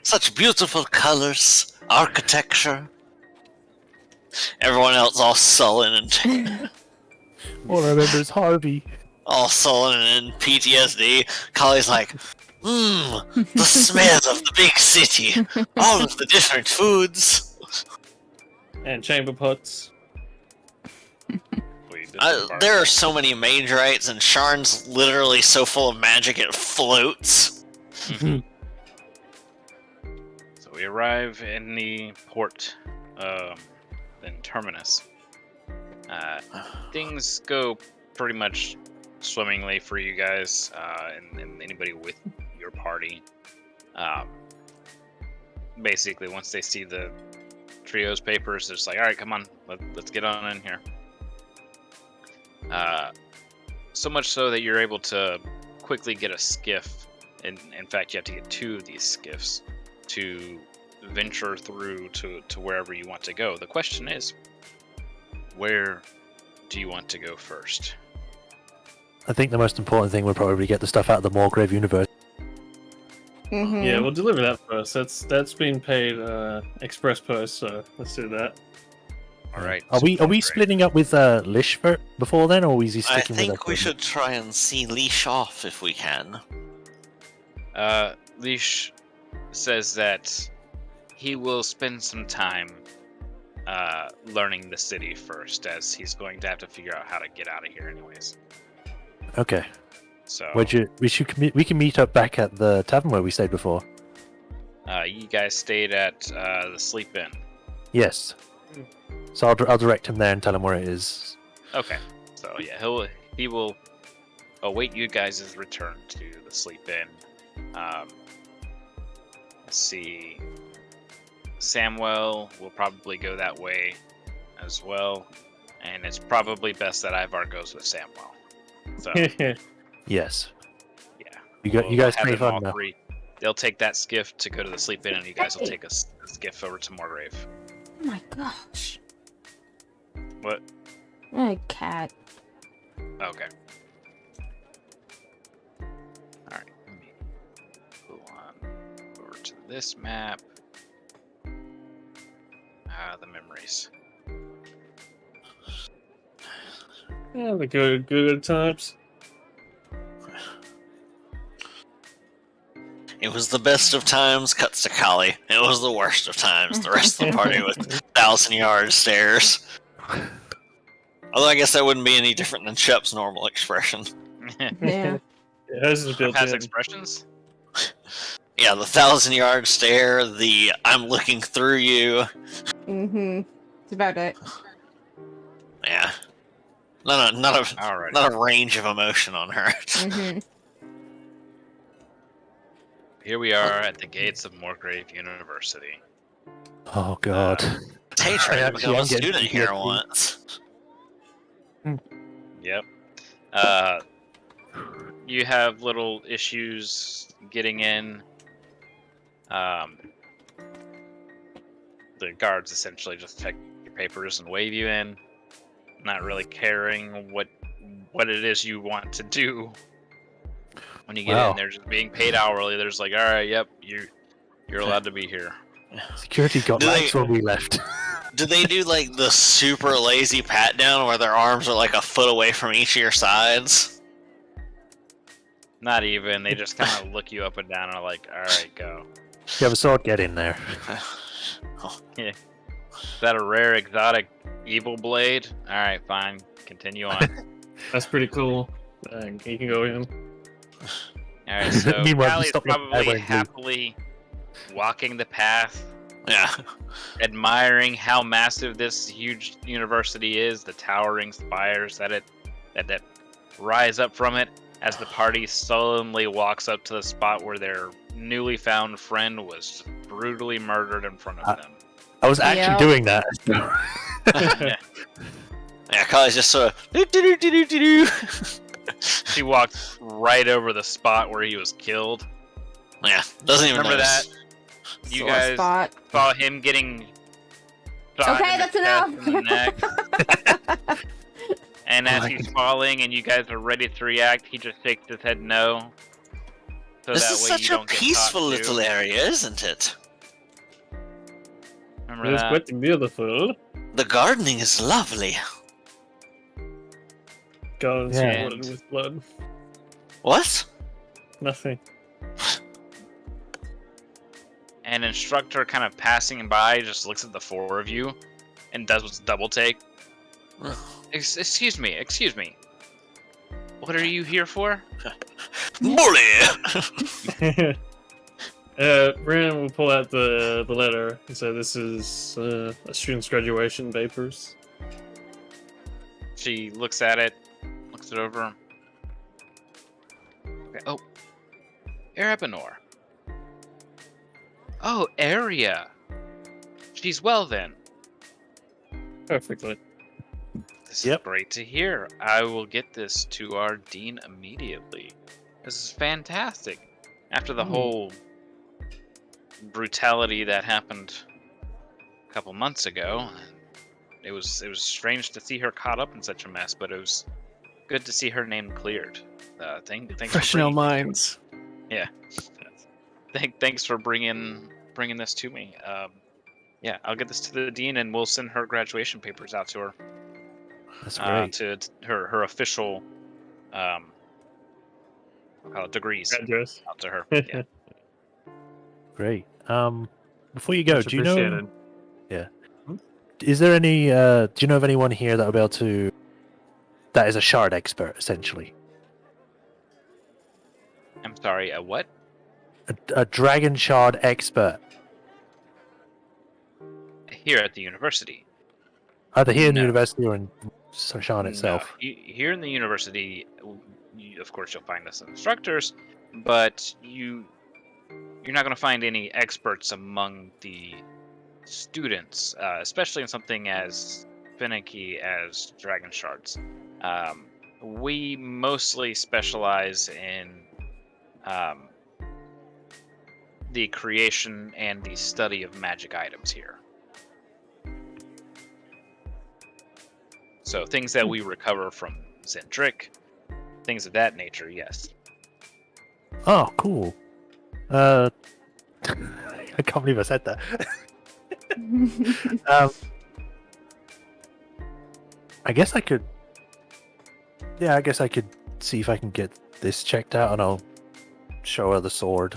Such beautiful colors, architecture. Everyone else all sullen and all I remember is Harvey. all sullen and PTSD. Kali's like, the smell of the big city, all of the different foods. And chamber pots. There are so many Magerites, and Sharn's literally so full of magic it floats. So we arrive in the port, in Terminus. Things go pretty much swimmingly for you guys, and anybody with your party. Basically, once they see the trio's papers, they're just like, all right, come on, let's get on in here. So much so that you're able to quickly get a skiff. In fact, you have to get 2 of these skiffs to venture through to wherever you want to go. The question is, where do you want to go first? I think the most important thing would probably get the stuff out of the Morgrave universe. Mhm. Yeah, we'll deliver that first. That's been paid express post, so let's do that. All right. Are we Great. splitting up with Lish before then, or is he I sticking with us? think we should try and see Leash off if we can. Leash says that he will spend some time learning the city first, as he's going to have to figure out how to get out of here anyways. Okay. So We can meet up back at the tavern where we stayed before. you guys stayed at the Sleep Inn. Yes. So I'll direct him there and tell him where it is. Okay. So yeah, he will await you guys' return to the Sleep Inn. Let's see. Samwell will probably go that way as well, and it's probably best that Ivar goes with Samwell. So Yes. yeah, You we'll guys have play them fun all now. 3. They'll take that skiff to go to the Sleep Inn, and you guys will take a skiff over to Morgrave. Oh my gosh. What? A cat. Okay. Alright, let me go on over to this map. The memories. Yeah, the good times. It was the best of times, cuts to Kali. It was the worst of times, the rest of the party with 1,000-yard stares. Although I guess that wouldn't be any different than Shep's normal expression. Yeah. Yeah, hers is built Past in. expressions? Yeah, the 1,000-yard stare, the I'm looking through you. Mhm. It's about it. Yeah. Not Alright. a range of emotion on her. Mhm. Here we are at the gates of Morgrave University. Oh God. Tay tried to I become am a getting student here PTSD. once. Yep. You have little issues getting in. the guards essentially just check your papers and wave you in, not really caring what it is you want to do. When you get Wow. in, they're just being paid hourly. They're just like, all right, yep, you're allowed to be here. Security got Do lax they- when we left. Do they do like the super lazy pat down where their arms are like a foot away from each of your sides? Not even. They just kind of look you up and down and are like, all right, go. You have a sword, get in there. Is that a rare, exotic, evil blade? All right, fine. Continue on. That's pretty cool. You can go in. All right, so Meanwhile, you Callie's stop looking probably sideways, happily walking the path, Yeah. admiring how massive this huge university is, the towering spires that rise up from it, as the party sullenly walks up to the spot where their newly found friend was brutally murdered in front of them. I was actually Yeah. doing that. Yeah, Kylie's just sort of do. She walked right over the spot where he was killed. Yeah, doesn't even Remember notice. that? You Sore guys spot. saw him getting shot Okay, in the that's chest enough. and the neck. And as he's falling and you guys are ready to react, he just shakes his head no. So This that is way such you a don't get peaceful caught little too. area, isn't it? Remember It's that? quite beautiful. The gardening is lovely. Gardens Yeah. watered with blood. What? Nothing. An instructor kind of passing by just looks at the four of you and does what's double take. Excuse me. What are you here for? Molly! Brandon will pull out the letter and say this is a student's graduation papers. She looks at it, looks it over. Okay. Oh, Erebinor. Oh, Aria. She's well then. Perfectly. This Yep. is great to hear. I will get this to our dean immediately. This is fantastic. After the whole brutality that happened a couple months ago, it was strange to see her caught up in such a mess, but it was good to see her name cleared. Thanks Fresh for in our bringing, minds. thanks for bringing this to me. Yeah, I'll get this to the dean, and we'll send her graduation papers out to her. That's great. To her official we'll call it degrees Address. out to her. Yeah. Great. Before you go, Much do you know? appreciated. Is there any? Do you know of anyone here that will be able to? That is a shard expert, essentially. I'm sorry, a what? A dragon shard expert, Here at the university. either here in the No. university or in shard itself. No. Here in the university, of course, you'll find us instructors, but you're not going to find any experts among the students, especially in something as finicky as dragon shards. We mostly specialize in the creation and the study of magic items here. So things that we recover from Zendrick, things of that nature, yes. Oh, cool. I can't believe I said that. I guess I could. Yeah, I guess I could see if I can get this checked out, and I'll show her the sword.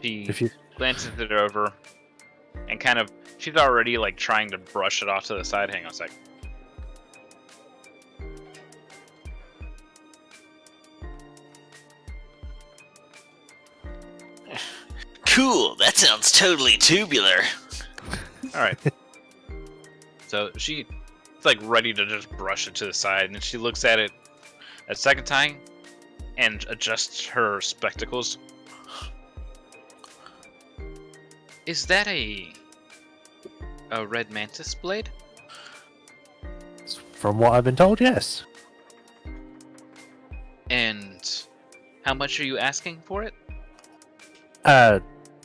She If you. glances it over and kind of, she's already like trying to brush it off to the side. Hang on a sec. Cool, that sounds totally tubular. All right. So she's like ready to just brush it to the side, and then she looks at it a second time and adjusts her spectacles. Is that a Red Mantis blade? From what I've been told, yes. And how much are you asking for it?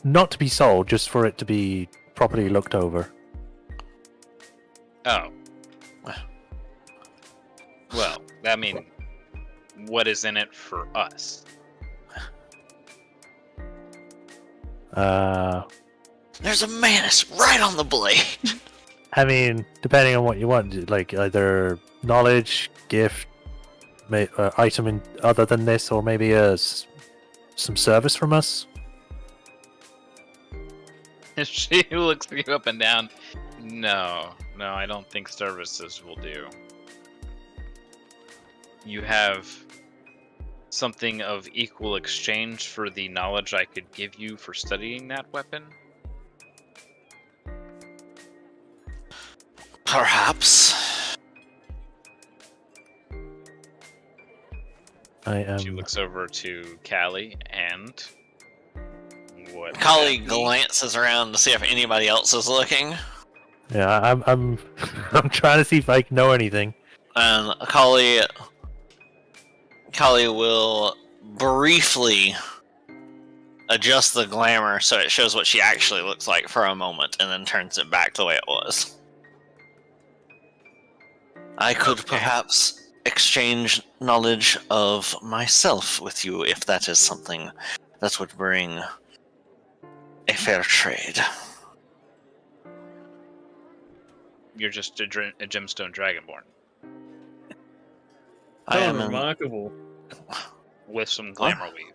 not to be sold, just for it to be properly looked over. Oh. Well, I mean, what is in it for us? There's a mantis right on the blade. I mean, depending on what you want, like either knowledge, gift, item other than this, or maybe some service from us. She looks you up and down. No, I don't think services will do. You have something of equal exchange for the knowledge I could give you for studying that weapon? Perhaps. She looks over to Callie and what? Callie glances around to see if anybody else is looking. Yeah, I'm I'm trying to see if I know anything. And Callie will briefly adjust the glamour so it shows what she actually looks like for a moment, and then turns it back the way it was. I could perhaps exchange knowledge of myself with you if that is something that would bring a fair trade. You're just a gemstone dragonborn I am remarkable. with some glamour weave.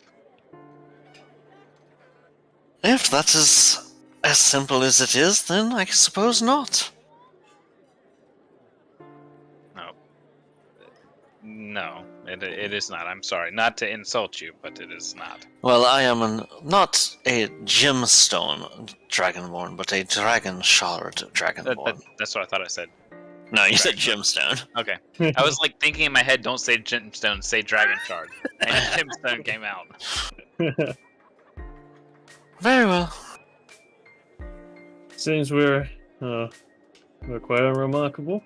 If that is as simple as it is, then I suppose not. No, it is not. I'm sorry. Not to insult you, but it is not. Well, I am not a gemstone dragonborn, but a dragon shard dragonborn. That's what I thought I said. No, you said gemstone. Okay. I was like thinking in my head, don't say gemstone, say dragon shard. And gemstone came out. Very well. Seems we're quite unremarkable.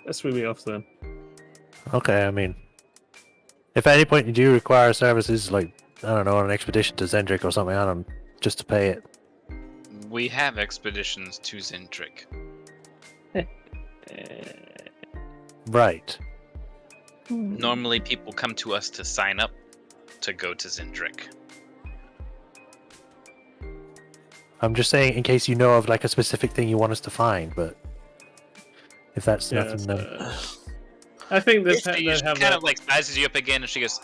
Let's really off then. Okay, I mean, if at any point you do require services, like, I don't know, on an expedition to Zendrick or something, I don't know, just to pay it. We have expeditions to Zendrick. Right. Normally people come to us to sign up to go to Zendrick. I'm just saying in case you know of, like, a specific thing you want us to find, but if that's nothing, then... I think She kind of like sizes you up again, and she goes,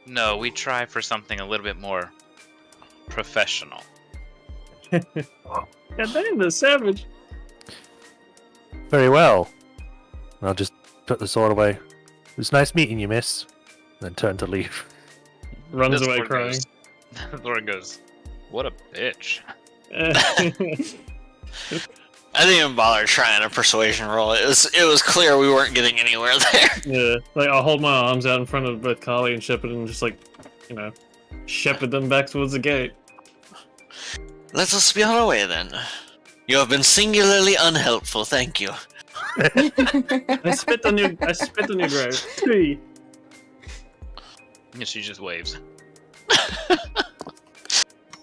"No, we try for something a little bit more professional." God damn, the savage. Very well. I'll just put the sword away. It was nice meeting you, miss. Then turn to leave. Runs This away Lord crying. Laura goes, "What a bitch." I didn't even bother trying a persuasion roll. It was clear we weren't getting anywhere there. Yeah, like I'll hold my arms out in front of both Carly and Shepard and just like, shepherd them back towards the gate. Let us be on our way then. You have been singularly unhelpful, thank you. I spit on your grave. Three. And she just waves.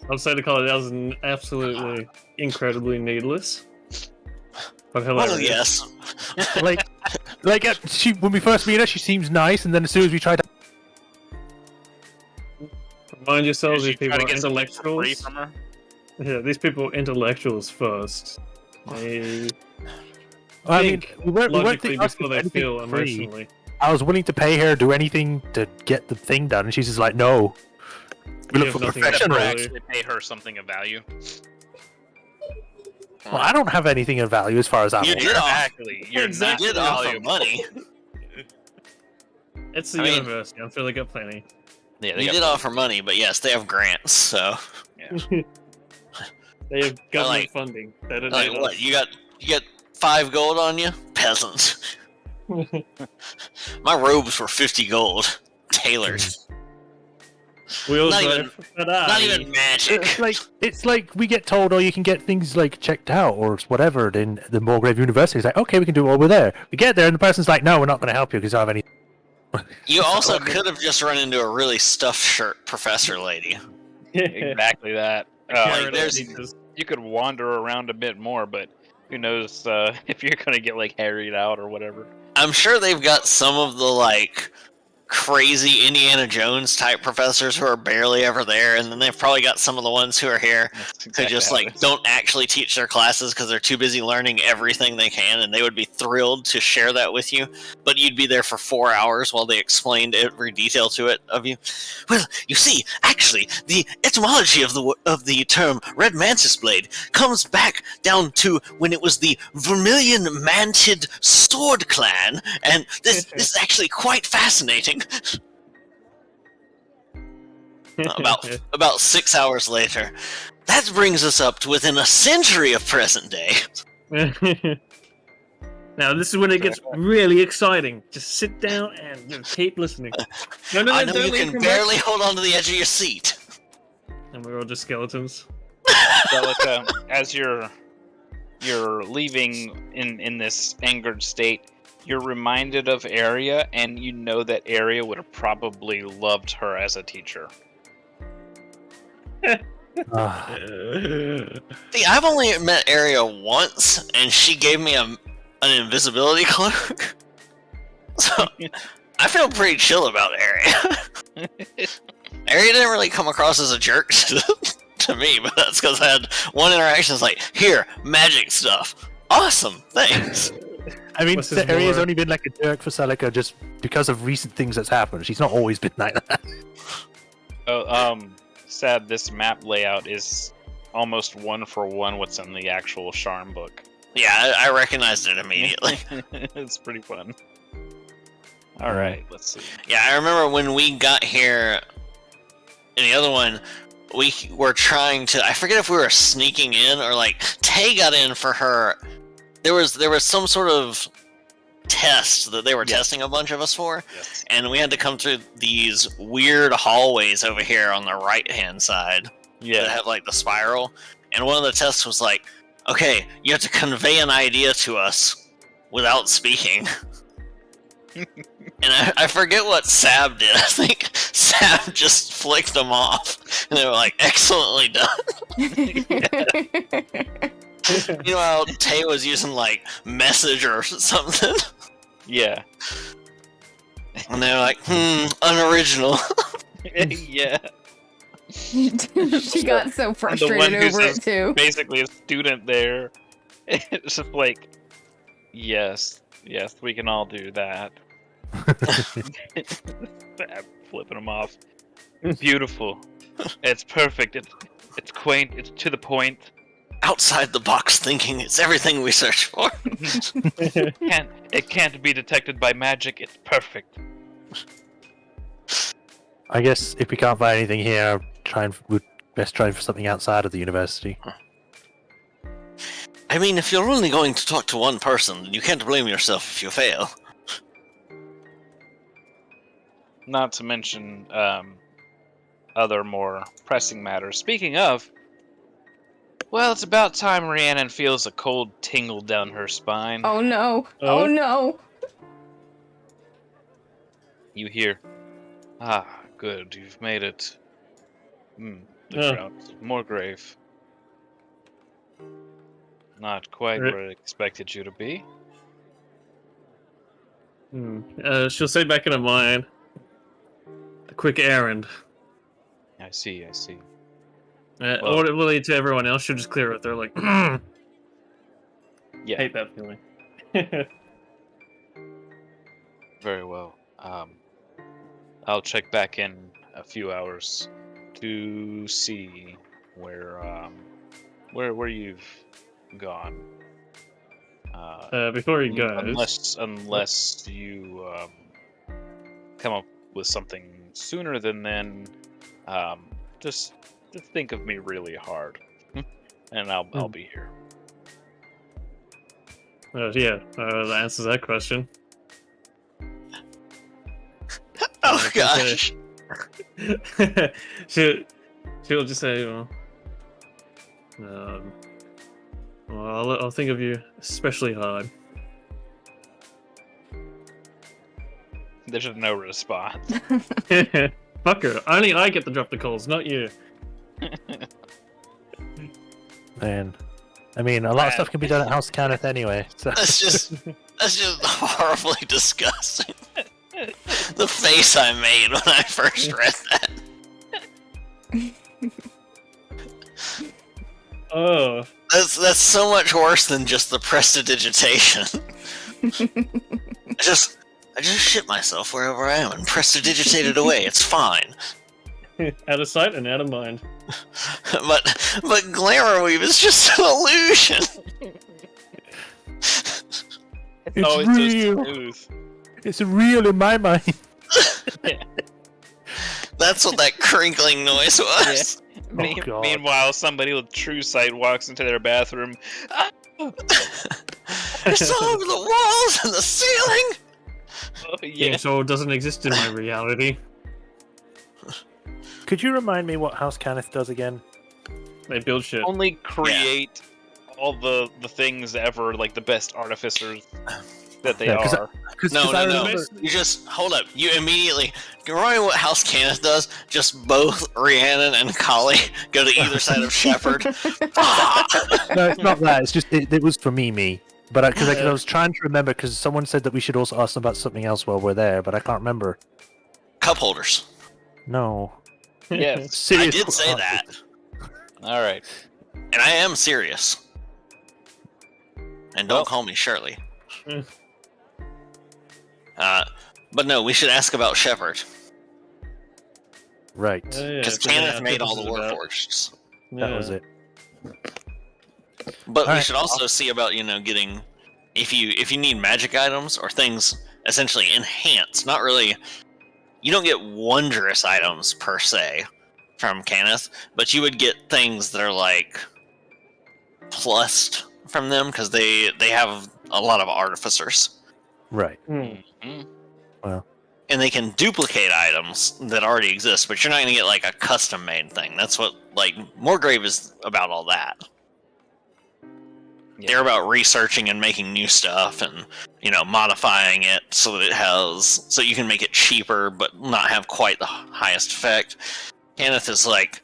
I'll say to Carly that was absolutely incredibly needless. But hilarious. Well, yes. like she when we first meet her, she seems nice, and then as soon as we try to... Remind yourselves, Did these you try people to are get something for free intellectuals. from her? Yeah, these people are intellectuals first. They I mean, think we weren't logically asking before for they anything feel for free. emotionally. I was willing to pay her, do anything to get the thing done, and she's just like, no. We You look have for nothing professionals. to Actually pay her something of value. Well, I don't have anything of value as far as I'm You aware. did Exactly. You're Exactly. You not did offer valuable. money. It's the I mean- university. I'm sure they got plenty. Yeah, they You got did offer money, but yes, they have grants, so... They have government like- funding. They don't Like, need what, us. you got 5 gold on you? Peasant. My robes were 50 gold. Tailored. Wheels Not drive even- Ferrari. Not even magic. It's like we get told, oh, you can get things like checked out or whatever in the Mulgrave University. It's like, okay, we can do it while we're there. We get there and the person's like, no, we're not going to help you because I don't have any. You also could have just run into a really stuffed shirt professor lady. Exactly that. Karen there's- teachers. You could wander around a bit more, but who knows if you're gonna get like harried out or whatever. I'm sure they've got some of the like crazy Indiana Jones type professors who are barely ever there, and then they've probably got some of the ones who are here That's who exactly just how it like is. don't actually teach their classes because they're too busy learning everything they can, and they would be thrilled to share that with you. But you'd be there for 4 hours while they explained every detail to it of you. Well, you see, actually, the etymology of the term Red Mantis blade comes back down to when it was the Vermilion Manted Sword Clan, and this is actually quite fascinating. About 6 hours later, that brings us up to within a century of present day. Now this is when it gets really exciting. Just sit down and just keep listening. No, I know don't you leave, can come barely back. hold on to the edge of your seat. And we're all just skeletons. Celica, as you're leaving in this angered state, you're reminded of Arya, and you know that Arya would have probably loved her as a teacher. Ah, See, I've only met Arya once, and she gave me an invisibility cloak. So I feel pretty chill about Arya. Arya didn't really come across as a jerk to me, but that's because I had one interaction. It's like, here, magic stuff. Awesome, thanks. I mean, What's his the area's more- only been like a jerk for Celica just because of recent things that's happened. She's not always been like that. Oh, sad. This map layout is almost one for one what's in the actual Charm book. Yeah, I recognized it immediately. It's pretty fun. All right, let's see. Yeah, I remember when we got here in the other one, we were trying to, I forget if we were sneaking in or like Tay got in for her. There was some sort of test that they were Yes. testing a bunch of us for, Yes. and we had to come through these weird hallways over here on the right hand side that Yeah. have like the spiral. And one of the tests was like, okay, you have to convey an idea to us without speaking. And I forget what Sab did. I think Sab just flicked them off, and they were like, excellently done. You know how Tay was using like message or something, Yeah. and they were like, unoriginal. Yeah. She got so one frustrated who's over a- it too. Basically, a student there. It's just like, yes, we can all do that. Flipping them off. Beautiful. It's perfect. It's quaint. It's to the point. Outside the box thinking, it's everything we search for. It can't be detected by magic. It's perfect. I guess if we can't find anything here, we'd best try for something outside of the university. I mean, if you're only going to talk to one person, then you can't blame yourself if you fail. Not to mention other more pressing matters. Speaking of, well, it's about time Rhiannon feels a cold tingle down her spine. Oh no! Oh? Oh no! You hear, ah, good, you've made it. The Yeah. ground's more grave. Not quite Right. where I expected you to be. She'll say back in her mind, a quick errand. I see. Or Well- it will lead to everyone else. She'll just clear it. They're like, Yeah. hate that feeling. Very well. I'll check back in a few hours to see where you've gone. Before he goes, Unless you come up with something sooner than then, just think of me really hard, and I'll be here. that answers that question. Oh Okay. gosh. she'll just say, I'll think of you especially hard. There's no response. Fuck her. Only I get to drop the calls, not you. And I mean, a lot of stuff can be done at House Cannith anyway. So That's just horribly disgusting. The face I made when I first read that. Oh, That's so much worse than just the prestidigitation. I just shit myself wherever I am and prestidigitated away. It's fine. out of sight and out of mind. But Glamourweave is just an illusion. it's always real. so smooth. It's real in my mind. That's what that crinkling noise was. Oh, God. Meanwhile, somebody with true sight walks into their bathroom. Ah! It's all over the walls and the ceiling. Oh, Game yeah. Soul doesn't exist in my reality. Could you remind me what House Cannith does again? They build shit. Only create all the things ever, like the best artificers that they Yeah, 'cause are. No. You just hold up. You immediately. You remember what House Cannith does? Just both Rhiannon and Kali go to either side of Shepard. No, it's not that. It's just it was for me. But because I was trying to remember, because someone said that we should also ask them about something else while we're there, but I can't remember. Cup holders. No. Yes. I Serious did say that, All right. and I am serious. And don't Well- call me Shirley. Mm. But no, we should ask about Shepard. Right. Because that's what Cannith the made all the episode is about. Warforged. That was it. But we Alright. should also see about, getting if you need magic items or things essentially enhanced, not really you don't get wondrous items per se from Cannith, but you would get things that are like plussed from them because they have a lot of artificers. Right. Mhm. And they can duplicate items that already exist, but you're not gonna get like a custom made thing. That's what Moorgrave is about all that. Yeah. They're about researching and making new stuff and, modifying it so that so you can make it cheaper but not have quite the highest effect. Cannith is like,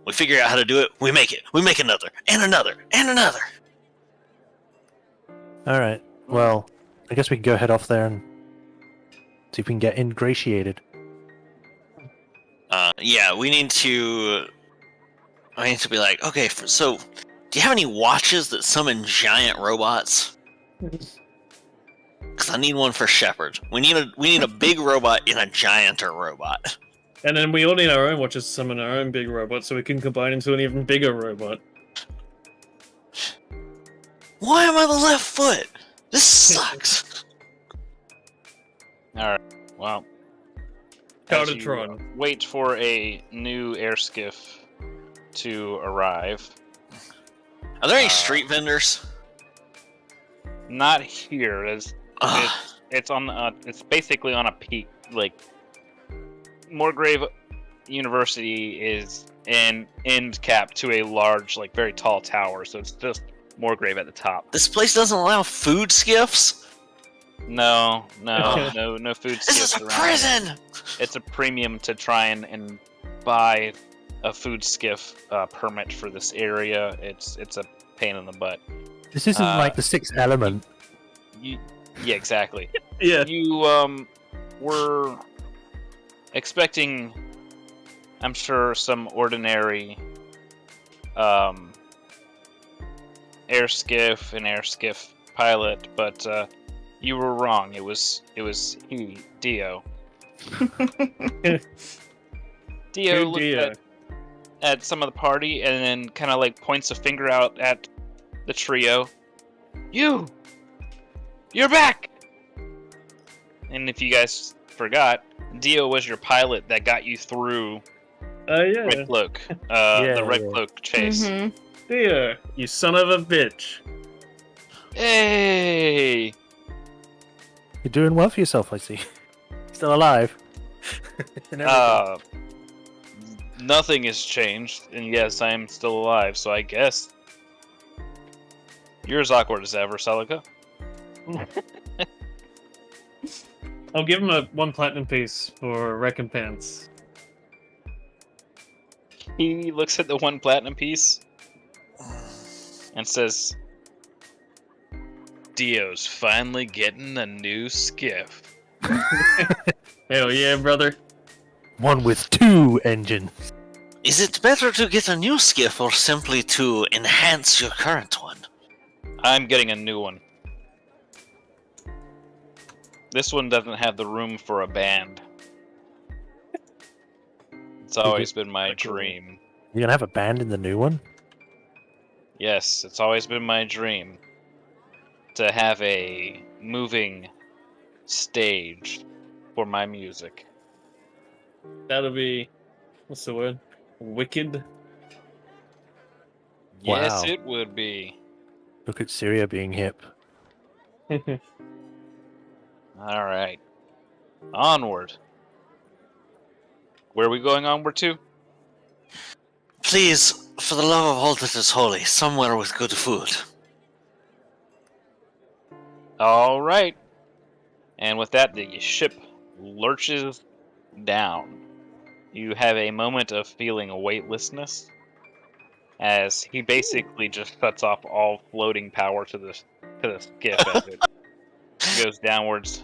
we figure out how to do it, we make it. We make another, and another, and another. Alright. Well, I guess we can go head off there and see if we can get ingratiated. Yeah, we need to be like, okay, so do you have any watches that summon giant robots? Because I need one for Shepard. We need a big robot in a gianter robot. And then we all need our own watches to summon our own big robot so we can combine into an even bigger robot. Why am I the left foot? This sucks. All right. Well. as you Cardatron. wait for a new air skiff to arrive. Are there any street vendors? Not here. Ugh. It's on. It's basically on a peak. Like Moorgrave University is an end cap to a large, very tall tower. So it's just Moorgrave at the top. This place doesn't allow food skiffs? No food This is skiffs a around. prison! It's a premium to try and buy a food skiff permit for this area. It's a pain in the butt. This isn't like the Sixth Element. Yeah, exactly. Yeah. You were expecting, I'm sure, some ordinary air skiff pilot, but you were wrong. It was he, Dio. Dio looked Dio. at some of the party and then kind of points a finger out at the trio. You're back! And if you guys forgot, Dio was your pilot that got you through Yeah. Red Cloak, Yeah, the Red yeah. Cloak chase. Mhm. Dear, you son of a bitch. Hey! You're doing well for yourself, I see. Still alive. And everything. Nothing has changed, and yes, I am still alive, so I guess you're as awkward as ever, Celica. I'll give him a 1 platinum piece for recompense. He looks at the 1 platinum piece. and says, Dio's finally getting a new skiff. Hell yeah, brother. One with 2 engines. Is it better to get a new skiff or simply to enhance your current one? I'm getting a new one. This one doesn't have the room for a band. It's always been my dream. You're gonna have a band in the new one? Yes, it's always been my dream to have a moving stage for my music. That'll be, what's the word? Wicked. Yes, Wow. it would be. Look at Syria being hip. All right. Onward. Where are we going onward to? Please, for the love of all that is holy, somewhere with good food. All right. And with that, the ship lurches down. You have a moment of feeling weightlessness as he basically just shuts off all floating power to the skiff as it goes downwards.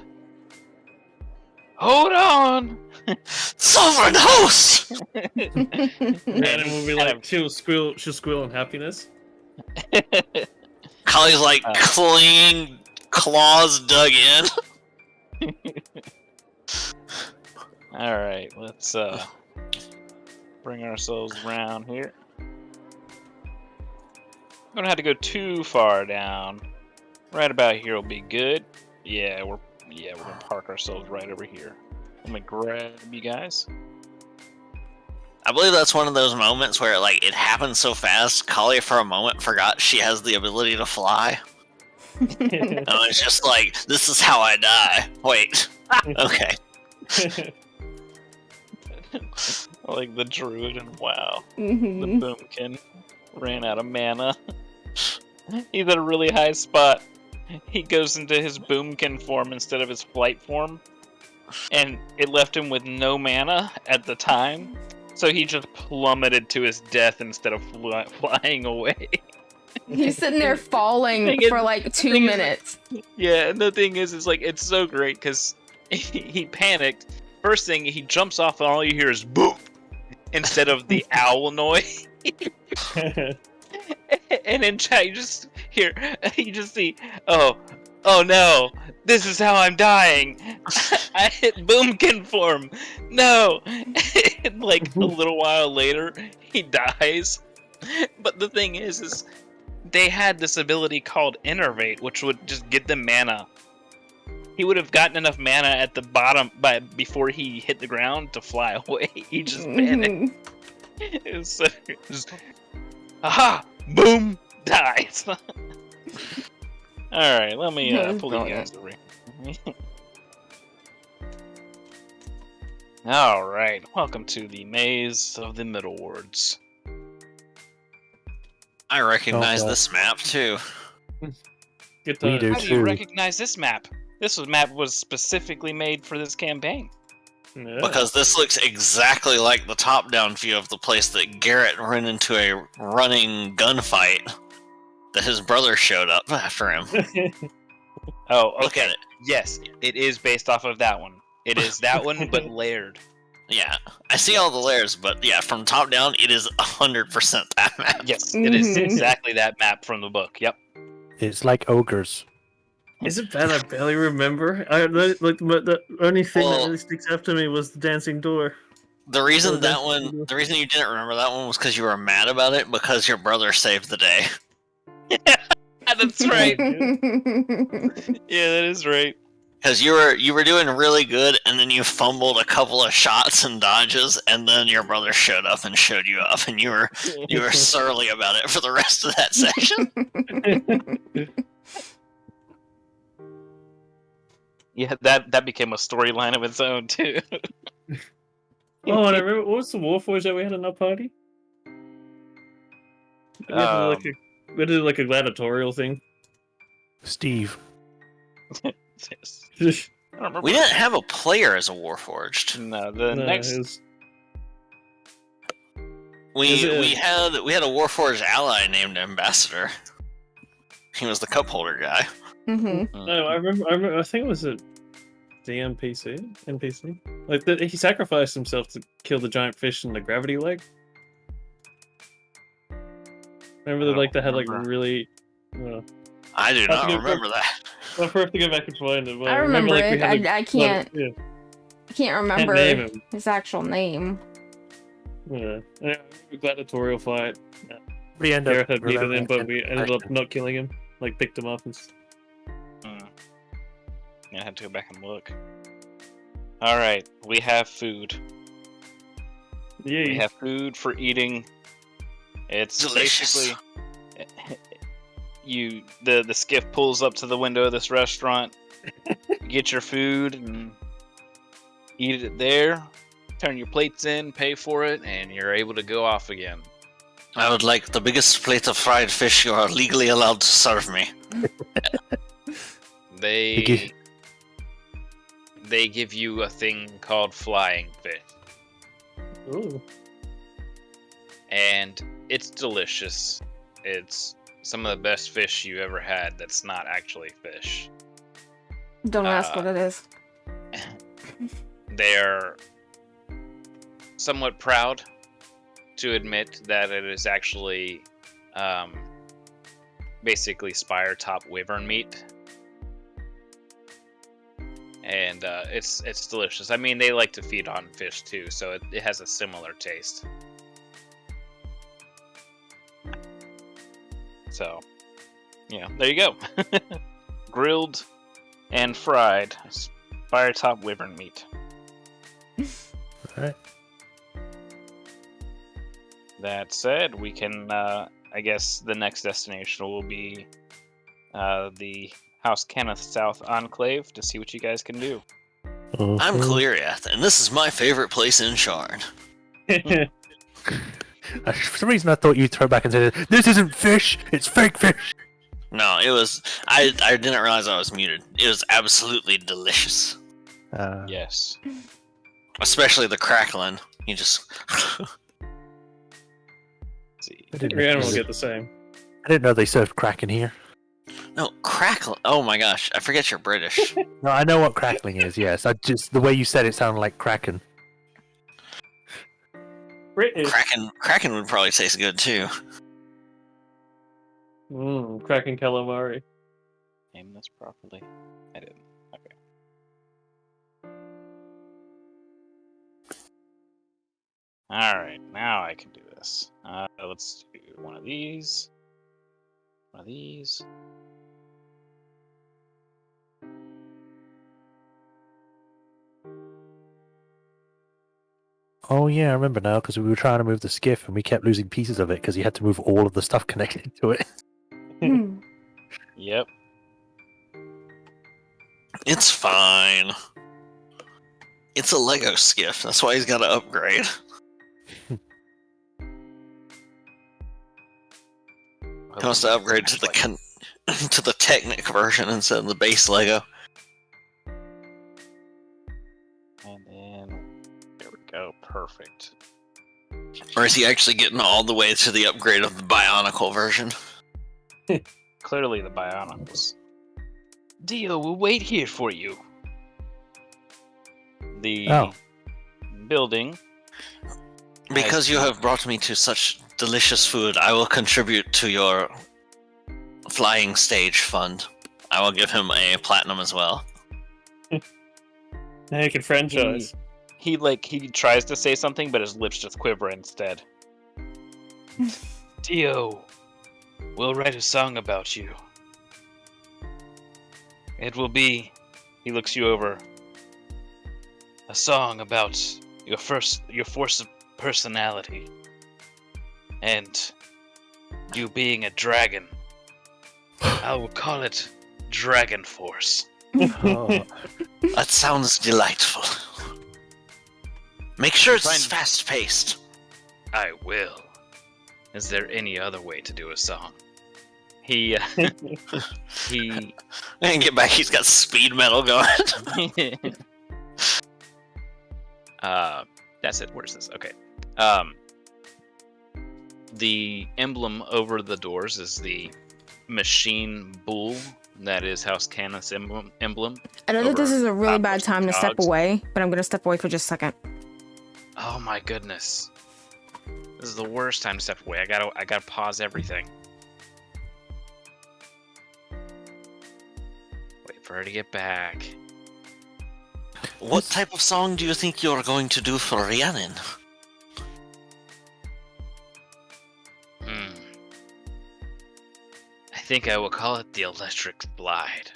Hold on! Sovereign host! And it will be like, she'll squeal in happiness. Kali's like clinging, claws dug in. Alright, let's bring ourselves around here. I'm gonna have to go too far down. Right about here will be good. Yeah, we're gonna park ourselves right over here. Let me grab you guys. I believe that's one of those moments where like it happens so fast, Kali for a moment forgot she has the ability to fly. And it's just like, this is how I die. Wait. Okay. Like the druid and WoW. The Mhm. boomkin ran out of mana. He's at a really high spot. He goes into his boomkin form instead of his flight form, and it left him with no mana at the time, so he just plummeted to his death instead of flying away. He's sitting there falling Thing is- for like 2 thing is- minutes. Yeah, and the thing is like, it's so great because he panicked. First thing, he jumps off and all you hear is boom instead of the owl noise. And in chat, you just see, oh no, this is how I'm dying. I hit boomkin form. No. And like a little while later, he dies. But the thing is they had this ability called Innervate, which would just get them mana. He would have gotten enough mana at the bottom before he hit the ground to fly away. He just panicked. It was so, aha! Boom! Dies! Alright, let me pull you guys over here. Alright, welcome to the Maze of the Middle Wards. I recognize Okay. this map too. Get We do How do you too. recognize this map? This map was specifically made for this campaign. Yeah. Because this looks exactly like the top-down view of the place that Garrett ran into a running gunfight that his brother showed up after him. Oh, okay. Look at it. Yes, it is based off of that one. It is that one, but layered. Yeah, I see all the layers, but yeah, from top down, it is 100% that map. Yes, it is Mhm. exactly that map from the book. Yep. It's like ogres. Is it bad? I barely remember. The only thing that Well- really sticks out to me was the dancing door. The reason Oh, that's- the reason you didn't remember that one was because you were mad about it because your brother saved the day. That's right. Yeah, that is right. Because you were doing really good, and then you fumbled a couple of shots and dodges, and then your brother showed up and showed you up, and you were surly about it for the rest of that section. Yeah, that became a storyline of its own too. Oh, and I remember, what was the Warforged that we had in our party? We had to do like a gladiatorial thing. Steve. Yes. I don't remember. We didn't have a player as a Warforged. No, the No, next. it was- We Is it- we had a Warforged ally named Ambassador. He was the cup holder guy. Mm-hmm. No, I remember. I think it was a NPC. Like he sacrificed himself to kill the giant fish in the gravity lake. Remember that? Like they had like really. I do not remember that. I'll have to go back and find it. I remember like, it. I can't. Yeah. I can't remember name him. his actual name. Yeah. Gladiatorial fight. We end Gareth up had beaten him, but we ended up remembering- not killing him. Like picked him up and. I had to go back and look. Alright, we have food. Yeah. We have food for eating. It's Delicious. basically the skiff pulls up to the window of this restaurant. You get your food and eat it there. Turn your plates in, pay for it, and you're able to go off again. I would like the biggest plate of fried fish you are legally allowed to serve me. They give you a thing called flying fish, Ooh. and it's delicious. It's some of the best fish you ever had that's not actually fish. Don't ask what it is. They're somewhat proud to admit that it is actually basically spire top wyvern meat. And it's delicious. I mean, they like to feed on fish too, so it has a similar taste. So, yeah, there you go. Grilled and fried spire top wyvern meat. Alright. That said, we can, I guess the next destination will be the House Cannith South Enclave to see what you guys can do. I'm Cleriath, and this is my favorite place in Shard. For some reason, I thought you'd throw back and say, "This isn't fish; it's fake fish." No, it was. I didn't realize I was muted. It was absolutely delicious. Yes. Especially the crackling. You just. Let's see. Every animal will get the same. I didn't know they served Kraken here. No, crackling. Oh my gosh, I forget you're British. No, I know what crackling is. Yes, I just the way you said it sounded like Kraken. British. Kraken would probably taste good too. Kraken calamari. Name this properly. I didn't. Okay. Alright, now I can do this. Let's do one of these. One of these. Oh yeah, I remember now because we were trying to move the skiff and we kept losing pieces of it because you had to move all of the stuff connected to it. Yep. It's fine. It's a Lego skiff. That's why he's got to upgrade. He wants to upgrade to the to the Technic version instead of the base Lego. And then there we go. Perfect. Or is he actually getting all the way to the upgrade of the Bionicle version? Clearly the Bionicles. Dio will wait here for you. The building. Because you have brought me to such delicious food, I will contribute to your flying stage fund. I will give him a platinum as well. Now you can franchise. He tries to say something, but his lips just quiver instead. Dio, we'll write a song about you. It will be, he looks you over, a song about your force of personality, and you being a dragon. I will call it Dragon Force. Oh, That sounds delightful. Make sure it's Fine. fast-paced. I will. Is there any other way to do a song? He And get back, he's got speed metal going. That's it. Where's this? Okay. The emblem over the doors is the machine bull that is House Cannith's emblem. I know that this over is a really top bad of some time to step cogs. away, but I'm gonna step away for just a second. Oh my goodness. This is the worst time to step away. I gotta pause everything. Wait for her to get back. What type of song do you think you're going to do for Rhiannon? I think I will call it the Electric Glide.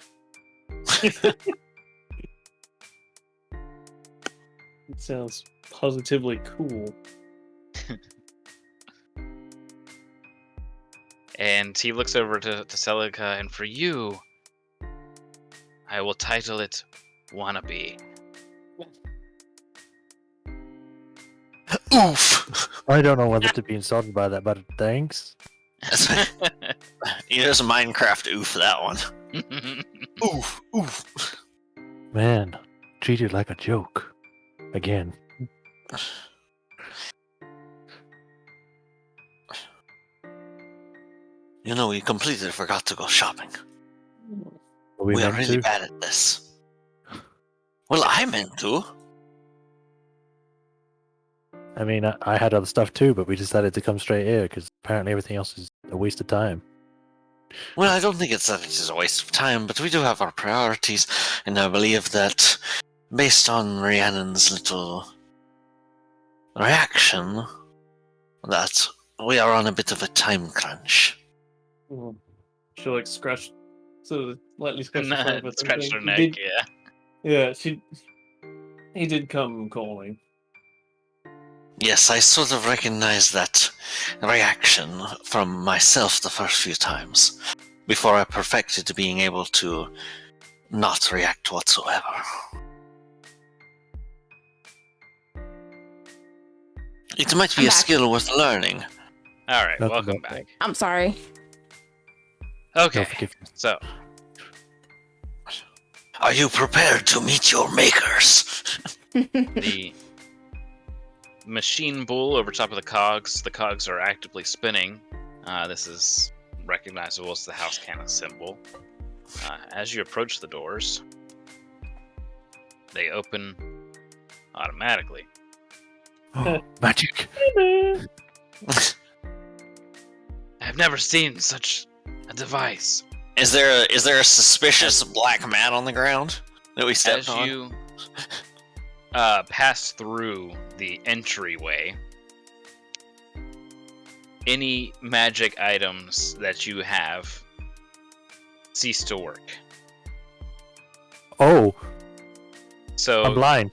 It sounds positively cool. And he looks over to Celica, and for you, I will title it Wannabe. Oof! I don't know whether to be insulted by that, but thanks. Here's a Minecraft oof, that one. Oof, oof. Man, treated like a joke. Again. You know, we completely forgot to go shopping. Are We are meant really to? bad at this. Well, I meant to. I mean, I had other stuff too, but we decided to come straight here because apparently everything else is a waste of time. Well, I don't think it's that it is a waste of time, but we do have our priorities, and I believe that, based on Rhiannon's little reaction, that we are on a bit of a time crunch. She like scratched, sort of lightly scratched her throat, but Scratched her he neck, did- yeah. Yeah, he did come calling. Yes, I sort of recognize that reaction from myself the first few times, before I perfected being able to not react whatsoever. It might be I'm a back. skill worth learning. All right, Nothing welcome about back. I'm sorry. Okay, No forgiveness. so Are you prepared to meet your makers? the machine bull over top of the cogs are actively spinning. This is recognizable as the House Cannith symbol. As you approach the doors, they open automatically. Oh, magic. I've never seen such a device. Is there a suspicious black man on the ground that we stepped As on? you pass through the entryway, any magic items that you have cease to work. Oh, So I'm blind.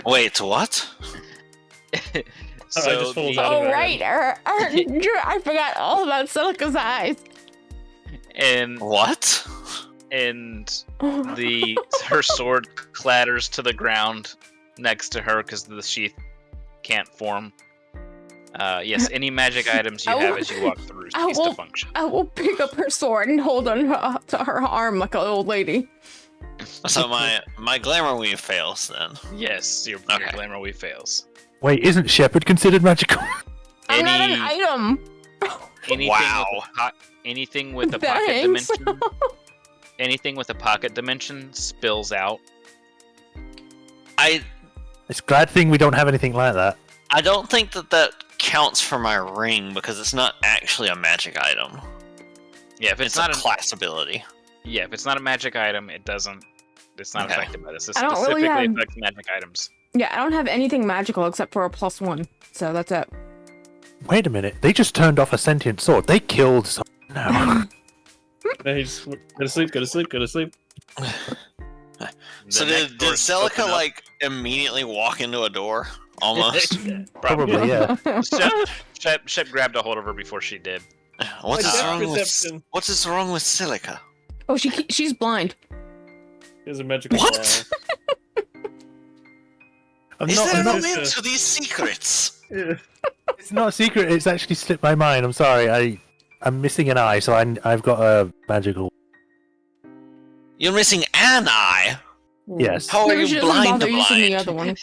Wait, what? so just falls the- out of Oh her right, I forgot all about Celica's eyes. and What? her sword clatters to the ground next to her because the sheath can't form. Yes, any magic items you I have will- as you walk through I cease to will- function. I will pick up her sword and hold on to her arm like an old lady. So my glamour weave fails then. Yes, your Okay. glamour weave fails. Wait, isn't Shepherd considered magical? I'm not an Any- item. Anything Wow. anything with a pocket Thanks. dimension. Anything with a pocket dimension spills out. It's a glad thing we don't have anything like that. I don't think that counts for my ring because it's not actually a magic item. Yeah, if It's it's, not a a class ability. yeah, if it's not a magic item, it doesn't. It's not Okay. affected by this. It I don't really specifically have- affects magic items. Yeah, I don't have anything magical except for a +1, so that's it. Wait a minute, they just turned off a sentient sword. They killed someone now. Nice. Go to sleep. Go to sleep. Go to sleep. So The next did doors Celica open up. like immediately walk into a door? Almost. Probably, yeah. Shep grabbed a hold of her before she did. What My is depth wrong with perception. what is wrong with Silica? Oh, she's blind. There's a magical What? eye. I'm Is not, there I'm no not- It's end to these secrets? Yeah. it's not a secret, it's actually slipped my mind. I'm sorry, I'm missing an eye, so I've got a magical... You're missing an eye. Yes. How are Maybe you she doesn't blind bother to using the blind? other one.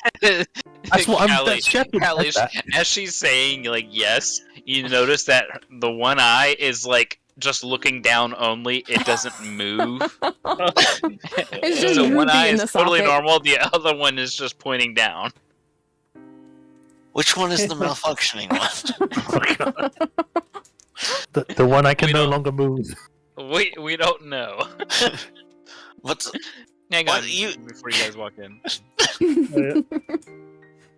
That's what I'm. Callie- That's Shepard Callie, does that. as she's saying, like, yes, you notice that the one eye is, like, just looking down only. It doesn't move. It's just So one droopy eye in is the totally socket. normal. The other one is just pointing down. Which one is the malfunctioning one? Oh, God. The one I can We no don't- longer move. We don't know. What's Hang What, on, you- before you guys walk in.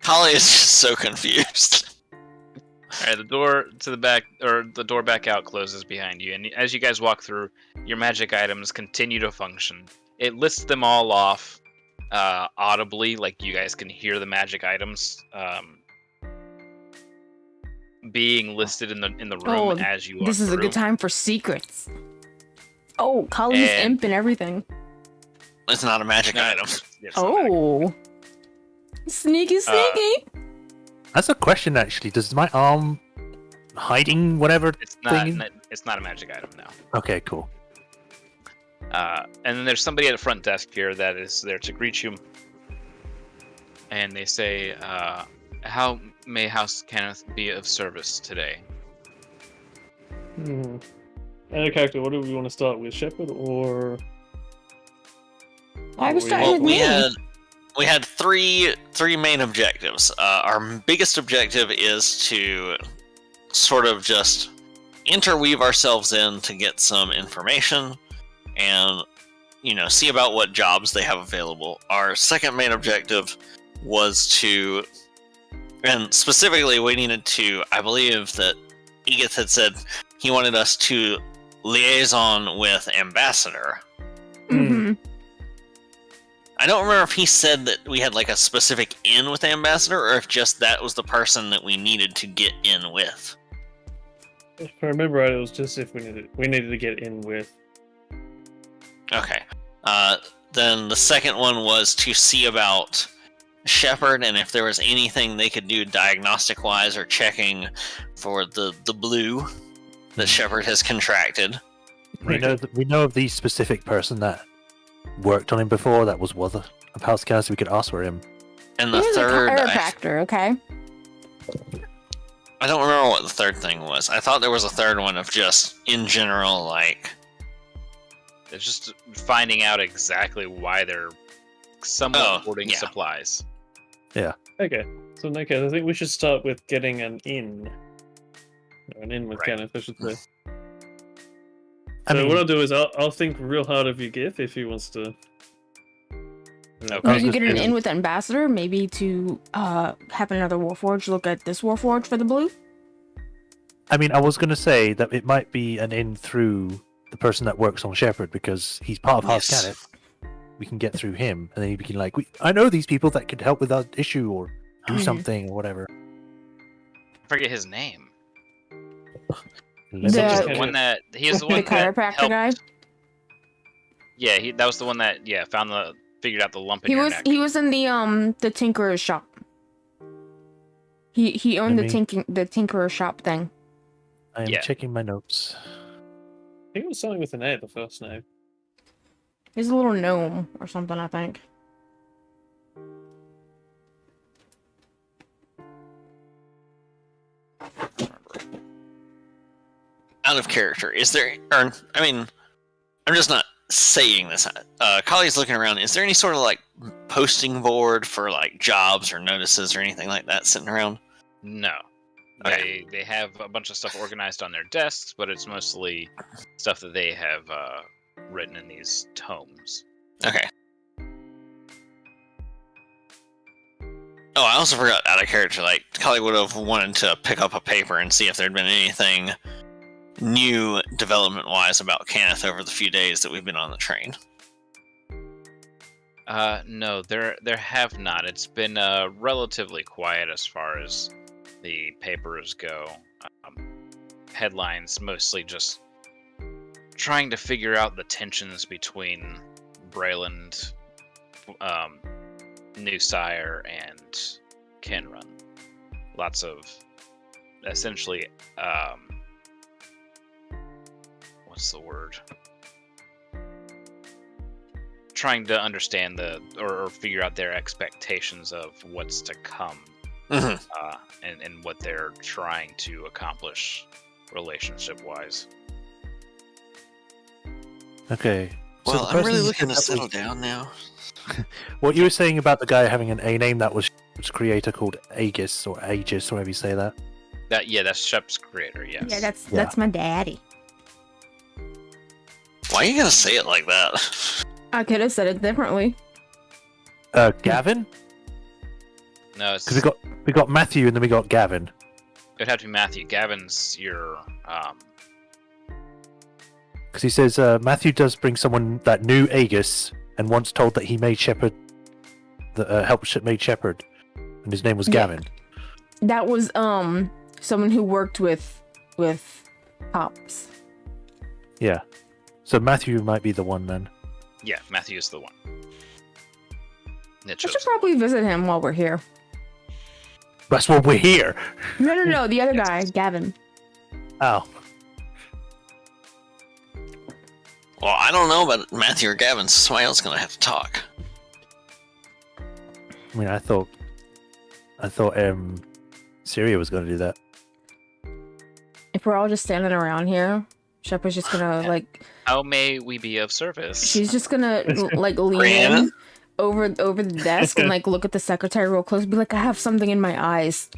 Holly is just so confused. All right, the door to the back, or the door back out, closes behind you, and as you guys walk through, your magic items continue to function. It lists them all off audibly, like you guys can hear the magic items being listed in the room Oh, as you walk This is a through. good time for secrets. Oh, Colleen's And- imp and everything. It's not a magic No, item. it's not magic. Oh. Sneaky, sneaky. That's a question, actually. Does my arm hiding whatever It's not. thing? It's not a magic item, no. Okay, cool. And then there's somebody at the front desk here that is there to greet you. And they say, how may House Cannith be of service today? And a character, what do we want to start with, Shepard or? I was Well, starting Well, with me. we had three main objectives. Our biggest objective is to sort of just interweave ourselves in to get some information and see about what jobs they have available. Our second main objective was to, and specifically we needed to, I believe that Edith had said he wanted us to liaison with Ambassador. Mm-hmm. I don't remember if he said that we had like a specific in with Ambassador, or if just that was the person that we needed to get in with. If I remember right, it was just if we needed to get in with. Okay. Then the second one was to see about Shepard and if there was anything they could do diagnostic-wise or checking for the blue that Shepard has contracted. We know of the specific person that worked on him before. That was Wother of House Cannith. We could ask for him. And the He was a third, chiropractor, okay? I don't remember what the third thing was. I thought there was a third one of just, in general, like... It's just finding out exactly why they're somewhat hoarding yeah. supplies. Okay, so in that case, I think we should start with getting an in. Or an in with Right. Kenneth, I should say. I So mean, what I'll do is I'll think real hard of you, Gith, if he wants to. Okay. I was Maybe just get an gonna- in with Ambassador, maybe to have another Warforged look at this Warforged for the blue. I mean, I was going to say that it might be an in through the person that works on Shepard because he's part of House Yes. Cannith. We can get through him, and then he can I know these people that could help with that issue or do Mhm. something or whatever. I forget his name. Let me The- He's just- the one that he's the The one that chiropractor helped. guy. Yeah, that was the one that figured out the lump in He your was neck. he was in the tinkerer's shop. He owned Let the tinkerer's shop thing. I am Yeah. checking my notes. I think it was something with an A, the first name. He's a little gnome or something, I think. Out of character, is there, or, I mean, I'm just not saying this. Collie's looking around, is there any sort of, like, posting board for, like, jobs or notices or anything like that sitting around? No. Okay. They have a bunch of stuff organized on their desks, but it's mostly stuff that they have written in these tomes. Okay. Oh, I also forgot, out of character, like, Collie would have wanted to pick up a paper and see if there'd been anything new development-wise about Cannith over the few days that we've been on the train. No, there have not. It's been relatively quiet as far as the papers go. Headlines mostly just trying to figure out the tensions between Brayland, New Sire, and Kenrun. Lots of essentially, what's the word? trying to understand or figure out their expectations of what's to come, Mhm. and what they're trying to accomplish relationship-wise. Okay. So Well, the I'm really person you looking to said that settle was- down now. What you were saying about the guy having a name that was Shep's creator called Aegis or Aegis, or however you say that. That's Shep's creator. Yes. Yeah, Yeah. that's my daddy. Why are you gonna say it like that? I could have said it differently. Gavin? No, it's Because we got Matthew and then we got Gavin. it'd have to be Matthew. Gavin's your Because he says Matthew does bring someone that knew Aegis and once told that he made Shepard, made Shepard, and his name was Yeah. Gavin. That was someone who worked with cops. Yeah. So Matthew might be the one then. yeah. Matthew's the one. It I shows. should probably visit him while we're here. That's why we're here. No, the other guy, Gavin. Oh. Well, I don't know about Matthew or Gavin, so somebody else is gonna have to talk. I mean, I thought Syria was going to do that. If we're all just standing around here, Shepard's just gonna like, How may we be of service? she's just gonna like lean Rhiannon? in over the desk and like look at the secretary real close, and be like, I have something in my eyes.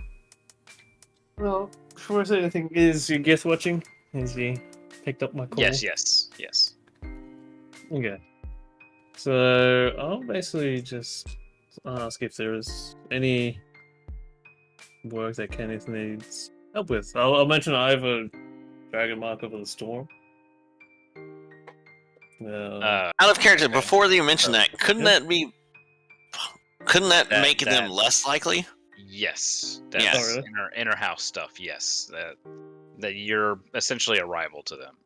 Well, before I say anything, is your guest watching? Has he picked up my call? Yes. Okay. So I'll basically just ask if there is any work that Cannith needs help with. I'll mention I have a dragon mark over the storm. Uh, Out of character, before you mention that, couldn't Yeah. that be? Couldn't that That- make them that- less likely? yes. That's Yeah. Oh, really? inner house stuff. Yes. That you're essentially a rival to them.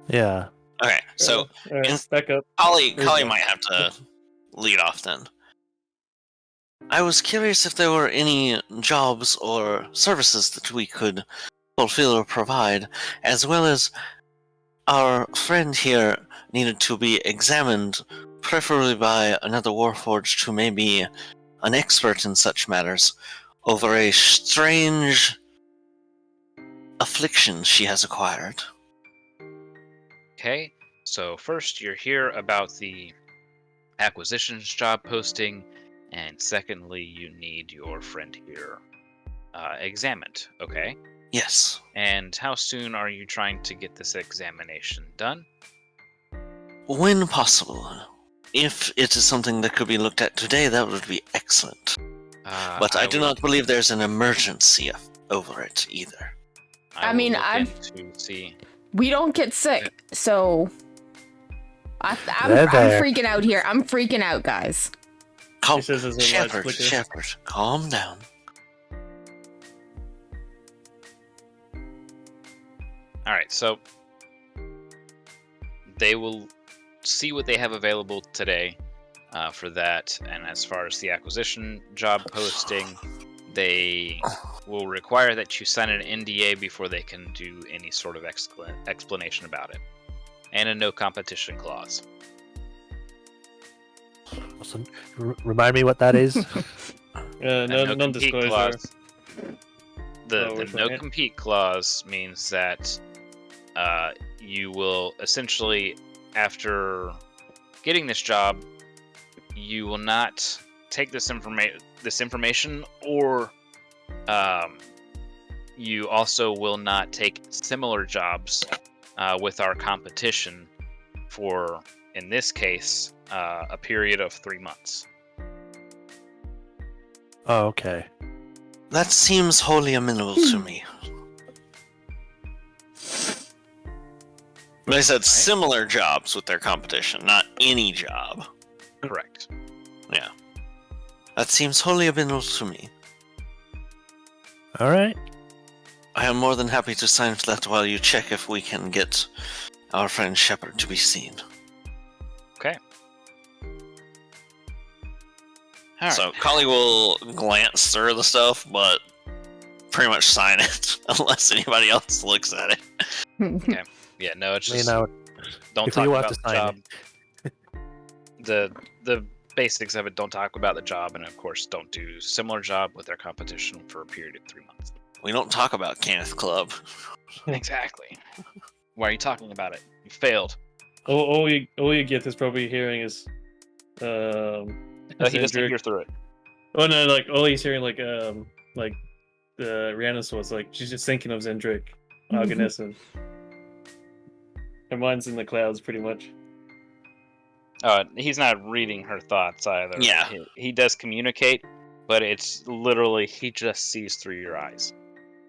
Yeah. Okay, so alright, in- back up. Kali Okay. might have to lead off then. I was curious if there were any jobs or services that we could fulfill or provide, as well as our friend here needed to be examined, preferably by another Warforged who may be an expert in such matters, over a strange affliction she has acquired. Okay. So first, you're here about the acquisitions job posting, and secondly, you need your friend here examined. Okay. Yes. And how soon are you trying to get this examination done? When possible. If it is something that could be looked at today, that would be excellent. But I do will- not believe there's an emergency over it either. I will mean, look I've- into see. We don't get sick, so I'm There. freaking out here. I'm freaking out, guys. Calm, He says there's a light flicker. Shepard, calm down. All right, so they will see what they have available today for that, and as far as the acquisition job posting, they will require that you sign an NDA before they can do any sort of explanation about it, and a no competition clause. Awesome. Remind me what that is. A No, no-compete non-disclosure. clause. The which one? no compete clause means that you will essentially, after getting this job, you will not take this information, or you also will not take similar jobs with our competition for, in this case, a period of 3 months. Oh, okay. That seems wholly amenable to me. They said similar jobs with their competition, not any job. Correct. Yeah. That seems wholly amenable to me. All right. I am more than happy to sign for that while you check if we can get our friend Shepard to be seen. Okay. All right. So Kali will glance through the stuff, but pretty much sign it unless anybody else looks at it. Yeah, no, it's You just know, don't if talk you about want to the sign job. the basics of it. Don't talk about the job, and of course, don't do similar job with their competition for a period of 3 months. We don't talk about Cannith Club. Exactly. Why are you talking about it? You failed. All you get is probably hearing is No, he doesn't Zendrick. hear through it. Oh no, like all he's hearing like Rihanna's was like she's just thinking of Zendrick, Arganesson. Her mind's in the clouds pretty much. He's not reading her thoughts either. Yeah. He does communicate, but it's literally he just sees through your eyes.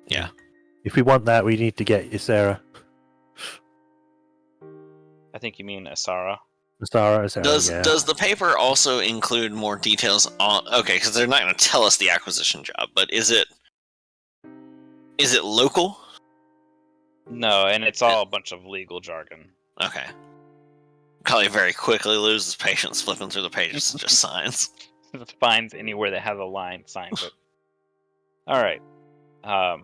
Yeah. If we want that, we need to get Sarah. I think you mean Asara. Sarah, Does yeah. the paper also include more details on? Okay, because they're not going to tell us the acquisition job, but is it local? No, and it's all a bunch of legal jargon. Okay. Kali very quickly loses patience flipping through the pages and just signs. Just finds anywhere that has a line, signs it. All right. So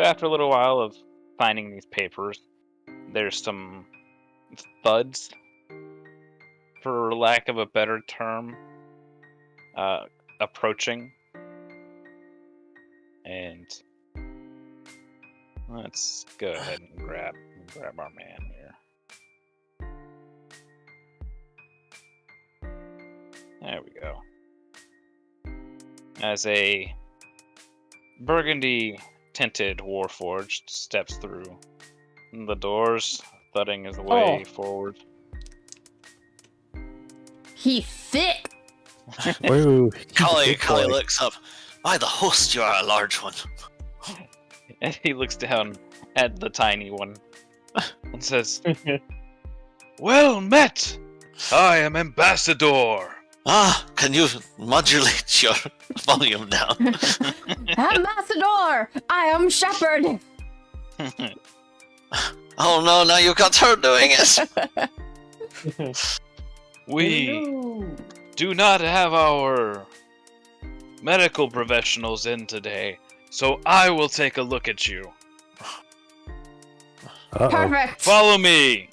after a little while of finding these papers, there's some thuds, for lack of a better term, approaching. And let's go ahead and grab our man here. There we go. As a burgundy tinted warforged steps through the doors, thudding his way forward. He thick. Whoa, Kali looks up. By the host, you are a large one. And he looks down at the tiny one and says, "Well met! I am Ambassador." Ah, can you modulate your volume down? Ambassador, I am Shepherd. Oh no, now you've got her doing it! We do not have our medical professionals in today, so I will take a look at you. Uh-oh. Perfect. Follow me.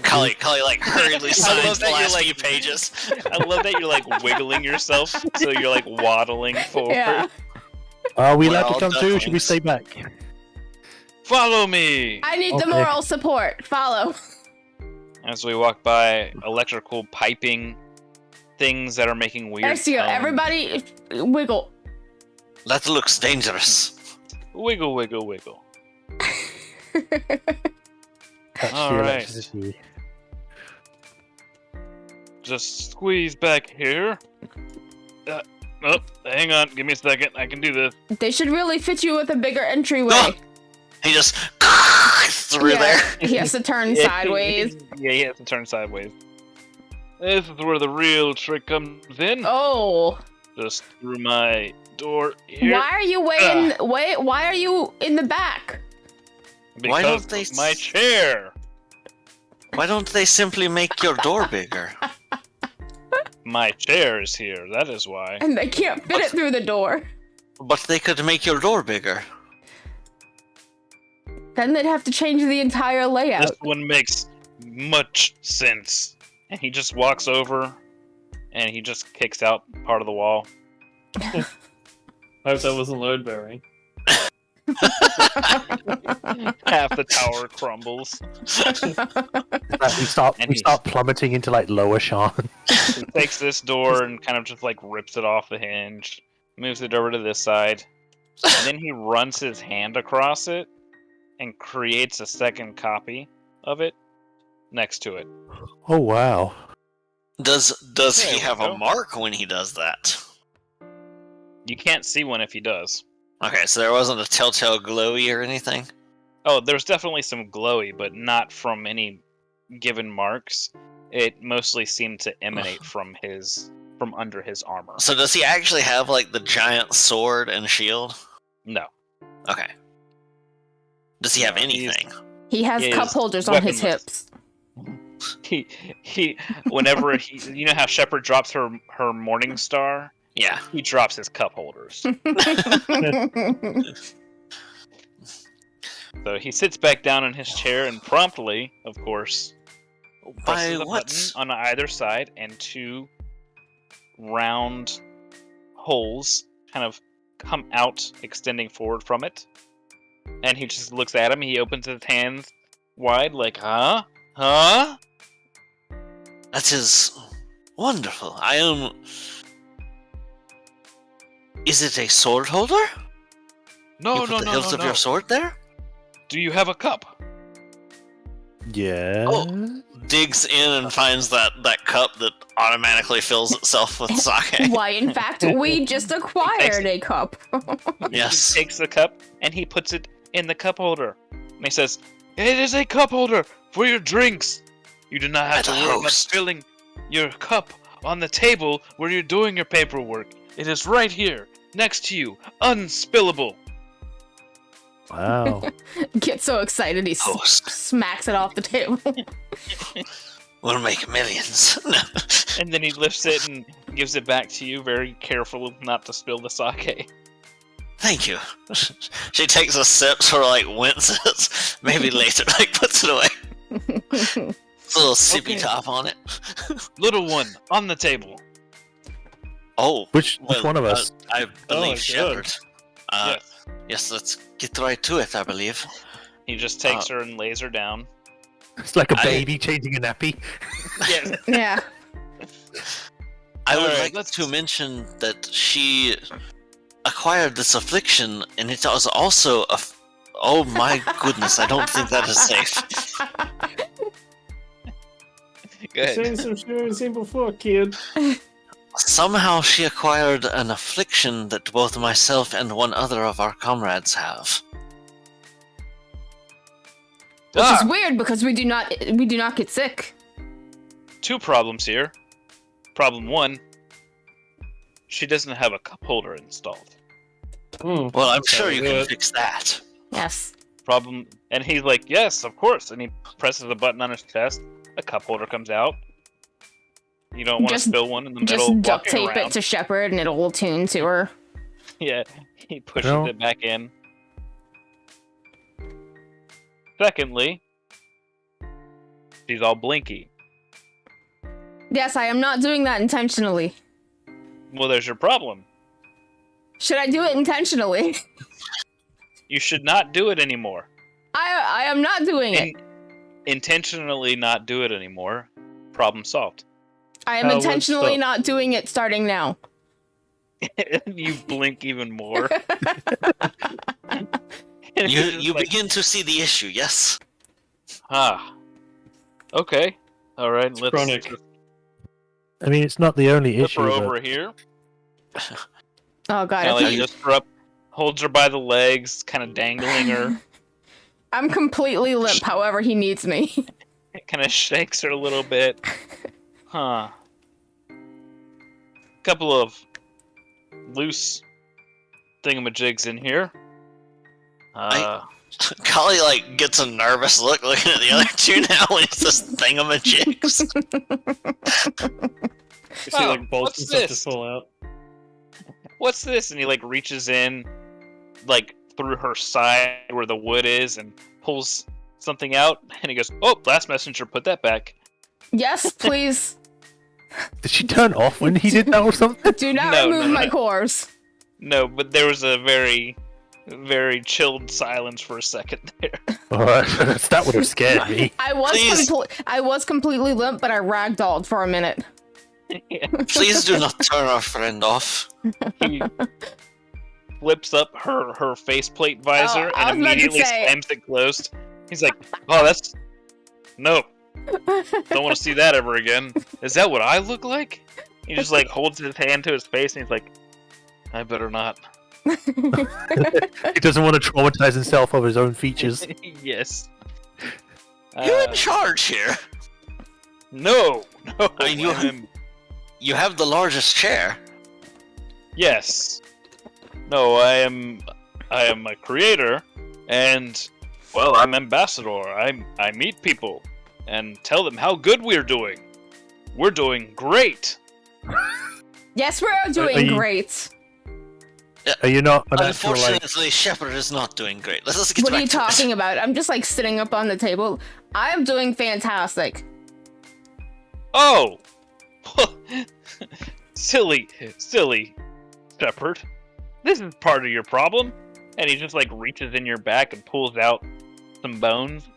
Kali like hurriedly I signs love the that you're last like- few pages. I love that you're like wiggling yourself, so you're like waddling forward. Yeah. Are we We're allowed to all come too? Should we ducklings. stay back? Follow me. I need the Okay. moral support. Follow. As we walk by electrical piping things that are making weird Ercio, sounds. everybody wiggle. That looks dangerous. Wiggle, wiggle, wiggle. Touch All the right. electricity. Just squeeze back here. Hang on. Give me a second. I can do this. They should really fit you with a bigger entryway. Ah! He just through there. He has to turn sideways. Yeah, he has to turn sideways. This is where the real trick comes in. Oh. Just through my door here. Why are you why are you in the back? Because Why don't they of my chair. Why don't they simply make your door bigger? My chair is here. That is why. And they can't fit it through the door. But they could make your door bigger. Then they'd have to change the entire layout. This one makes much sense. And he just walks over, and he just kicks out part of the wall. I hope that wasn't load bearing. Half the tower crumbles. Like, And we he- start plummeting into like lower Sean. He takes this door and kind of just like rips it off the hinge, moves it over to this side, and then he runs his hand across it and creates a second copy of it next to it. Oh wow. Does There he we have go. a mark when he does that? You can't see one if he does. Okay, so there wasn't a telltale glowy or anything? Oh, there's definitely some glowy, but not from any given marks. It mostly seemed to emanate from under his armor. So does he actually have like the giant sword and shield? No. Okay. Does he have No, he's- anything? He has He cup is holders on his weaponless. hips. He whenever you know how Shepard drops her Morning Star? Yeah. He drops his cup holders. So he sits back down in his chair and promptly, of course, By presses a what? button on either side, and two round holes kind of come out, extending forward from it. And he just looks at him. He opens his hands wide, like, huh? Huh? That is wonderful. I am. Is it a sword holder? No, You put no, the no, hilt no, of no. your sword there? Do you have a cup? Yeah. Oh. Digs in and finds that cup that automatically fills itself with sake. Why, in fact, we just acquired a cup. Yes. He takes the cup and he puts it in the cup holder. And he says, "It is a cup holder for your drinks. You do not have As to a worry about host. spilling your cup on the table where you're doing your paperwork. It is right here, next to you, unspillable." Wow. Gets so excited he Host. smacks it off the table. We'll make millions. And then he lifts it and gives it back to you, very careful not to spill the sake. Thank you. She takes a sip, sort of like winces. Maybe later, like puts it away. It's a little sippy Okay. top on it. Little one, on the table. Oh, Which well, one of us? I believe good. Shepard. Yes. Yes, let's get right to it, I believe. He just takes her and lays her down. It's like a I- baby changing a nappy. Yes. Yeah. I would Alright, like let's- to mention that she acquired this affliction, and it was also a. Oh my goodness, I don't think that is safe. Go ahead. Saying some shit I haven't seen before, kid. Somehow she acquired an affliction that both myself and one other of our comrades have. Which Ah, is weird because we do not get sick. two problems here. Problem one, she doesn't have a cup holder installed. Well, I'm sure you can good. fix that. Yes. Problem, and he's like, yes, of course. And he presses a button on his chest. A cup holder comes out. You don't want to Just- spill one in the Just middle. duct walking tape around. it to Shepard and it'll attune to her. Yeah, he pushes No. it back in. Secondly, she's all blinky. Yes, I am not doing that intentionally. Well, there's your problem. Should I do it intentionally? You should not do it anymore. I am not doing it. Intentionally not do it anymore. Problem solved. I am How would intentionally stop- not doing it starting now. You blink even more. You begin to see the issue, yes? Ah. Okay. All right. Let's chronic. flip I mean, it's not the only her issue. over But here. Oh god, Kind of I like think lifts her up, holds her by the legs, kind of dangling her. I'm completely limp. However, he needs me. Kind of shakes her a little bit. Huh. Couple of loose thingamajigs in here. Kali, like, gets a nervous look looking at the other two now when it's this thingamajigs. You see, Oh, like, bolts what's and stuff this? just fall out. What's this? And he like reaches in, like through her side where the wood is, and pulls something out. And he goes, "Oh, last messenger, put that back." Yes, please. did she turn off when he did that or something? Do not No, remove no, my no. cores. No, but there was a very, very chilled silence for a second there. Alright, that would have scared me. I was Please. I was completely limp, but I ragdolled for a minute. Yeah. Please do not turn our friend off. He flips up her faceplate visor Oh, I and was about to immediately say- slams it closed. He's like, "Oh, that's no, don't want to see that ever again." Is that what I look like? He just like holds his hand to his face and he's like, "I better not." He doesn't want to traumatize himself of his own features. Yes. You're in charge here. No, no. I mean, you I'm- You have the largest chair. Yes. No, I am a creator, and well, I'm ambassador. I meet people and tell them how good we're doing. We're doing great. Yes, we're doing Are you- great. Are you not an actual, like... Unfortunately, Shepard is not doing great. Let's get What are back you to it. talking about? I'm just like sitting up on the table. I am doing fantastic. Oh! silly Shepherd. This is part of your problem. And he just like reaches in your back and pulls out some bones.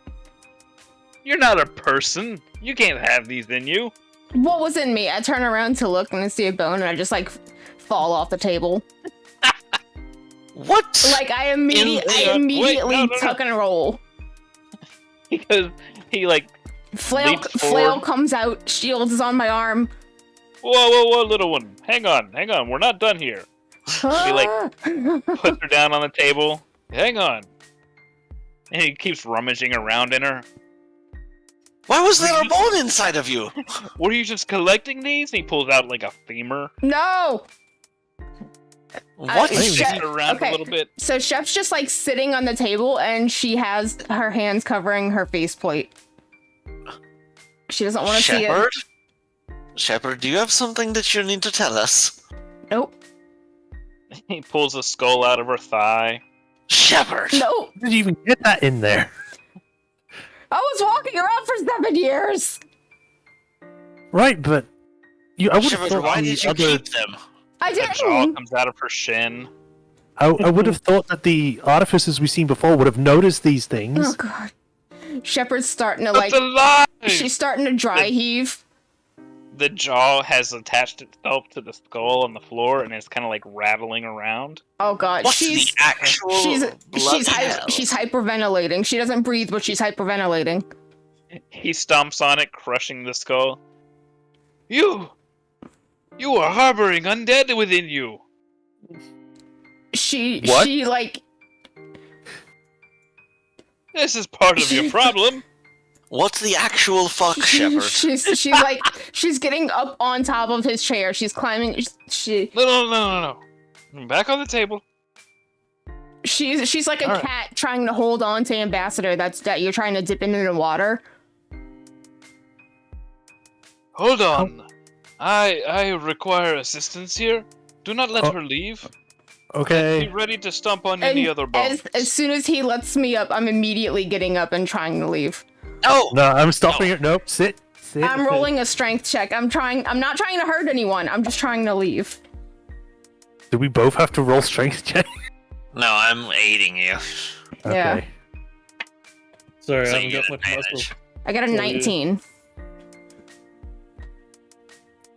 You're not a person. You can't have these in you. What was in me? I turn around to look and I see a bone and I just like fall off the table. What? Like I immediately tuck and roll. Because he like Flail comes out, shield is on my arm. Whoa, little one. Hang on. We're not done here. He like puts her down on the table. Hang on. And he keeps rummaging around in her. Why was there a bone inside of you? Were you just collecting these? And he pulls out like a femur. No! What? Shakes it around a little bit. So Shep's just like sitting on the table and she has her hands covering her faceplate. She doesn't want to see it. Shepherd, do you have something that you need to tell us? Nope. He pulls a skull out of her thigh. Shepherd! Nope. How did you even get that in there? I was walking around for 7 years. Right, but I would have Shepherd, thought why the did you other. keep them? I The jaw didn't. comes out of her shin. I would have thought that the artificers we've seen before would have noticed these things. Oh god. Shepherd's starting to That's like. alive! She's starting to dry heave. The jaw has attached itself to the skull on the floor and it's kind of like rattling around. Oh god. What's she's the actual bloody hell? she's hyperventilating. She doesn't breathe, but she's hyperventilating. He stomps on it, crushing the skull. You are harboring undead within you. She like This is part of your problem. What's the actual fuck, Shepherd? she's getting up on top of his chair. She's climbing. No. Back on the table. She's like a All right. cat trying to hold on to Ambassador. That you're trying to dip into the water. Hold on. I require assistance here. Do not let her leave. Be Okay. ready to stomp on any other bones. As soon as he lets me up, I'm immediately getting up and trying to leave. Oh! No, I'm stopping it. Nope. Sit. I'm rolling a strength check. I'm not trying to hurt anyone. I'm just trying to leave. Do we both have to roll strength check? No, I'm aiding you. Yeah. Okay. Sorry, So I you haven't get got much advantage. muscle. I got a Oh, yeah. 19.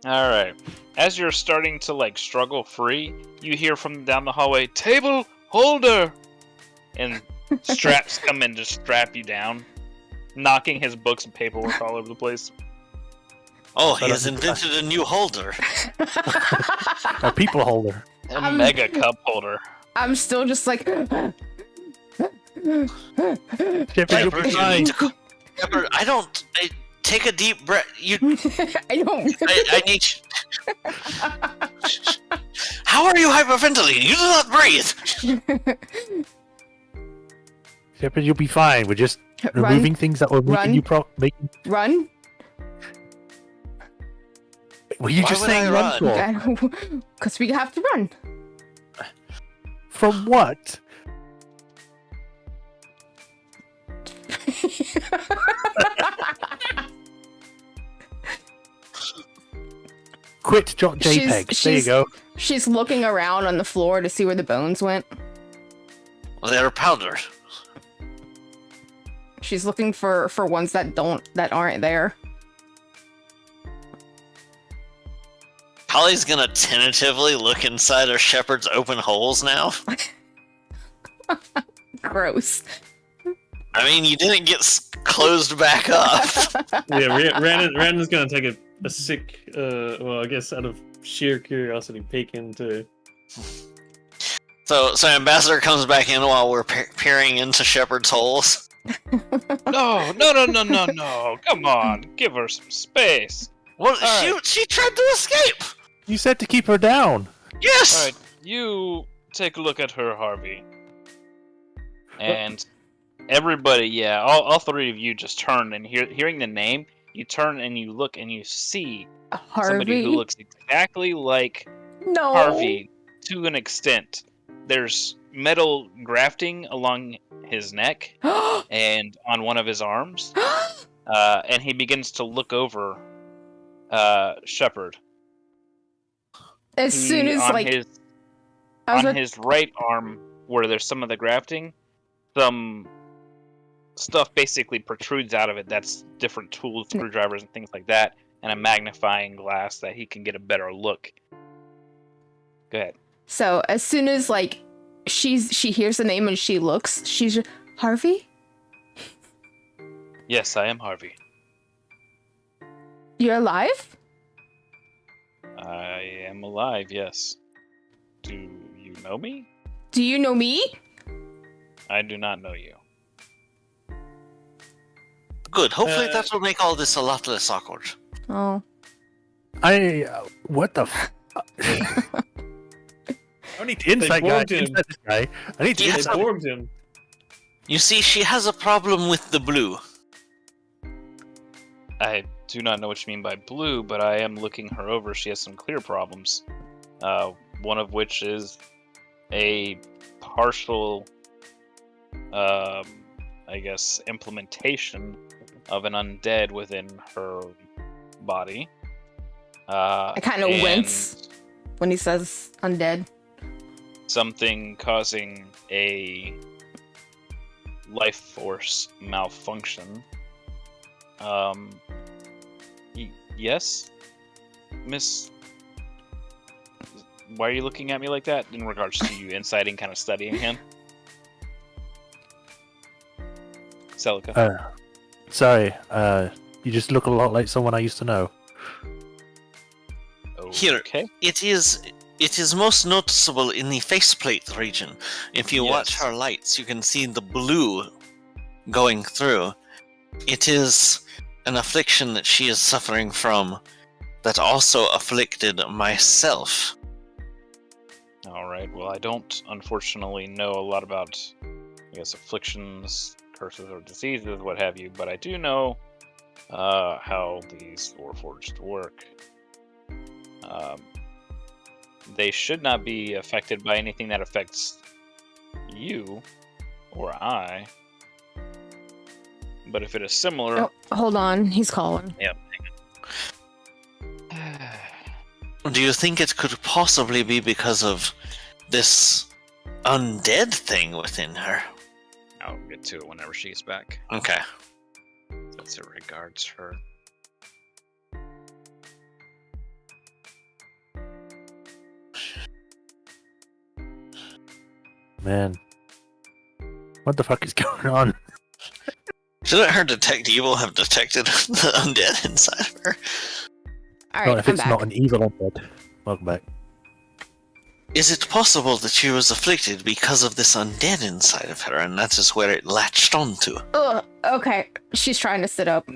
All right. As you're starting to like struggle free, you hear from down the hallway, "Table holder," and straps come in to strap you down, knocking his books and paperwork all over the place. Oh, he has invented a new holder. A people holder. A mega cup holder. I'm still just like. Shepherd, you'll Shepherd, be you fine. need to... Shepherd, take a deep breath. I don't. I need you... How are you hyperventilating? You do not breathe! Shepherd, you'll be fine. We're just removing things that were making you making. Run. Were you Why just would saying I run for? Because we have to run. From what? Quit JPEG. There you go. She's looking around on the floor to see where the bones went. Well, they're powdered. She's looking for ones that aren't there. Holly's gonna tentatively look inside her shepherd's open holes now. Gross. I mean, you didn't get closed back up. Yeah, Randon's gonna take a sick, well, I guess out of sheer curiosity, peek into. So Ambassador comes back in while we're peering into shepherd's holes. No. Come on, give her some space. Well, All she tried to escape. You said to keep her down. Yes. All right, you take a look at her, Harvey. And everybody, yeah, all three of you just turn and hearing the name, you turn and you look and you see somebody who Harvey. looks exactly like No. Harvey to an extent. There's metal grafting along his neck and on one of his arms. And he begins to look over Shepherd. As soon as on like his I was on about- his right arm, where there's some of the grafting, some stuff basically protrudes out of it. That's different tools, screwdrivers, and things like that, and a magnifying glass that he can get a better look. Go ahead. So as soon as like she hears the name and she looks, she's just, Harvey? Yes, I am Harvey. You're alive? I am alive, yes. Do you know me? Do you know me? I do not know you. Good. Hopefully that will make all this a lot less awkward. Oh. What the I need the inside guy. borged him. Inside this guy. I need the Yeah, They inside. borged him. You see, she has a problem with the blue. I do not know what you mean by blue, but I am looking her over. She has some clear problems. One of which is a partial, I guess, implementation of an undead within her body. I kind of and wince when he says undead. Something causing a life force malfunction. Yes, Miss. Why are you looking at me like that? In regards to you inciting, kind of studying him, Celica. Sorry. You just look a lot like someone I used to know. Here. Okay. It is most noticeable in the faceplate region. If you watch Yes. her lights, you can see the blue going through. It is an affliction that she is suffering from that also afflicted myself. All right. Well, I don't unfortunately know a lot about, I guess, afflictions, curses, or diseases, what have you. But I do know how these Warforged work. They should not be affected by anything that affects you or I. But if it is similar, Oh, hold on, he's calling. Do you think it could possibly be because of this undead thing within her? I'll get to it whenever she gets back. Okay. That's it regards her. Man. What the fuck is going on? Shouldn't her detect evil have detected the undead inside of her? All Not right, if I'm it's back. not an evil undead. Welcome back. Is it possible that she was afflicted because of this undead inside of her, and that is where it latched onto? Ugh, okay, she's trying to sit up.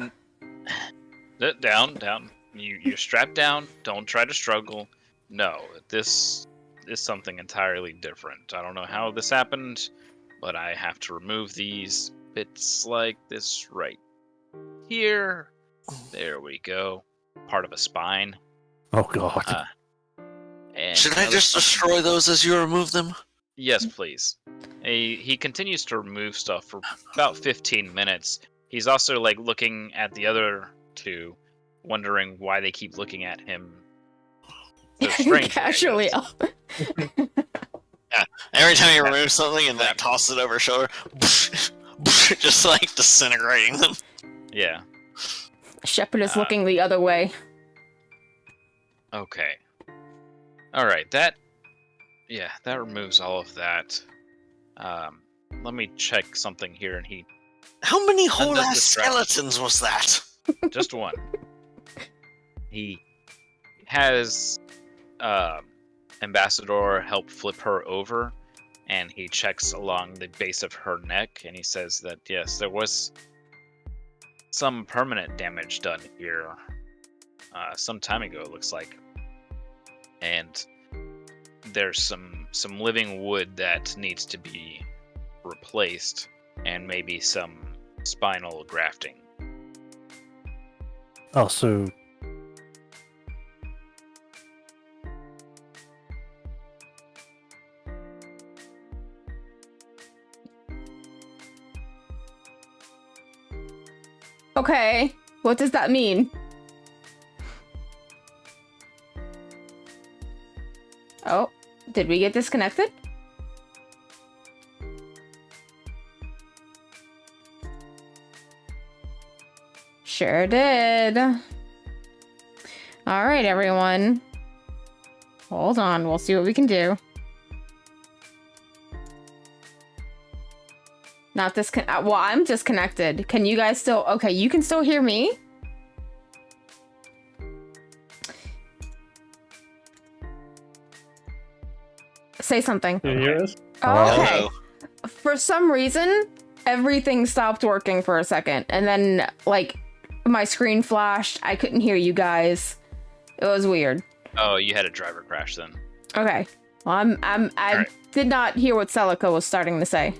Down. You're strapped down. Don't try to struggle. No, this is something entirely different. I don't know how this happened, but I have to remove these bits like this right here. There we go. Part of a spine. Oh god. And Should I another just something- destroy those as you remove them? Yes, please. He continues to remove stuff for about 15 minutes. He's also like looking at the other two, wondering why they keep looking at him so strangely, I Casually guess. up. Every time you remove something and then toss it over her shoulder, just like disintegrating them. Yeah. Shepard is looking the other way. Okay. All right. That removes all of that. Let me check something here, and he How many whole Undoes ass distraction. skeletons was that? just one. He has Ambassador help flip her over, and he checks along the base of her neck, and he says that yes, there was some permanent damage done here some time ago, it looks like, and there's some living wood that needs to be replaced, and maybe some spinal grafting. Oh, so Okay, what does that mean? Did we get disconnected? Sure did. Alright, everyone. Hold on, we'll see what we can do. Not well, I'm disconnected. Can you guys still... Okay, you can still hear me? Say something. Can you hear us? Okay. Hello. For some reason, everything stopped working for a second. And then, like, my screen flashed. I couldn't hear you guys. It was weird. Oh, you had a driver crash then. Okay. Well, I Alright. did not hear what Celica was starting to say.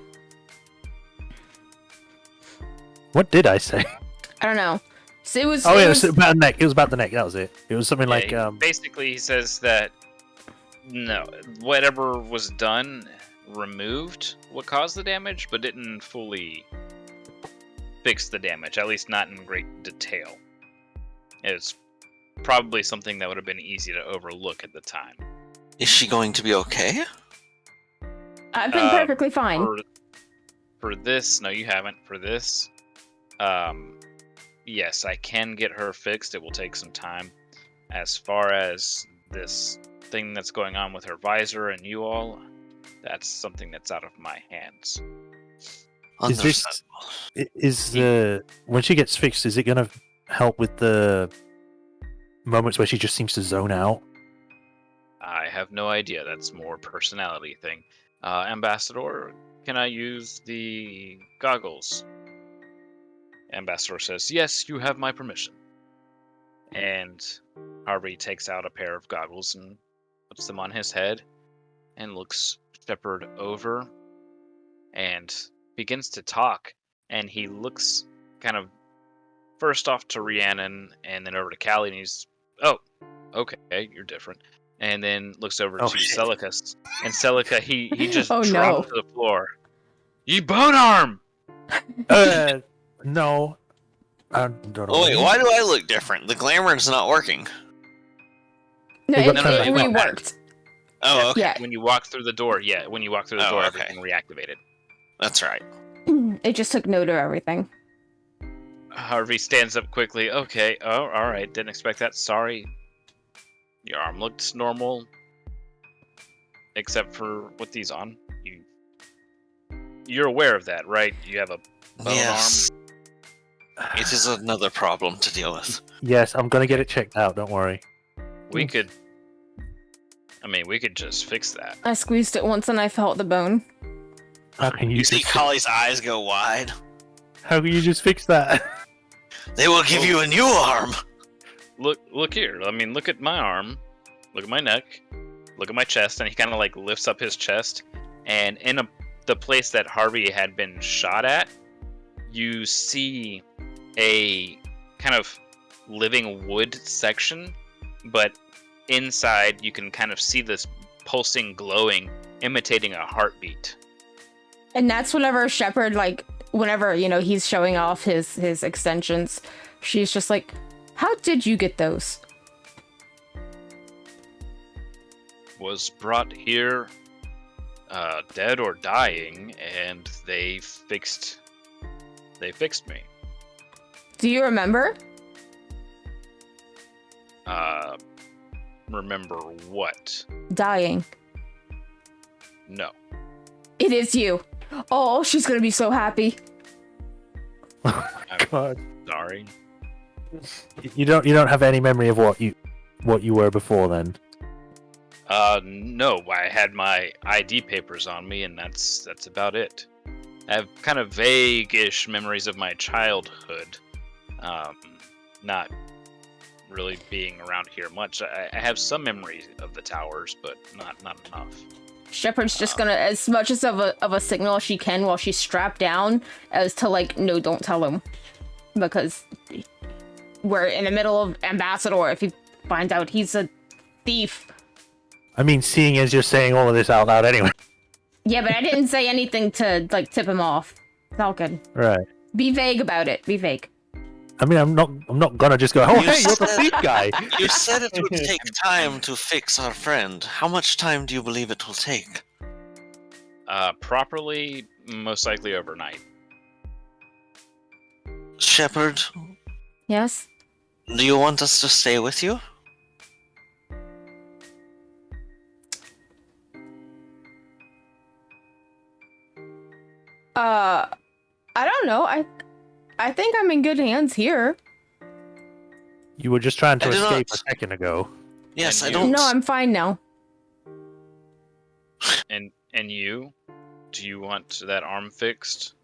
What did I say? I don't know. So it was. Oh, yeah, it was was about the neck. It was about the neck. That was it. It was something like Basically, he says that no, whatever was done removed what caused the damage, but didn't fully fix the damage. At least not in great detail. It's probably something that would have been easy to overlook at the time. Is she going to be okay? I've been perfectly fine. For this, no, you haven't. For this, yes, I can get her fixed. It will take some time. As far as this thing that's going on with her visor and you all, that's something that's out of my hands. Is this when she gets fixed? Is it gonna help with the moments where she just seems to zone out? I have no idea. That's more personality thing. Ambassador, can I use the goggles? Ambassador says, yes, you have my permission. And Harvey takes out a pair of goggles and puts them on his head and looks Shepard over and begins to talk. And he looks kind of first off to Rhiannon and then over to Callie, and he's, oh, okay, you're different. And then looks over to Celica. And Celica, he just dropped to the floor. You bone arm! No. I don't know. Oh wait, why do I look different? The glamour's not working. No, It it got turned back on. reworked. Oh, okay. Yeah, When you walk through the door, Oh, okay. everything reactivated. That's right. it just took note of everything. Harvey stands up quickly. Okay, oh, alright, didn't expect that. Sorry. Your arm looked normal. Except for with these on. You're aware of that, right? You have a bone Yes. It is another problem to deal with. Yes, I'm gonna get it checked out. Don't worry. arm. We could just fix that. I squeezed it once and I felt the bone. How can you You see just Collie's eyes go wide. How can you just fix that? They will give you a new arm. Look here. I mean, look at my arm. Look at my neck. Look at my chest. And he kind of like lifts up his chest. And in the place that Harvey had been shot at, you see a kind of living wood section. But inside, you can kind of see this pulsing, glowing, imitating a heartbeat. And that's whenever Shepard, like, whenever, he's showing off his extensions, she's just like, how did you get those? Was brought here dead or dying, and they fixed me. Do you remember? Remember what? Dying. No. It is you. Oh, she's gonna be so happy. God. Sorry. You don't have any memory of what you were before then. No, I had my ID papers on me, and that's about it. I have kind of vague-ish memories of my childhood. Not really being around here much. I have some memories of the towers, but not enough. Shepard's just gonna, as much as of a signal as she can while she's strapped down, as to like, no, don't tell him. Because we're in the middle of Ambassador. If he finds out he's a thief. I mean, seeing as you're saying all of this out loud anyway. Yeah, but I didn't say anything to, like, tip him off. It's all good. Right. Be vague about it. Be vague. I mean, I'm not gonna just go. Oh, You hey, you're the said- feet guy. You said it would take time to fix our friend. How much time do you believe it will take? Properly, most likely overnight. Shepard, Yes. do you want us to stay with you? I don't know. I think I'm in good hands here. You were just trying to I do escape not- a second ago. Yes, And I don't. No, I'm fine now. And you? Do you want that arm fixed?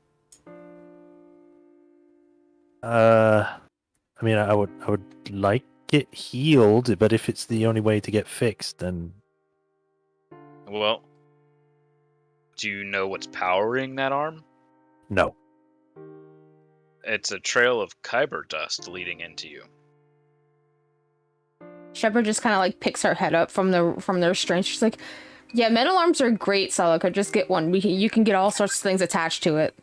I mean, I would like it healed, but if it's the only way to get fixed, then Well, do you know what's powering that arm? no. It's a trail of Kyber dust leading into you. Shepard just kind of like picks her head up from their restraint. She's like, "Yeah, metal arms are great, Celica. Just get one. You can get all sorts of things attached to it."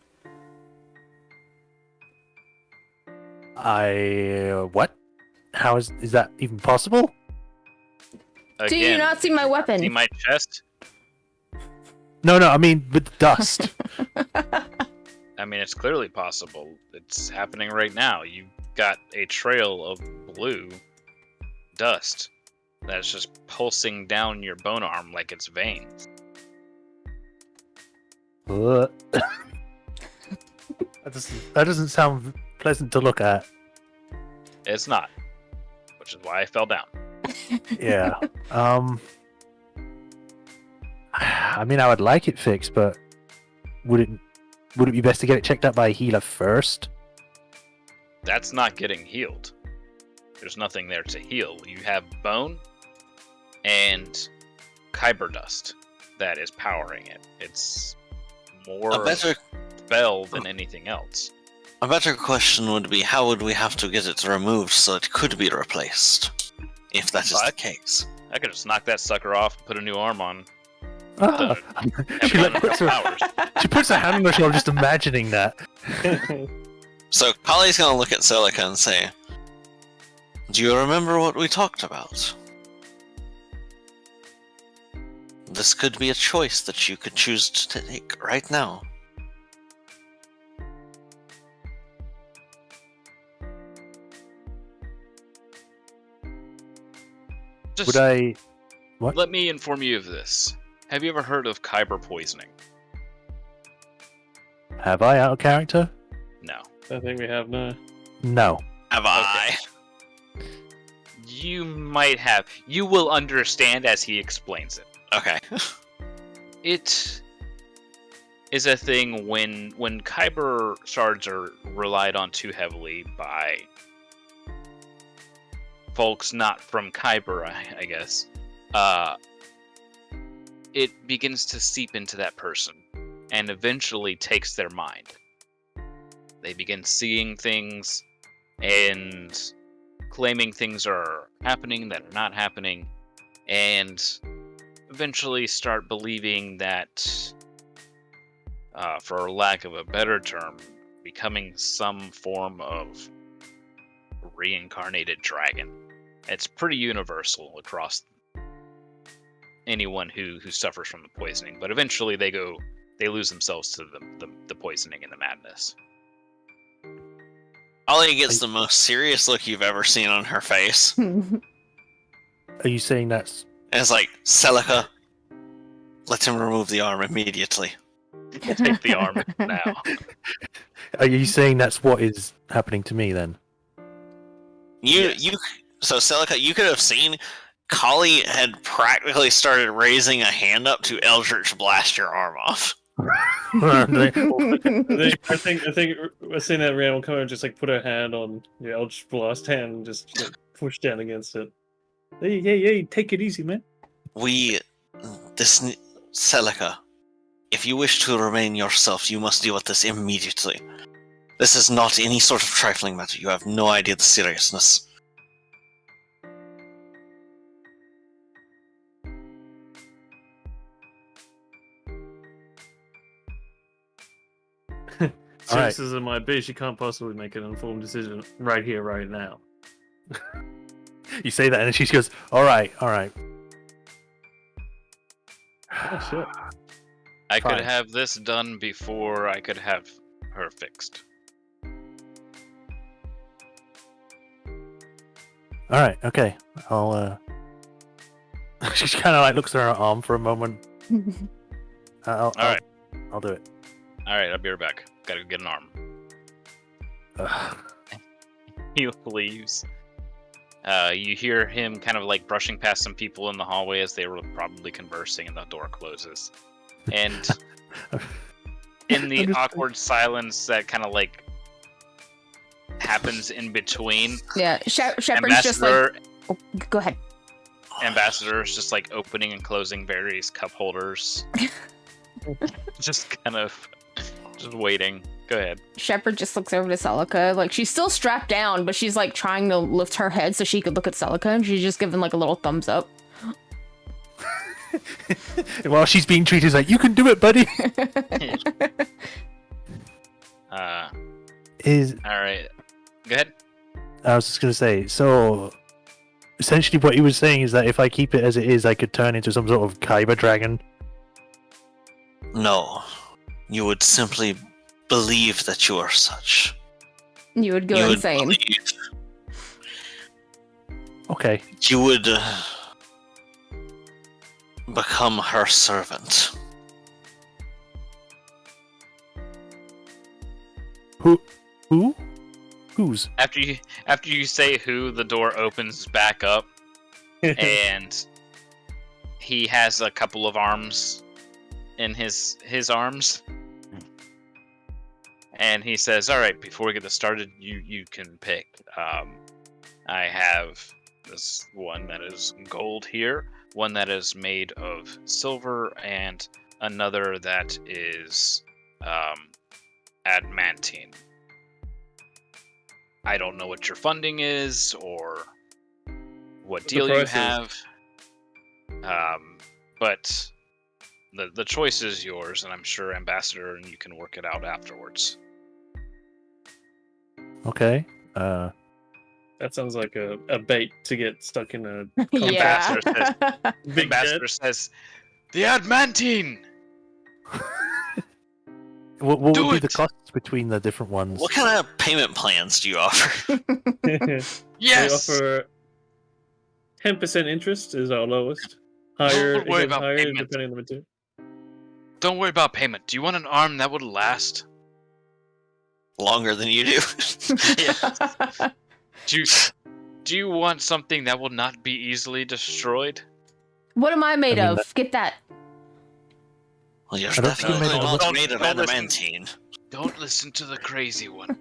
What? How is that even possible? Again, Do you not see my weapon? see my chest? No, I mean with the dust. I mean, it's clearly possible. It's happening right now. You've got a trail of blue dust that's just pulsing down your bone arm like it's veins. That doesn't sound pleasant to look at. It's not, which is why I fell down. Yeah. I mean, I would like it fixed, but would it be best to get it checked out by a healer first? That's not getting healed. There's nothing there to heal. You have bone and Kyber dust that is powering it. It's more A better spell than anything else. A better question would be, how would we have to get it removed so it could be replaced? If that is the What? case. I could just knock that sucker off, put a new arm on. Ah. she, like, puts her, she puts her hand on her shoulder, just imagining that. So Kali's gonna look at Celica and say, do you remember what we talked about? This could be a choice that you could choose to take right now. Just Would I? What? let me inform you of this. Have you ever heard of Kyber poisoning? Have I out of character? No. I think we have no. No. Have I? You might have. You will understand as he explains it. Okay. It is a thing when Kyber shards are relied on too heavily by folks not from Kyber, I guess. It begins to seep into that person and eventually takes their mind. They begin seeing things and claiming things are happening that are not happening, and eventually start believing that, for lack of a better term, becoming some form of reincarnated dragon. It's pretty universal across anyone who suffers from the poisoning, but eventually they lose themselves to the poisoning and the madness. Ollie gets the most serious look you've ever seen on her face. Are you saying that's? And it's like, Celica, let him remove the arm immediately. Take the arm now. Are you saying that's what is happening to me then? So Celica, you could have seen Kali had practically started raising a hand up to Eldritch blast your arm off. I think we're seeing that Rand will come and just like put her hand on your Eldritch Blast hand and just like, push down against it. Hey, take it easy, man. Celica, if you wish to remain yourself, you must deal with this immediately. This is not any sort of trifling matter. You have no idea the seriousness. chances it might be, she can't possibly make an informed decision right here, right now. You say that, and then she goes, "All right, all right." Oh shit. I Fine. could have this done before I could have her fixed. All right, okay. I'll. She kind of like looks at her arm for a moment. Alright. I'll do it. Alright, I'll be right back. Gotta get an arm. Ugh. He leaves. You hear him kind of like brushing past some people in the hallway as they were probably conversing, and the door closes. And in the awkward silence that kind of like happens in between, Yeah, Shepard's just like. Oh, go ahead. Ambassador's just like opening and closing various cup holders. Just kind of just waiting. Go ahead. Shepard just looks over to Celica. Like, she's still strapped down, but she's like trying to lift her head so she could look at Celica, and she's just giving like a little thumbs up. While she's being treated like, "You can do it, buddy." Alright. Go ahead. I was just gonna say, so essentially what he was saying is that if I keep it as it is, I could turn into some sort of Kyber dragon. No. You would simply believe that you are such. You would go You would insane. believe- Okay. You would become her servant. Who? Whose? After you say who, the door opens back up, and he has a couple of arms in his arms, and he says, "All right, before we get this started, you can pick. I have this one that is gold here, one that is made of silver, and another that is adamantine. I don't know what your funding is or what deal you have, but the choice is yours, and I'm sure Ambassador and you can work it out afterwards." Okay. That sounds like a bait to get stuck in a Yeah. big Ambassador says, "The adamantine!" What would Do be the it! costs between the different ones? What kind of payment plans do you offer? Yes! We offer 10% interest is our lowest. Higher, Don't worry it goes about higher payment. depending on the material. Don't worry about payment. Do you want an arm that would last? Longer than you do. Do you want something that will not be easily destroyed? What am I made I mean, of? Get that. Well, you're I don't think definitely you're not don't- made of don't listen. adamantine. Don't listen to the crazy one.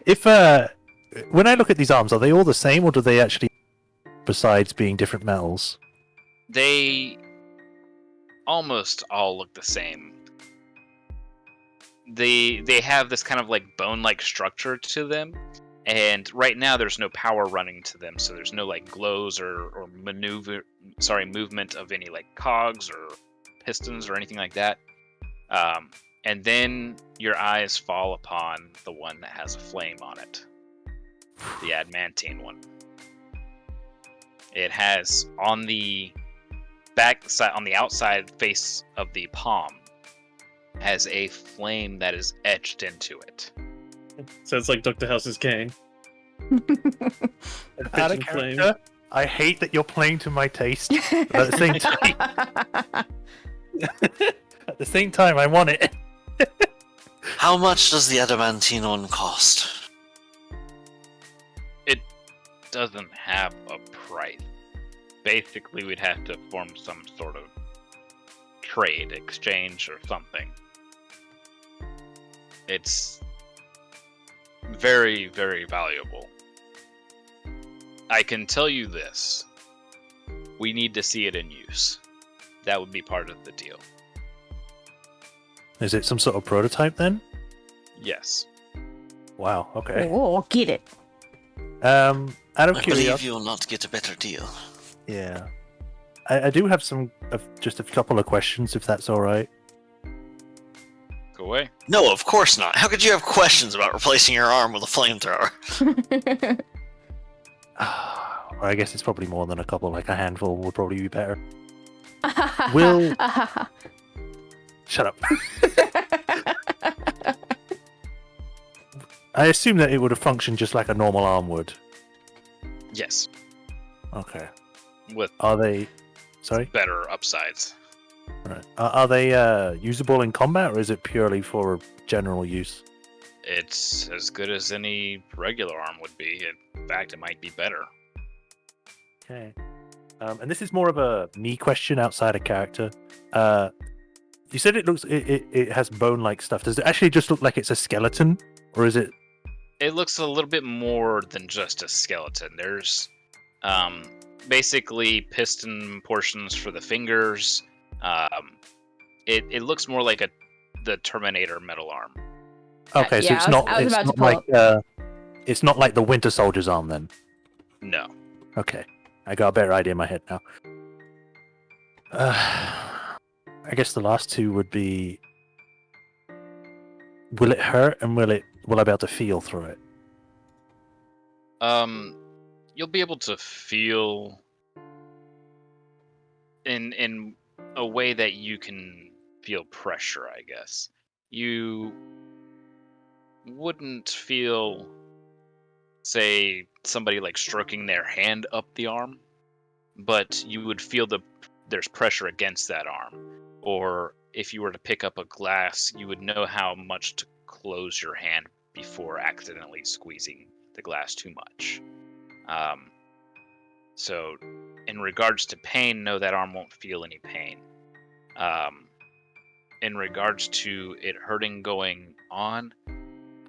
If when I look at these arms, are they all the same, or do they actually, besides being different metals? They almost all look the same. They have this kind of like bone-like structure to them, and right now there's no power running to them, so there's no like glows or movement of any like cogs or pistons or anything like that. And then your eyes fall upon the one that has a flame on it, the adamantine one. It has on the back side, on the outside face of the palm, has a flame that is etched into it. So it's like Dr. House's cane. Out of Pitch and flame. character, I hate that you're playing to my taste, but at the same time, at the same time, I want it. How much does the adamantine one cost? It doesn't have a price. Basically, we'd have to form some sort of trade, exchange, or something. It's very, very valuable. I can tell you this. We need to see it in use. That would be part of the deal. Is it some sort of prototype then? Yes. Wow. Okay. Oh, get it. Out of I believe curiosity, you will not get a better deal. yeah, I do have just a couple of questions, if that's all right. Go away. No, of course not. How could you have questions about replacing your arm with a flamethrower? Or I guess it's probably more than a couple. Like a handful would probably be better. Will shut up. I assume that it would have functioned just like a normal arm would. Yes, Okay. with Are they? Sorry. better upsides. Right. Are they usable in combat, or is it purely for general use? It's as good as any regular arm would be. In fact, it might be better. Okay. And this is more of a me question outside of character. You said it has bone-like stuff. Does it actually just look like it's a skeleton, or is it? It looks a little bit more than just a skeleton. There's basically piston portions for the fingers. It looks more like the Terminator metal arm. Okay, so yeah, it's I was not. about It's to not pull like. It's not like the Winter Soldier's arm then. No. Okay, I got a better idea in my head now. I guess the last two would be: will it hurt, and will I be able to feel through it? You'll be able to feel in a way that you can feel pressure, I guess. You wouldn't feel, say, somebody like stroking their hand up the arm, but you would feel there's pressure against that arm. Or if you were to pick up a glass, you would know how much to close your hand before accidentally squeezing the glass too much. So in regards to pain, no, that arm won't feel any pain. In regards to it hurting going on,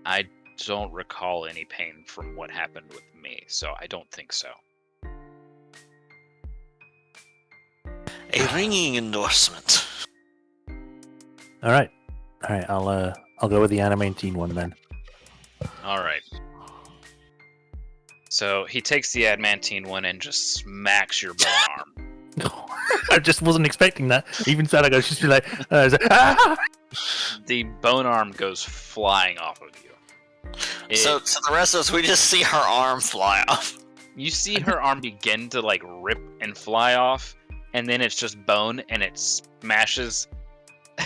I don't recall any pain from what happened with me, so I don't think so. A ringing endorsement. All right. I'll go with the adamantine one then. All right. So he takes the adamantine one and just smacks your bone arm. I just wasn't expecting that. Even said I go, just be like, ah! The bone arm goes flying off of you. So the rest of us, we just see her arm fly off. You see her arm begin to like rip and fly off, and then it's just bone, and it smashes.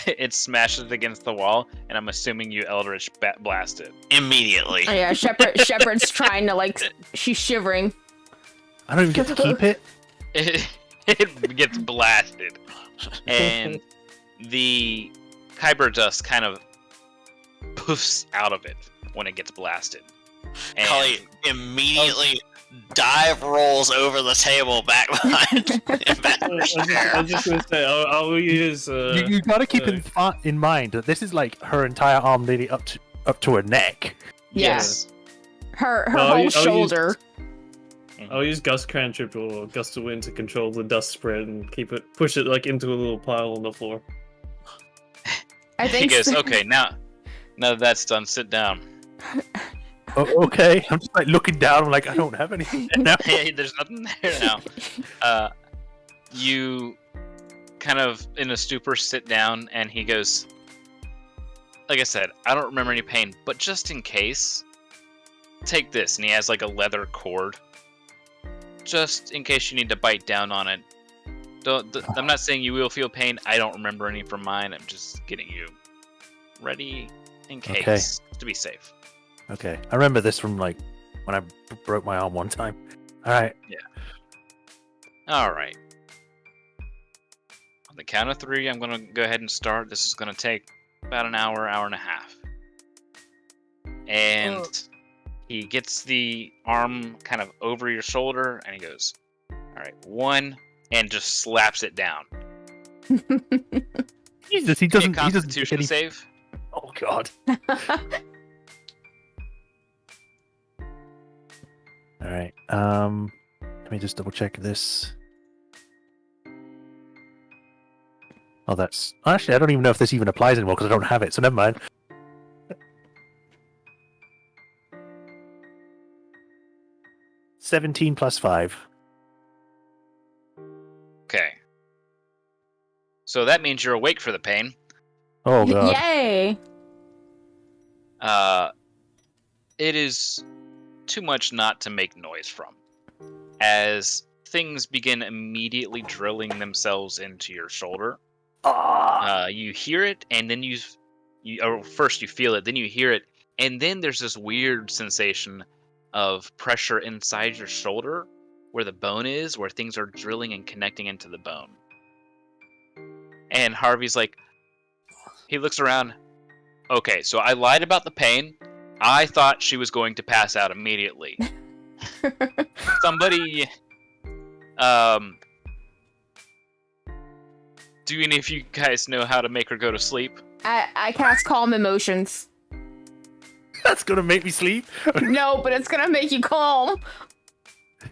It smashes against the wall, and I'm assuming you Eldritch blast it. Immediately. Oh, yeah, Shepard's trying to like. She's shivering. I don't even get to keep it. It gets blasted, and the Kyber dust kind of poofs out of it when it gets blasted. And Cully immediately dive rolls over the table back behind. I was just going to say, I'll use. You got to keep in mind that this is like her entire arm nearly up to her neck. yes, Her Well, whole I'll shoulder. I'll use Gust Cantrip or Gust of Wind to control the dust spread and push it like into a little pile on the floor. I he think. goes, okay, now that that's done, sit down. Oh, okay, I'm just like looking down. I'm like, I don't have anything now. Hey, there's nothing there now. You kind of in a stupor sit down, and he goes, like I said, I don't remember any pain, but just in case, take this. And he has like a leather cord, just in case you need to bite down on it. I'm not saying you will feel pain. I don't remember any from mine. I'm just getting you ready in case, to be safe. Okay, I remember this from like when I broke my arm one time. All right. Yeah. All right. On the count of 3, I'm gonna go ahead and start. This is gonna take about an hour, hour and a half. And he gets the arm kind of over your shoulder, and he goes, "All right, 1," and just slaps it down. Jesus, he doesn't. Constitution save. Oh God. All right. Let me just double check this. Oh, that's actually I don't even know if this even applies anymore because I don't have it. So never mind. $17 plus 5. Okay. So that means you're awake for the pain. Oh God. Yay! it is too much not to make noise from, as things begin immediately drilling themselves into your shoulder. You hear it, and then or first you feel it, then you hear it, and then there's this weird sensation of pressure inside your shoulder, where the bone is, where things are drilling and connecting into the bone. And Harvey's like, he looks around. Okay, so I lied about the pain. I thought she was going to pass out immediately. Somebody, do any of you guys know how to make her go to sleep? I cast Calm Emotions. That's gonna make me sleep. No, but it's gonna make you calm.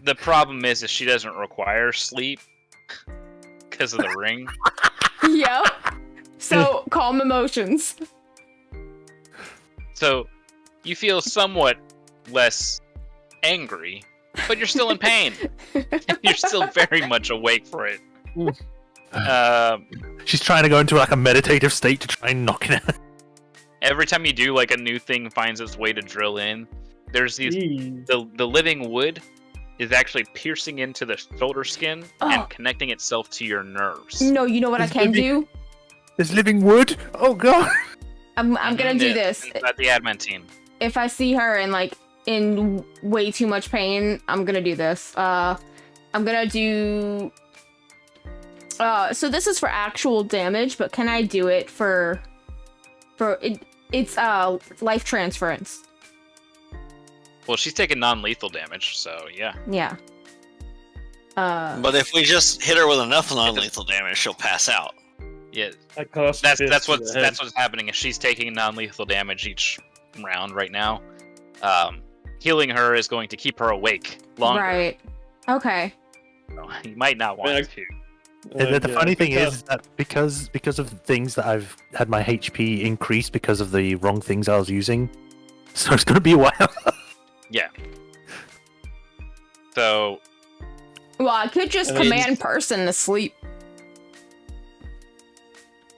The problem is she doesn't require sleep because of the ring. Yep. So, Calm Emotions. So, you feel somewhat less angry, but you're still in pain. You're still very much awake for it. She's trying to go into like a meditative state to try and knock it out. Every time you do, like, a new thing finds its way to drill in, there's these... The living wood is actually piercing into the shoulder skin and connecting itself to your nerves. No, you know what I can do? There's living wood? Oh god! I'm gonna do this. At the admin team. If I see her in way too much pain, I'm gonna do this. I'm gonna do... so this is for actual damage, but can I do it for it? It's life transference. Well, she's taking non-lethal damage, so yeah. Yeah. But if we just hit her with enough non-lethal damage, she'll pass out. Yeah. That's what's happening. Is she's taking non-lethal damage each round right now. Healing her is going to keep her awake longer. Right. Okay. So you might not want to. The funny thing is that because of things that I've had my HP increased because of the wrong things I was using, so it's gonna be a while. Yeah. So. Well, I could just command person to sleep.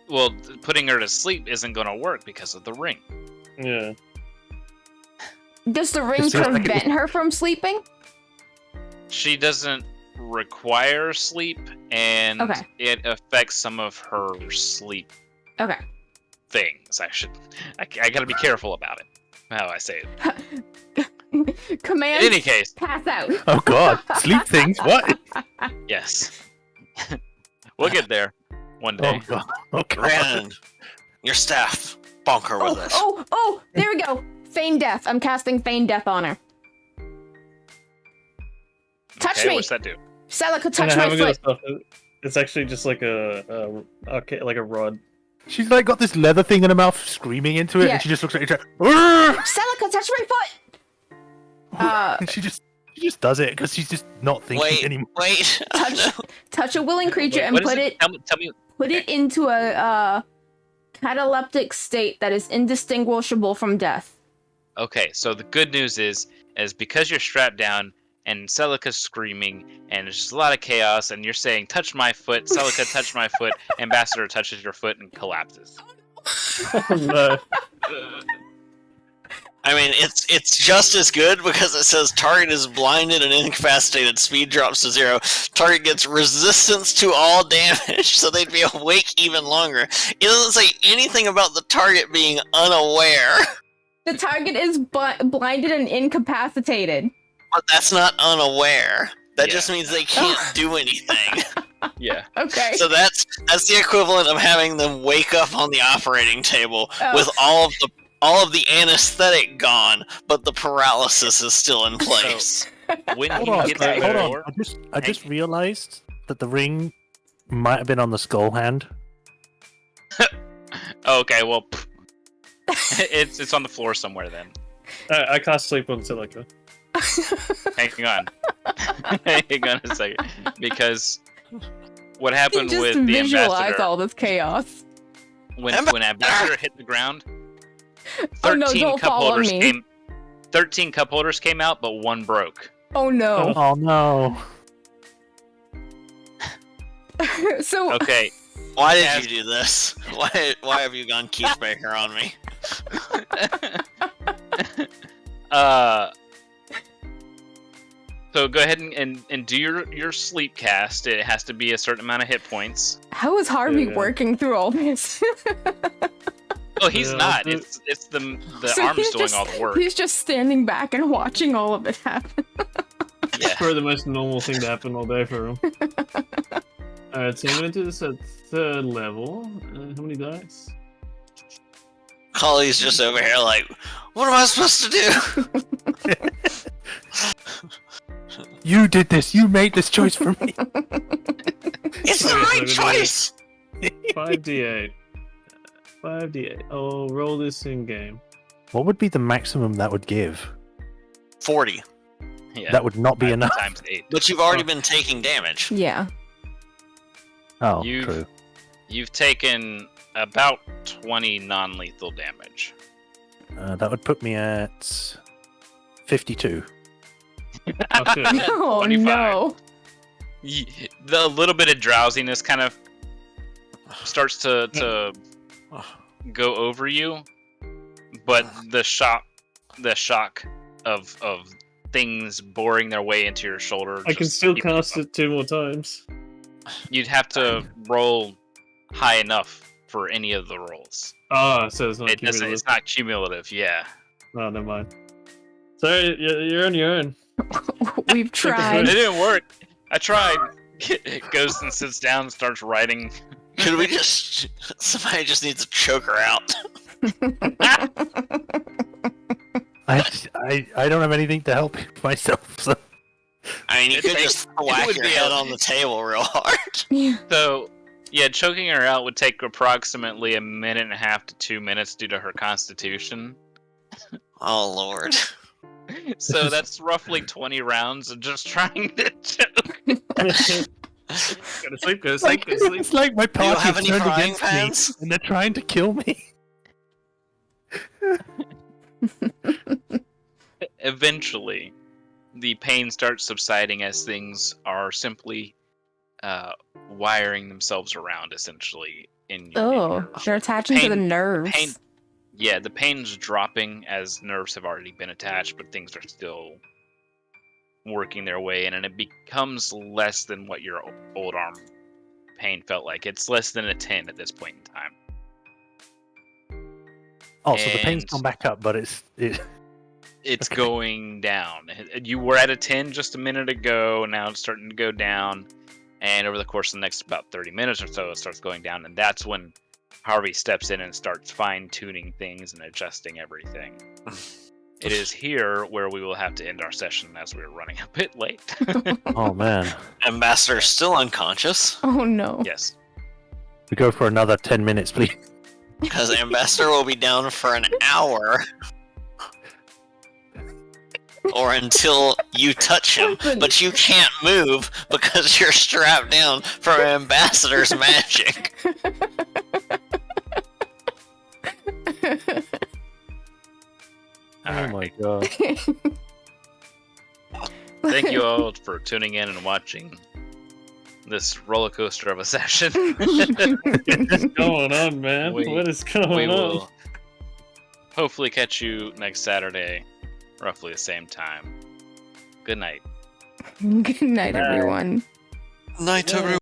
Well, putting her to sleep isn't going to work because of the ring. Yeah. Does the ring prevent her from sleeping? She doesn't require sleep, and it affects some of her sleep things. I gotta be careful about it, how I say it. Command. In any case. Pass out. Oh god, sleep things, what? Yes. We'll get there one day. Oh god. Oh god. Rand, your staff, bonk her with this. Oh, there we go. Feign death. I'm casting feign death on her. Touch me. What's that do? Celica, touch my foot. It's actually just like a rod. She's like got this leather thing in her mouth, screaming into it, and she just looks at each other. Celica, touch my foot. And she just does it because she's just not thinking anymore. Wait. Touch a willing creature and put it. Tell me. Put it into a cataleptic state that is indistinguishable from death. Okay, so the good news is because you're strapped down and Celica's screaming and there's just a lot of chaos and you're saying, touch my foot, Celica, touch my foot, Ambassador touches your foot and collapses. Oh, no. I mean, it's just as good because it says target is blinded and incapacitated, speed drops to 0. Target gets resistance to all damage, so they'd be awake even longer. It doesn't say anything about the target being unaware. The target is blinded and incapacitated. But that's not unaware. That just means they can't do anything. Yeah. Okay. So that's the equivalent of having them wake up on the operating table with all of the anesthetic gone, but the paralysis is still in place. When Hold you on, get that hold door, on. I just realized that the ring might have been on the skull hand. Okay, well, it's on the floor somewhere then. I can't sleep on Celica. Hang on. Hang on a second. Because what happened just with the visualize Ambassador... all this chaos. When Ambassador hit the ground, 13 cup holders came out, but one broke. Oh no. Oh no. So Okay. Why did you do this? Why have you gone Keith Baker on me? So go ahead and do your sleep cast. It has to be a certain amount of hit points. How is Harvey Yeah. working through all this? Oh, he's Yeah, not. I'll do- It's the So arms he's doing just- all the work. He's just standing back and watching all of it happen. Yeah. Probably the most normal thing to happen all day for him. Alright, so I'm gonna do this at 3rd level. How many dice? Collie's just over here like, what am I supposed to do? You did this. You made this choice for me. It's the Okay, right so I'm gonna do choice! 5d8. 5d8. I'll roll this in game. What would be the maximum that would give? 40. Yeah. That would not be enough. Times 8. But you've already been taking damage. Yeah. Oh, You've- true. You've taken about 20 non-lethal damage. That would put me at 52. Oh, shit. Oh 25. no. The little bit of drowsiness kind of starts to go over you, but the shock of things boring their way into your shoulder. I can just still keeps you cast up. it 2 more times. You'd have to roll high enough for any of the rolls. Ah, so it's not It doesn't. cumulative. It's not cumulative. Yeah. Oh, never mind. Sorry, you're on your own. We've It tried. didn't work. I tried. It goes and sits down and starts writing. Could we just... Somebody just needs to choke her out. I don't have anything to help myself. So I mean, you It could takes- just it whack would your be head a- on the table real hard. Yeah. So, yeah, choking her out would take approximately 1.5 to 2 minutes due to her constitution. Oh, Lord. So that's roughly 20 rounds of just trying to choke. Go to sleep, go to it's like, sleep, go to sleep. it's like my Do you party have has any turned frying against pans? me, and they're trying to kill me. Eventually, the pain starts subsiding as things are simply wiring themselves around, essentially. Oh, they're attaching to the Pain- nerves. pain- Yeah, the pain's dropping as nerves have already been attached, but things are still working their way in, and it becomes less than what your old arm pain felt like. It's less than a 10 at this point in time. Oh, so the pain's And- gone back up, but it's It's Okay. going down. You were at a 10 just a minute ago, now it's starting to go down, and over the course of the next about 30 minutes or so, it starts going down, and that's when Harvey steps in and starts fine-tuning things and adjusting everything. It is here where we will have to end our session as we're running a bit late. oh man. Ambassador's still unconscious, Oh no. Yes. We go for another 10 minutes, please. because Ambassador will be down for an hour. Or until you touch him, but you can't move because you're strapped down from Ambassador's magic. Oh my god. Thank you all for tuning in and watching this roller coaster of a session. What's going on, man? We- what is going We on? will hopefully catch you next Saturday, roughly the same time. Good night. Good night, everyone. Night, everyone.